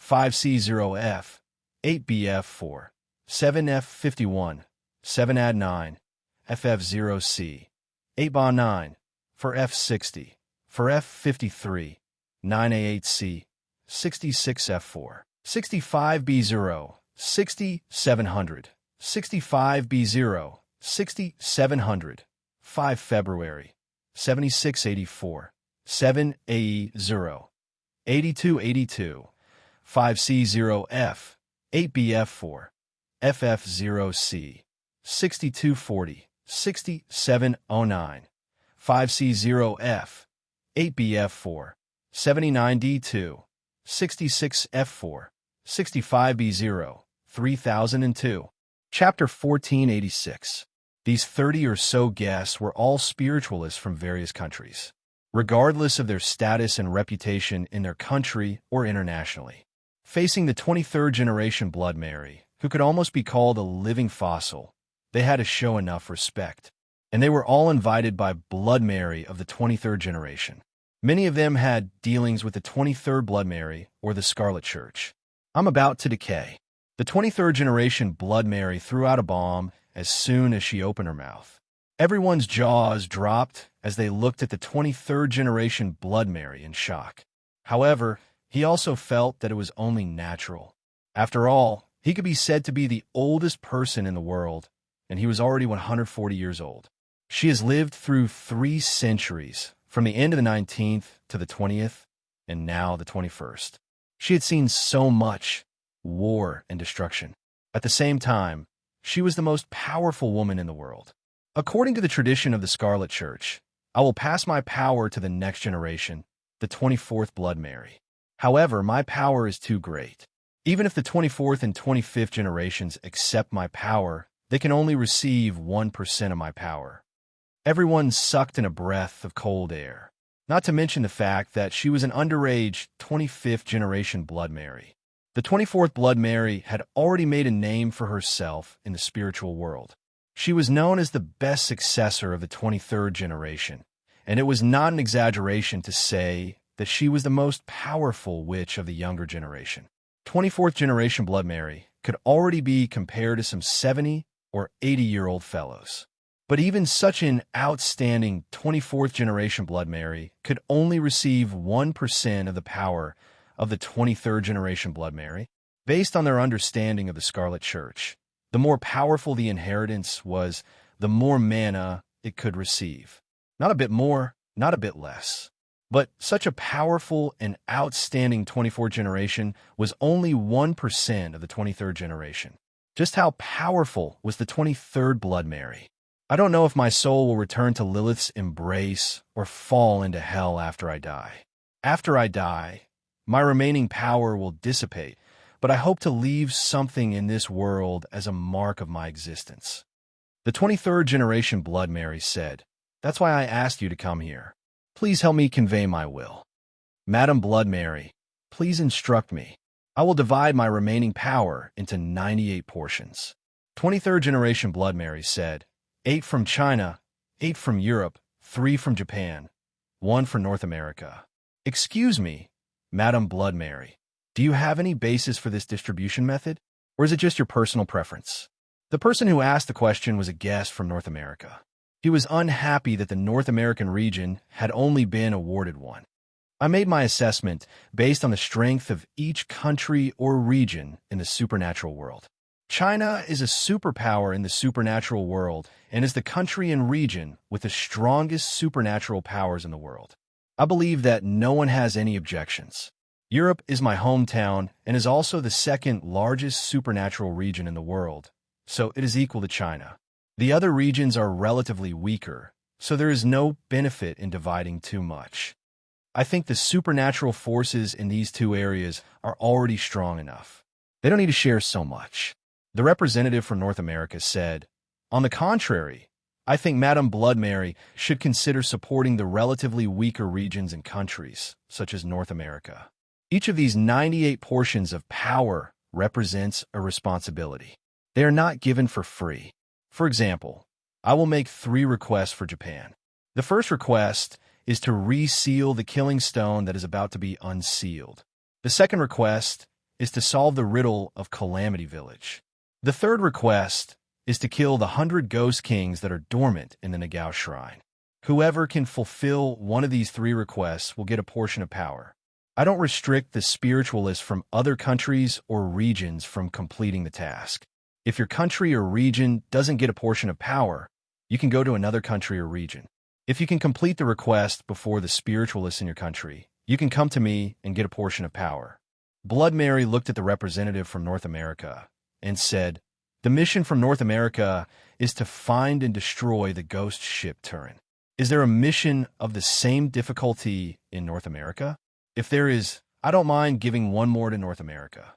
5C0F, 8BF4, 7F51, 7AD9, FF0C, 8BA9, for F60, for F53, 9A8C, 66F4, 65B0, 6700, 65B0, 6700, 5 February, 7684, 7AE0, 8282, 5C0F, 8BF4, FF0C, 6240, 6709, 5C0F, 8BF4, 79D2, 66F4, 65B0, 3002. Chapter 1486. These 30 or so guests were all spiritualists from various countries, regardless of their status and reputation in their country or internationally. Facing the 23rd generation Blood Mary, who could almost be called a living fossil, they had to show enough respect. And they were all invited by Blood Mary of the 23rd generation. Many of them had dealings with the 23rd Blood Mary or the Scarlet Church. I'm about to decay. The 23rd generation Blood Mary threw out a bomb as soon as she opened her mouth. Everyone's jaws dropped as they looked at the 23rd generation Blood Mary in shock. However, he also felt that it was only natural. After all, he could be said to be the oldest person in the world, and he was already 140 years old. She has lived through 3 centuries, from the end of the 19th to the 20th, and now the 21st. She had seen so much war and destruction. At the same time, she was the most powerful woman in the world. According to the tradition of the Scarlet Church, I will pass my power to the next generation, the 24th Blood Mary. However, my power is too great. Even if the 24th and 25th generations accept my power, they can only receive 1% of my power. Everyone sucked in a breath of cold air, not to mention the fact that she was an underage 25th generation Blood Mary. The 24th Blood Mary had already made a name for herself in the spiritual world. She was known as the best successor of the 23rd generation, and it was not an exaggeration to say that she was the most powerful witch of the younger generation. 24th generation Blood Mary could already be compared to some 70 or 80-year-old fellows. But even such an outstanding 24th generation Blood Mary could only receive 1% of the power of the 23rd generation Blood Mary. Based on their understanding of the Scarlet Church, the more powerful the inheritance was, the more mana it could receive. Not a bit more, not a bit less. But such a powerful and outstanding 24th generation was only 1% of the 23rd generation. Just how powerful was the 23rd Blood Mary? I don't know if my soul will return to Lilith's embrace or fall into hell after I die. After I die, my remaining power will dissipate, but I hope to leave something in this world as a mark of my existence. The 23rd generation Blood Mary said, "That's why I asked you to come here. Please help me convey my will. Madam Blood Mary, please instruct me. I will divide my remaining power into 98 portions." 23rd generation Blood Mary said, 8 from China, 8 from Europe, 3 from Japan, 1 for North America. Excuse me, Madam Blood Mary, do you have any basis for this distribution method? Or is it just your personal preference? The person who asked the question was a guest from North America. He was unhappy that the North American region had only been awarded one. I made my assessment based on the strength of each country or region in the supernatural world. China is a superpower in the supernatural world and is the country and region with the strongest supernatural powers in the world. I believe that no one has any objections. Europe is my hometown and is also the second largest supernatural region in the world, so it is equal to China. The other regions are relatively weaker, so there is no benefit in dividing too much. I think the supernatural forces in these two areas are already strong enough. They don't need to share so much. The representative from North America said, "On the contrary, I think Madame Blood Mary should consider supporting the relatively weaker regions and countries, such as North America. Each of these 98 portions of power represents a responsibility. They are not given for free. For example, I will make 3 requests for Japan. The first request is to reseal the killing stone that is about to be unsealed. The second request is to solve the riddle of Calamity Village. The third request is to kill the 100 ghost kings that are dormant in the Nagao Shrine. Whoever can fulfill one of these 3 requests will get a portion of power. I don't restrict the spiritualists from other countries or regions from completing the task. If your country or region doesn't get a portion of power, you can go to another country or region. If you can complete the request before the spiritualists in your country, you can come to me and get a portion of power." Blood Mary looked at the representative from North America and said, "The mission from North America is to find and destroy the ghost ship Turin. Is there a mission of the same difficulty in North America? If there is, I don't mind giving one more to North America."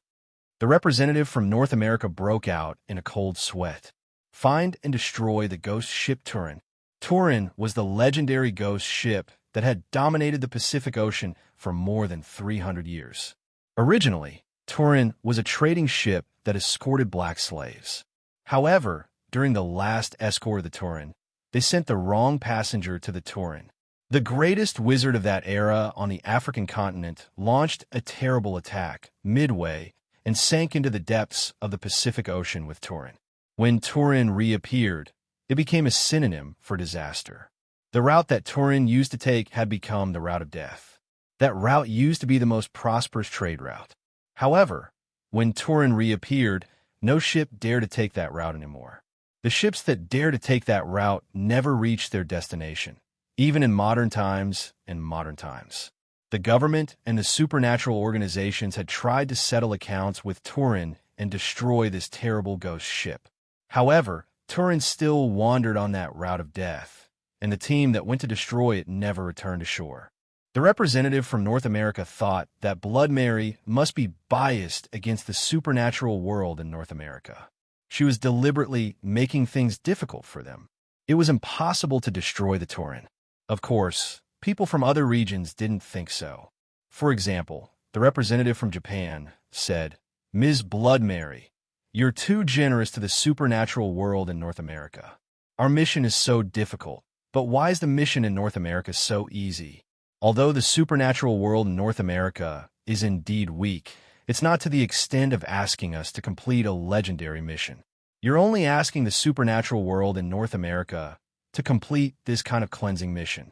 The representative from North America broke out in a cold sweat. Find and destroy the ghost ship Turin. Turin was the legendary ghost ship that had dominated the Pacific Ocean for more than 300 years. Originally, Turin was a trading ship that escorted black slaves. However, during the last escort of the Turin, they sent the wrong passenger to the Turin. The greatest wizard of that era on the African continent launched a terrible attack midway and sank into the depths of the Pacific Ocean with Turin. When Turin reappeared, it became a synonym for disaster. The route that Turin used to take had become the route of death. That route used to be the most prosperous trade route. However, when Turin reappeared, no ship dared to take that route anymore. The ships that dared to take that route never reached their destination, even in modern times and modern times. The government and the supernatural organizations had tried to settle accounts with Turin and destroy this terrible ghost ship. However, Turin still wandered on that route of death, and the team that went to destroy it never returned to shore. The representative from North America thought that Blood Mary must be biased against the supernatural world in North America. She was deliberately making things difficult for them. It was impossible to destroy the Turin. Of course, people from other regions didn't think so. For example, the representative from Japan said, "Ms. Blood Mary, you're too generous to the supernatural world in North America. Our mission is so difficult, but why is the mission in North America so easy? Although the supernatural world in North America is indeed weak, it's not to the extent of asking us to complete a legendary mission. You're only asking the supernatural world in North America to complete this kind of cleansing mission.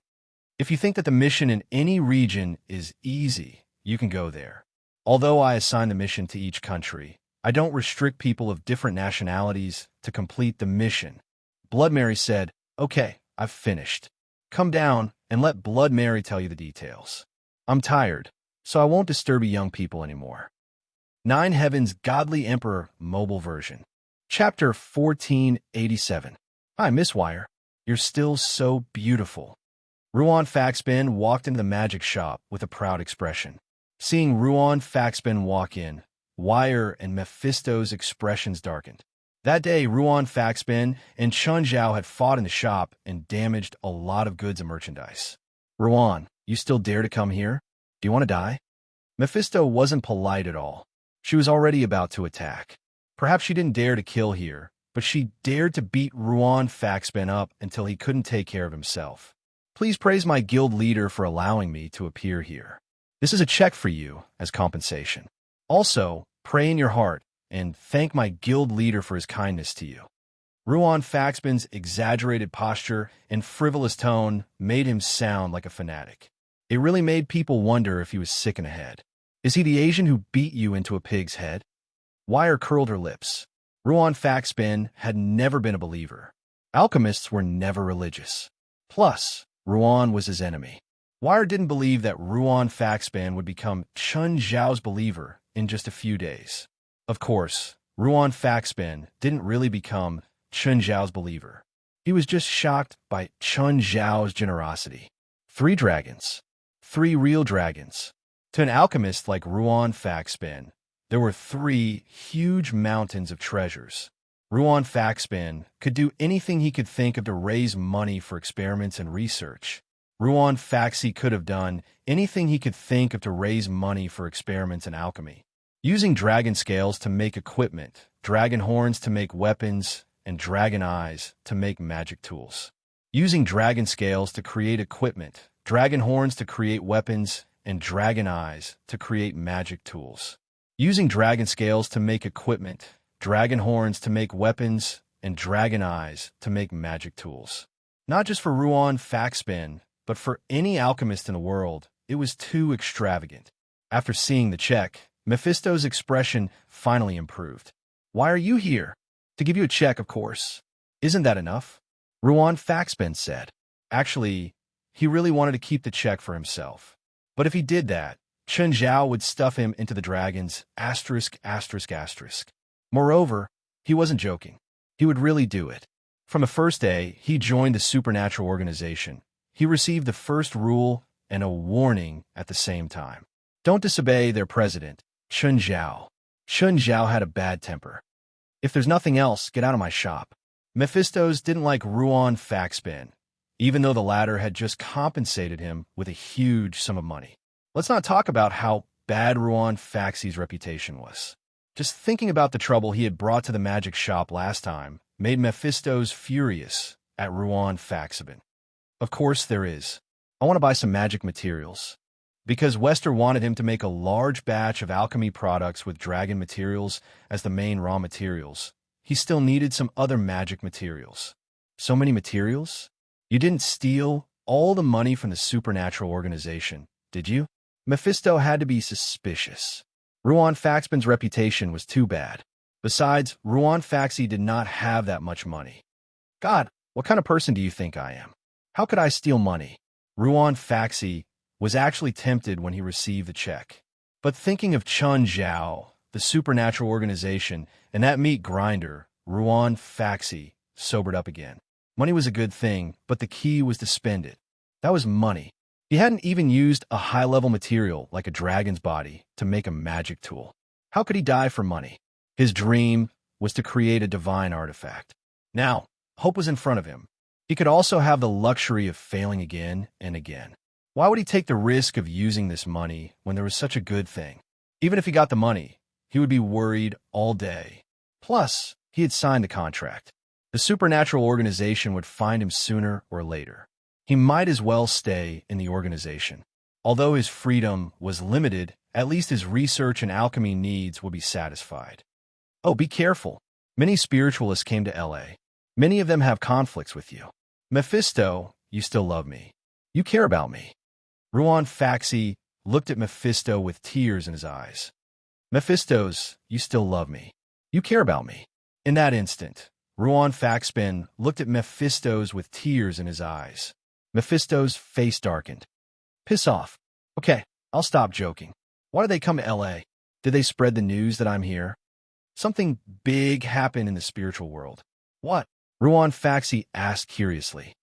If you think that the mission in any region is easy, you can go there. Although I assign the mission to each country, I don't restrict people of different nationalities to complete the mission." Blood Mary said, "Okay, I've finished. Come down and let Blood Mary tell you the details. I'm tired, so I won't disturb you young people anymore." 9 Heaven's Godly Emperor Mobile Version. Chapter 1487. "Hi, Miss Wire. You're still so beautiful." Ruan Faxben walked into the magic shop with a proud expression. Seeing Ruan Faxben walk in, Wire and Mephisto's expressions darkened. That day, Ruan Faxben and Chun Zhao had fought in the shop and damaged a lot of goods and merchandise. "Ruan, you still dare to come here? Do you want to die?" Mephisto wasn't polite at all. She was already about to attack. Perhaps she didn't dare to kill here, but she dared to beat Ruan Faxben up until he couldn't take care of himself. "Please praise my guild leader for allowing me to appear here. This is a check for you as compensation. Also, pray in your heart and thank my guild leader for his kindness to you." Ruan Faxbin's exaggerated posture and frivolous tone made him sound like a fanatic. It really made people wonder if he was sick in the head. Is he the Asian who beat you into a pig's head? Wire curled her lips. Ruan Faxbin had never been a believer. Alchemists were never religious. Plus, Ruan was his enemy. Wire didn't believe that Ruan Faxbin would become Chun Zhao's believer in just a few days. Of course, Ruan Faxbin didn't really become Chun Zhao's believer. He was just shocked by Chun Zhao's generosity. 3 dragons. 3 real dragons. To an alchemist like Ruan Faxbin, there were 3 huge mountains of treasures. Ruan Faxbin could do anything he could think of to raise money for experiments and research. Ruan Faxi could have done anything he could think of to raise money for experiments in alchemy. Using dragon scales to make equipment, dragon horns to make weapons, and dragon eyes to make magic tools. Using dragon scales to create equipment, dragon horns to create weapons, and dragon eyes to create magic tools. Using dragon scales to make equipment, dragon horns to make weapons, and dragon eyes to make magic tools. Not just for Ruan Faxbin, but for any alchemist in the world, it was too extravagant. After seeing the check, Mephisto's expression finally improved. "Why are you here?" "To give you a check, of course." "Isn't that enough?" Ruan Faxbin said. Actually, he really wanted to keep the check for himself. But if he did that, Chun Zhao would stuff him into the dragons, ****. Moreover, he wasn't joking. He would really do it. From the first day he joined the supernatural organization, he received the first rule and a warning at the same time. Don't disobey their president, Chun Zhao. Chun Zhao had a bad temper. "If there's nothing else, get out of my shop." Mephistos didn't like Ruan Faxbin, even though the latter had just compensated him with a huge sum of money. Let's not talk about how bad Ruan Faxi's reputation was. Just thinking about the trouble he had brought to the magic shop last time made Mephistos furious at Ruan Faxbin. "Of course there is. I want to buy some magic materials." Because Wester wanted him to make a large batch of alchemy products with dragon materials as the main raw materials, he still needed some other magic materials. So many materials? You didn't steal all the money from the supernatural organization, did you? Mephisto had to be suspicious. Ruan Faxbin's reputation was too bad. Besides, Ruan Faxi did not have that much money. "God, what kind of person do you think I am? How could I steal money?" Ruan Faxi was actually tempted when he received the check. But thinking of Chun Zhao, the supernatural organization, and that meat grinder, Ruan Faxi sobered up again. Money was a good thing, but the key was to spend it. That was money. He hadn't even used a high-level material like a dragon's body to make a magic tool. How could he die for money? His dream was to create a divine artifact. Now, hope was in front of him. He could also have the luxury of failing again and again. Why would he take the risk of using this money when there was such a good thing? Even if he got the money, he would be worried all day. Plus, he had signed the contract. The supernatural organization would find him sooner or later. He might as well stay in the organization. Although his freedom was limited, at least his research and alchemy needs would be satisfied. Oh, be careful. Many spiritualists came to LA. Many of them have conflicts with you. Mephisto, you still love me. You care about me. Ruan Faxi looked at Mephisto with tears in his eyes. Mephistos, you still love me. You care about me. In that instant, Ruan Faxbin looked at Mephistos with tears in his eyes. Mephisto's face darkened. Piss off. Okay, I'll stop joking. Why did they come to LA? Did they spread the news that I'm here? Something big happened in the spiritual world. What? Ruan Faxi asked curiously.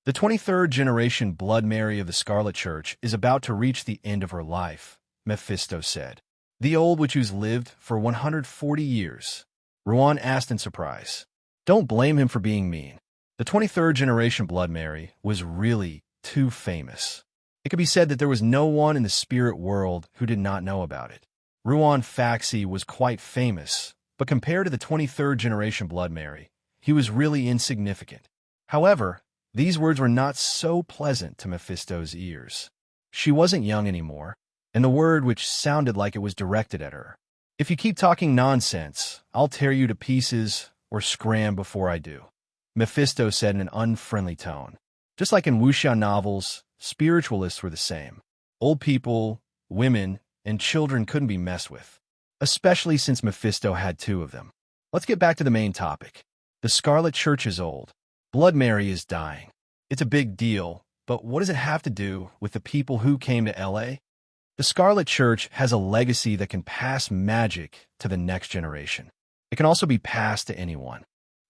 The 23rd generation Blood Mary of the Scarlet Church is about to reach the end of her life, Mephisto said. The old witch who's lived for 140 years. Ruan asked in surprise. Don't blame him for being mean. The 23rd generation Blood Mary was really too famous. It could be said that there was no one in the spirit world who did not know about it. Ruan Faxi was quite famous, but compared to the 23rd generation Blood Mary, he was really insignificant. However, these words were not so pleasant to Mephisto's ears. She wasn't young anymore, and the word which sounded like it was directed at her. If you keep talking nonsense, I'll tear you to pieces or scram before I do," Mephisto said in an unfriendly tone. Just like in wuxia novels, spiritualists were the same. Old people, women, and children couldn't be messed with, especially since Mephisto had two of them. Let's get back to the main topic. The Scarlet Church is old. Blood Mary is dying. It's a big deal, but what does it have to do with the people who came to LA? The Scarlet Church has a legacy that can pass magic to the next generation. It can also be passed to anyone.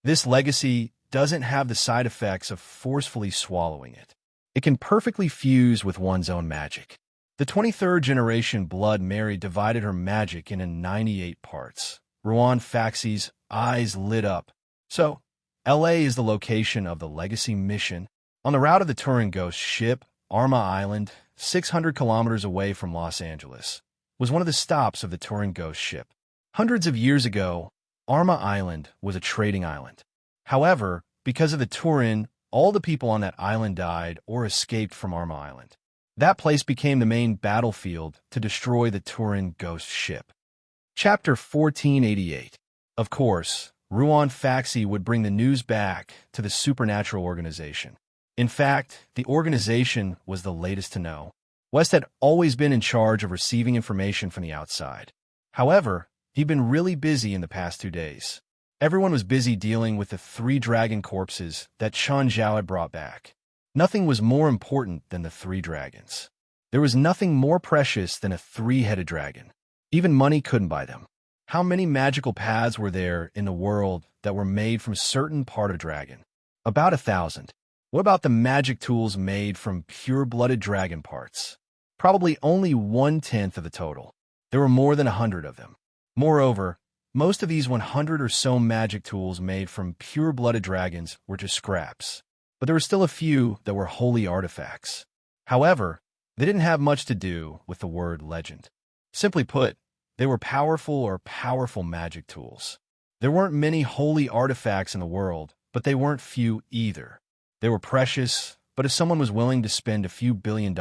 This legacy doesn't have the side effects of forcefully swallowing it. It can perfectly fuse with one's own magic. The 23rd generation Blood Mary divided her magic into 98 parts. Ruan Faxi's eyes lit up. So, LA is the location of the legacy mission. On the route of the Turin Ghost ship, Arma Island, 600 kilometers away from Los Angeles, was one of the stops of the Turin Ghost ship. Hundreds of years ago, Arma Island was a trading island. However, because of the Turin, all the people on that island died or escaped from Arma Island. That place became the main battlefield to destroy the Turin Ghost ship. Chapter 1488. Of course, Ruan Faxi would bring the news back to the supernatural organization. In fact, the organization was the latest to know. West had always been in charge of receiving information from the outside. However, he'd been really busy in the past 2 days. Everyone was busy dealing with the 3 dragon corpses that Chun Zhao had brought back. Nothing was more important than the 3 dragons. There was nothing more precious than a 3-headed dragon. Even money couldn't buy them. How many magical paths were there in the world that were made from certain part of dragon? About 1,000. What about the magic tools made from pure-blooded dragon parts? Probably only 1/10 of the total. There were more than 100 of them. Moreover, most of these 100 or so magic tools made from pure-blooded dragons were just scraps. But there were still a few that were holy artifacts. However, they didn't have much to do with the word legend. Simply put, they were powerful magic tools. There weren't many holy artifacts in the world, but they weren't few either. They were precious, but if someone was willing to spend a few $billion,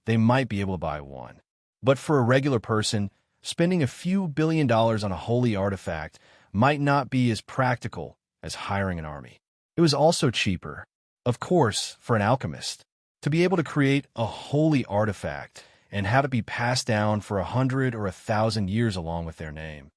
they might be able to buy one. But for a regular person, spending a few $1 billion on a holy artifact might not be as practical as hiring an army. It was also cheaper, of course, for an alchemist to be able to create a holy artifact and have it be passed down for 100 or 1,000 years along with their name.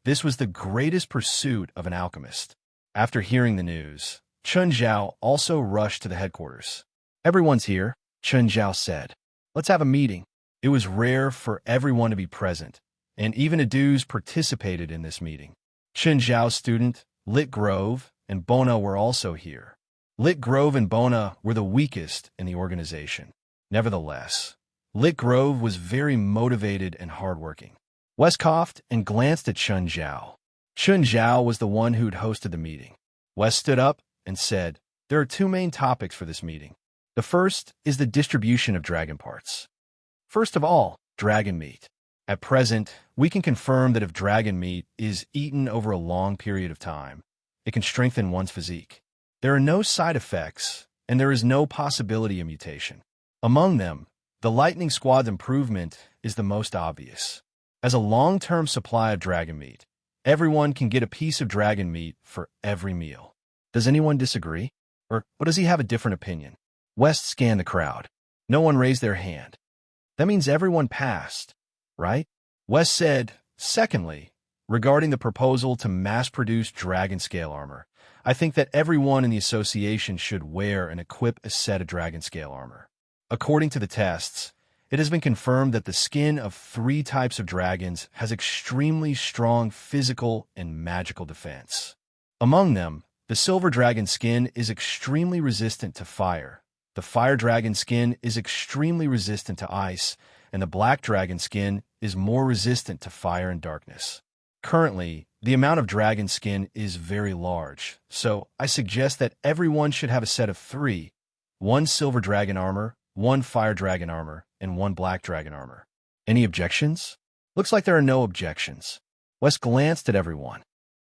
This was the greatest pursuit of an alchemist. After hearing the news, Chun Zhao also rushed to the headquarters. "Everyone's here," Chun Zhao said. "Let's have a meeting." It was rare for everyone to be present, and even Adus participated in this meeting. Chun Zhao's student, Lit Grove, and Bona were also here. Lit Grove and Bona were the weakest in the organization. Nevertheless, Lit Grove was very motivated and hardworking. Wes coughed and glanced at Chun Zhao. Chun Zhao was the one who'd hosted the meeting. Wes stood up and said, "There are 2 main topics for this meeting. The first is the distribution of dragon parts. First of all, dragon meat. At present, we can confirm that if dragon meat is eaten over a long period of time, it can strengthen one's physique. There are no side effects, and there is no possibility of mutation. Among them, the Lightning Squad's improvement is the most obvious. As a long-term supply of dragon meat, everyone can get a piece of dragon meat for every meal. Does anyone disagree? Or does he have a different opinion?" West scanned the crowd. No one raised their hand. That means everyone passed, right? West said, "Secondly, regarding the proposal to mass-produce dragon scale armor, I think that everyone in the association should wear and equip a set of dragon scale armor. According to the tests, it has been confirmed that the skin of 3 types of dragons has extremely strong physical and magical defense. Among them, the silver dragon skin is extremely resistant to fire, the fire dragon skin is extremely resistant to ice, and the black dragon skin is more resistant to fire and darkness. Currently, the amount of dragon skin is very large, so I suggest that everyone should have a set of 3, 1 silver dragon armor, 1 fire dragon armor, and 1 black dragon armor. Any objections? Looks like there are no objections." Wes glanced at everyone.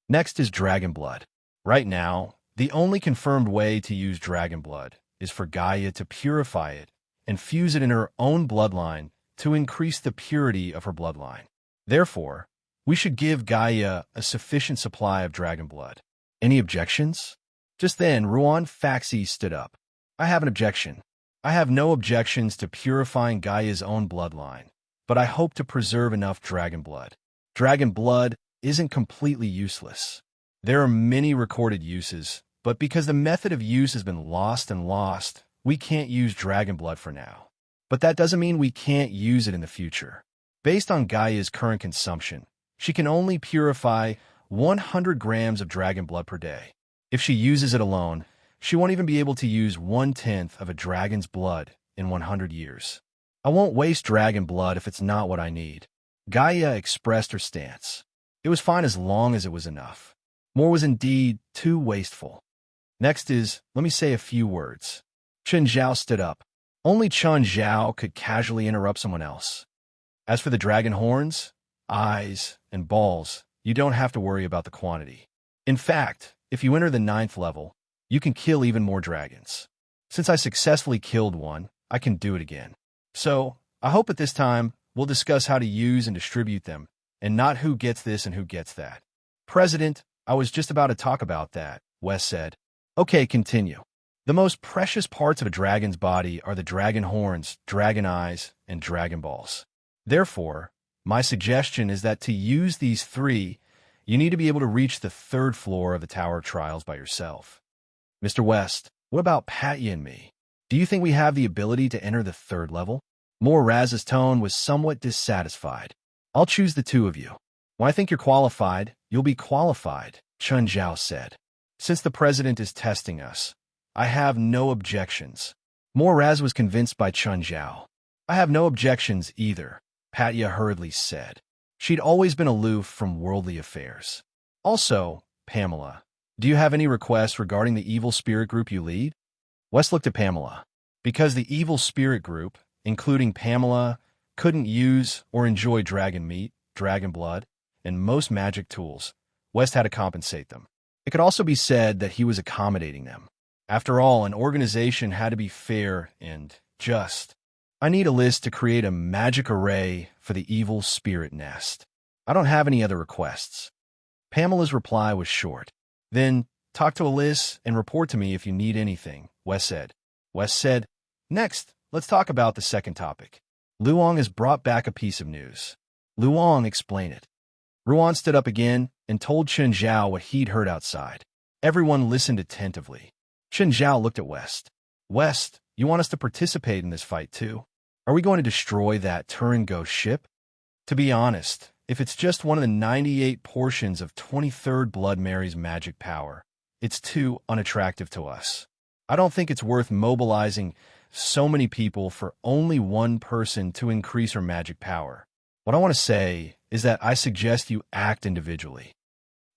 Next is dragon blood. Right now, the only confirmed way to use dragon blood is for Gaia to purify it and fuse it in her own bloodline to increase the purity of her bloodline. Therefore, We should give Gaia a sufficient supply of dragon blood. Any objections? Just then, Ruan Faxi stood up. I have an objection. I have no objections to purifying Gaia's own bloodline, but I hope to preserve enough dragon blood. Dragon blood isn't completely useless. There are many recorded uses, but because the method of use has been lost, we can't use dragon blood for now. But that doesn't mean we can't use it in the future. Based on Gaia's current consumption, she can only purify 100 grams of dragon blood per day. If she uses it alone, she won't even be able to use 1/10 of a dragon's blood in 100 years. I won't waste dragon blood if it's not what I need. Gaia expressed her stance. It was fine as long as it was enough. More was indeed too wasteful. Next is, let me say a few words. Chen Zhao stood up. Only Chen Zhao could casually interrupt someone else. As for the dragon horns, eyes, and balls, you don't have to worry about the quantity. In fact, if you enter the 9th level, you can kill even more dragons. Since I successfully killed one, I can do it again. So, I hope at this time, we'll discuss how to use and distribute them, and not who gets this and who gets that. President, I was just about to talk about that, Wes said. Okay, continue. The most precious parts of a dragon's body are the dragon horns, dragon eyes, and dragon balls. Therefore, my suggestion is that to use these 3, you need to be able to reach the 3rd floor of the Tower of Trials by yourself. Mr. West, what about Patya and me? Do you think we have the ability to enter the 3rd level? Raz's tone was somewhat dissatisfied. I'll choose the 2 of you. When I think you're qualified, you'll be qualified, Chen Zhao said. Since the president is testing us, I have no objections. Raz was convinced by Chen Zhao. I have no objections either, Patya hurriedly said. She'd always been aloof from worldly affairs. Also, Pamela, do you have any requests regarding the evil spirit group you lead? West looked at Pamela. Because the evil spirit group, including Pamela, couldn't use or enjoy dragon meat, dragon blood, and most magic tools, West had to compensate them. It could also be said that he was accommodating them. After all, an organization had to be fair and just. I need a list to create a magic array for the evil spirit nest. I don't have any other requests. Pamela's reply was short. Then, talk to Alice and report to me if you need anything, West said. West said, next, let's talk about the second topic. Luong has brought back a piece of news. Luong explained it. Ruan stood up again and told Chen Zhao what he'd heard outside. Everyone listened attentively. Chen Zhao looked at West. West, you want us to participate in this fight too? Are we going to destroy that Turin Ghost ship? To be honest, if it's just one of the 98 portions of 23rd Blood Mary's magic power, it's too unattractive to us. I don't think it's worth mobilizing so many people for only one person to increase her magic power. What I want to say is that I suggest you act individually.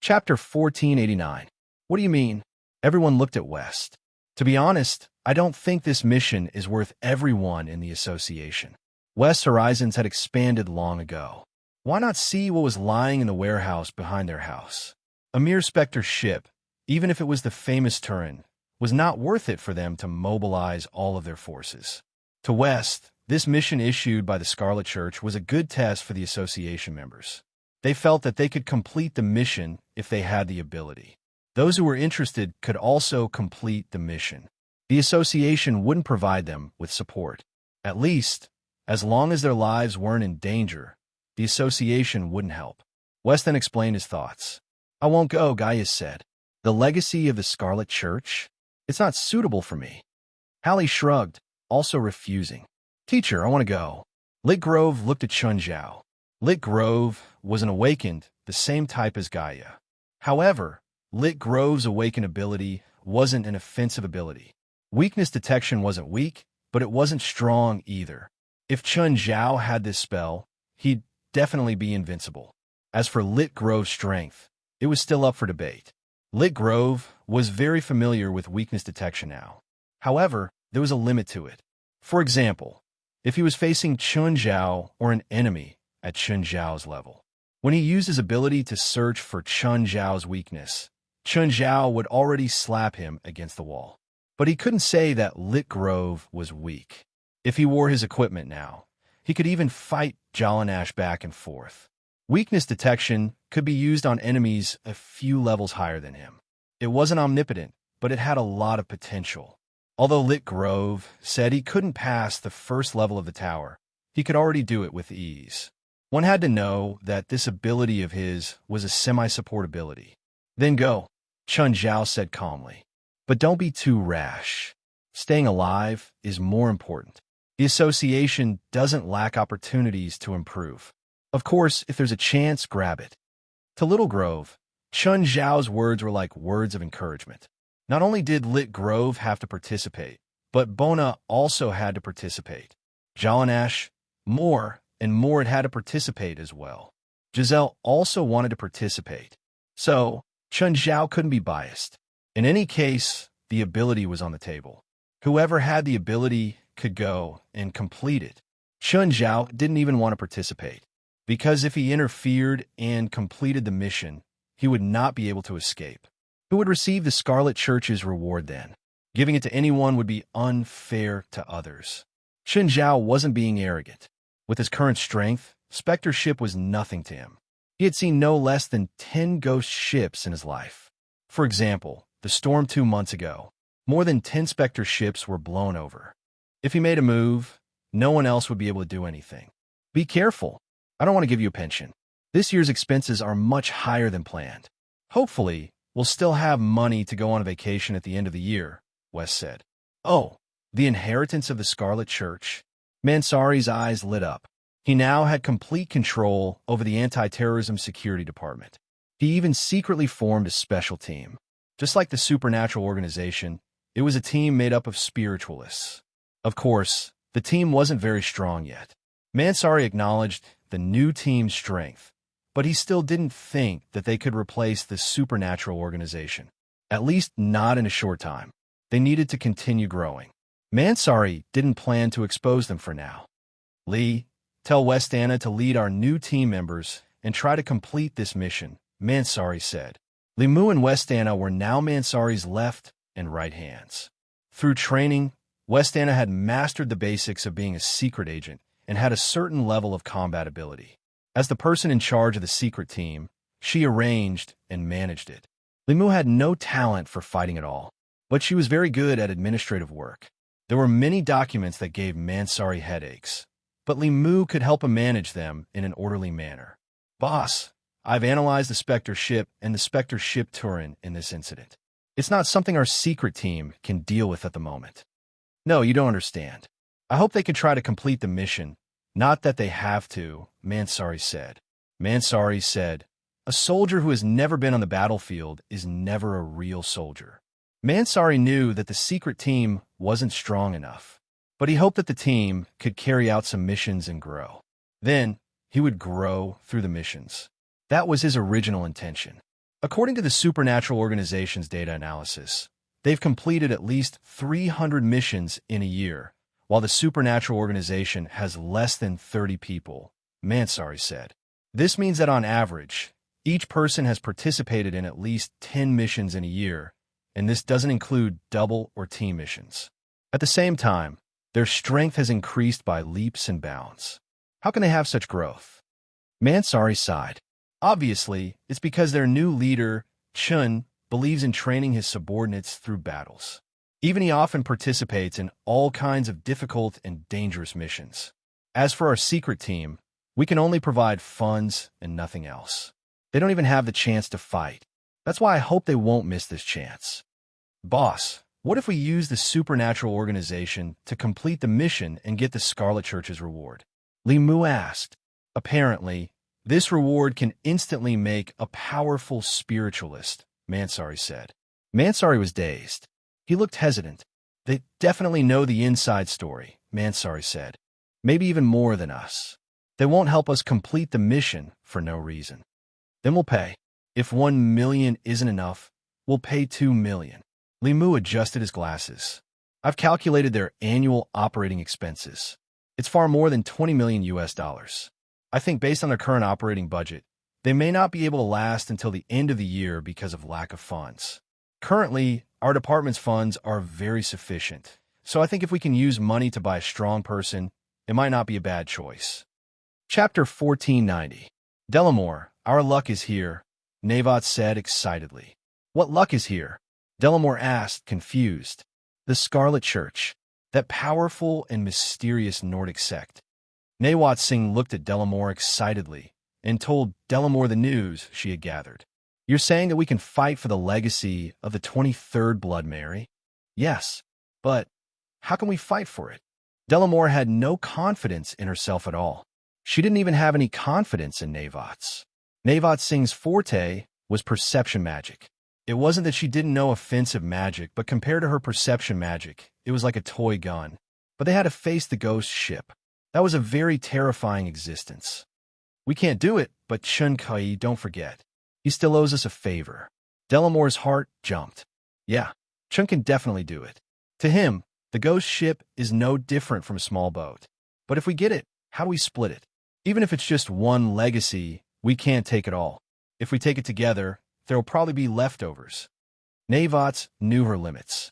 Chapter 1489. What do you mean? Everyone looked at West. To be honest, I don't think this mission is worth everyone in the association. West's horizons had expanded long ago. Why not see what was lying in the warehouse behind their house? A mere specter ship, even if it was the famous Turin, was not worth it for them to mobilize all of their forces. To West, this mission issued by the Scarlet Church was a good test for the association members. They felt that they could complete the mission if they had the ability. Those who were interested could also complete the mission. The association wouldn't provide them with support. At least, as long as their lives weren't in danger, the association wouldn't help. West then explained his thoughts. I won't go, Gaius said. The legacy of the Scarlet Church? It's not suitable for me. Hallie shrugged, also refusing. Teacher, I want to go. Lit Grove looked at Chun Zhao. Lit Grove was an awakened, the same type as Gaia. However, Lit Grove's awakened ability wasn't an offensive ability. Weakness detection wasn't weak, but it wasn't strong either. If Chun Zhao had this spell, he'd definitely be invincible. As for Lit Grove's strength, it was still up for debate. Lit Grove was very familiar with weakness detection now. However, there was a limit to it. For example, if he was facing Chun Zhao or an enemy at Chun Zhao's level, when he used his ability to search for Chun Zhao's weakness, Chun Zhao would already slap him against the wall. But he couldn't say that Lit Grove was weak. If he wore his equipment now, he could even fight Jalanash back and forth. Weakness detection could be used on enemies a few levels higher than him. It wasn't omnipotent, but it had a lot of potential. Although Lit Grove said he couldn't pass the first level of the tower, he could already do it with ease. One had to know that this ability of his was a semi-support ability. Then go, Chun Zhao said calmly. But don't be too rash. Staying alive is more important. The association doesn't lack opportunities to improve. Of course, if there's a chance, grab it. To Little Grove, Chun Zhao's words were like words of encouragement. Not only did Lit Grove have to participate, but Bona also had to participate. Zhao and Ash, more and more, had to participate as well. Giselle also wanted to participate. So, Chun Zhao couldn't be biased. In any case, the ability was on the table. Whoever had the ability could go and complete it. Chun Zhao didn't even want to participate, because if he interfered and completed the mission, he would not be able to escape. Who would receive the Scarlet Church's reward then? Giving it to anyone would be unfair to others. Chun Zhao wasn't being arrogant. With his current strength, Spectre ship was nothing to him. He had seen no less than 10 ghost ships in his life. For example, the storm 2 months ago, more than 10 Spectre ships were blown over. If he made a move, no one else would be able to do anything. Be careful. I don't want to give you a pension. This year's expenses are much higher than planned. Hopefully, we'll still have money to go on a vacation at the end of the year, Wes said. Oh, the inheritance of the Scarlet Church? Mansari's eyes lit up. He now had complete control over the anti-terrorism security department. He even secretly formed a special team. Just like the supernatural organization, it was a team made up of spiritualists. Of course, the team wasn't very strong yet. Mansari acknowledged the new team's strength, but he still didn't think that they could replace the supernatural organization. At least not in a short time. They needed to continue growing. Mansari didn't plan to expose them for now. Lee, tell Westana to lead our new team members and try to complete this mission, Mansari said. Limu and Westana were now Mansari's left and right hands. Through training, Westana had mastered the basics of being a secret agent and had a certain level of combat ability. As the person in charge of the secret team, she arranged and managed it. Limu had no talent for fighting at all, but she was very good at administrative work. There were many documents that gave Mansari headaches, but Limu could help him manage them in an orderly manner. Boss, I've analyzed the Spectre ship and the Spectre ship Turin in this incident. It's not something our secret team can deal with at the moment. No, you don't understand. I hope they can try to complete the mission, not that they have to, Mansari said. Mansari said, a soldier who has never been on the battlefield is never a real soldier. Mansari knew that the secret team wasn't strong enough, but he hoped that the team could carry out some missions and grow. Then, he would grow through the missions. That was his original intention. According to the Supernatural Organization's data analysis, they've completed at least 300 missions in a year, while the Supernatural Organization has less than 30 people, Mansari said. This means that on average, each person has participated in at least 10 missions in a year, and this doesn't include double or team missions. At the same time, their strength has increased by leaps and bounds. How can they have such growth? Mansari sighed. Obviously, it's because their new leader, Chun, believes in training his subordinates through battles. Even he often participates in all kinds of difficult and dangerous missions. As for our secret team, we can only provide funds and nothing else. They don't even have the chance to fight. That's why I hope they won't miss this chance. Boss, what if we use the Supernatural Organization to complete the mission and get the Scarlet Church's reward? Limu asked. Apparently, this reward can instantly make a powerful spiritualist, Mansari said. Mansari was dazed. He looked hesitant. They definitely know the inside story, Mansari said. Maybe even more than us. They won't help us complete the mission for no reason. Then we'll pay. If 1 million isn't enough, we'll pay 2 million. Limu adjusted his glasses. I've calculated their annual operating expenses. It's far more than 20 million US dollars. I think based on their current operating budget, they may not be able to last until the end of the year because of lack of funds. Currently, our department's funds are very sufficient, so I think if we can use money to buy a strong person, it might not be a bad choice. Chapter 1490. Delamore, our luck is here, Navot said excitedly. What luck is here? Delamore asked, confused. The Scarlet Church, that powerful and mysterious Nordic sect. Nawat Singh looked at Delamore excitedly and told Delamore the news she had gathered. You're saying that we can fight for the legacy of the 23rd Blood Mary? Yes, but how can we fight for it? Delamore had no confidence in herself at all. She didn't even have any confidence in Navot's. Nawat Singh's forte was perception magic. It wasn't that she didn't know offensive magic, but compared to her perception magic, it was like a toy gun. But they had to face the ghost ship. That was a very terrifying existence. We can't do it, but Chun Kai, don't forget. He still owes us a favor. Delamore's heart jumped. Yeah, Chun can definitely do it. To him, the ghost ship is no different from a small boat. But if we get it, how do we split it? Even if it's just one legacy, we can't take it all. If we take it together, there will probably be leftovers. Navots knew her limits.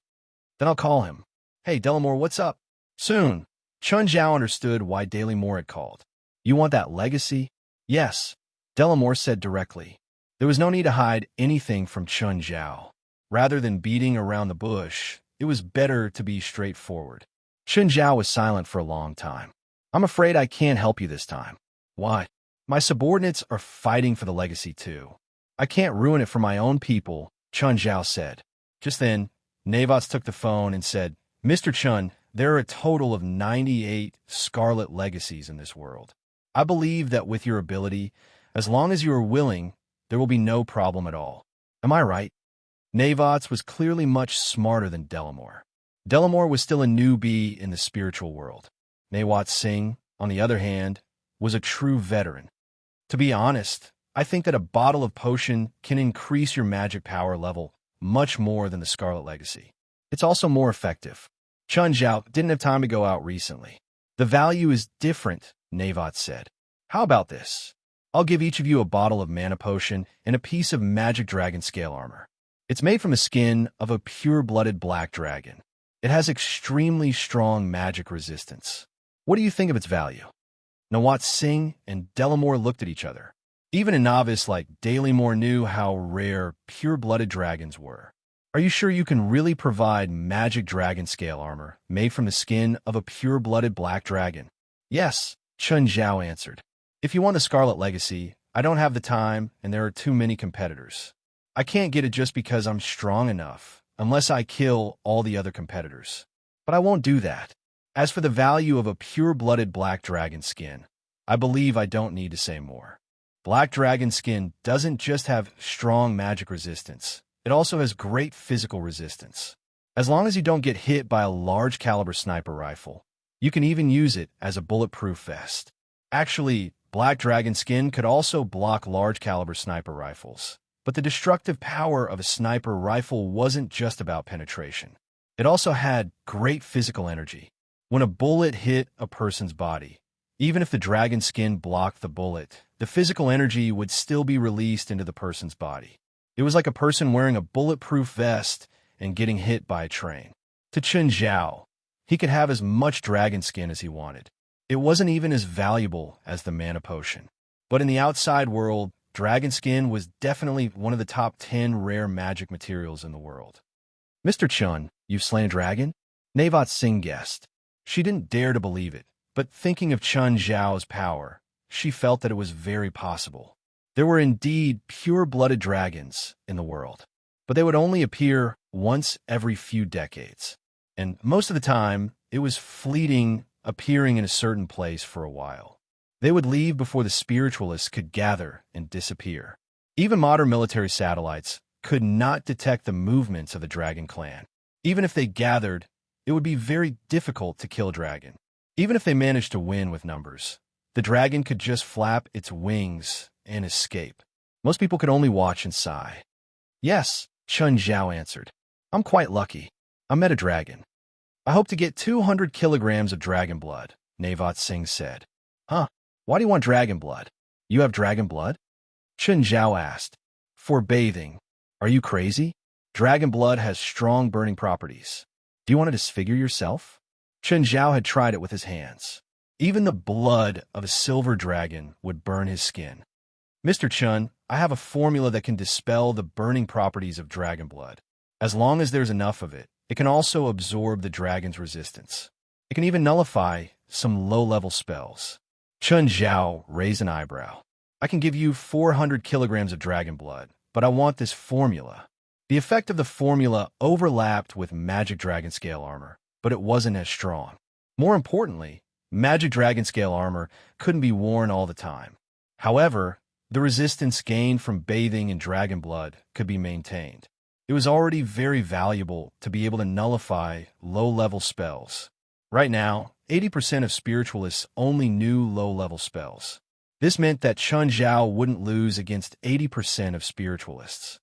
Then I'll call him. Hey, Delamore, what's up? Soon. Chun Zhao understood why Delamore had called. You want that legacy? Yes, Delamore said directly. There was no need to hide anything from Chun Zhao. Rather than beating around the bush, it was better to be straightforward. Chun Zhao was silent for a long time. I'm afraid I can't help you this time. Why? My subordinates are fighting for the legacy too. I can't ruin it for my own people, Chun Zhao said. Just then, Navots took the phone and said, Mr. Chun, there are a total of 98 scarlet legacies in this world. I believe that with your ability, as long as you are willing, there will be no problem at all. Am I right? Navots was clearly much smarter than Delamore. Delamore was still a newbie in the spiritual world. Nawat Singh, on the other hand, was a true veteran. To be honest, I think that a bottle of potion can increase your magic power level much more than the Scarlet Legacy. It's also more effective. Chun Zhao didn't have time to go out recently. The value is different, Navot said. How about this? I'll give each of you a bottle of mana potion and a piece of magic dragon scale armor. It's made from the skin of a pure-blooded black dragon. It has extremely strong magic resistance. What do you think of its value? Nawat Singh and Delamore looked at each other. Even a novice like Delamore knew how rare pure-blooded dragons were. Are you sure you can really provide magic dragon scale armor made from the skin of a pure-blooded black dragon? Yes, Chun Zhao answered. If you want the Scarlet Legacy, I don't have the time and there are too many competitors. I can't get it just because I'm strong enough, unless I kill all the other competitors. But I won't do that. As for the value of a pure-blooded black dragon skin, I believe I don't need to say more. Black dragon skin doesn't just have strong magic resistance, it also has great physical resistance. As long as you don't get hit by a large caliber sniper rifle, you can even use it as a bulletproof vest. Actually, black dragon skin could also block large caliber sniper rifles. But the destructive power of a sniper rifle wasn't just about penetration. It also had great physical energy. When a bullet hit a person's body, even if the dragon skin blocked the bullet, the physical energy would still be released into the person's body. It was like a person wearing a bulletproof vest and getting hit by a train. To Chun Zhao, he could have as much dragon skin as he wanted. It wasn't even as valuable as the mana potion. But in the outside world, dragon skin was definitely one of the top 10 rare magic materials in the world. Mr. Chun, you've slain a dragon? Navot Singh guessed. She didn't dare to believe it, but thinking of Chun Zhao's power, she felt that it was very possible. There were indeed pure-blooded dragons in the world, but they would only appear once every few decades. And most of the time, it was fleeting, appearing in a certain place for a while. They would leave before the spiritualists could gather and disappear. Even modern military satellites could not detect the movements of the dragon clan. Even if they gathered, it would be very difficult to kill a dragon. Even if they managed to win with numbers, the dragon could just flap its wings and escape. Most people could only watch and sigh. Yes, Chun Zhao answered. I'm quite lucky. I met a dragon. I hope to get 200 kilograms of dragon blood, Navot Singh said. Huh? Why do you want dragon blood? You have dragon blood? Chun Zhao asked. For bathing. Are you crazy? Dragon blood has strong burning properties. Do you want to disfigure yourself? Chun Zhao had tried it with his hands. Even the blood of a silver dragon would burn his skin. Mr. Chun, I have a formula that can dispel the burning properties of dragon blood. As long as there's enough of it, it can also absorb the dragon's resistance. It can even nullify some low-level spells. Chun Zhao raised an eyebrow. I can give you 400 kilograms of dragon blood, but I want this formula. The effect of the formula overlapped with magic dragon scale armor, but it wasn't as strong. More importantly, magic dragon scale armor couldn't be worn all the time. However, the resistance gained from bathing in dragon blood could be maintained. It was already very valuable to be able to nullify low-level spells. Right now, 80% of spiritualists only knew low-level spells. This meant that Chun Zhao wouldn't lose against 80% of spiritualists.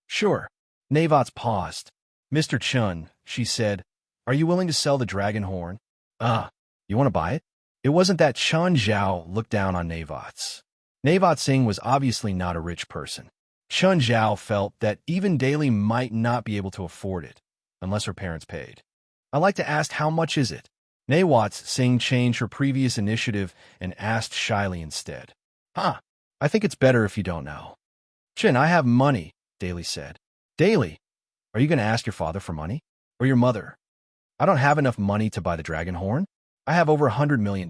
Sure. Navots paused. Mr. Chun, she said, are you willing to sell the dragon horn? You want to buy it? It wasn't that Chun Zhao looked down on Navots. Navot Singh was obviously not a rich person. Chun Zhao felt that even Daly might not be able to afford it, unless her parents paid. I'd like to ask, how much is it? Nawat Singh changed her previous initiative and asked shyly instead. I think it's better if you don't know. Chin, I have money, Daly said. Daly, are you going to ask your father for money? Or your mother? I don't have enough money to buy the dragon horn. I have over $100 million.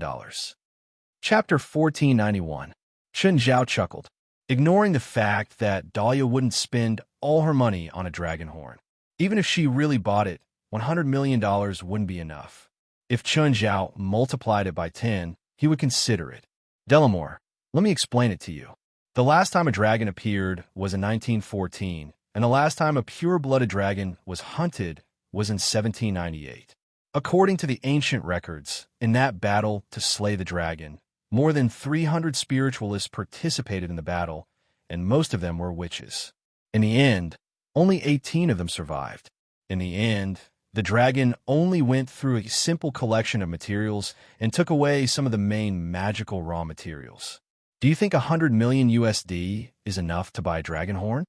Chapter 1491. Chun Zhao chuckled, ignoring the fact that Dahlia wouldn't spend all her money on a dragon horn. Even if she really bought it, $100 million wouldn't be enough. If Chun Zhao multiplied it by 10, he would consider it. Delamore, let me explain it to you. The last time a dragon appeared was in 1914, and the last time a pure-blooded dragon was hunted was in 1798. According to the ancient records, in that battle to slay the dragon, more than 300 spiritualists participated in the battle, and most of them were witches. In the end, only 18 of them survived. In the end, the dragon only went through a simple collection of materials and took away some of the main magical raw materials. Do you think 100 million USD is enough to buy a dragon horn?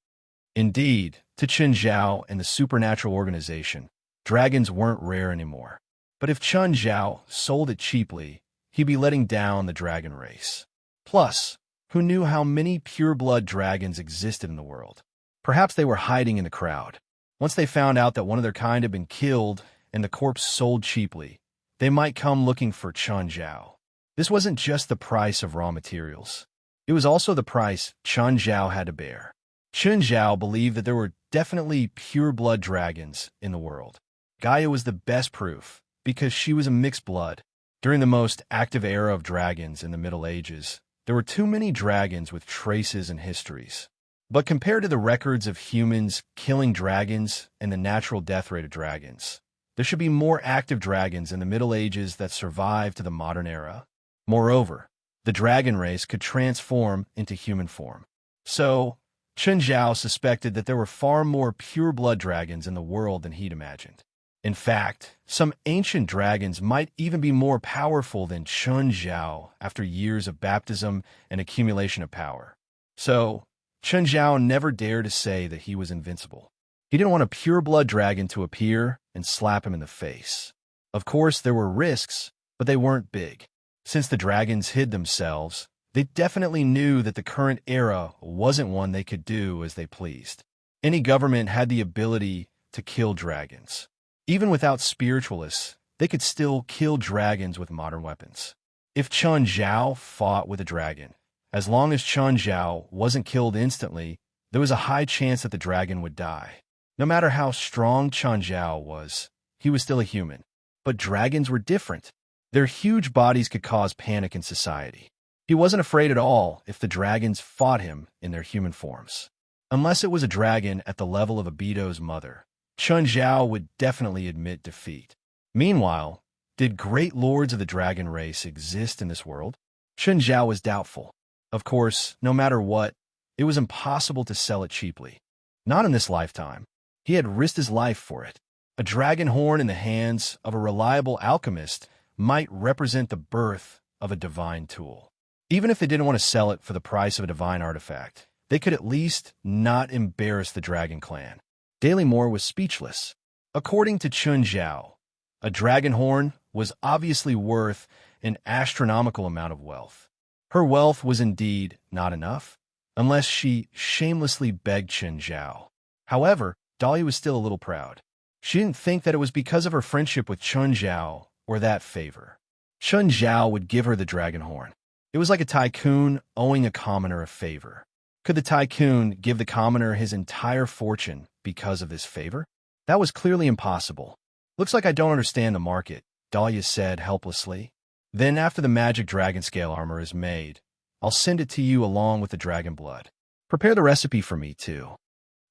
Indeed, to Chun Zhao and the supernatural organization, dragons weren't rare anymore. But if Chun Zhao sold it cheaply, he'd be letting down the dragon race. Plus, who knew how many pure-blood dragons existed in the world? Perhaps they were hiding in the crowd. Once they found out that one of their kind had been killed and the corpse sold cheaply, they might come looking for Chun Zhao. This wasn't just the price of raw materials. It was also the price Chun Zhao had to bear. Chun Zhao believed that there were definitely pure-blood dragons in the world. Gaia was the best proof, because she was a mixed blood. During the most active era of dragons in the Middle Ages, there were too many dragons with traces and histories. But compared to the records of humans killing dragons and the natural death rate of dragons, there should be more active dragons in the Middle Ages that survived to the modern era. Moreover, the dragon race could transform into human form. So, Chun Zhao suspected that there were far more pure-blood dragons in the world than he'd imagined. In fact, some ancient dragons might even be more powerful than Chun Zhao after years of baptism and accumulation of power. So, Chun Zhao never dared to say that he was invincible. He didn't want a pure-blood dragon to appear and slap him in the face. Of course, there were risks, but they weren't big. Since the dragons hid themselves, they definitely knew that the current era wasn't one they could do as they pleased. Any government had the ability to kill dragons. Even without spiritualists, they could still kill dragons with modern weapons. If Chun Zhao fought with a dragon, as long as Chun Zhao wasn't killed instantly, there was a high chance that the dragon would die. No matter how strong Chun Zhao was, he was still a human. But dragons were different. Their huge bodies could cause panic in society. He wasn't afraid at all if the dragons fought him in their human forms. Unless it was a dragon at the level of Abito's mother, Chun Zhao would definitely admit defeat. Meanwhile, did great lords of the dragon race exist in this world? Chun Zhao was doubtful. Of course, no matter what, it was impossible to sell it cheaply. Not in this lifetime. He had risked his life for it. A dragon horn in the hands of a reliable alchemist might represent the birth of a divine tool. Even if they didn't want to sell it for the price of a divine artifact, they could at least not embarrass the dragon clan. Dalymore was speechless. According to Chun Zhao, a dragon horn was obviously worth an astronomical amount of wealth. Her wealth was indeed not enough. unless she shamelessly begged Chen Zhao. However, Dahlia was still a little proud. She didn't think that it was because of her friendship with Chen Zhao or that favor. Chen Zhao would give her the dragon horn. It was like a tycoon owing a commoner a favor. Could the tycoon give the commoner his entire fortune because of this favor? That was clearly impossible. Looks like I don't understand the market, Dahlia said helplessly. Then after the magic dragon scale armor is made, I'll send it to you along with the dragon blood. Prepare the recipe for me, too.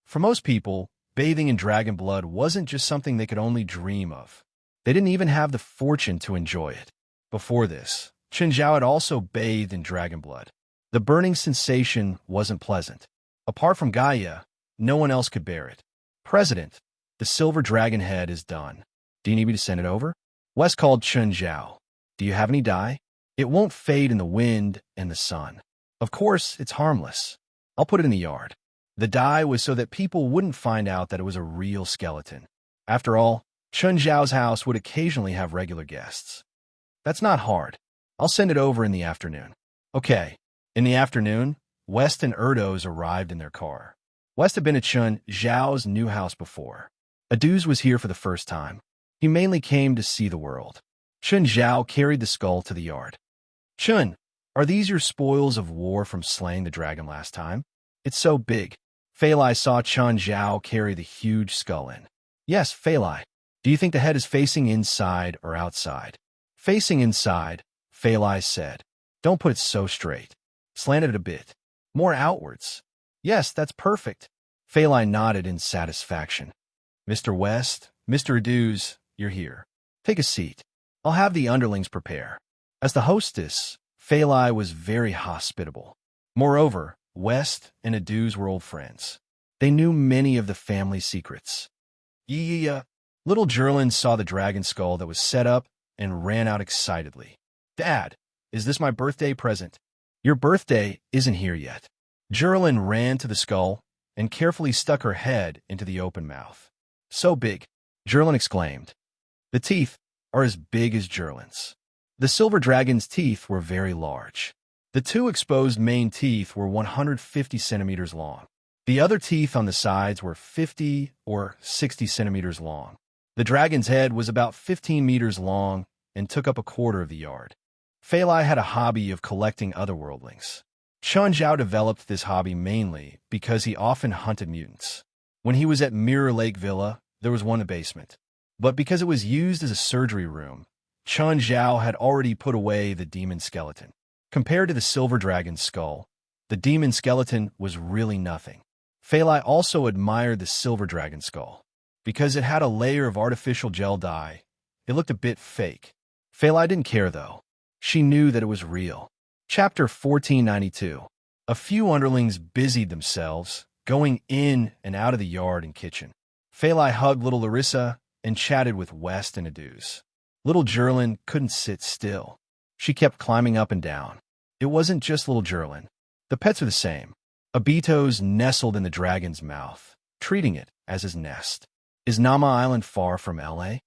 For most people, bathing in dragon blood wasn't just something they could only dream of. They didn't even have the fortune to enjoy it. Before this, Chen Zhao had also bathed in dragon blood. The burning sensation wasn't pleasant. Apart from Gaia, no one else could bear it. President, the silver dragon head is done. Do you need me to send it over? Wes called Chen Zhao. Do you have any dye? It won't fade in the wind and the sun. Of course, it's harmless. I'll put it in the yard. The dye was so that people wouldn't find out that it was a real skeleton. After all, Chen Zhao's house would occasionally have regular guests. That's not hard. I'll send it over in the afternoon. Okay. In the afternoon, West and Erdos arrived in their car. West had been at Chen Zhao's new house before. Aduz was here for the first time. He mainly came to see the world. Chen Zhao carried the skull to the yard. Chen, are these your spoils of war from slaying the dragon last time? It's so big. Feilai saw Chen Zhao carry the huge skull in. Yes, Feilai. Do you think the head is facing inside or outside? Facing inside, Feilai said. Don't put it so straight. Slant it a bit. More outwards. Yes, that's perfect. Feilai nodded in satisfaction. Mr. West, Mr. Aduz, you're here. Take a seat. I'll have the underlings prepare. As the hostess, Feilai was very hospitable. Moreover, West and Aduz were old friends. They knew many of the family secrets. Little Jerlin saw the dragon skull that was set up and ran out excitedly. Dad, is this my birthday present? Your birthday isn't here yet. Jerlin ran to the skull and carefully stuck her head into the open mouth. So big, Jerlin exclaimed. The teeth are as big as Jerlin's. The silver dragon's teeth were very large. The two exposed main teeth were 150 centimeters long. The other teeth on the sides were 50 or 60 centimeters long. The dragon's head was about 15 meters long and took up a quarter of the yard. Feilai had a hobby of collecting otherworldlings. Chen Zhao developed this hobby mainly because he often hunted mutants. When he was at Mirror Lake Villa, there was one in the basement. But because it was used as a surgery room, Chen Zhao had already put away the demon skeleton. Compared to the silver dragon's skull, the demon skeleton was really nothing. Feilai also admired the silver dragon skull. Because it had a layer of artificial gel dye, it looked a bit fake. Feilai didn't care, though. She knew that it was real. Chapter 1492. A few underlings busied themselves, going in and out of the yard and kitchen. Feilai hugged little Larissa and chatted with West and Aduz. Little Jerlin couldn't sit still. She kept climbing up and down. It wasn't just little Jerlin. The pets are the same. Abitos nestled in the dragon's mouth, treating it as his nest. Is Nama Island far from L.A.?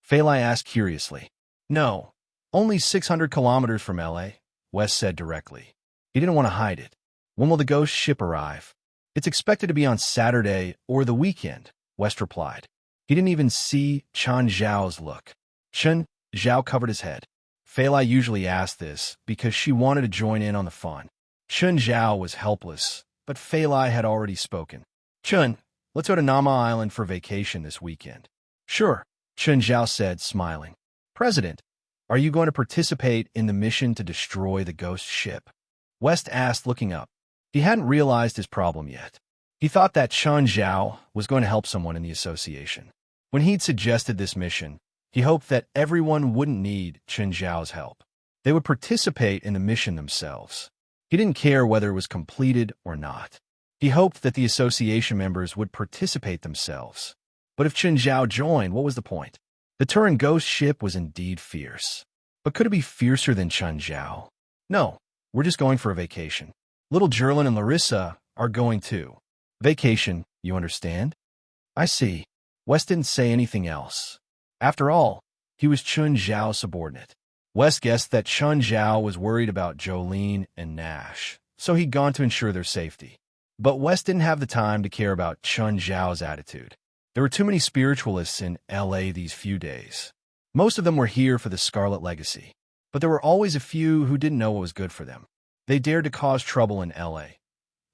Feilai asked curiously. No, only 600 kilometers from L.A., West said directly. He didn't want to hide it. When will the ghost ship arrive? It's expected to be on Saturday or the weekend, West replied. He didn't even see Chen Zhao's look. Chen Zhao covered his head. Feilai usually asked this because she wanted to join in on the fun. Chen Zhao was helpless, but Feilai had already spoken. Chen, let's go to Nama Island for vacation this weekend. Sure, Chen Zhao said, smiling. President, are you going to participate in the mission to destroy the ghost ship? West asked, looking up. He hadn't realized his problem yet. He thought that Chen Zhao was going to help someone in the association. When he'd suggested this mission, he hoped that everyone wouldn't need Chen Zhao's help. They would participate in the mission themselves. He didn't care whether it was completed or not. He hoped that the association members would participate themselves. But if Chen Zhao joined, what was the point? The Turin ghost ship was indeed fierce. But could it be fiercer than Chen Zhao? No, we're just going for a vacation. Little Jerlin and Larissa are going too. Vacation, you understand? I see. West didn't say anything else. After all, he was Chen Zhao's subordinate. West guessed that Chen Zhao was worried about Jolene and Nash, so he'd gone to ensure their safety. But West didn't have the time to care about Chun Zhao's attitude. There were too many spiritualists in L.A. these few days. Most of them were here for the Scarlet Legacy, but there were always a few who didn't know what was good for them. They dared to cause trouble in L.A.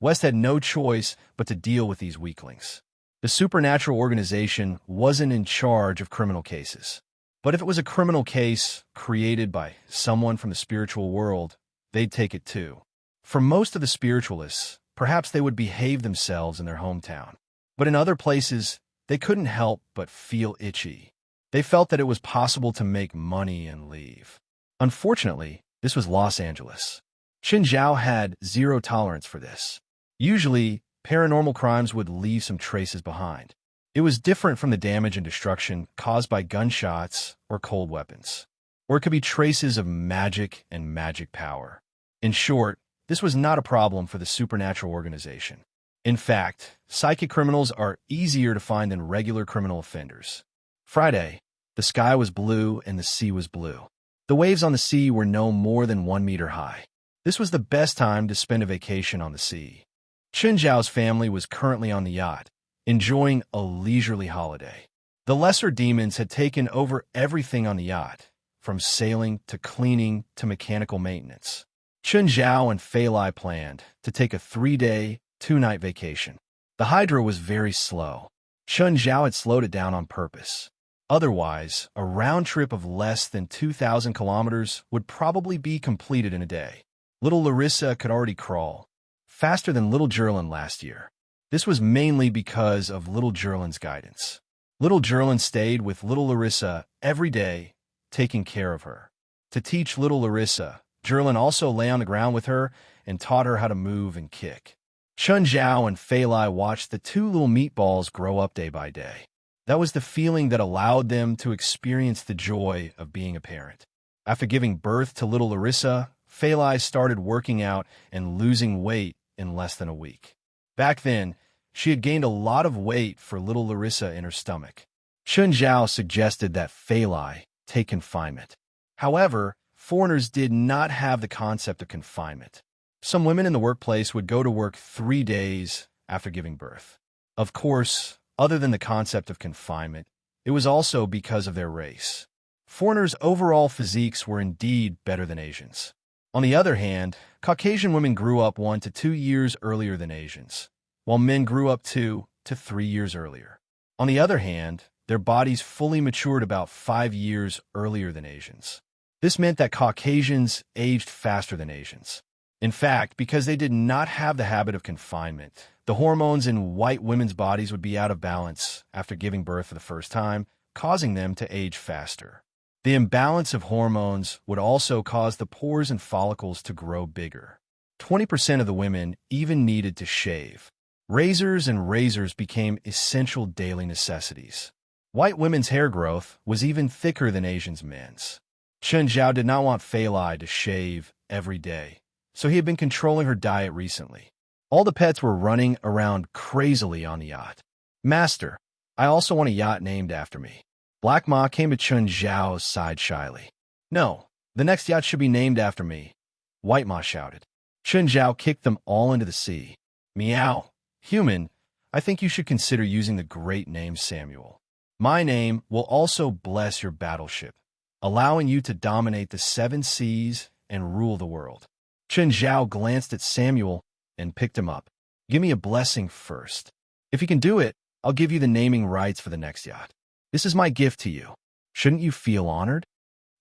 West had no choice but to deal with these weaklings. The supernatural organization wasn't in charge of criminal cases. But if it was a criminal case created by someone from the spiritual world, they'd take it too. For most of the spiritualists, perhaps they would behave themselves in their hometown. But in other places, they couldn't help but feel itchy. They felt that it was possible to make money and leave. Unfortunately, this was Los Angeles. Chun Zhao had zero tolerance for this. Usually, paranormal crimes would leave some traces behind. It was different from the damage and destruction caused by gunshots or cold weapons. Or it could be traces of magic and magic power. In short, this was not a problem for the supernatural organization. In fact, psychic criminals are easier to find than regular criminal offenders. Friday, the sky was blue and the sea was blue. The waves on the sea were no more than 1 meter high. This was the best time to spend a vacation on the sea. Chun Zhao's family was currently on the yacht, enjoying a leisurely holiday. The lesser demons had taken over everything on the yacht, from sailing to cleaning to mechanical maintenance. Chun Zhao and Fei Lai planned to take a 3-day, 2-night vacation. The Hydra was very slow. Chun Zhao had slowed it down on purpose. Otherwise, a round trip of less than 2,000 kilometers would probably be completed in a day. Little Larissa could already crawl, faster than little Jerlin last year. This was mainly because of little Jerlin's guidance. Little Jerlin stayed with little Larissa every day, taking care of her. To teach little Larissa, Jerlin also lay on the ground with her and taught her how to move and kick. Chun Zhao and Fei Lai watched the two little meatballs grow up day by day. That was the feeling that allowed them to experience the joy of being a parent. After giving birth to little Larissa, Fei Lai started working out and losing weight in less than a week. Back then, she had gained a lot of weight for little Larissa in her stomach. Chun Zhao suggested that Fei Lai take confinement. However, foreigners did not have the concept of confinement. Some women in the workplace would go to work 3 days after giving birth. Of course, other than the concept of confinement, it was also because of their race. Foreigners' overall physiques were indeed better than Asians. On the other hand, Caucasian women grew up 1 to 2 years earlier than Asians, while men grew up 2 to 3 years earlier. On the other hand, their bodies fully matured about 5 years earlier than Asians. This meant that Caucasians aged faster than Asians. In fact, because they did not have the habit of confinement, the hormones in white women's bodies would be out of balance after giving birth for the first time, causing them to age faster. The imbalance of hormones would also cause the pores and follicles to grow bigger. 20% of the women even needed to shave. Razors and razors became essential daily necessities. White women's hair growth was even thicker than Asian men's. Chun Zhao did not want Fei Lai to shave every day, so he had been controlling her diet recently. All the pets were running around crazily on the yacht. "Master, I also want a yacht named after me." Black Ma came to Chun Zhao's side shyly. "No, the next yacht should be named after me," White Ma shouted. Chun Zhao kicked them all into the sea. "Meow. Human, I think you should consider using the great name Samuel. My name will also bless your battleship, allowing you to dominate the 7 seas and rule the world." Chun Zhao glanced at Samuel and picked him up. "Give me a blessing first. If you can do it, I'll give you the naming rights for the next yacht. This is my gift to you. Shouldn't you feel honored?"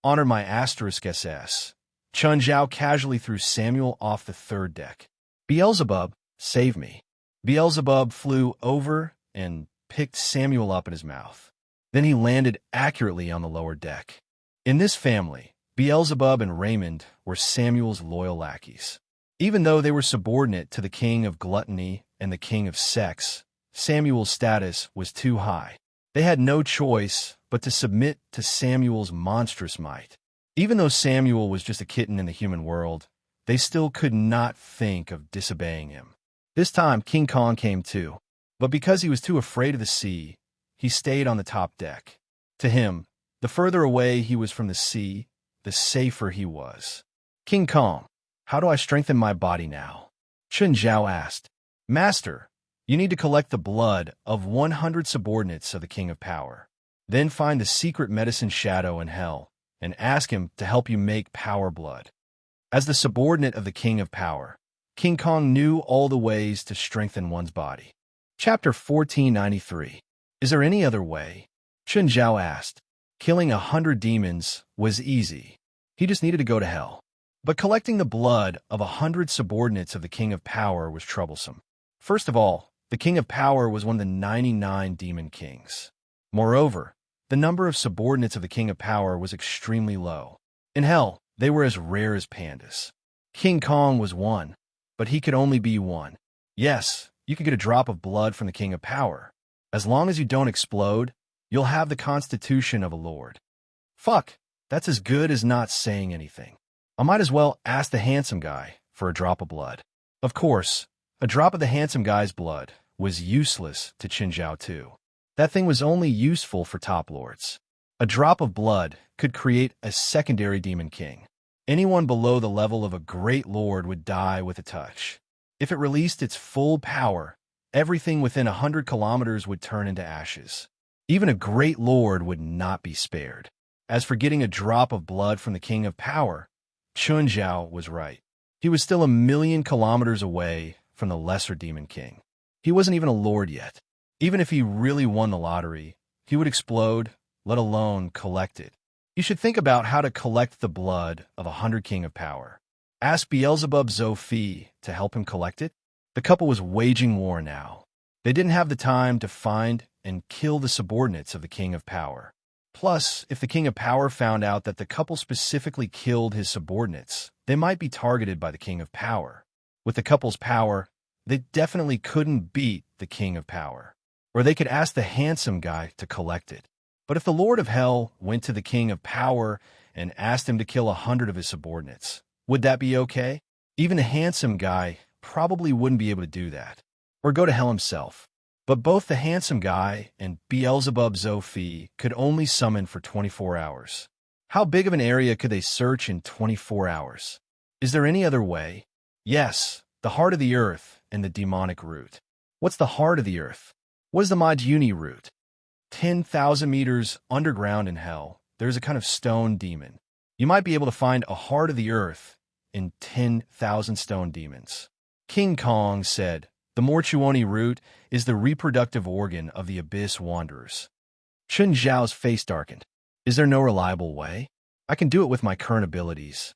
"Honor my asterisk SS." Chun Zhao casually threw Samuel off the 3rd deck. "Beelzebub, save me." Beelzebub flew over and picked Samuel up in his mouth. Then he landed accurately on the lower deck. In this family, Beelzebub and Raymond were Samuel's loyal lackeys. Even though they were subordinate to the king of gluttony and the king of sex, Samuel's status was too high. They had no choice but to submit to Samuel's monstrous might. Even though Samuel was just a kitten in the human world, they still could not think of disobeying him. This time, King Kong came too, but because he was too afraid of the sea, he stayed on the top deck. To him, the further away he was from the sea, the safer he was. "King Kong, how do I strengthen my body now?" Chun Zhao asked. Master, you need to collect the blood of 100 subordinates of the King of Power. Then find the secret medicine shadow in hell and ask him to help you make power blood. As the subordinate of the King of Power, King Kong knew all the ways to strengthen one's body. Chapter 1493. Is there any other way? Chun Zhao asked. Killing 100 demons was easy. He just needed to go to hell. But collecting the blood of 100 subordinates of the King of Power was troublesome. First of all, the King of Power was one of the 99 demon kings. Moreover, the number of subordinates of the King of Power was extremely low. In hell, they were as rare as pandas. King Kong was one, but he could only be one. Yes, you could get a drop of blood from the King of Power. As long as you don't explode, you'll have the constitution of a lord. Fuck, that's as good as not saying anything. I might as well ask the handsome guy for a drop of blood. Of course, a drop of the handsome guy's blood was useless to Chun Zhao too. That thing was only useful for top lords. A drop of blood could create a secondary demon king. Anyone below the level of a great lord would die with a touch. If it released its full power, everything within 100 kilometers would turn into ashes. Even a great lord would not be spared. As for getting a drop of blood from the King of Power, Chun Zhao was right. He was still 1,000,000 kilometers away from the lesser demon king. He wasn't even a lord yet. Even if he really won the lottery, he would explode, let alone collect it. You should think about how to collect the blood of 100 King of Power. Ask Beelzebub Zophie to help him collect it. The couple was waging war now. They didn't have the time to find and kill the subordinates of the King of Power. Plus, if the King of Power found out that the couple specifically killed his subordinates, they might be targeted by the King of Power. With the couple's power, they definitely couldn't beat the King of Power. Or they could ask the handsome guy to collect it. But if the Lord of Hell went to the King of Power and asked him to kill 100 of his subordinates, would that be okay? Even the handsome guy probably wouldn't be able to do that. Or go to hell himself. But both the handsome guy and Beelzebub Zophie could only summon for 24 hours. How big of an area could they search in 24 hours? Is there any other way? Yes, the heart of the earth and the demonic root. What's the heart of the earth? What is the Majuni root? 10,000 meters underground in hell, there's a kind of stone demon. You might be able to find a heart of the earth in 10,000 stone demons. King Kong said, the Mortuoni root is the reproductive organ of the Abyss Wanderers. Chun Zhao's face darkened. Is there no reliable way? I can do it with my current abilities.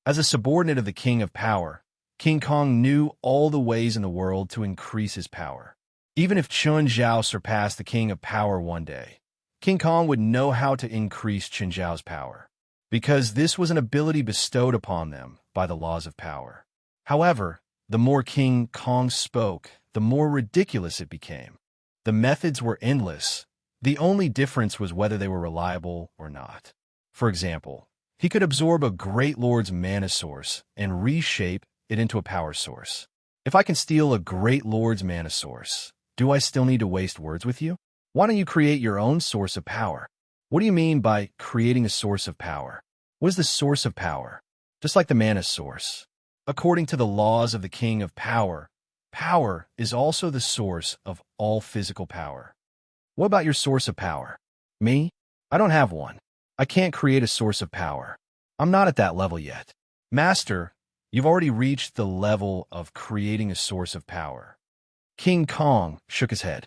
As a subordinate of the King of Power, King Kong knew all the ways in the world to increase his power. Even if Chun Zhao surpassed the King of Power one day, King Kong would know how to increase Chun Zhao's power, because this was an ability bestowed upon them by the laws of power. However, the more King Kong spoke, the more ridiculous it became. The methods were endless. The only difference was whether they were reliable or not. For example, he could absorb a great lord's mana source and reshape it into a power source. If I can steal a great lord's mana source, do I still need to waste words with you? Why don't you create your own source of power? What do you mean by creating a source of power? What is the source of power? Just like the mana source. According to the laws of the King of Power, power is also the source of all physical power. What about your source of power? Me? I don't have one. I can't create a source of power. I'm not at that level yet. Master, you've already reached the level of creating a source of power. King Kong shook his head.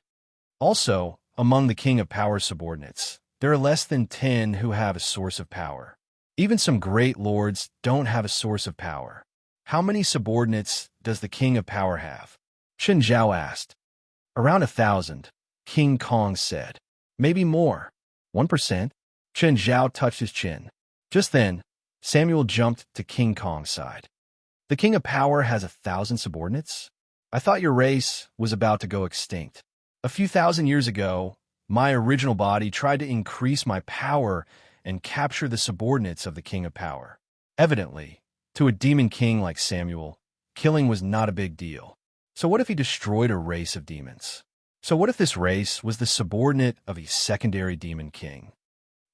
Also, among the King of Power's subordinates, there are less than 10 who have a source of power. Even some great lords don't have a source of power. How many subordinates does the King of Power have? Chun Zhao asked. Around 1,000, King Kong said. Maybe more. 1%? Chun Zhao touched his chin. Just then, Samuel jumped to King Kong's side. The King of Power has 1,000 subordinates? I thought your race was about to go extinct. A few thousand years ago, my original body tried to increase my power and capture the subordinates of the King of Power. Evidently, to a demon king like Samuel, killing was not a big deal. So what if he destroyed a race of demons? So what if this race was the subordinate of a secondary demon king?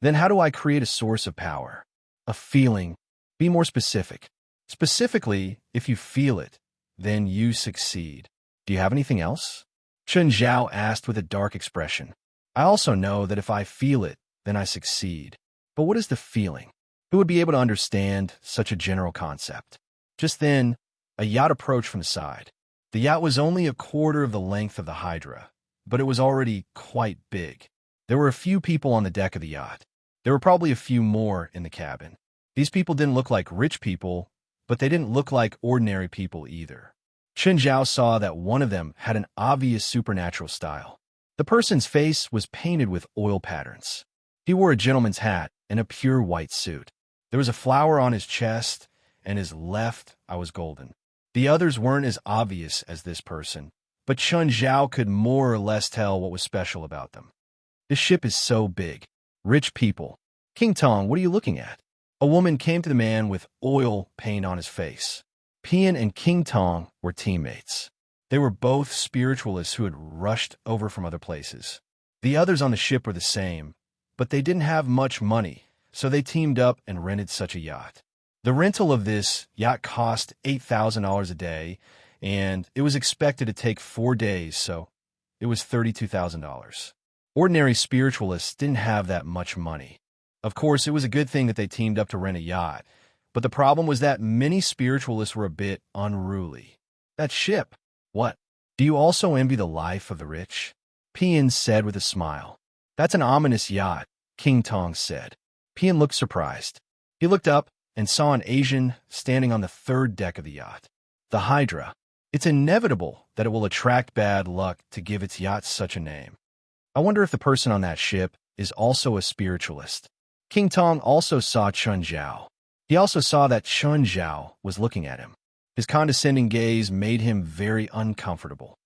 Then how do I create a source of power? A feeling. Be more specific. Specifically, if you feel it, then you succeed. Do you have anything else? Chun Zhao asked with a dark expression. I also know that if I feel it, then I succeed. But what is the feeling? Who would be able to understand such a general concept? Just then, a yacht approached from the side. The yacht was only a quarter of the length of the Hydra, but it was already quite big. There were a few people on the deck of the yacht. There were probably a few more in the cabin. These people didn't look like rich people, but they didn't look like ordinary people either. Chun Zhao saw that one of them had an obvious supernatural style. The person's face was painted with oil patterns. He wore a gentleman's hat and a pure white suit. There was a flower on his chest, and his left eye was golden. The others weren't as obvious as this person, but Chun Zhao could more or less tell what was special about them. This ship is so big. Rich people. King Tong, what are you looking at? A woman came to the man with oil paint on his face. Pian and King Tong were teammates. They were both spiritualists who had rushed over from other places. The others on the ship were the same, but they didn't have much money, so they teamed up and rented such a yacht. The rental of this yacht cost $8,000 a day, and it was expected to take 4 days, so it was $32,000. Ordinary spiritualists didn't have that much money. Of course, it was a good thing that they teamed up to rent a yacht, but the problem was that many spiritualists were a bit unruly. That ship. What? Do you also envy the life of the rich? Pian said with a smile. That's an ominous yacht, King Tong said. Pian looked surprised. He looked up and saw an Asian standing on the third deck of the yacht. The Hydra. It's inevitable that it will attract bad luck to give its yacht such a name. I wonder if the person on that ship is also a spiritualist. King Tong also saw Chun Zhao. He also saw that Chun Zhao was looking at him. His condescending gaze made him very uncomfortable.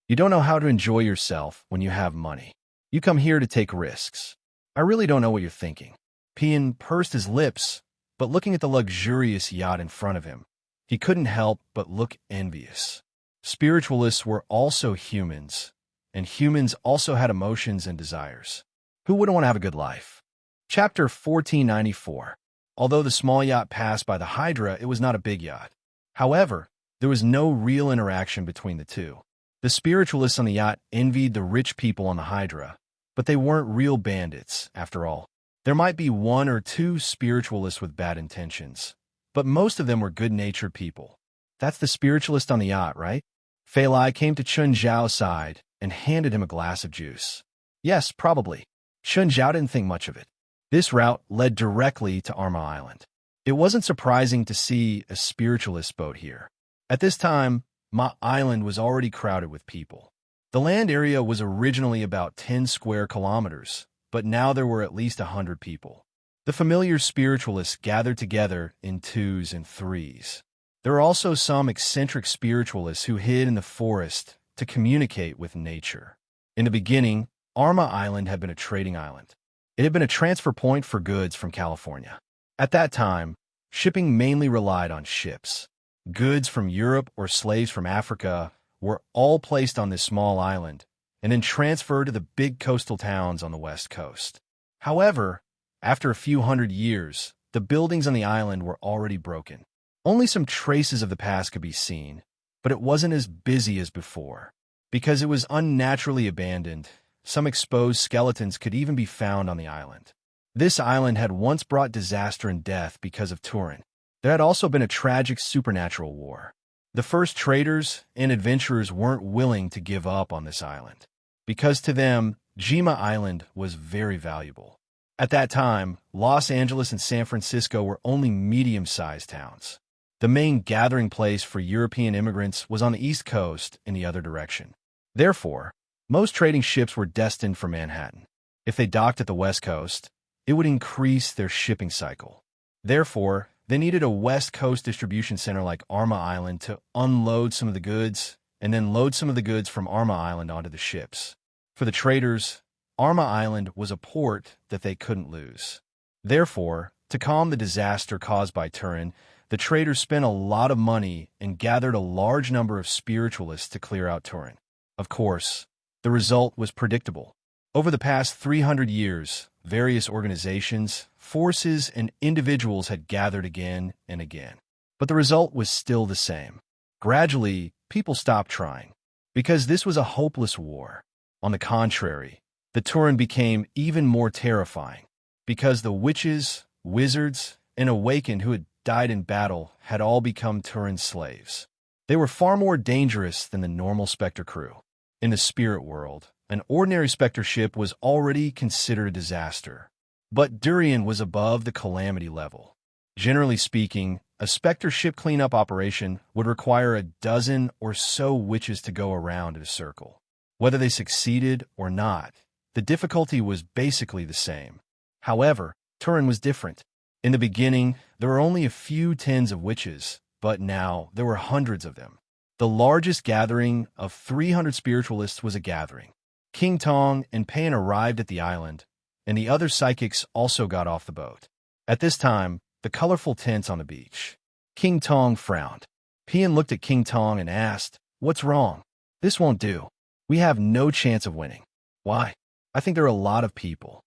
You don't know how to enjoy yourself when you have money. You come here to take risks. I really don't know what you're thinking. Pian pursed his lips, but looking at the luxurious yacht in front of him, he couldn't help but look envious. Spiritualists were also humans, and humans also had emotions and desires. Who wouldn't want to have a good life? Chapter 1494. Although the small yacht passed by the Hydra, it was not a big yacht. However, there was no real interaction between the two. The spiritualists on the yacht envied the rich people on the Hydra, but they weren't real bandits, after all. There might be 1 or 2 spiritualists with bad intentions, but most of them were good-natured people. That's the spiritualist on the yacht, right? Fei Lai came to Chun Zhao's side and handed him a glass of juice. Yes, probably. Chun Zhao didn't think much of it. This route led directly to Arma Island. It wasn't surprising to see a spiritualist boat here. At this time, Ma Island was already crowded with people. The land area was originally about 10 square kilometers, but now there were at least 100 people. The familiar spiritualists gathered together in 2s and 3s. There were also some eccentric spiritualists who hid in the forest to communicate with nature. In the beginning, Arma Island had been a trading island. It had been a transfer point for goods from California. At that time, shipping mainly relied on ships. Goods from Europe or slaves from Africa were all placed on this small island and then transferred to the big coastal towns on the west coast. However, after a few hundred years, the buildings on the island were already broken. Only some traces of the past could be seen, but it wasn't as busy as before. Because it was unnaturally abandoned, some exposed skeletons could even be found on the island. This island had once brought disaster and death because of Turin. There had also been a tragic supernatural war. The first traders and adventurers weren't willing to give up on this island, because to them, Jima Island was very valuable. At that time, Los Angeles and San Francisco were only medium-sized towns. The main gathering place for European immigrants was on the East Coast in the other direction. Therefore, most trading ships were destined for Manhattan. If they docked at the West Coast, it would increase their shipping cycle. Therefore, they needed a West Coast distribution center like Arma Island to unload some of the goods and then load some of the goods from Arma Island onto the ships. For the traders, Arma Island was a port that they couldn't lose. Therefore, to calm the disaster caused by Turin, the traders spent a lot of money and gathered a large number of spiritualists to clear out Turin. Of course, the result was predictable. Over the past 300 years, various organizations, forces, and individuals had gathered again and again. But the result was still the same. Gradually, people stopped trying, because this was a hopeless war. On the contrary, the Turin became even more terrifying, because the witches, wizards, and awakened who had died in battle had all become Turin's slaves. They were far more dangerous than the normal Spectre crew. In the spirit world, an ordinary Spectre ship was already considered a disaster. But Durian was above the calamity level. Generally speaking, a Spectre ship cleanup operation would require a dozen or so witches to go around in a circle. Whether they succeeded or not, the difficulty was basically the same. However, Turin was different. In the beginning, there were only a few tens of witches, but now there were hundreds of them. The largest gathering of 300 spiritualists was a gathering. King Tong and Pan arrived at the island, and the other psychics also got off the boat. At this time, the colorful tents on the beach. King Tong frowned. Pan looked at King Tong and asked, "What's wrong? This won't do. We have no chance of winning." "Why?" "I think there are a lot of people.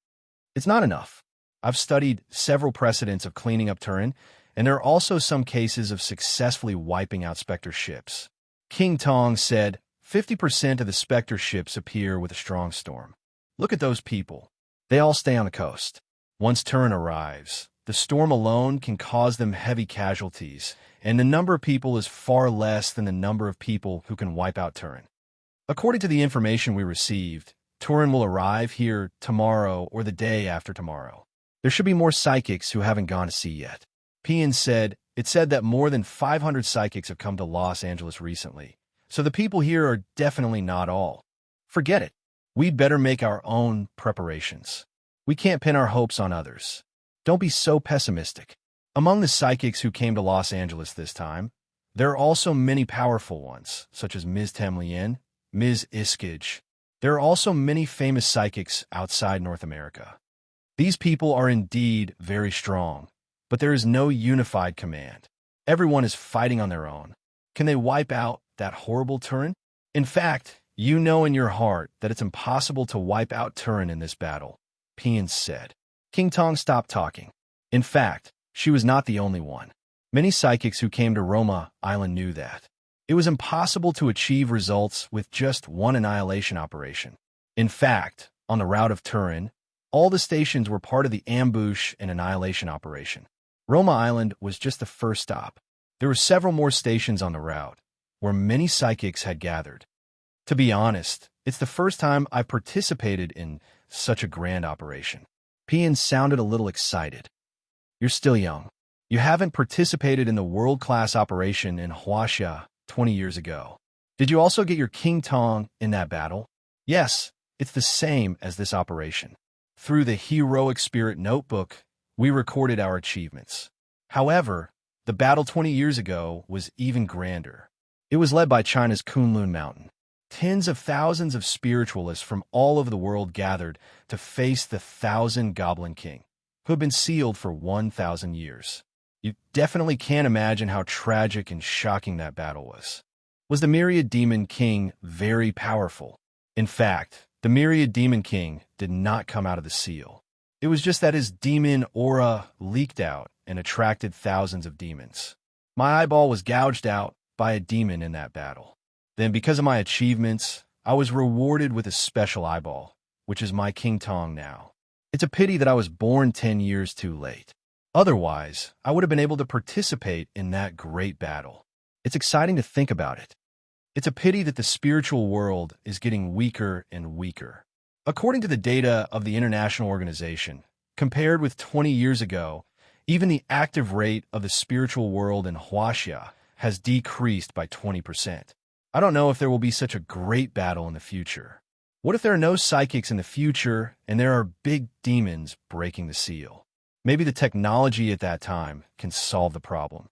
It's not enough. I've studied several precedents of cleaning up Turin, and there are also some cases of successfully wiping out Spectre ships." King Tong said, 50% of the Spectre ships appear with a strong storm. Look at those people. They all stay on the coast. Once Turin arrives, the storm alone can cause them heavy casualties, and the number of people is far less than the number of people who can wipe out Turin. According to the information we received, Turin will arrive here tomorrow or the day after tomorrow. There should be more psychics who haven't gone to sea yet. Pian said, "It said that more than 500 psychics have come to Los Angeles recently, so the people here are definitely not all. Forget it. We'd better make our own preparations. We can't pin our hopes on others. Don't be so pessimistic." Among the psychics who came to Los Angeles this time, there are also many powerful ones, such as Ms. Temlien, Ms. Iskij. There are also many famous psychics outside North America. These people are indeed very strong, but there is no unified command. Everyone is fighting on their own. Can they wipe out that horrible Turin? In fact, you know in your heart that it's impossible to wipe out Turin in this battle, Pian said. King Tong stopped talking. In fact, she was not the only one. Many psychics who came to Roma Island knew that. It was impossible to achieve results with just one annihilation operation. In fact, on the route of Turin, all the stations were part of the ambush and annihilation operation. Roma Island was just the first stop. There were several more stations on the route, where many psychics had gathered. To be honest, it's the first time I've participated in such a grand operation. Pian sounded a little excited. You're still young. You haven't participated in the world-class operation in Huaxia 20 years ago. Did you also get your King Tong in that battle? Yes, it's the same as this operation. Through the Heroic Spirit Notebook, we recorded our achievements. However, the battle 20 years ago was even grander. It was led by China's Kunlun Mountain. Tens of thousands of spiritualists from all over the world gathered to face the 1,000 Goblin King, who had been sealed for 1,000 years. You definitely can't imagine how tragic and shocking that battle was. Was the Myriad Demon King very powerful? In fact, the Myriad Demon King did not come out of the seal. It was just that his demon aura leaked out and attracted thousands of demons. My eyeball was gouged out by a demon in that battle. Then, because of my achievements, I was rewarded with a special eyeball, which is my King Tong now. It's a pity that I was born 10 years too late. Otherwise, I would have been able to participate in that great battle. It's exciting to think about it. It's a pity that the spiritual world is getting weaker and weaker. According to the data of the International Organization, compared with 20 years ago, even the active rate of the spiritual world in Huaxia has decreased by 20%. I don't know if there will be such a great battle in the future. What if there are no psychics in the future and there are big demons breaking the seal? Maybe the technology at that time can solve the problem.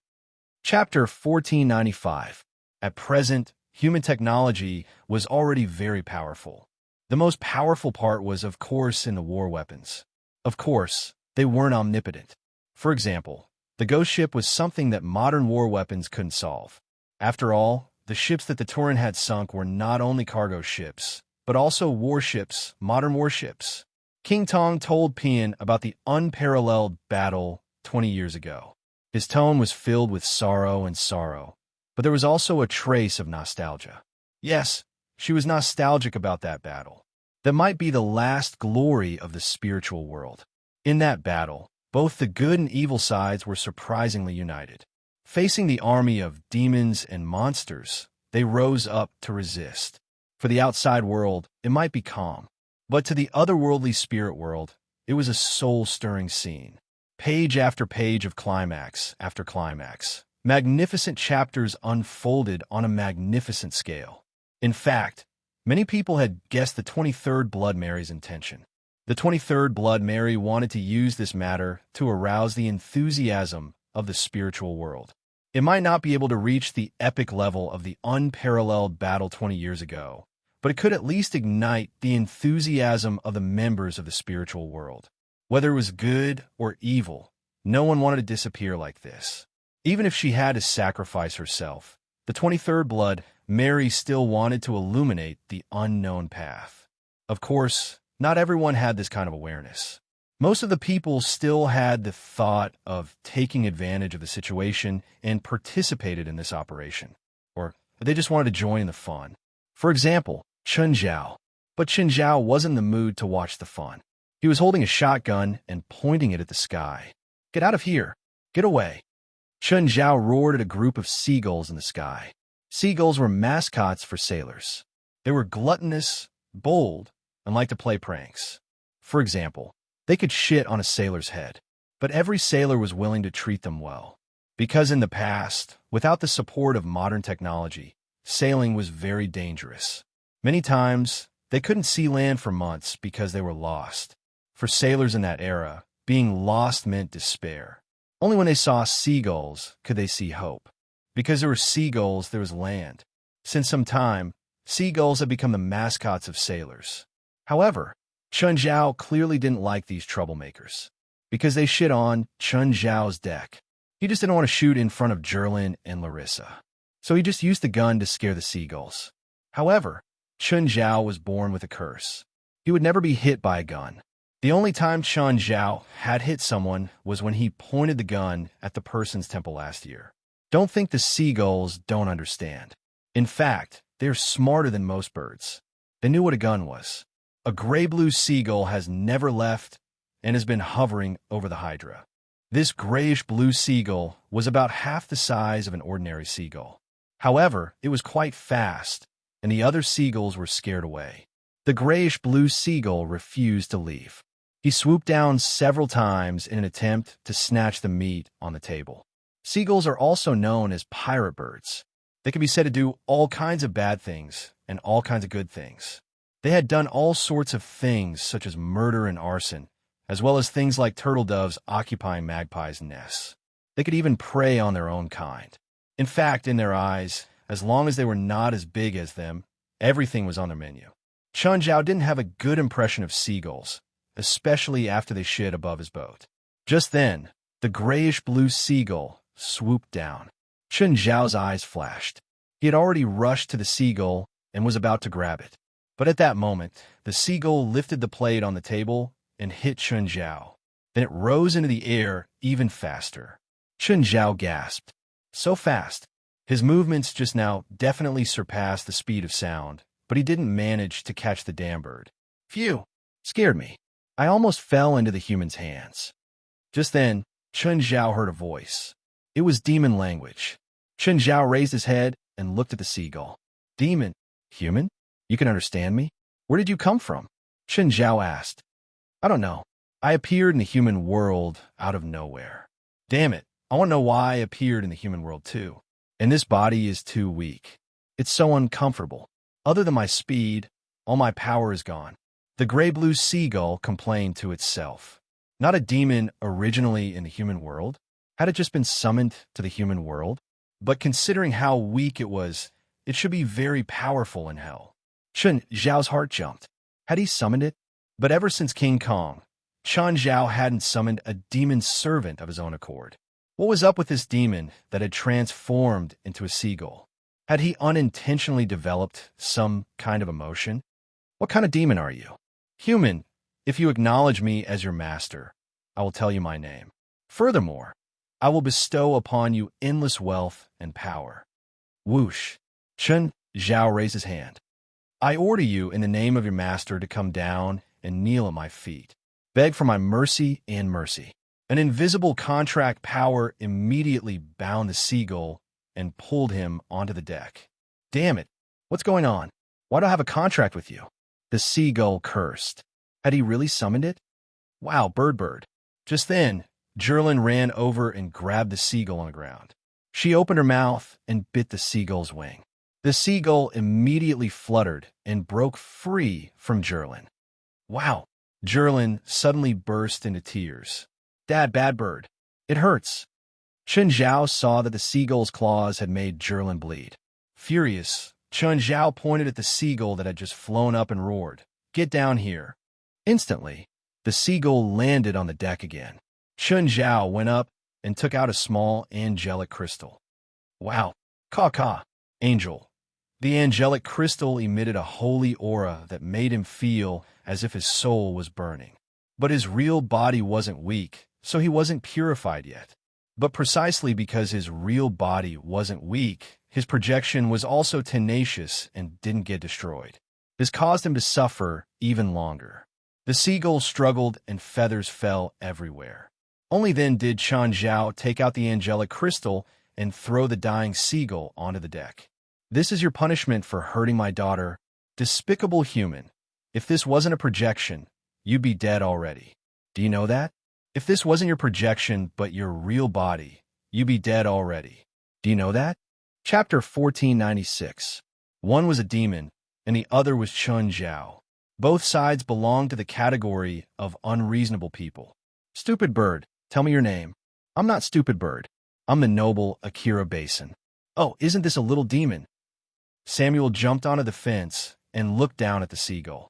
Chapter 1495. At present, human technology was already very powerful. The most powerful part was, of course, in the war weapons. Of course, they weren't omnipotent. For example, the ghost ship was something that modern war weapons couldn't solve. After all, the ships that the Turin had sunk were not only cargo ships, but also warships, modern warships. King Tong told Pian about the unparalleled battle 20 years ago. His tone was filled with sorrow, but there was also a trace of nostalgia. Yes, she was nostalgic about that battle. That might be the last glory of the spiritual world. In that battle, both the good and evil sides were surprisingly united. Facing the army of demons and monsters, they rose up to resist. For the outside world, it might be calm, but to the otherworldly spirit world, it was a soul-stirring scene. Page after page of climax after climax. Magnificent chapters unfolded on a magnificent scale. In fact, many people had guessed the 23rd Blood Mary's intention. The 23rd Blood Mary wanted to use this matter to arouse the enthusiasm of the spiritual world. It might not be able to reach the epic level of the unparalleled battle 20 years ago, but it could at least ignite the enthusiasm of the members of the spiritual world. Whether it was good or evil, no one wanted to disappear like this. Even if she had to sacrifice herself, the 23rd Blood Mary still wanted to illuminate the unknown path. Of course, not everyone had this kind of awareness. Most of the people still had the thought of taking advantage of the situation and participated in this operation, or they just wanted to join in the fun. For example, Chen Zhao. But Chen Zhao wasn't in the mood to watch the fun. He was holding a shotgun and pointing it at the sky. "Get out of here! Get away!" Chen Zhao roared at a group of seagulls in the sky. Seagulls were mascots for sailors. They were gluttonous, bold, and liked to play pranks. For example, they could shit on a sailor's head, but every sailor was willing to treat them well. Because in the past, without the support of modern technology, sailing was very dangerous. Many times, they couldn't see land for months because they were lost. For sailors in that era, being lost meant despair. Only when they saw seagulls could they see hope. Because there were seagulls, there was land. Since some time, seagulls had become the mascots of sailors. However, Chen Zhao clearly didn't like these troublemakers, because they shit on Chen Zhao's deck. He just didn't want to shoot in front of Jerlin and Larissa. So he just used the gun to scare the seagulls. However, Chen Zhao was born with a curse. He would never be hit by a gun. The only time Chen Zhao had hit someone was when he pointed the gun at the person's temple last year. Don't think the seagulls don't understand. In fact, they're smarter than most birds. They knew what a gun was. A gray-blue seagull has never left and has been hovering over the Hydra. This grayish-blue seagull was about half the size of an ordinary seagull. However, it was quite fast, and the other seagulls were scared away. The grayish-blue seagull refused to leave. He swooped down several times in an attempt to snatch the meat on the table. Seagulls are also known as pirate birds. They can be said to do all kinds of bad things and all kinds of good things. They had done all sorts of things such as murder and arson, as well as things like turtle doves occupying magpies' nests. They could even prey on their own kind. In fact, in their eyes, as long as they were not as big as them, everything was on their menu. Chen Zhao didn't have a good impression of seagulls, especially after they shit above his boat. Just then, the grayish-blue seagull swooped down. Chen Zhao's eyes flashed. He had already rushed to the seagull and was about to grab it. But at that moment, the seagull lifted the plate on the table and hit Chen Zhao. Then it rose into the air even faster. Chen Zhao gasped. So fast. His movements just now definitely surpassed the speed of sound, but he didn't manage to catch the damn bird. Phew! Scared me. I almost fell into the human's hands. Just then, Chen Zhao heard a voice. It was demon language. Chen Zhao raised his head and looked at the seagull. Demon? Human? You can understand me? Where did you come from? Chen Zhao asked. I don't know. I appeared in the human world out of nowhere. Damn it, I want to know why I appeared in the human world too. And this body is too weak. It's so uncomfortable. Other than my speed, all my power is gone. The gray-blue seagull complained to itself. Not a demon originally in the human world. Had it just been summoned to the human world? But considering how weak it was, it should be very powerful in hell. Chen Zhao's heart jumped. Had he summoned it? But ever since King Kong, Chen Zhao hadn't summoned a demon servant of his own accord. What was up with this demon that had transformed into a seagull? Had he unintentionally developed some kind of emotion? What kind of demon are you? Human, if you acknowledge me as your master, I will tell you my name. Furthermore, I will bestow upon you endless wealth and power. Whoosh. Chen Zhao raised his hand. I order you in the name of your master to come down and kneel at my feet. Beg for my mercy and mercy. An invisible contract power immediately bound the seagull and pulled him onto the deck. Damn it. What's going on? Why do I have a contract with you? The seagull cursed. Had he really summoned it? Wow, bird. Just then, Jerlin ran over and grabbed the seagull on the ground. She opened her mouth and bit the seagull's wing. The seagull immediately fluttered and broke free from Jerlin. Wow. Jerlin suddenly burst into tears. Dad, bad bird. It hurts. Chen Zhao saw that the seagull's claws had made Jerlin bleed. Furious, Chen Zhao pointed at the seagull that had just flown up and roared, Get down here. Instantly, the seagull landed on the deck again. Chen Zhao went up and took out a small angelic crystal. Wow. Caw. Angel. The angelic crystal emitted a holy aura that made him feel as if his soul was burning. But his real body wasn't weak, so he wasn't purified yet. But precisely because his real body wasn't weak, his projection was also tenacious and didn't get destroyed. This caused him to suffer even longer. The seagull struggled and feathers fell everywhere. Only then did Chen Zhao take out the angelic crystal and throw the dying seagull onto the deck. This is your punishment for hurting my daughter, despicable human. If this wasn't a projection, you'd be dead already. Do you know that? If this wasn't your projection but your real body, you'd be dead already. Do you know that? Chapter 1496. One was a demon, and the other was Chen Zhao. Both sides belonged to the category of unreasonable people. Stupid bird, tell me your name. I'm not stupid bird. I'm the noble Akira Basin. Oh, isn't this a little demon? Samuel jumped onto the fence and looked down at the seagull.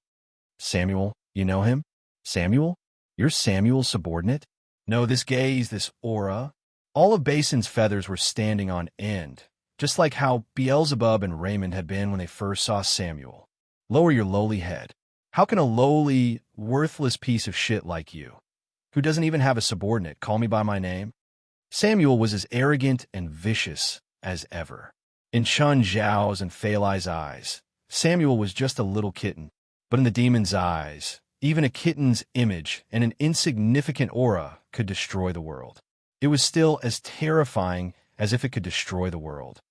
Samuel, you know him? Samuel? You're Samuel's subordinate? No, this gaze, this aura. All of Basin's feathers were standing on end, just like how Beelzebub and Raymond had been when they first saw Samuel. Lower your lowly head. How can a lowly, worthless piece of shit like you, who doesn't even have a subordinate, call me by my name? Samuel was as arrogant and vicious as ever. In Chen Zhao's and Feilai's eyes, Samuel was just a little kitten, but in the demon's eyes, even a kitten's image and an insignificant aura could destroy the world. It was still as terrifying as if it could destroy the world.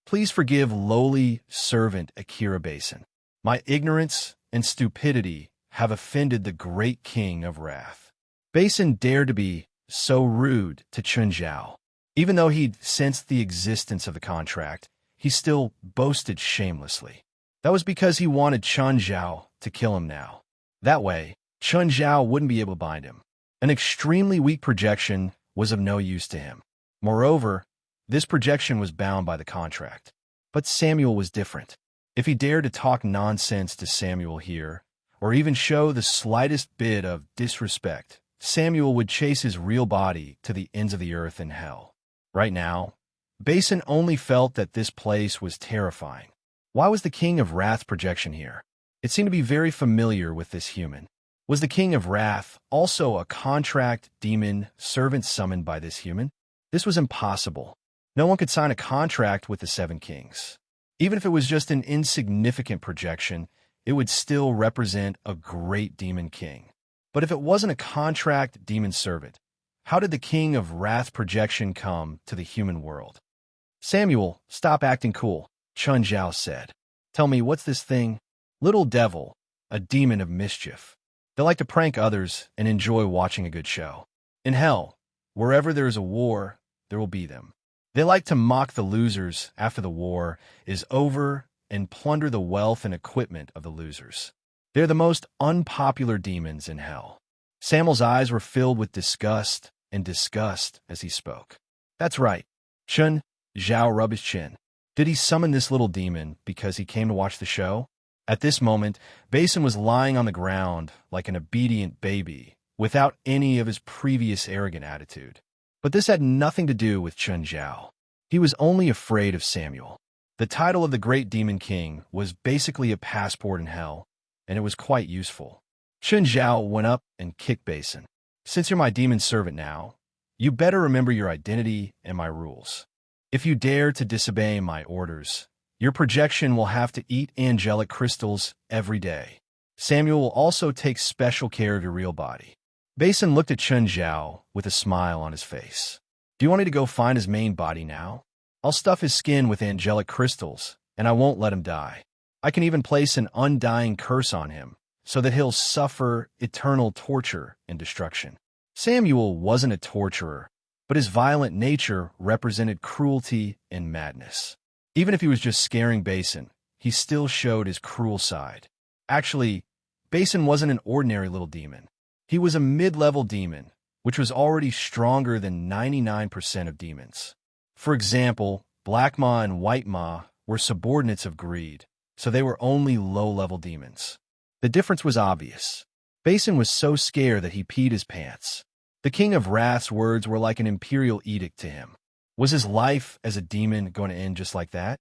Please forgive lowly servant Akira Basin. My ignorance and stupidity have offended the great king of wrath. Basin dared to be so rude to Chen Zhao. Even though he'd sensed the existence of the contract, he still boasted shamelessly. That was because he wanted Chen Zhao to kill him now. That way, Chen Zhao wouldn't be able to bind him. An extremely weak projection was of no use to him. Moreover, this projection was bound by the contract. But Samuel was different. If he dared to talk nonsense to Samuel here, or even show the slightest bit of disrespect, Samuel would chase his real body to the ends of the earth in hell. Right now, Basin only felt that this place was terrifying. Why was the King of Wrath's projection here? It seemed to be very familiar with this human. Was the King of Wrath also a contract demon servant summoned by this human? This was impossible. No one could sign a contract with the Seven Kings. Even if it was just an insignificant projection, it would still represent a great demon king. But if it wasn't a contract demon servant, how did the King of Wrath projection come to the human world? Samuel, stop acting cool, Chen Zhao said. Tell me, what's this thing? Little devil, a demon of mischief. They like to prank others and enjoy watching a good show. In hell, wherever there is a war, there will be them. They like to mock the losers after the war is over and plunder the wealth and equipment of the losers. They're the most unpopular demons in hell. Samuel's eyes were filled with disgust as he spoke. That's right. Chen Zhao rubbed his chin. Did he summon this little demon because he came to watch the show? At this moment, Basin was lying on the ground like an obedient baby, without any of his previous arrogant attitude. But this had nothing to do with Chen Zhao. He was only afraid of Samuel. The title of the great demon king was basically a passport in hell, and it was quite useful. Chen Zhao went up and kicked Basin. Since you're my demon servant now, you better remember your identity and my rules. If you dare to disobey my orders, your projection will have to eat angelic crystals every day. Samuel will also take special care of your real body. Basin looked at Chun Zhao with a smile on his face. Do you want me to go find his main body now? I'll stuff his skin with angelic crystals, and I won't let him die. I can even place an undying curse on him, so that he'll suffer eternal torture and destruction. Samuel wasn't a torturer, but his violent nature represented cruelty and madness. Even if he was just scaring Basin, he still showed his cruel side. Actually, Basin wasn't an ordinary little demon. He was a mid-level demon, which was already stronger than 99% of demons. For example, Black Ma and White Ma were subordinates of greed, so they were only low-level demons. The difference was obvious. Basin was so scared that he peed his pants. The King of Wrath's words were like an imperial edict to him. Was his life as a demon going to end just like that?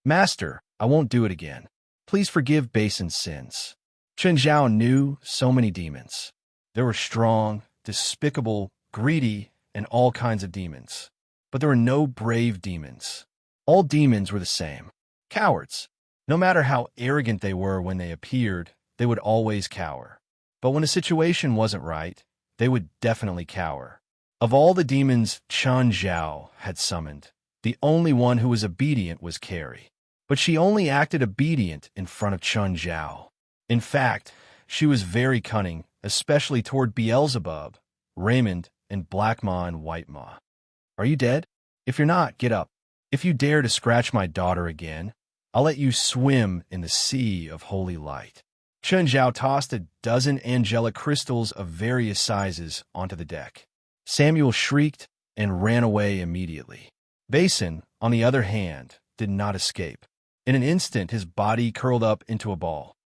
Master, I won't do it again. Please forgive Basin's sins. Chun Zhao knew so many demons. There were strong, despicable, greedy, and all kinds of demons. But there were no brave demons. All demons were the same. Cowards. No matter how arrogant they were when they appeared, they would always cower. But when a situation wasn't right, they would definitely cower. Of all the demons Chun Zhao had summoned, the only one who was obedient was Carrie. But she only acted obedient in front of Chun Zhao. In fact, she was very cunning, especially toward Beelzebub, Raymond, and Black Ma and White Ma. Are you dead? If you're not, get up. If you dare to scratch my daughter again, I'll let you swim in the sea of holy light. Chun Zhao tossed a dozen angelic crystals of various sizes onto the deck. Samuel shrieked and ran away immediately. Basin, on the other hand, did not escape. In an instant, his body curled up into a ball.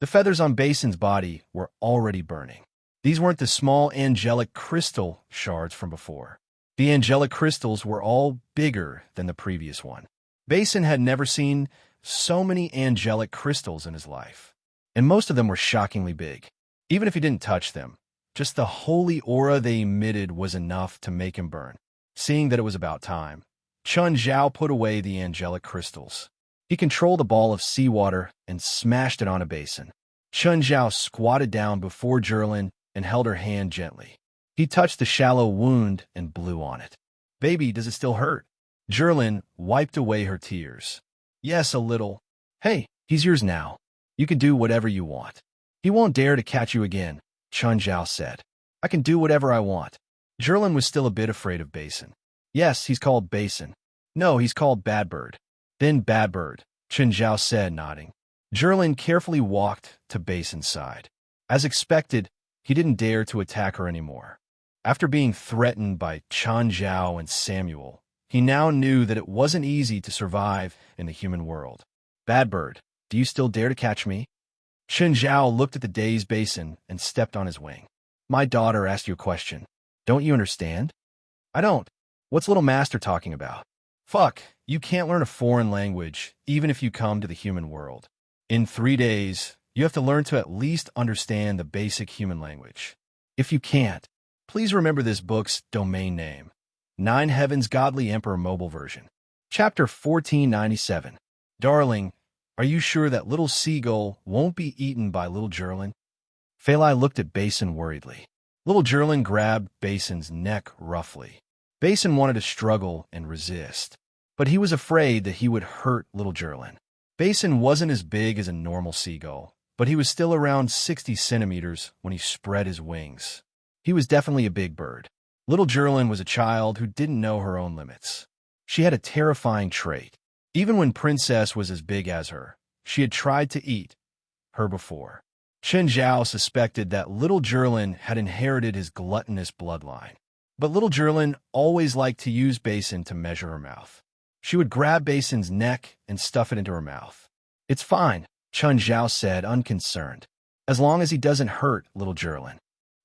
The feathers on Basin's body were already burning. These weren't the small angelic crystal shards from before. The angelic crystals were all bigger than the previous one. Basin had never seen so many angelic crystals in his life, and most of them were shockingly big. Even if he didn't touch them, just the holy aura they emitted was enough to make him burn. Seeing that it was about time, Chun Zhao put away the angelic crystals. He controlled a ball of seawater and smashed it on a basin. Chun Zhao squatted down before Jerlin and held her hand gently. He touched the shallow wound and blew on it. Baby, does it still hurt? Jerlin wiped away her tears. Yes, a little. Hey, he's yours now. You can do whatever you want. He won't dare to catch you again, Chun Zhao said. I can do whatever I want. Jerlin was still a bit afraid of Basin. Yes, he's called Basin. No, he's called Bad Bird. Then Bad Bird, Chun Zhao said, nodding. Jerlin carefully walked to Basin's side. As expected, he didn't dare to attack her anymore. After being threatened by Chun Zhao and Samuel, he now knew that it wasn't easy to survive in the human world. Bad Bird, do you still dare to catch me? Chun Zhao looked at the dazed Basin and stepped on his wing. My daughter asked you a question. Don't you understand? I don't. What's Little Master talking about? Fuck, you can't learn a foreign language, even if you come to the human world. In 3 days, you have to learn to at least understand the basic human language. If you can't, please remember this book's domain name, 9 Heavens Godly Emperor Mobile Version. Chapter 1497. Darling, are you sure that little seagull won't be eaten by little Jerlin? Phalai looked at Basin worriedly. Little Jerlin grabbed Basin's neck roughly. Basin wanted to struggle and resist, but he was afraid that he would hurt little Jerlin. Basin wasn't as big as a normal seagull, but he was still around 60 centimeters when he spread his wings. He was definitely a big bird. Little Jerlin was a child who didn't know her own limits. She had a terrifying trait. Even when Princess was as big as her, she had tried to eat her before. Chun Zhao suspected that little Jerlin had inherited his gluttonous bloodline. But little Jerlin always liked to use Basin to measure her mouth. She would grab Basin's neck and stuff it into her mouth. It's fine, Chun Zhao said, unconcerned, as long as he doesn't hurt little Jerlin.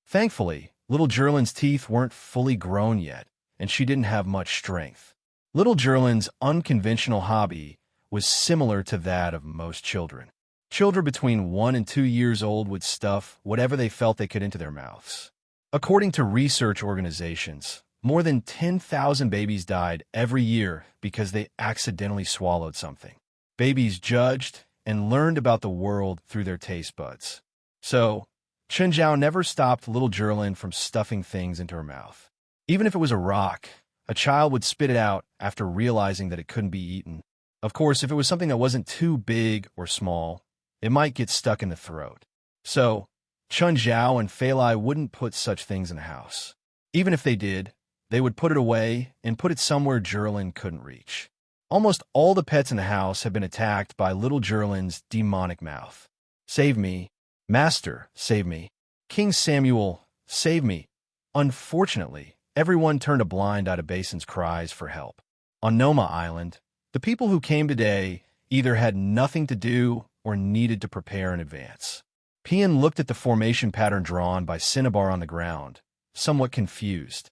Thankfully, little Jerlin's teeth weren't fully grown yet, and she didn't have much strength. Little Jerlin's unconventional hobby was similar to that of most children. Children between 1 and 2 years old would stuff whatever they felt they could into their mouths. According to research organizations, More than 10,000 babies died every year because they accidentally swallowed something. Babies judged and learned about the world through their taste buds. So, Chunjiao never stopped little Jerlin from stuffing things into her mouth. Even if it was a rock, a child would spit it out after realizing that it couldn't be eaten. Of course, if it was something that wasn't too big or small, it might get stuck in the throat. So, Chunjiao and Fei Lai wouldn't put such things in the house. Even if they did, they would put it away and put it somewhere Jerlin couldn't reach. Almost all the pets in the house had been attacked by little Jerlin's demonic mouth. Save me. Master, save me. King Samuel, save me. Unfortunately, everyone turned a blind eye to Basin's cries for help. On Noma Island, the people who came today either had nothing to do or needed to prepare in advance. Pian looked at the formation pattern drawn by Cinnabar on the ground, somewhat confused.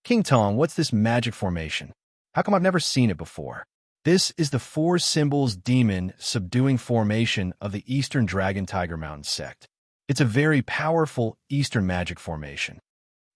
King Tong, what's this magic formation? How come I've never seen it before? This is the four symbols demon subduing formation of the Eastern Dragon Tiger Mountain sect. It's a very powerful Eastern magic formation.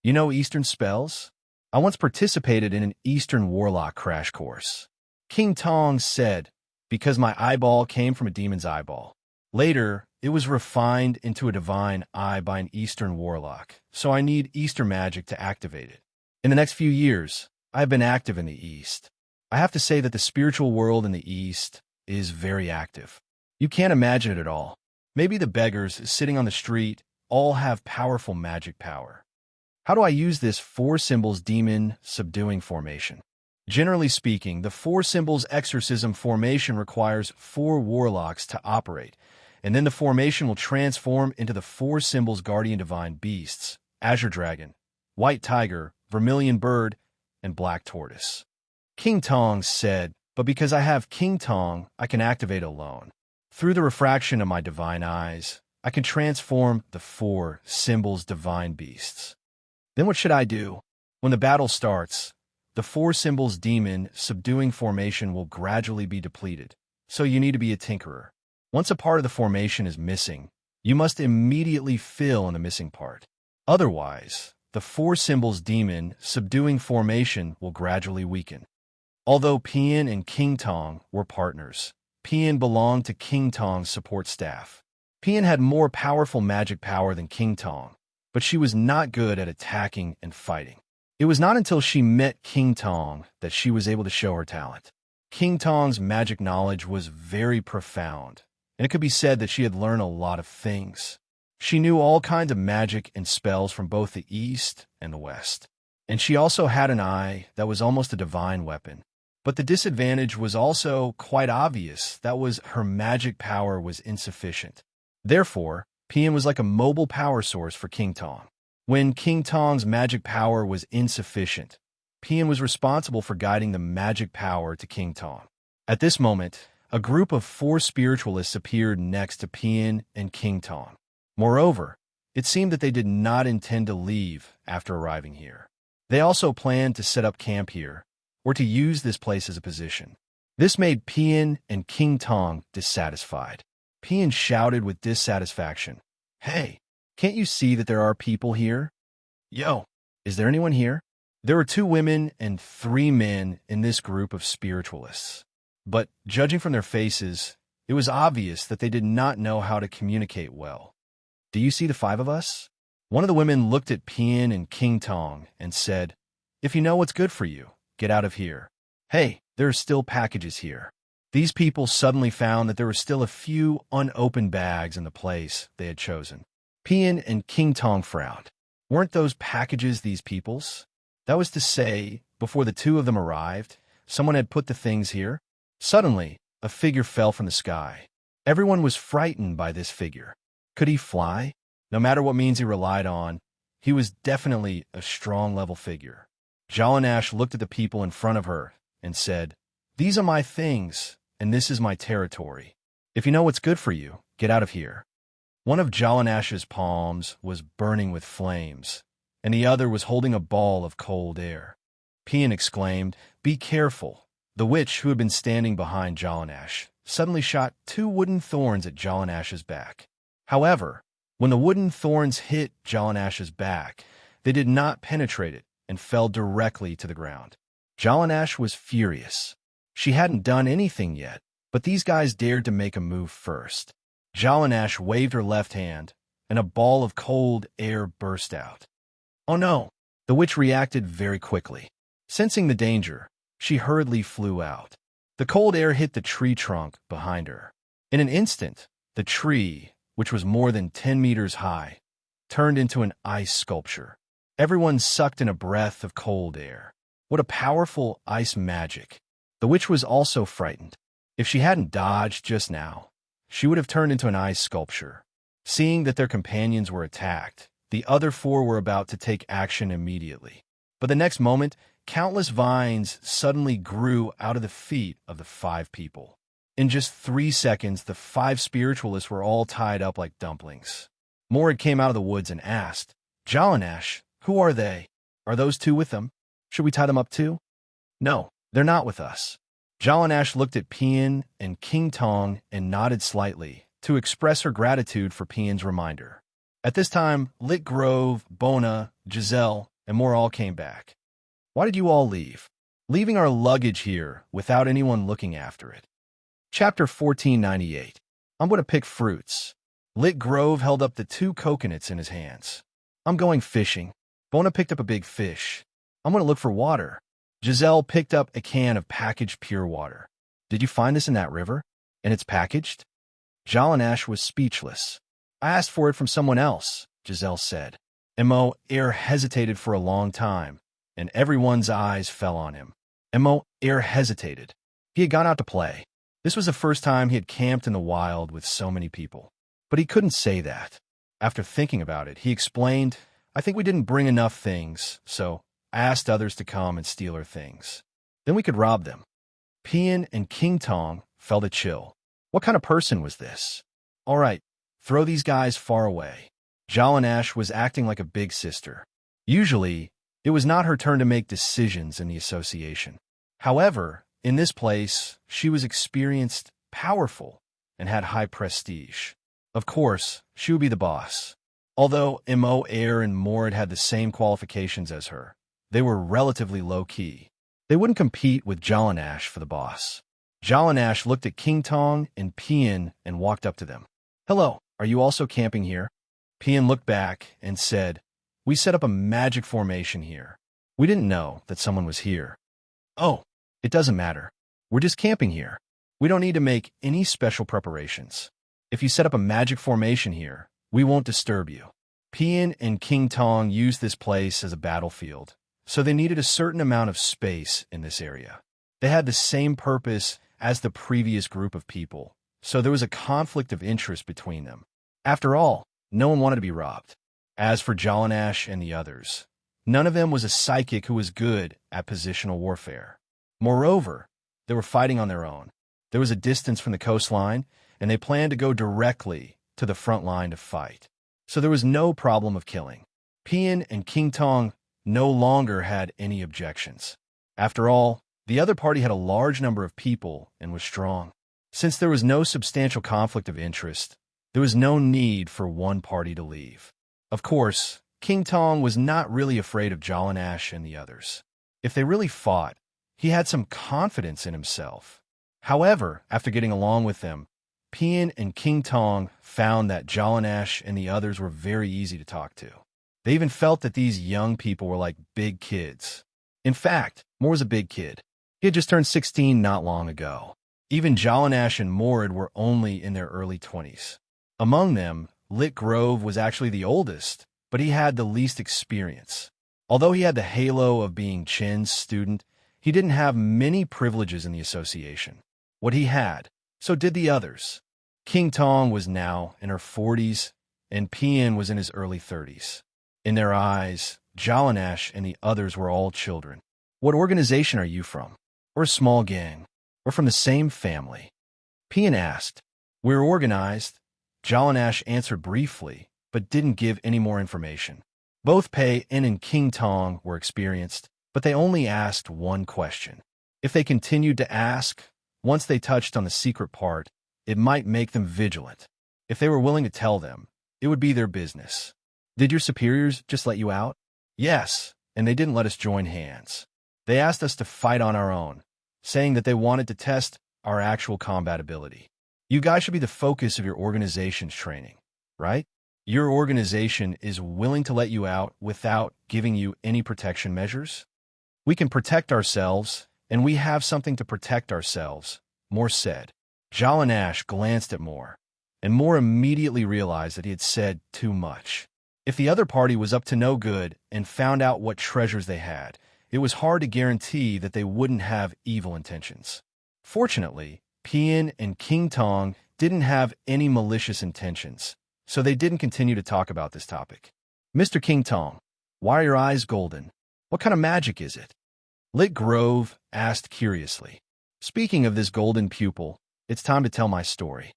You know Eastern spells? I once participated in an Eastern Warlock crash course. King Tong said, because my eyeball came from a demon's eyeball. Later, it was refined into a divine eye by an Eastern Warlock, so I need Eastern magic to activate it. In the next few years, I have been active in the East. I have to say that the spiritual world in the East is very active. You can't imagine it at all. Maybe the beggars sitting on the street all have powerful magic power. How do I use this four symbols demon subduing formation? Generally speaking, the four symbols exorcism formation requires four warlocks to operate, and then the formation will transform into the four symbols guardian divine beasts, azure dragon, white tiger, vermilion bird, and black tortoise. King Tong said, but because I have King Tong, I can activate alone. Through the refraction of my divine eyes, I can transform the four symbols divine beasts. Then what should I do? When the battle starts, the four symbols demon subduing formation will gradually be depleted, so you need to be a tinkerer. Once a part of the formation is missing, you must immediately fill in the missing part. Otherwise, the four symbols demon subduing formation will gradually weaken. Although Pian and King Tong were partners, Pian belonged to King Tong's support staff. Pian had more powerful magic power than King Tong, but she was not good at attacking and fighting. It was not until she met King Tong that she was able to show her talent. King Tong's magic knowledge was very profound, and it could be said that she had learned a lot of things. She knew all kinds of magic and spells from both the East and the West. And she also had an eye that was almost a divine weapon. But the disadvantage was also quite obvious. That was her magic power was insufficient. Therefore, Pian was like a mobile power source for King Tong. When King Tong's magic power was insufficient, Pian was responsible for guiding the magic power to King Tong. At this moment, a group of four spiritualists appeared next to Pian and King Tong. Moreover, it seemed that they did not intend to leave after arriving here. They also planned to set up camp here, or to use this place as a position. This made Pian and King Tong dissatisfied. Pian shouted with dissatisfaction, "Hey, can't you see that there are people here? Yo, is there anyone here?" There were 2 women and 3 men in this group of spiritualists. But judging from their faces, it was obvious that they did not know how to communicate well. "Do you see the 5 of us?" One of the women looked at Pian and King Tong and said, "If you know what's good for you, get out of here. Hey, there are still packages here." These people suddenly found that there were still a few unopened bags in the place they had chosen. Pian and King Tong frowned. Weren't those packages these people's? That was to say, before the 2 of them arrived, someone had put the things here. Suddenly, a figure fell from the sky. Everyone was frightened by this figure. Could he fly? No matter what means he relied on, he was definitely a strong-level figure. Jalanash looked at the people in front of her and said, "These are my things, and this is my territory. If you know what's good for you, get out of here." One of Jalanash's palms was burning with flames, and the other was holding a ball of cold air. Pian exclaimed, "Be careful." The witch, who had been standing behind Jalanash, suddenly shot 2 wooden thorns at Jalanash's back. However, when the wooden thorns hit Jalanash's back, they did not penetrate it, and fell directly to the ground. Jalanash was furious. She hadn't done anything yet, but these guys dared to make a move first. Jalanash waved her left hand, and a ball of cold air burst out. Oh no! The witch reacted very quickly. Sensing the danger, she hurriedly flew out. The cold air hit the tree trunk behind her. In an instant, the tree, which was more than 10 meters high, turned into an ice sculpture. Everyone sucked in a breath of cold air. What a powerful ice magic! The witch was also frightened. If she hadn't dodged just now, she would have turned into an ice sculpture. Seeing that their companions were attacked, the other four were about to take action immediately. But the next moment, countless vines suddenly grew out of the feet of the 5 people. In just 3 seconds, the 5 spiritualists were all tied up like dumplings. Morad came out of the woods and asked, Jalanash, who are they? Are those 2 with them? Should we tie them up too? No, they're not with us. Jalanash looked at Pian and King Tong and nodded slightly to express her gratitude for Pian's reminder. At this time, Lit Grove, Bona, Giselle, and more all came back. Why did you all leave? Leaving our luggage here without anyone looking after it. Chapter 1498. I'm going to pick fruits. Lit Grove held up the 2 coconuts in his hands. I'm going fishing. Bona picked up a big fish. I'm going to look for water. Giselle picked up a can of packaged pure water. Did you find this in that river? And it's packaged? Jalanash was speechless. I asked for it from someone else, Giselle said. Mo Air hesitated for a long time, and everyone's eyes fell on him. Mo Air hesitated. He had gone out to play. This was the first time he had camped in the wild with so many people. But he couldn't say that. After thinking about it, he explained, I think we didn't bring enough things, so I asked others to come and steal our things. Then we could rob them. Pian and King Tong felt a chill. What kind of person was this? All right, throw these guys far away. Jalanash was acting like a big sister. Usually, it was not her turn to make decisions in the association. However, in this place, she was experienced, powerful, and had high prestige. Of course, she would be the boss. Although Mo Air and Morad had the same qualifications as her, they were relatively low-key. They wouldn't compete with Jalanash for the boss. Jalanash looked at King Tong and Pian and walked up to them. Hello, are you also camping here? Pian looked back and said, We set up a magic formation here. We didn't know that someone was here. Oh, it doesn't matter. We're just camping here. We don't need to make any special preparations. If you set up a magic formation here, we won't disturb you. Pian and King Tong used this place as a battlefield, so they needed a certain amount of space in this area. They had the same purpose as the previous group of people, so there was a conflict of interest between them. After all, no one wanted to be robbed. As for Jalanash and the others, none of them was a psychic who was good at positional warfare. Moreover, they were fighting on their own. There was a distance from the coastline, and they planned to go directly to the front line to fight. So there was no problem of killing. Pian and King Tong no longer had any objections. After all, the other party had a large number of people and was strong. Since there was no substantial conflict of interest, there was no need for one party to leave. Of course, King Tong was not really afraid of Jalanash and the others. If they really fought, he had some confidence in himself. However, after getting along with them, Pian and King Tong found that Jalanash and the others were very easy to talk to. They even felt that these young people were like big kids. In fact, Moore was a big kid. He had just turned 16 not long ago. Even Jalanash and Morad were only in their early 20s. Among them, Lit Grove was actually the oldest, but he had the least experience. Although he had the halo of being Chen's student, he didn't have many privileges in the association. What he had, so did the others. King Tong was now in her 40s, and Pian was in his early 30s. In their eyes, Jalanash and the others were all children. What organization are you from? Or a small gang? Or from the same family? Pian asked. We're organized. Jalanash answered briefly, but didn't give any more information. Both Pei and King Tong were experienced, but they only asked one question. If they continued to ask, once they touched on the secret part, it might make them vigilant. If they were willing to tell them, it would be their business. Did your superiors just let you out? Yes, and they didn't let us join hands. They asked us to fight on our own, saying that they wanted to test our actual combat ability. You guys should be the focus of your organization's training, right? Your organization is willing to let you out without giving you any protection measures? We can protect ourselves, and we have something to protect ourselves, Moore said. Jalanash glanced at Moore, and Moore immediately realized that he had said too much. If the other party was up to no good and found out what treasures they had, it was hard to guarantee that they wouldn't have evil intentions. Fortunately, Pian and King Tong didn't have any malicious intentions, so they didn't continue to talk about this topic. Mr. King Tong, why are your eyes golden? What kind of magic is it? Lit Grove asked curiously. Speaking of this golden pupil, it's time to tell my story.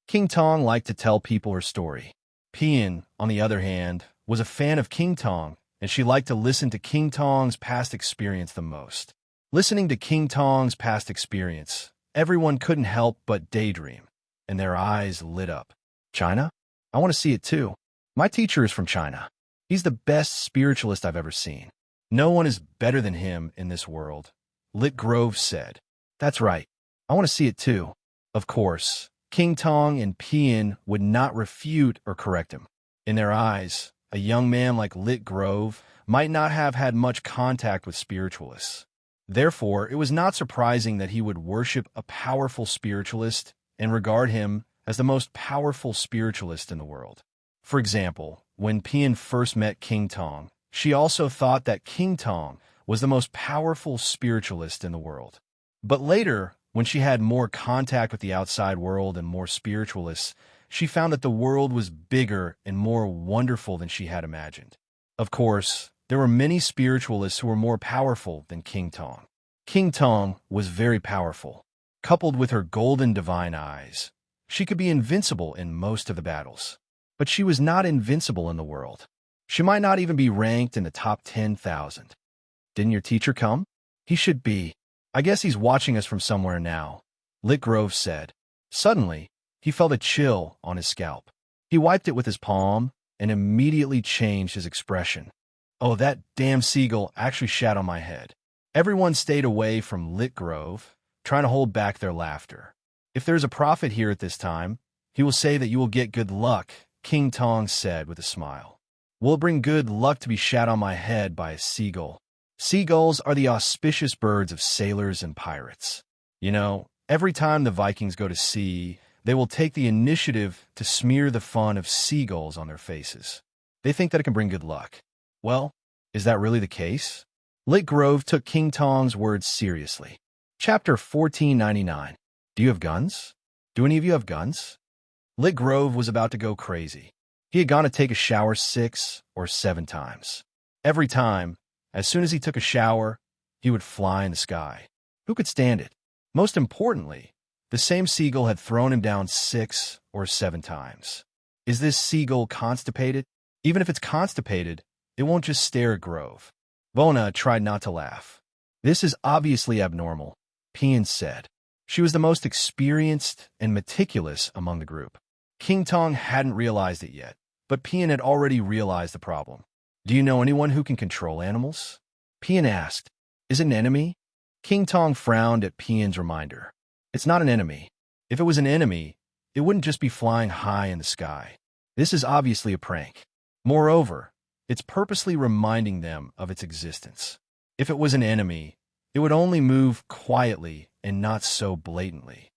King Tong liked to tell people her story. Pian, on the other hand, was a fan of King Tong, and she liked to listen to King Tong's past experience the most. Listening to King Tong's past experience, everyone couldn't help but daydream, and their eyes lit up. China? I want to see it too. My teacher is from China. He's the best spiritualist I've ever seen. No one is better than him in this world, Lit Grove said. That's right. I want to see it too. Of course, King Tong and Pian would not refute or correct him. In their eyes, a young man like Lit Grove might not have had much contact with spiritualists. Therefore, it was not surprising that he would worship a powerful spiritualist and regard him as the most powerful spiritualist in the world. For example, when Pian first met King Tong, she also thought that King Tong was the most powerful spiritualist in the world. But later, when she had more contact with the outside world and more spiritualists, she found that the world was bigger and more wonderful than she had imagined. Of course, there were many spiritualists who were more powerful than King Tong. King Tong was very powerful. Coupled with her golden divine eyes, she could be invincible in most of the battles. But she was not invincible in the world. She might not even be ranked in the top 10,000. Didn't your teacher come? He should be. I guess he's watching us from somewhere now, Lit Grove said. Suddenly, he felt a chill on his scalp. He wiped it with his palm and immediately changed his expression. Oh, that damn seagull actually shat on my head. Everyone stayed away from Lit Grove, trying to hold back their laughter. If there's a prophet here at this time, he will say that you will get good luck, King Tong said with a smile. Will it bring good luck to be shat on my head by a seagull? Seagulls are the auspicious birds of sailors and pirates. You know, every time the Vikings go to sea, they will take the initiative to smear the fun of seagulls on their faces. They think that it can bring good luck. Well, is that really the case? Lit Grove took King Tong's words seriously. Chapter 1499. Do you have guns? Do any of you have guns? Lit Grove was about to go crazy. He had gone to take a shower 6 or 7 times. Every time, as soon as he took a shower, he would fly in the sky. Who could stand it? Most importantly, the same seagull had thrown him down 6 or 7 times. Is this seagull constipated? Even if it's constipated, it won't just stare at Grove. Vona tried not to laugh. This is obviously abnormal, Pian said. She was the most experienced and meticulous among the group. King Tong hadn't realized it yet, but Pian had already realized the problem. Do you know anyone who can control animals? Pian asked. Is it an enemy? King Tong frowned at Pian's reminder. It's not an enemy. If it was an enemy, it wouldn't just be flying high in the sky. This is obviously a prank. Moreover, it's purposely reminding them of its existence. If it was an enemy, it would only move quietly and not so blatantly.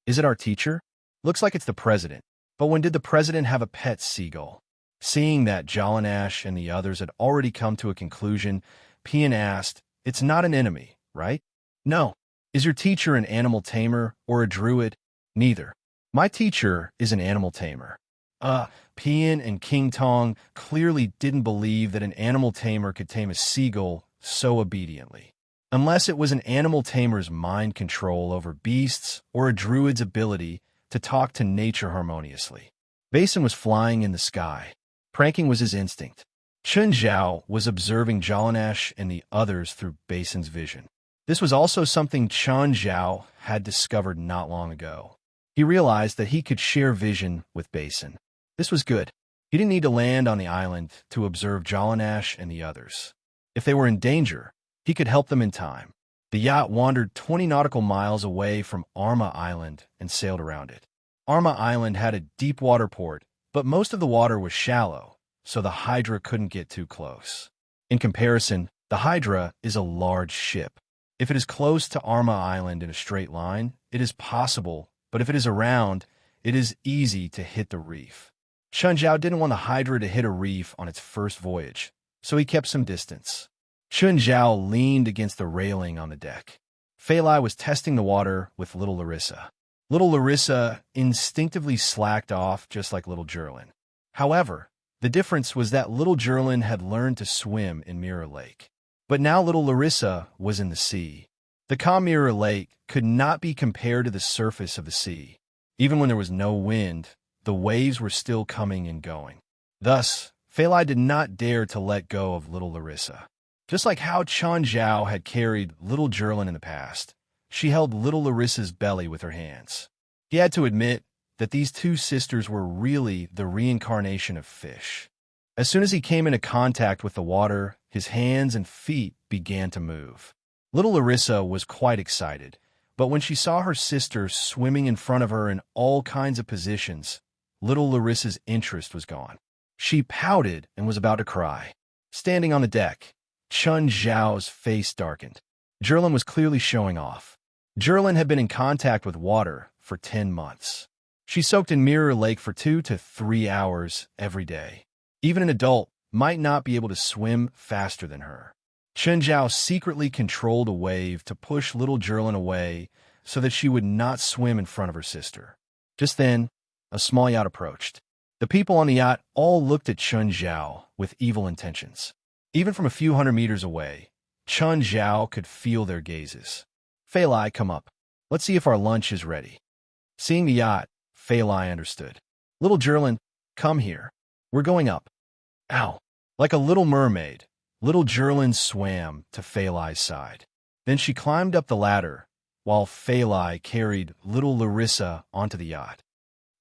Is it our teacher? Looks like it's the president. But when did the president have a pet seagull? Seeing that Jalanash and the others had already come to a conclusion, Pian asked, It's not an enemy, right? No. Is your teacher an animal tamer or a druid? Neither. My teacher is an animal tamer. Pian and King Tong clearly didn't believe that an animal tamer could tame a seagull so obediently. Unless it was an animal tamer's mind control over beasts or a druid's ability to talk to nature harmoniously. Basin was flying in the sky. Pranking was his instinct. Chun Zhao was observing Jalanash and the others through Basin's vision. This was also something Chun Zhao had discovered not long ago. He realized that he could share vision with Basin. This was good. He didn't need to land on the island to observe Jalanash and the others. If they were in danger, he could help them in time. The yacht wandered 20 nautical miles away from Arma Island and sailed around it. Arma Island had a deep water port, but most of the water was shallow, so the Hydra couldn't get too close. In comparison, the Hydra is a large ship. If it is close to Arma Island in a straight line, it is possible, but if it is around, it is easy to hit the reef. Chun Zhao didn't want the Hydra to hit a reef on its first voyage, so he kept some distance. Chun Zhao leaned against the railing on the deck. Fei Lai was testing the water with little Larissa. Little Larissa instinctively slacked off just like little Jerlin. However, the difference was that little Jerlin had learned to swim in Mirror Lake. But now little Larissa was in the sea. The calm Mirror Lake could not be compared to the surface of the sea. Even when there was no wind, the waves were still coming and going. Thus, Fei Lai did not dare to let go of little Larissa. Just like how Chun Zhao had carried little Jerlin in the past, she held little Larissa's belly with her hands. He had to admit that these two sisters were really the reincarnation of fish. As soon as he came into contact with the water, his hands and feet began to move. Little Larissa was quite excited, but when she saw her sister swimming in front of her in all kinds of positions, little Larissa's interest was gone. She pouted and was about to cry. Standing on the deck, Chun Zhao's face darkened. Jerlin was clearly showing off. Jerlin had been in contact with water for 10 months. She soaked in Mirror Lake for 2 to 3 hours every day. Even an adult might not be able to swim faster than her. Chun Zhao secretly controlled a wave to push little Jerlin away so that she would not swim in front of her sister. Just then, a small yacht approached. The people on the yacht all looked at Chun Zhao with evil intentions. Even from a few hundred meters away, Chun Zhao could feel their gazes. Fei Lai, come up. Let's see if our lunch is ready. Seeing the yacht, Fei Lai understood. Little Jerlin, come here. We're going up. Ow. Like a little mermaid, little Jerlin swam to Fei Lai's side. Then she climbed up the ladder, while Fei Lai carried little Larissa onto the yacht.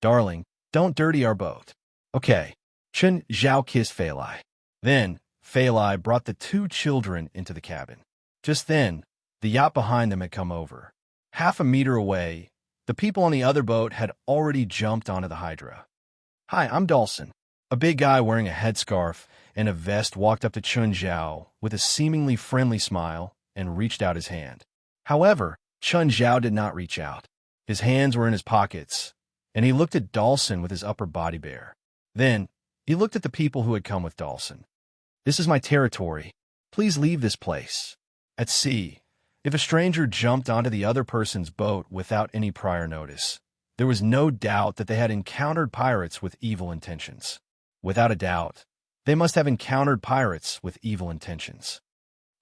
Darling, don't dirty our boat. Okay. Chun Zhao kissed Fei Lai. Then, Fei Lai brought the two children into the cabin. Just then, the yacht behind them had come over. Half a meter away, the people on the other boat had already jumped onto the Hydra. Hi, I'm Dawson. A big guy wearing a headscarf and a vest walked up to Chun Zhao with a seemingly friendly smile and reached out his hand. However, Chun Zhao did not reach out. His hands were in his pockets, and he looked at Dawson with his upper body bare. Then, he looked at the people who had come with Dawson. This is my territory. Please leave this place. At sea, if a stranger jumped onto the other person's boat without any prior notice, there was no doubt that they had encountered pirates with evil intentions. Without a doubt, they must have encountered pirates with evil intentions.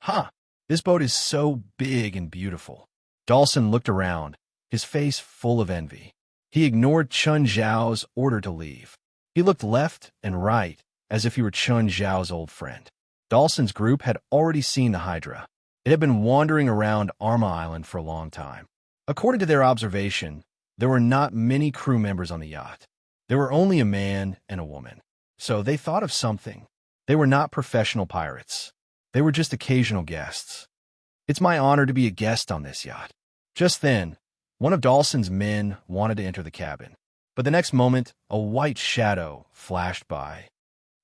Huh, this boat is so big and beautiful. Dawson looked around, his face full of envy. He ignored Chun Zhao's order to leave. He looked left and right, as if he were Chun Zhao's old friend. Dawson's group had already seen the Hydra. It had been wandering around Arma Island for a long time. According to their observation, there were not many crew members on the yacht. There were only a man and a woman. So they thought of something. They were not professional pirates. They were just occasional guests. It's my honor to be a guest on this yacht. Just then, one of Dawson's men wanted to enter the cabin. But the next moment, a white shadow flashed by.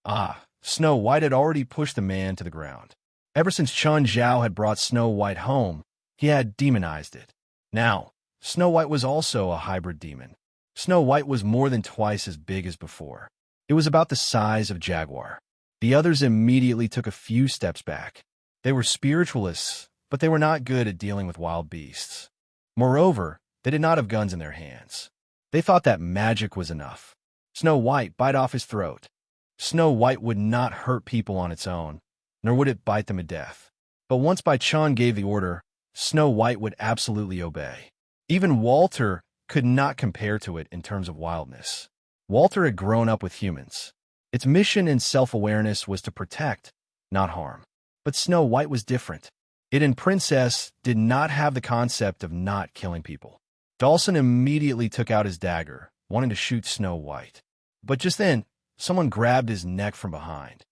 Ah, Snow White had already pushed the man to the ground. Ever since Chun Zhao had brought Snow White home, he had demonized it. Now, Snow White was also a hybrid demon. Snow White was more than twice as big as before. It was about the size of Jaguar. The others immediately took a few steps back. They were spiritualists, but they were not good at dealing with wild beasts. Moreover, they did not have guns in their hands. They thought that magic was enough. Snow White, bite off his throat. Snow White would not hurt people on its own, nor would it bite them to death. But once Bai Chun gave the order, Snow White would absolutely obey. Even Walter could not compare to it in terms of wildness. Walter had grown up with humans. Its mission and self-awareness was to protect, not harm. But Snow White was different. It and Princess did not have the concept of not killing people. Dawson immediately took out his dagger, wanting to shoot Snow White. But just then, someone grabbed his neck from behind.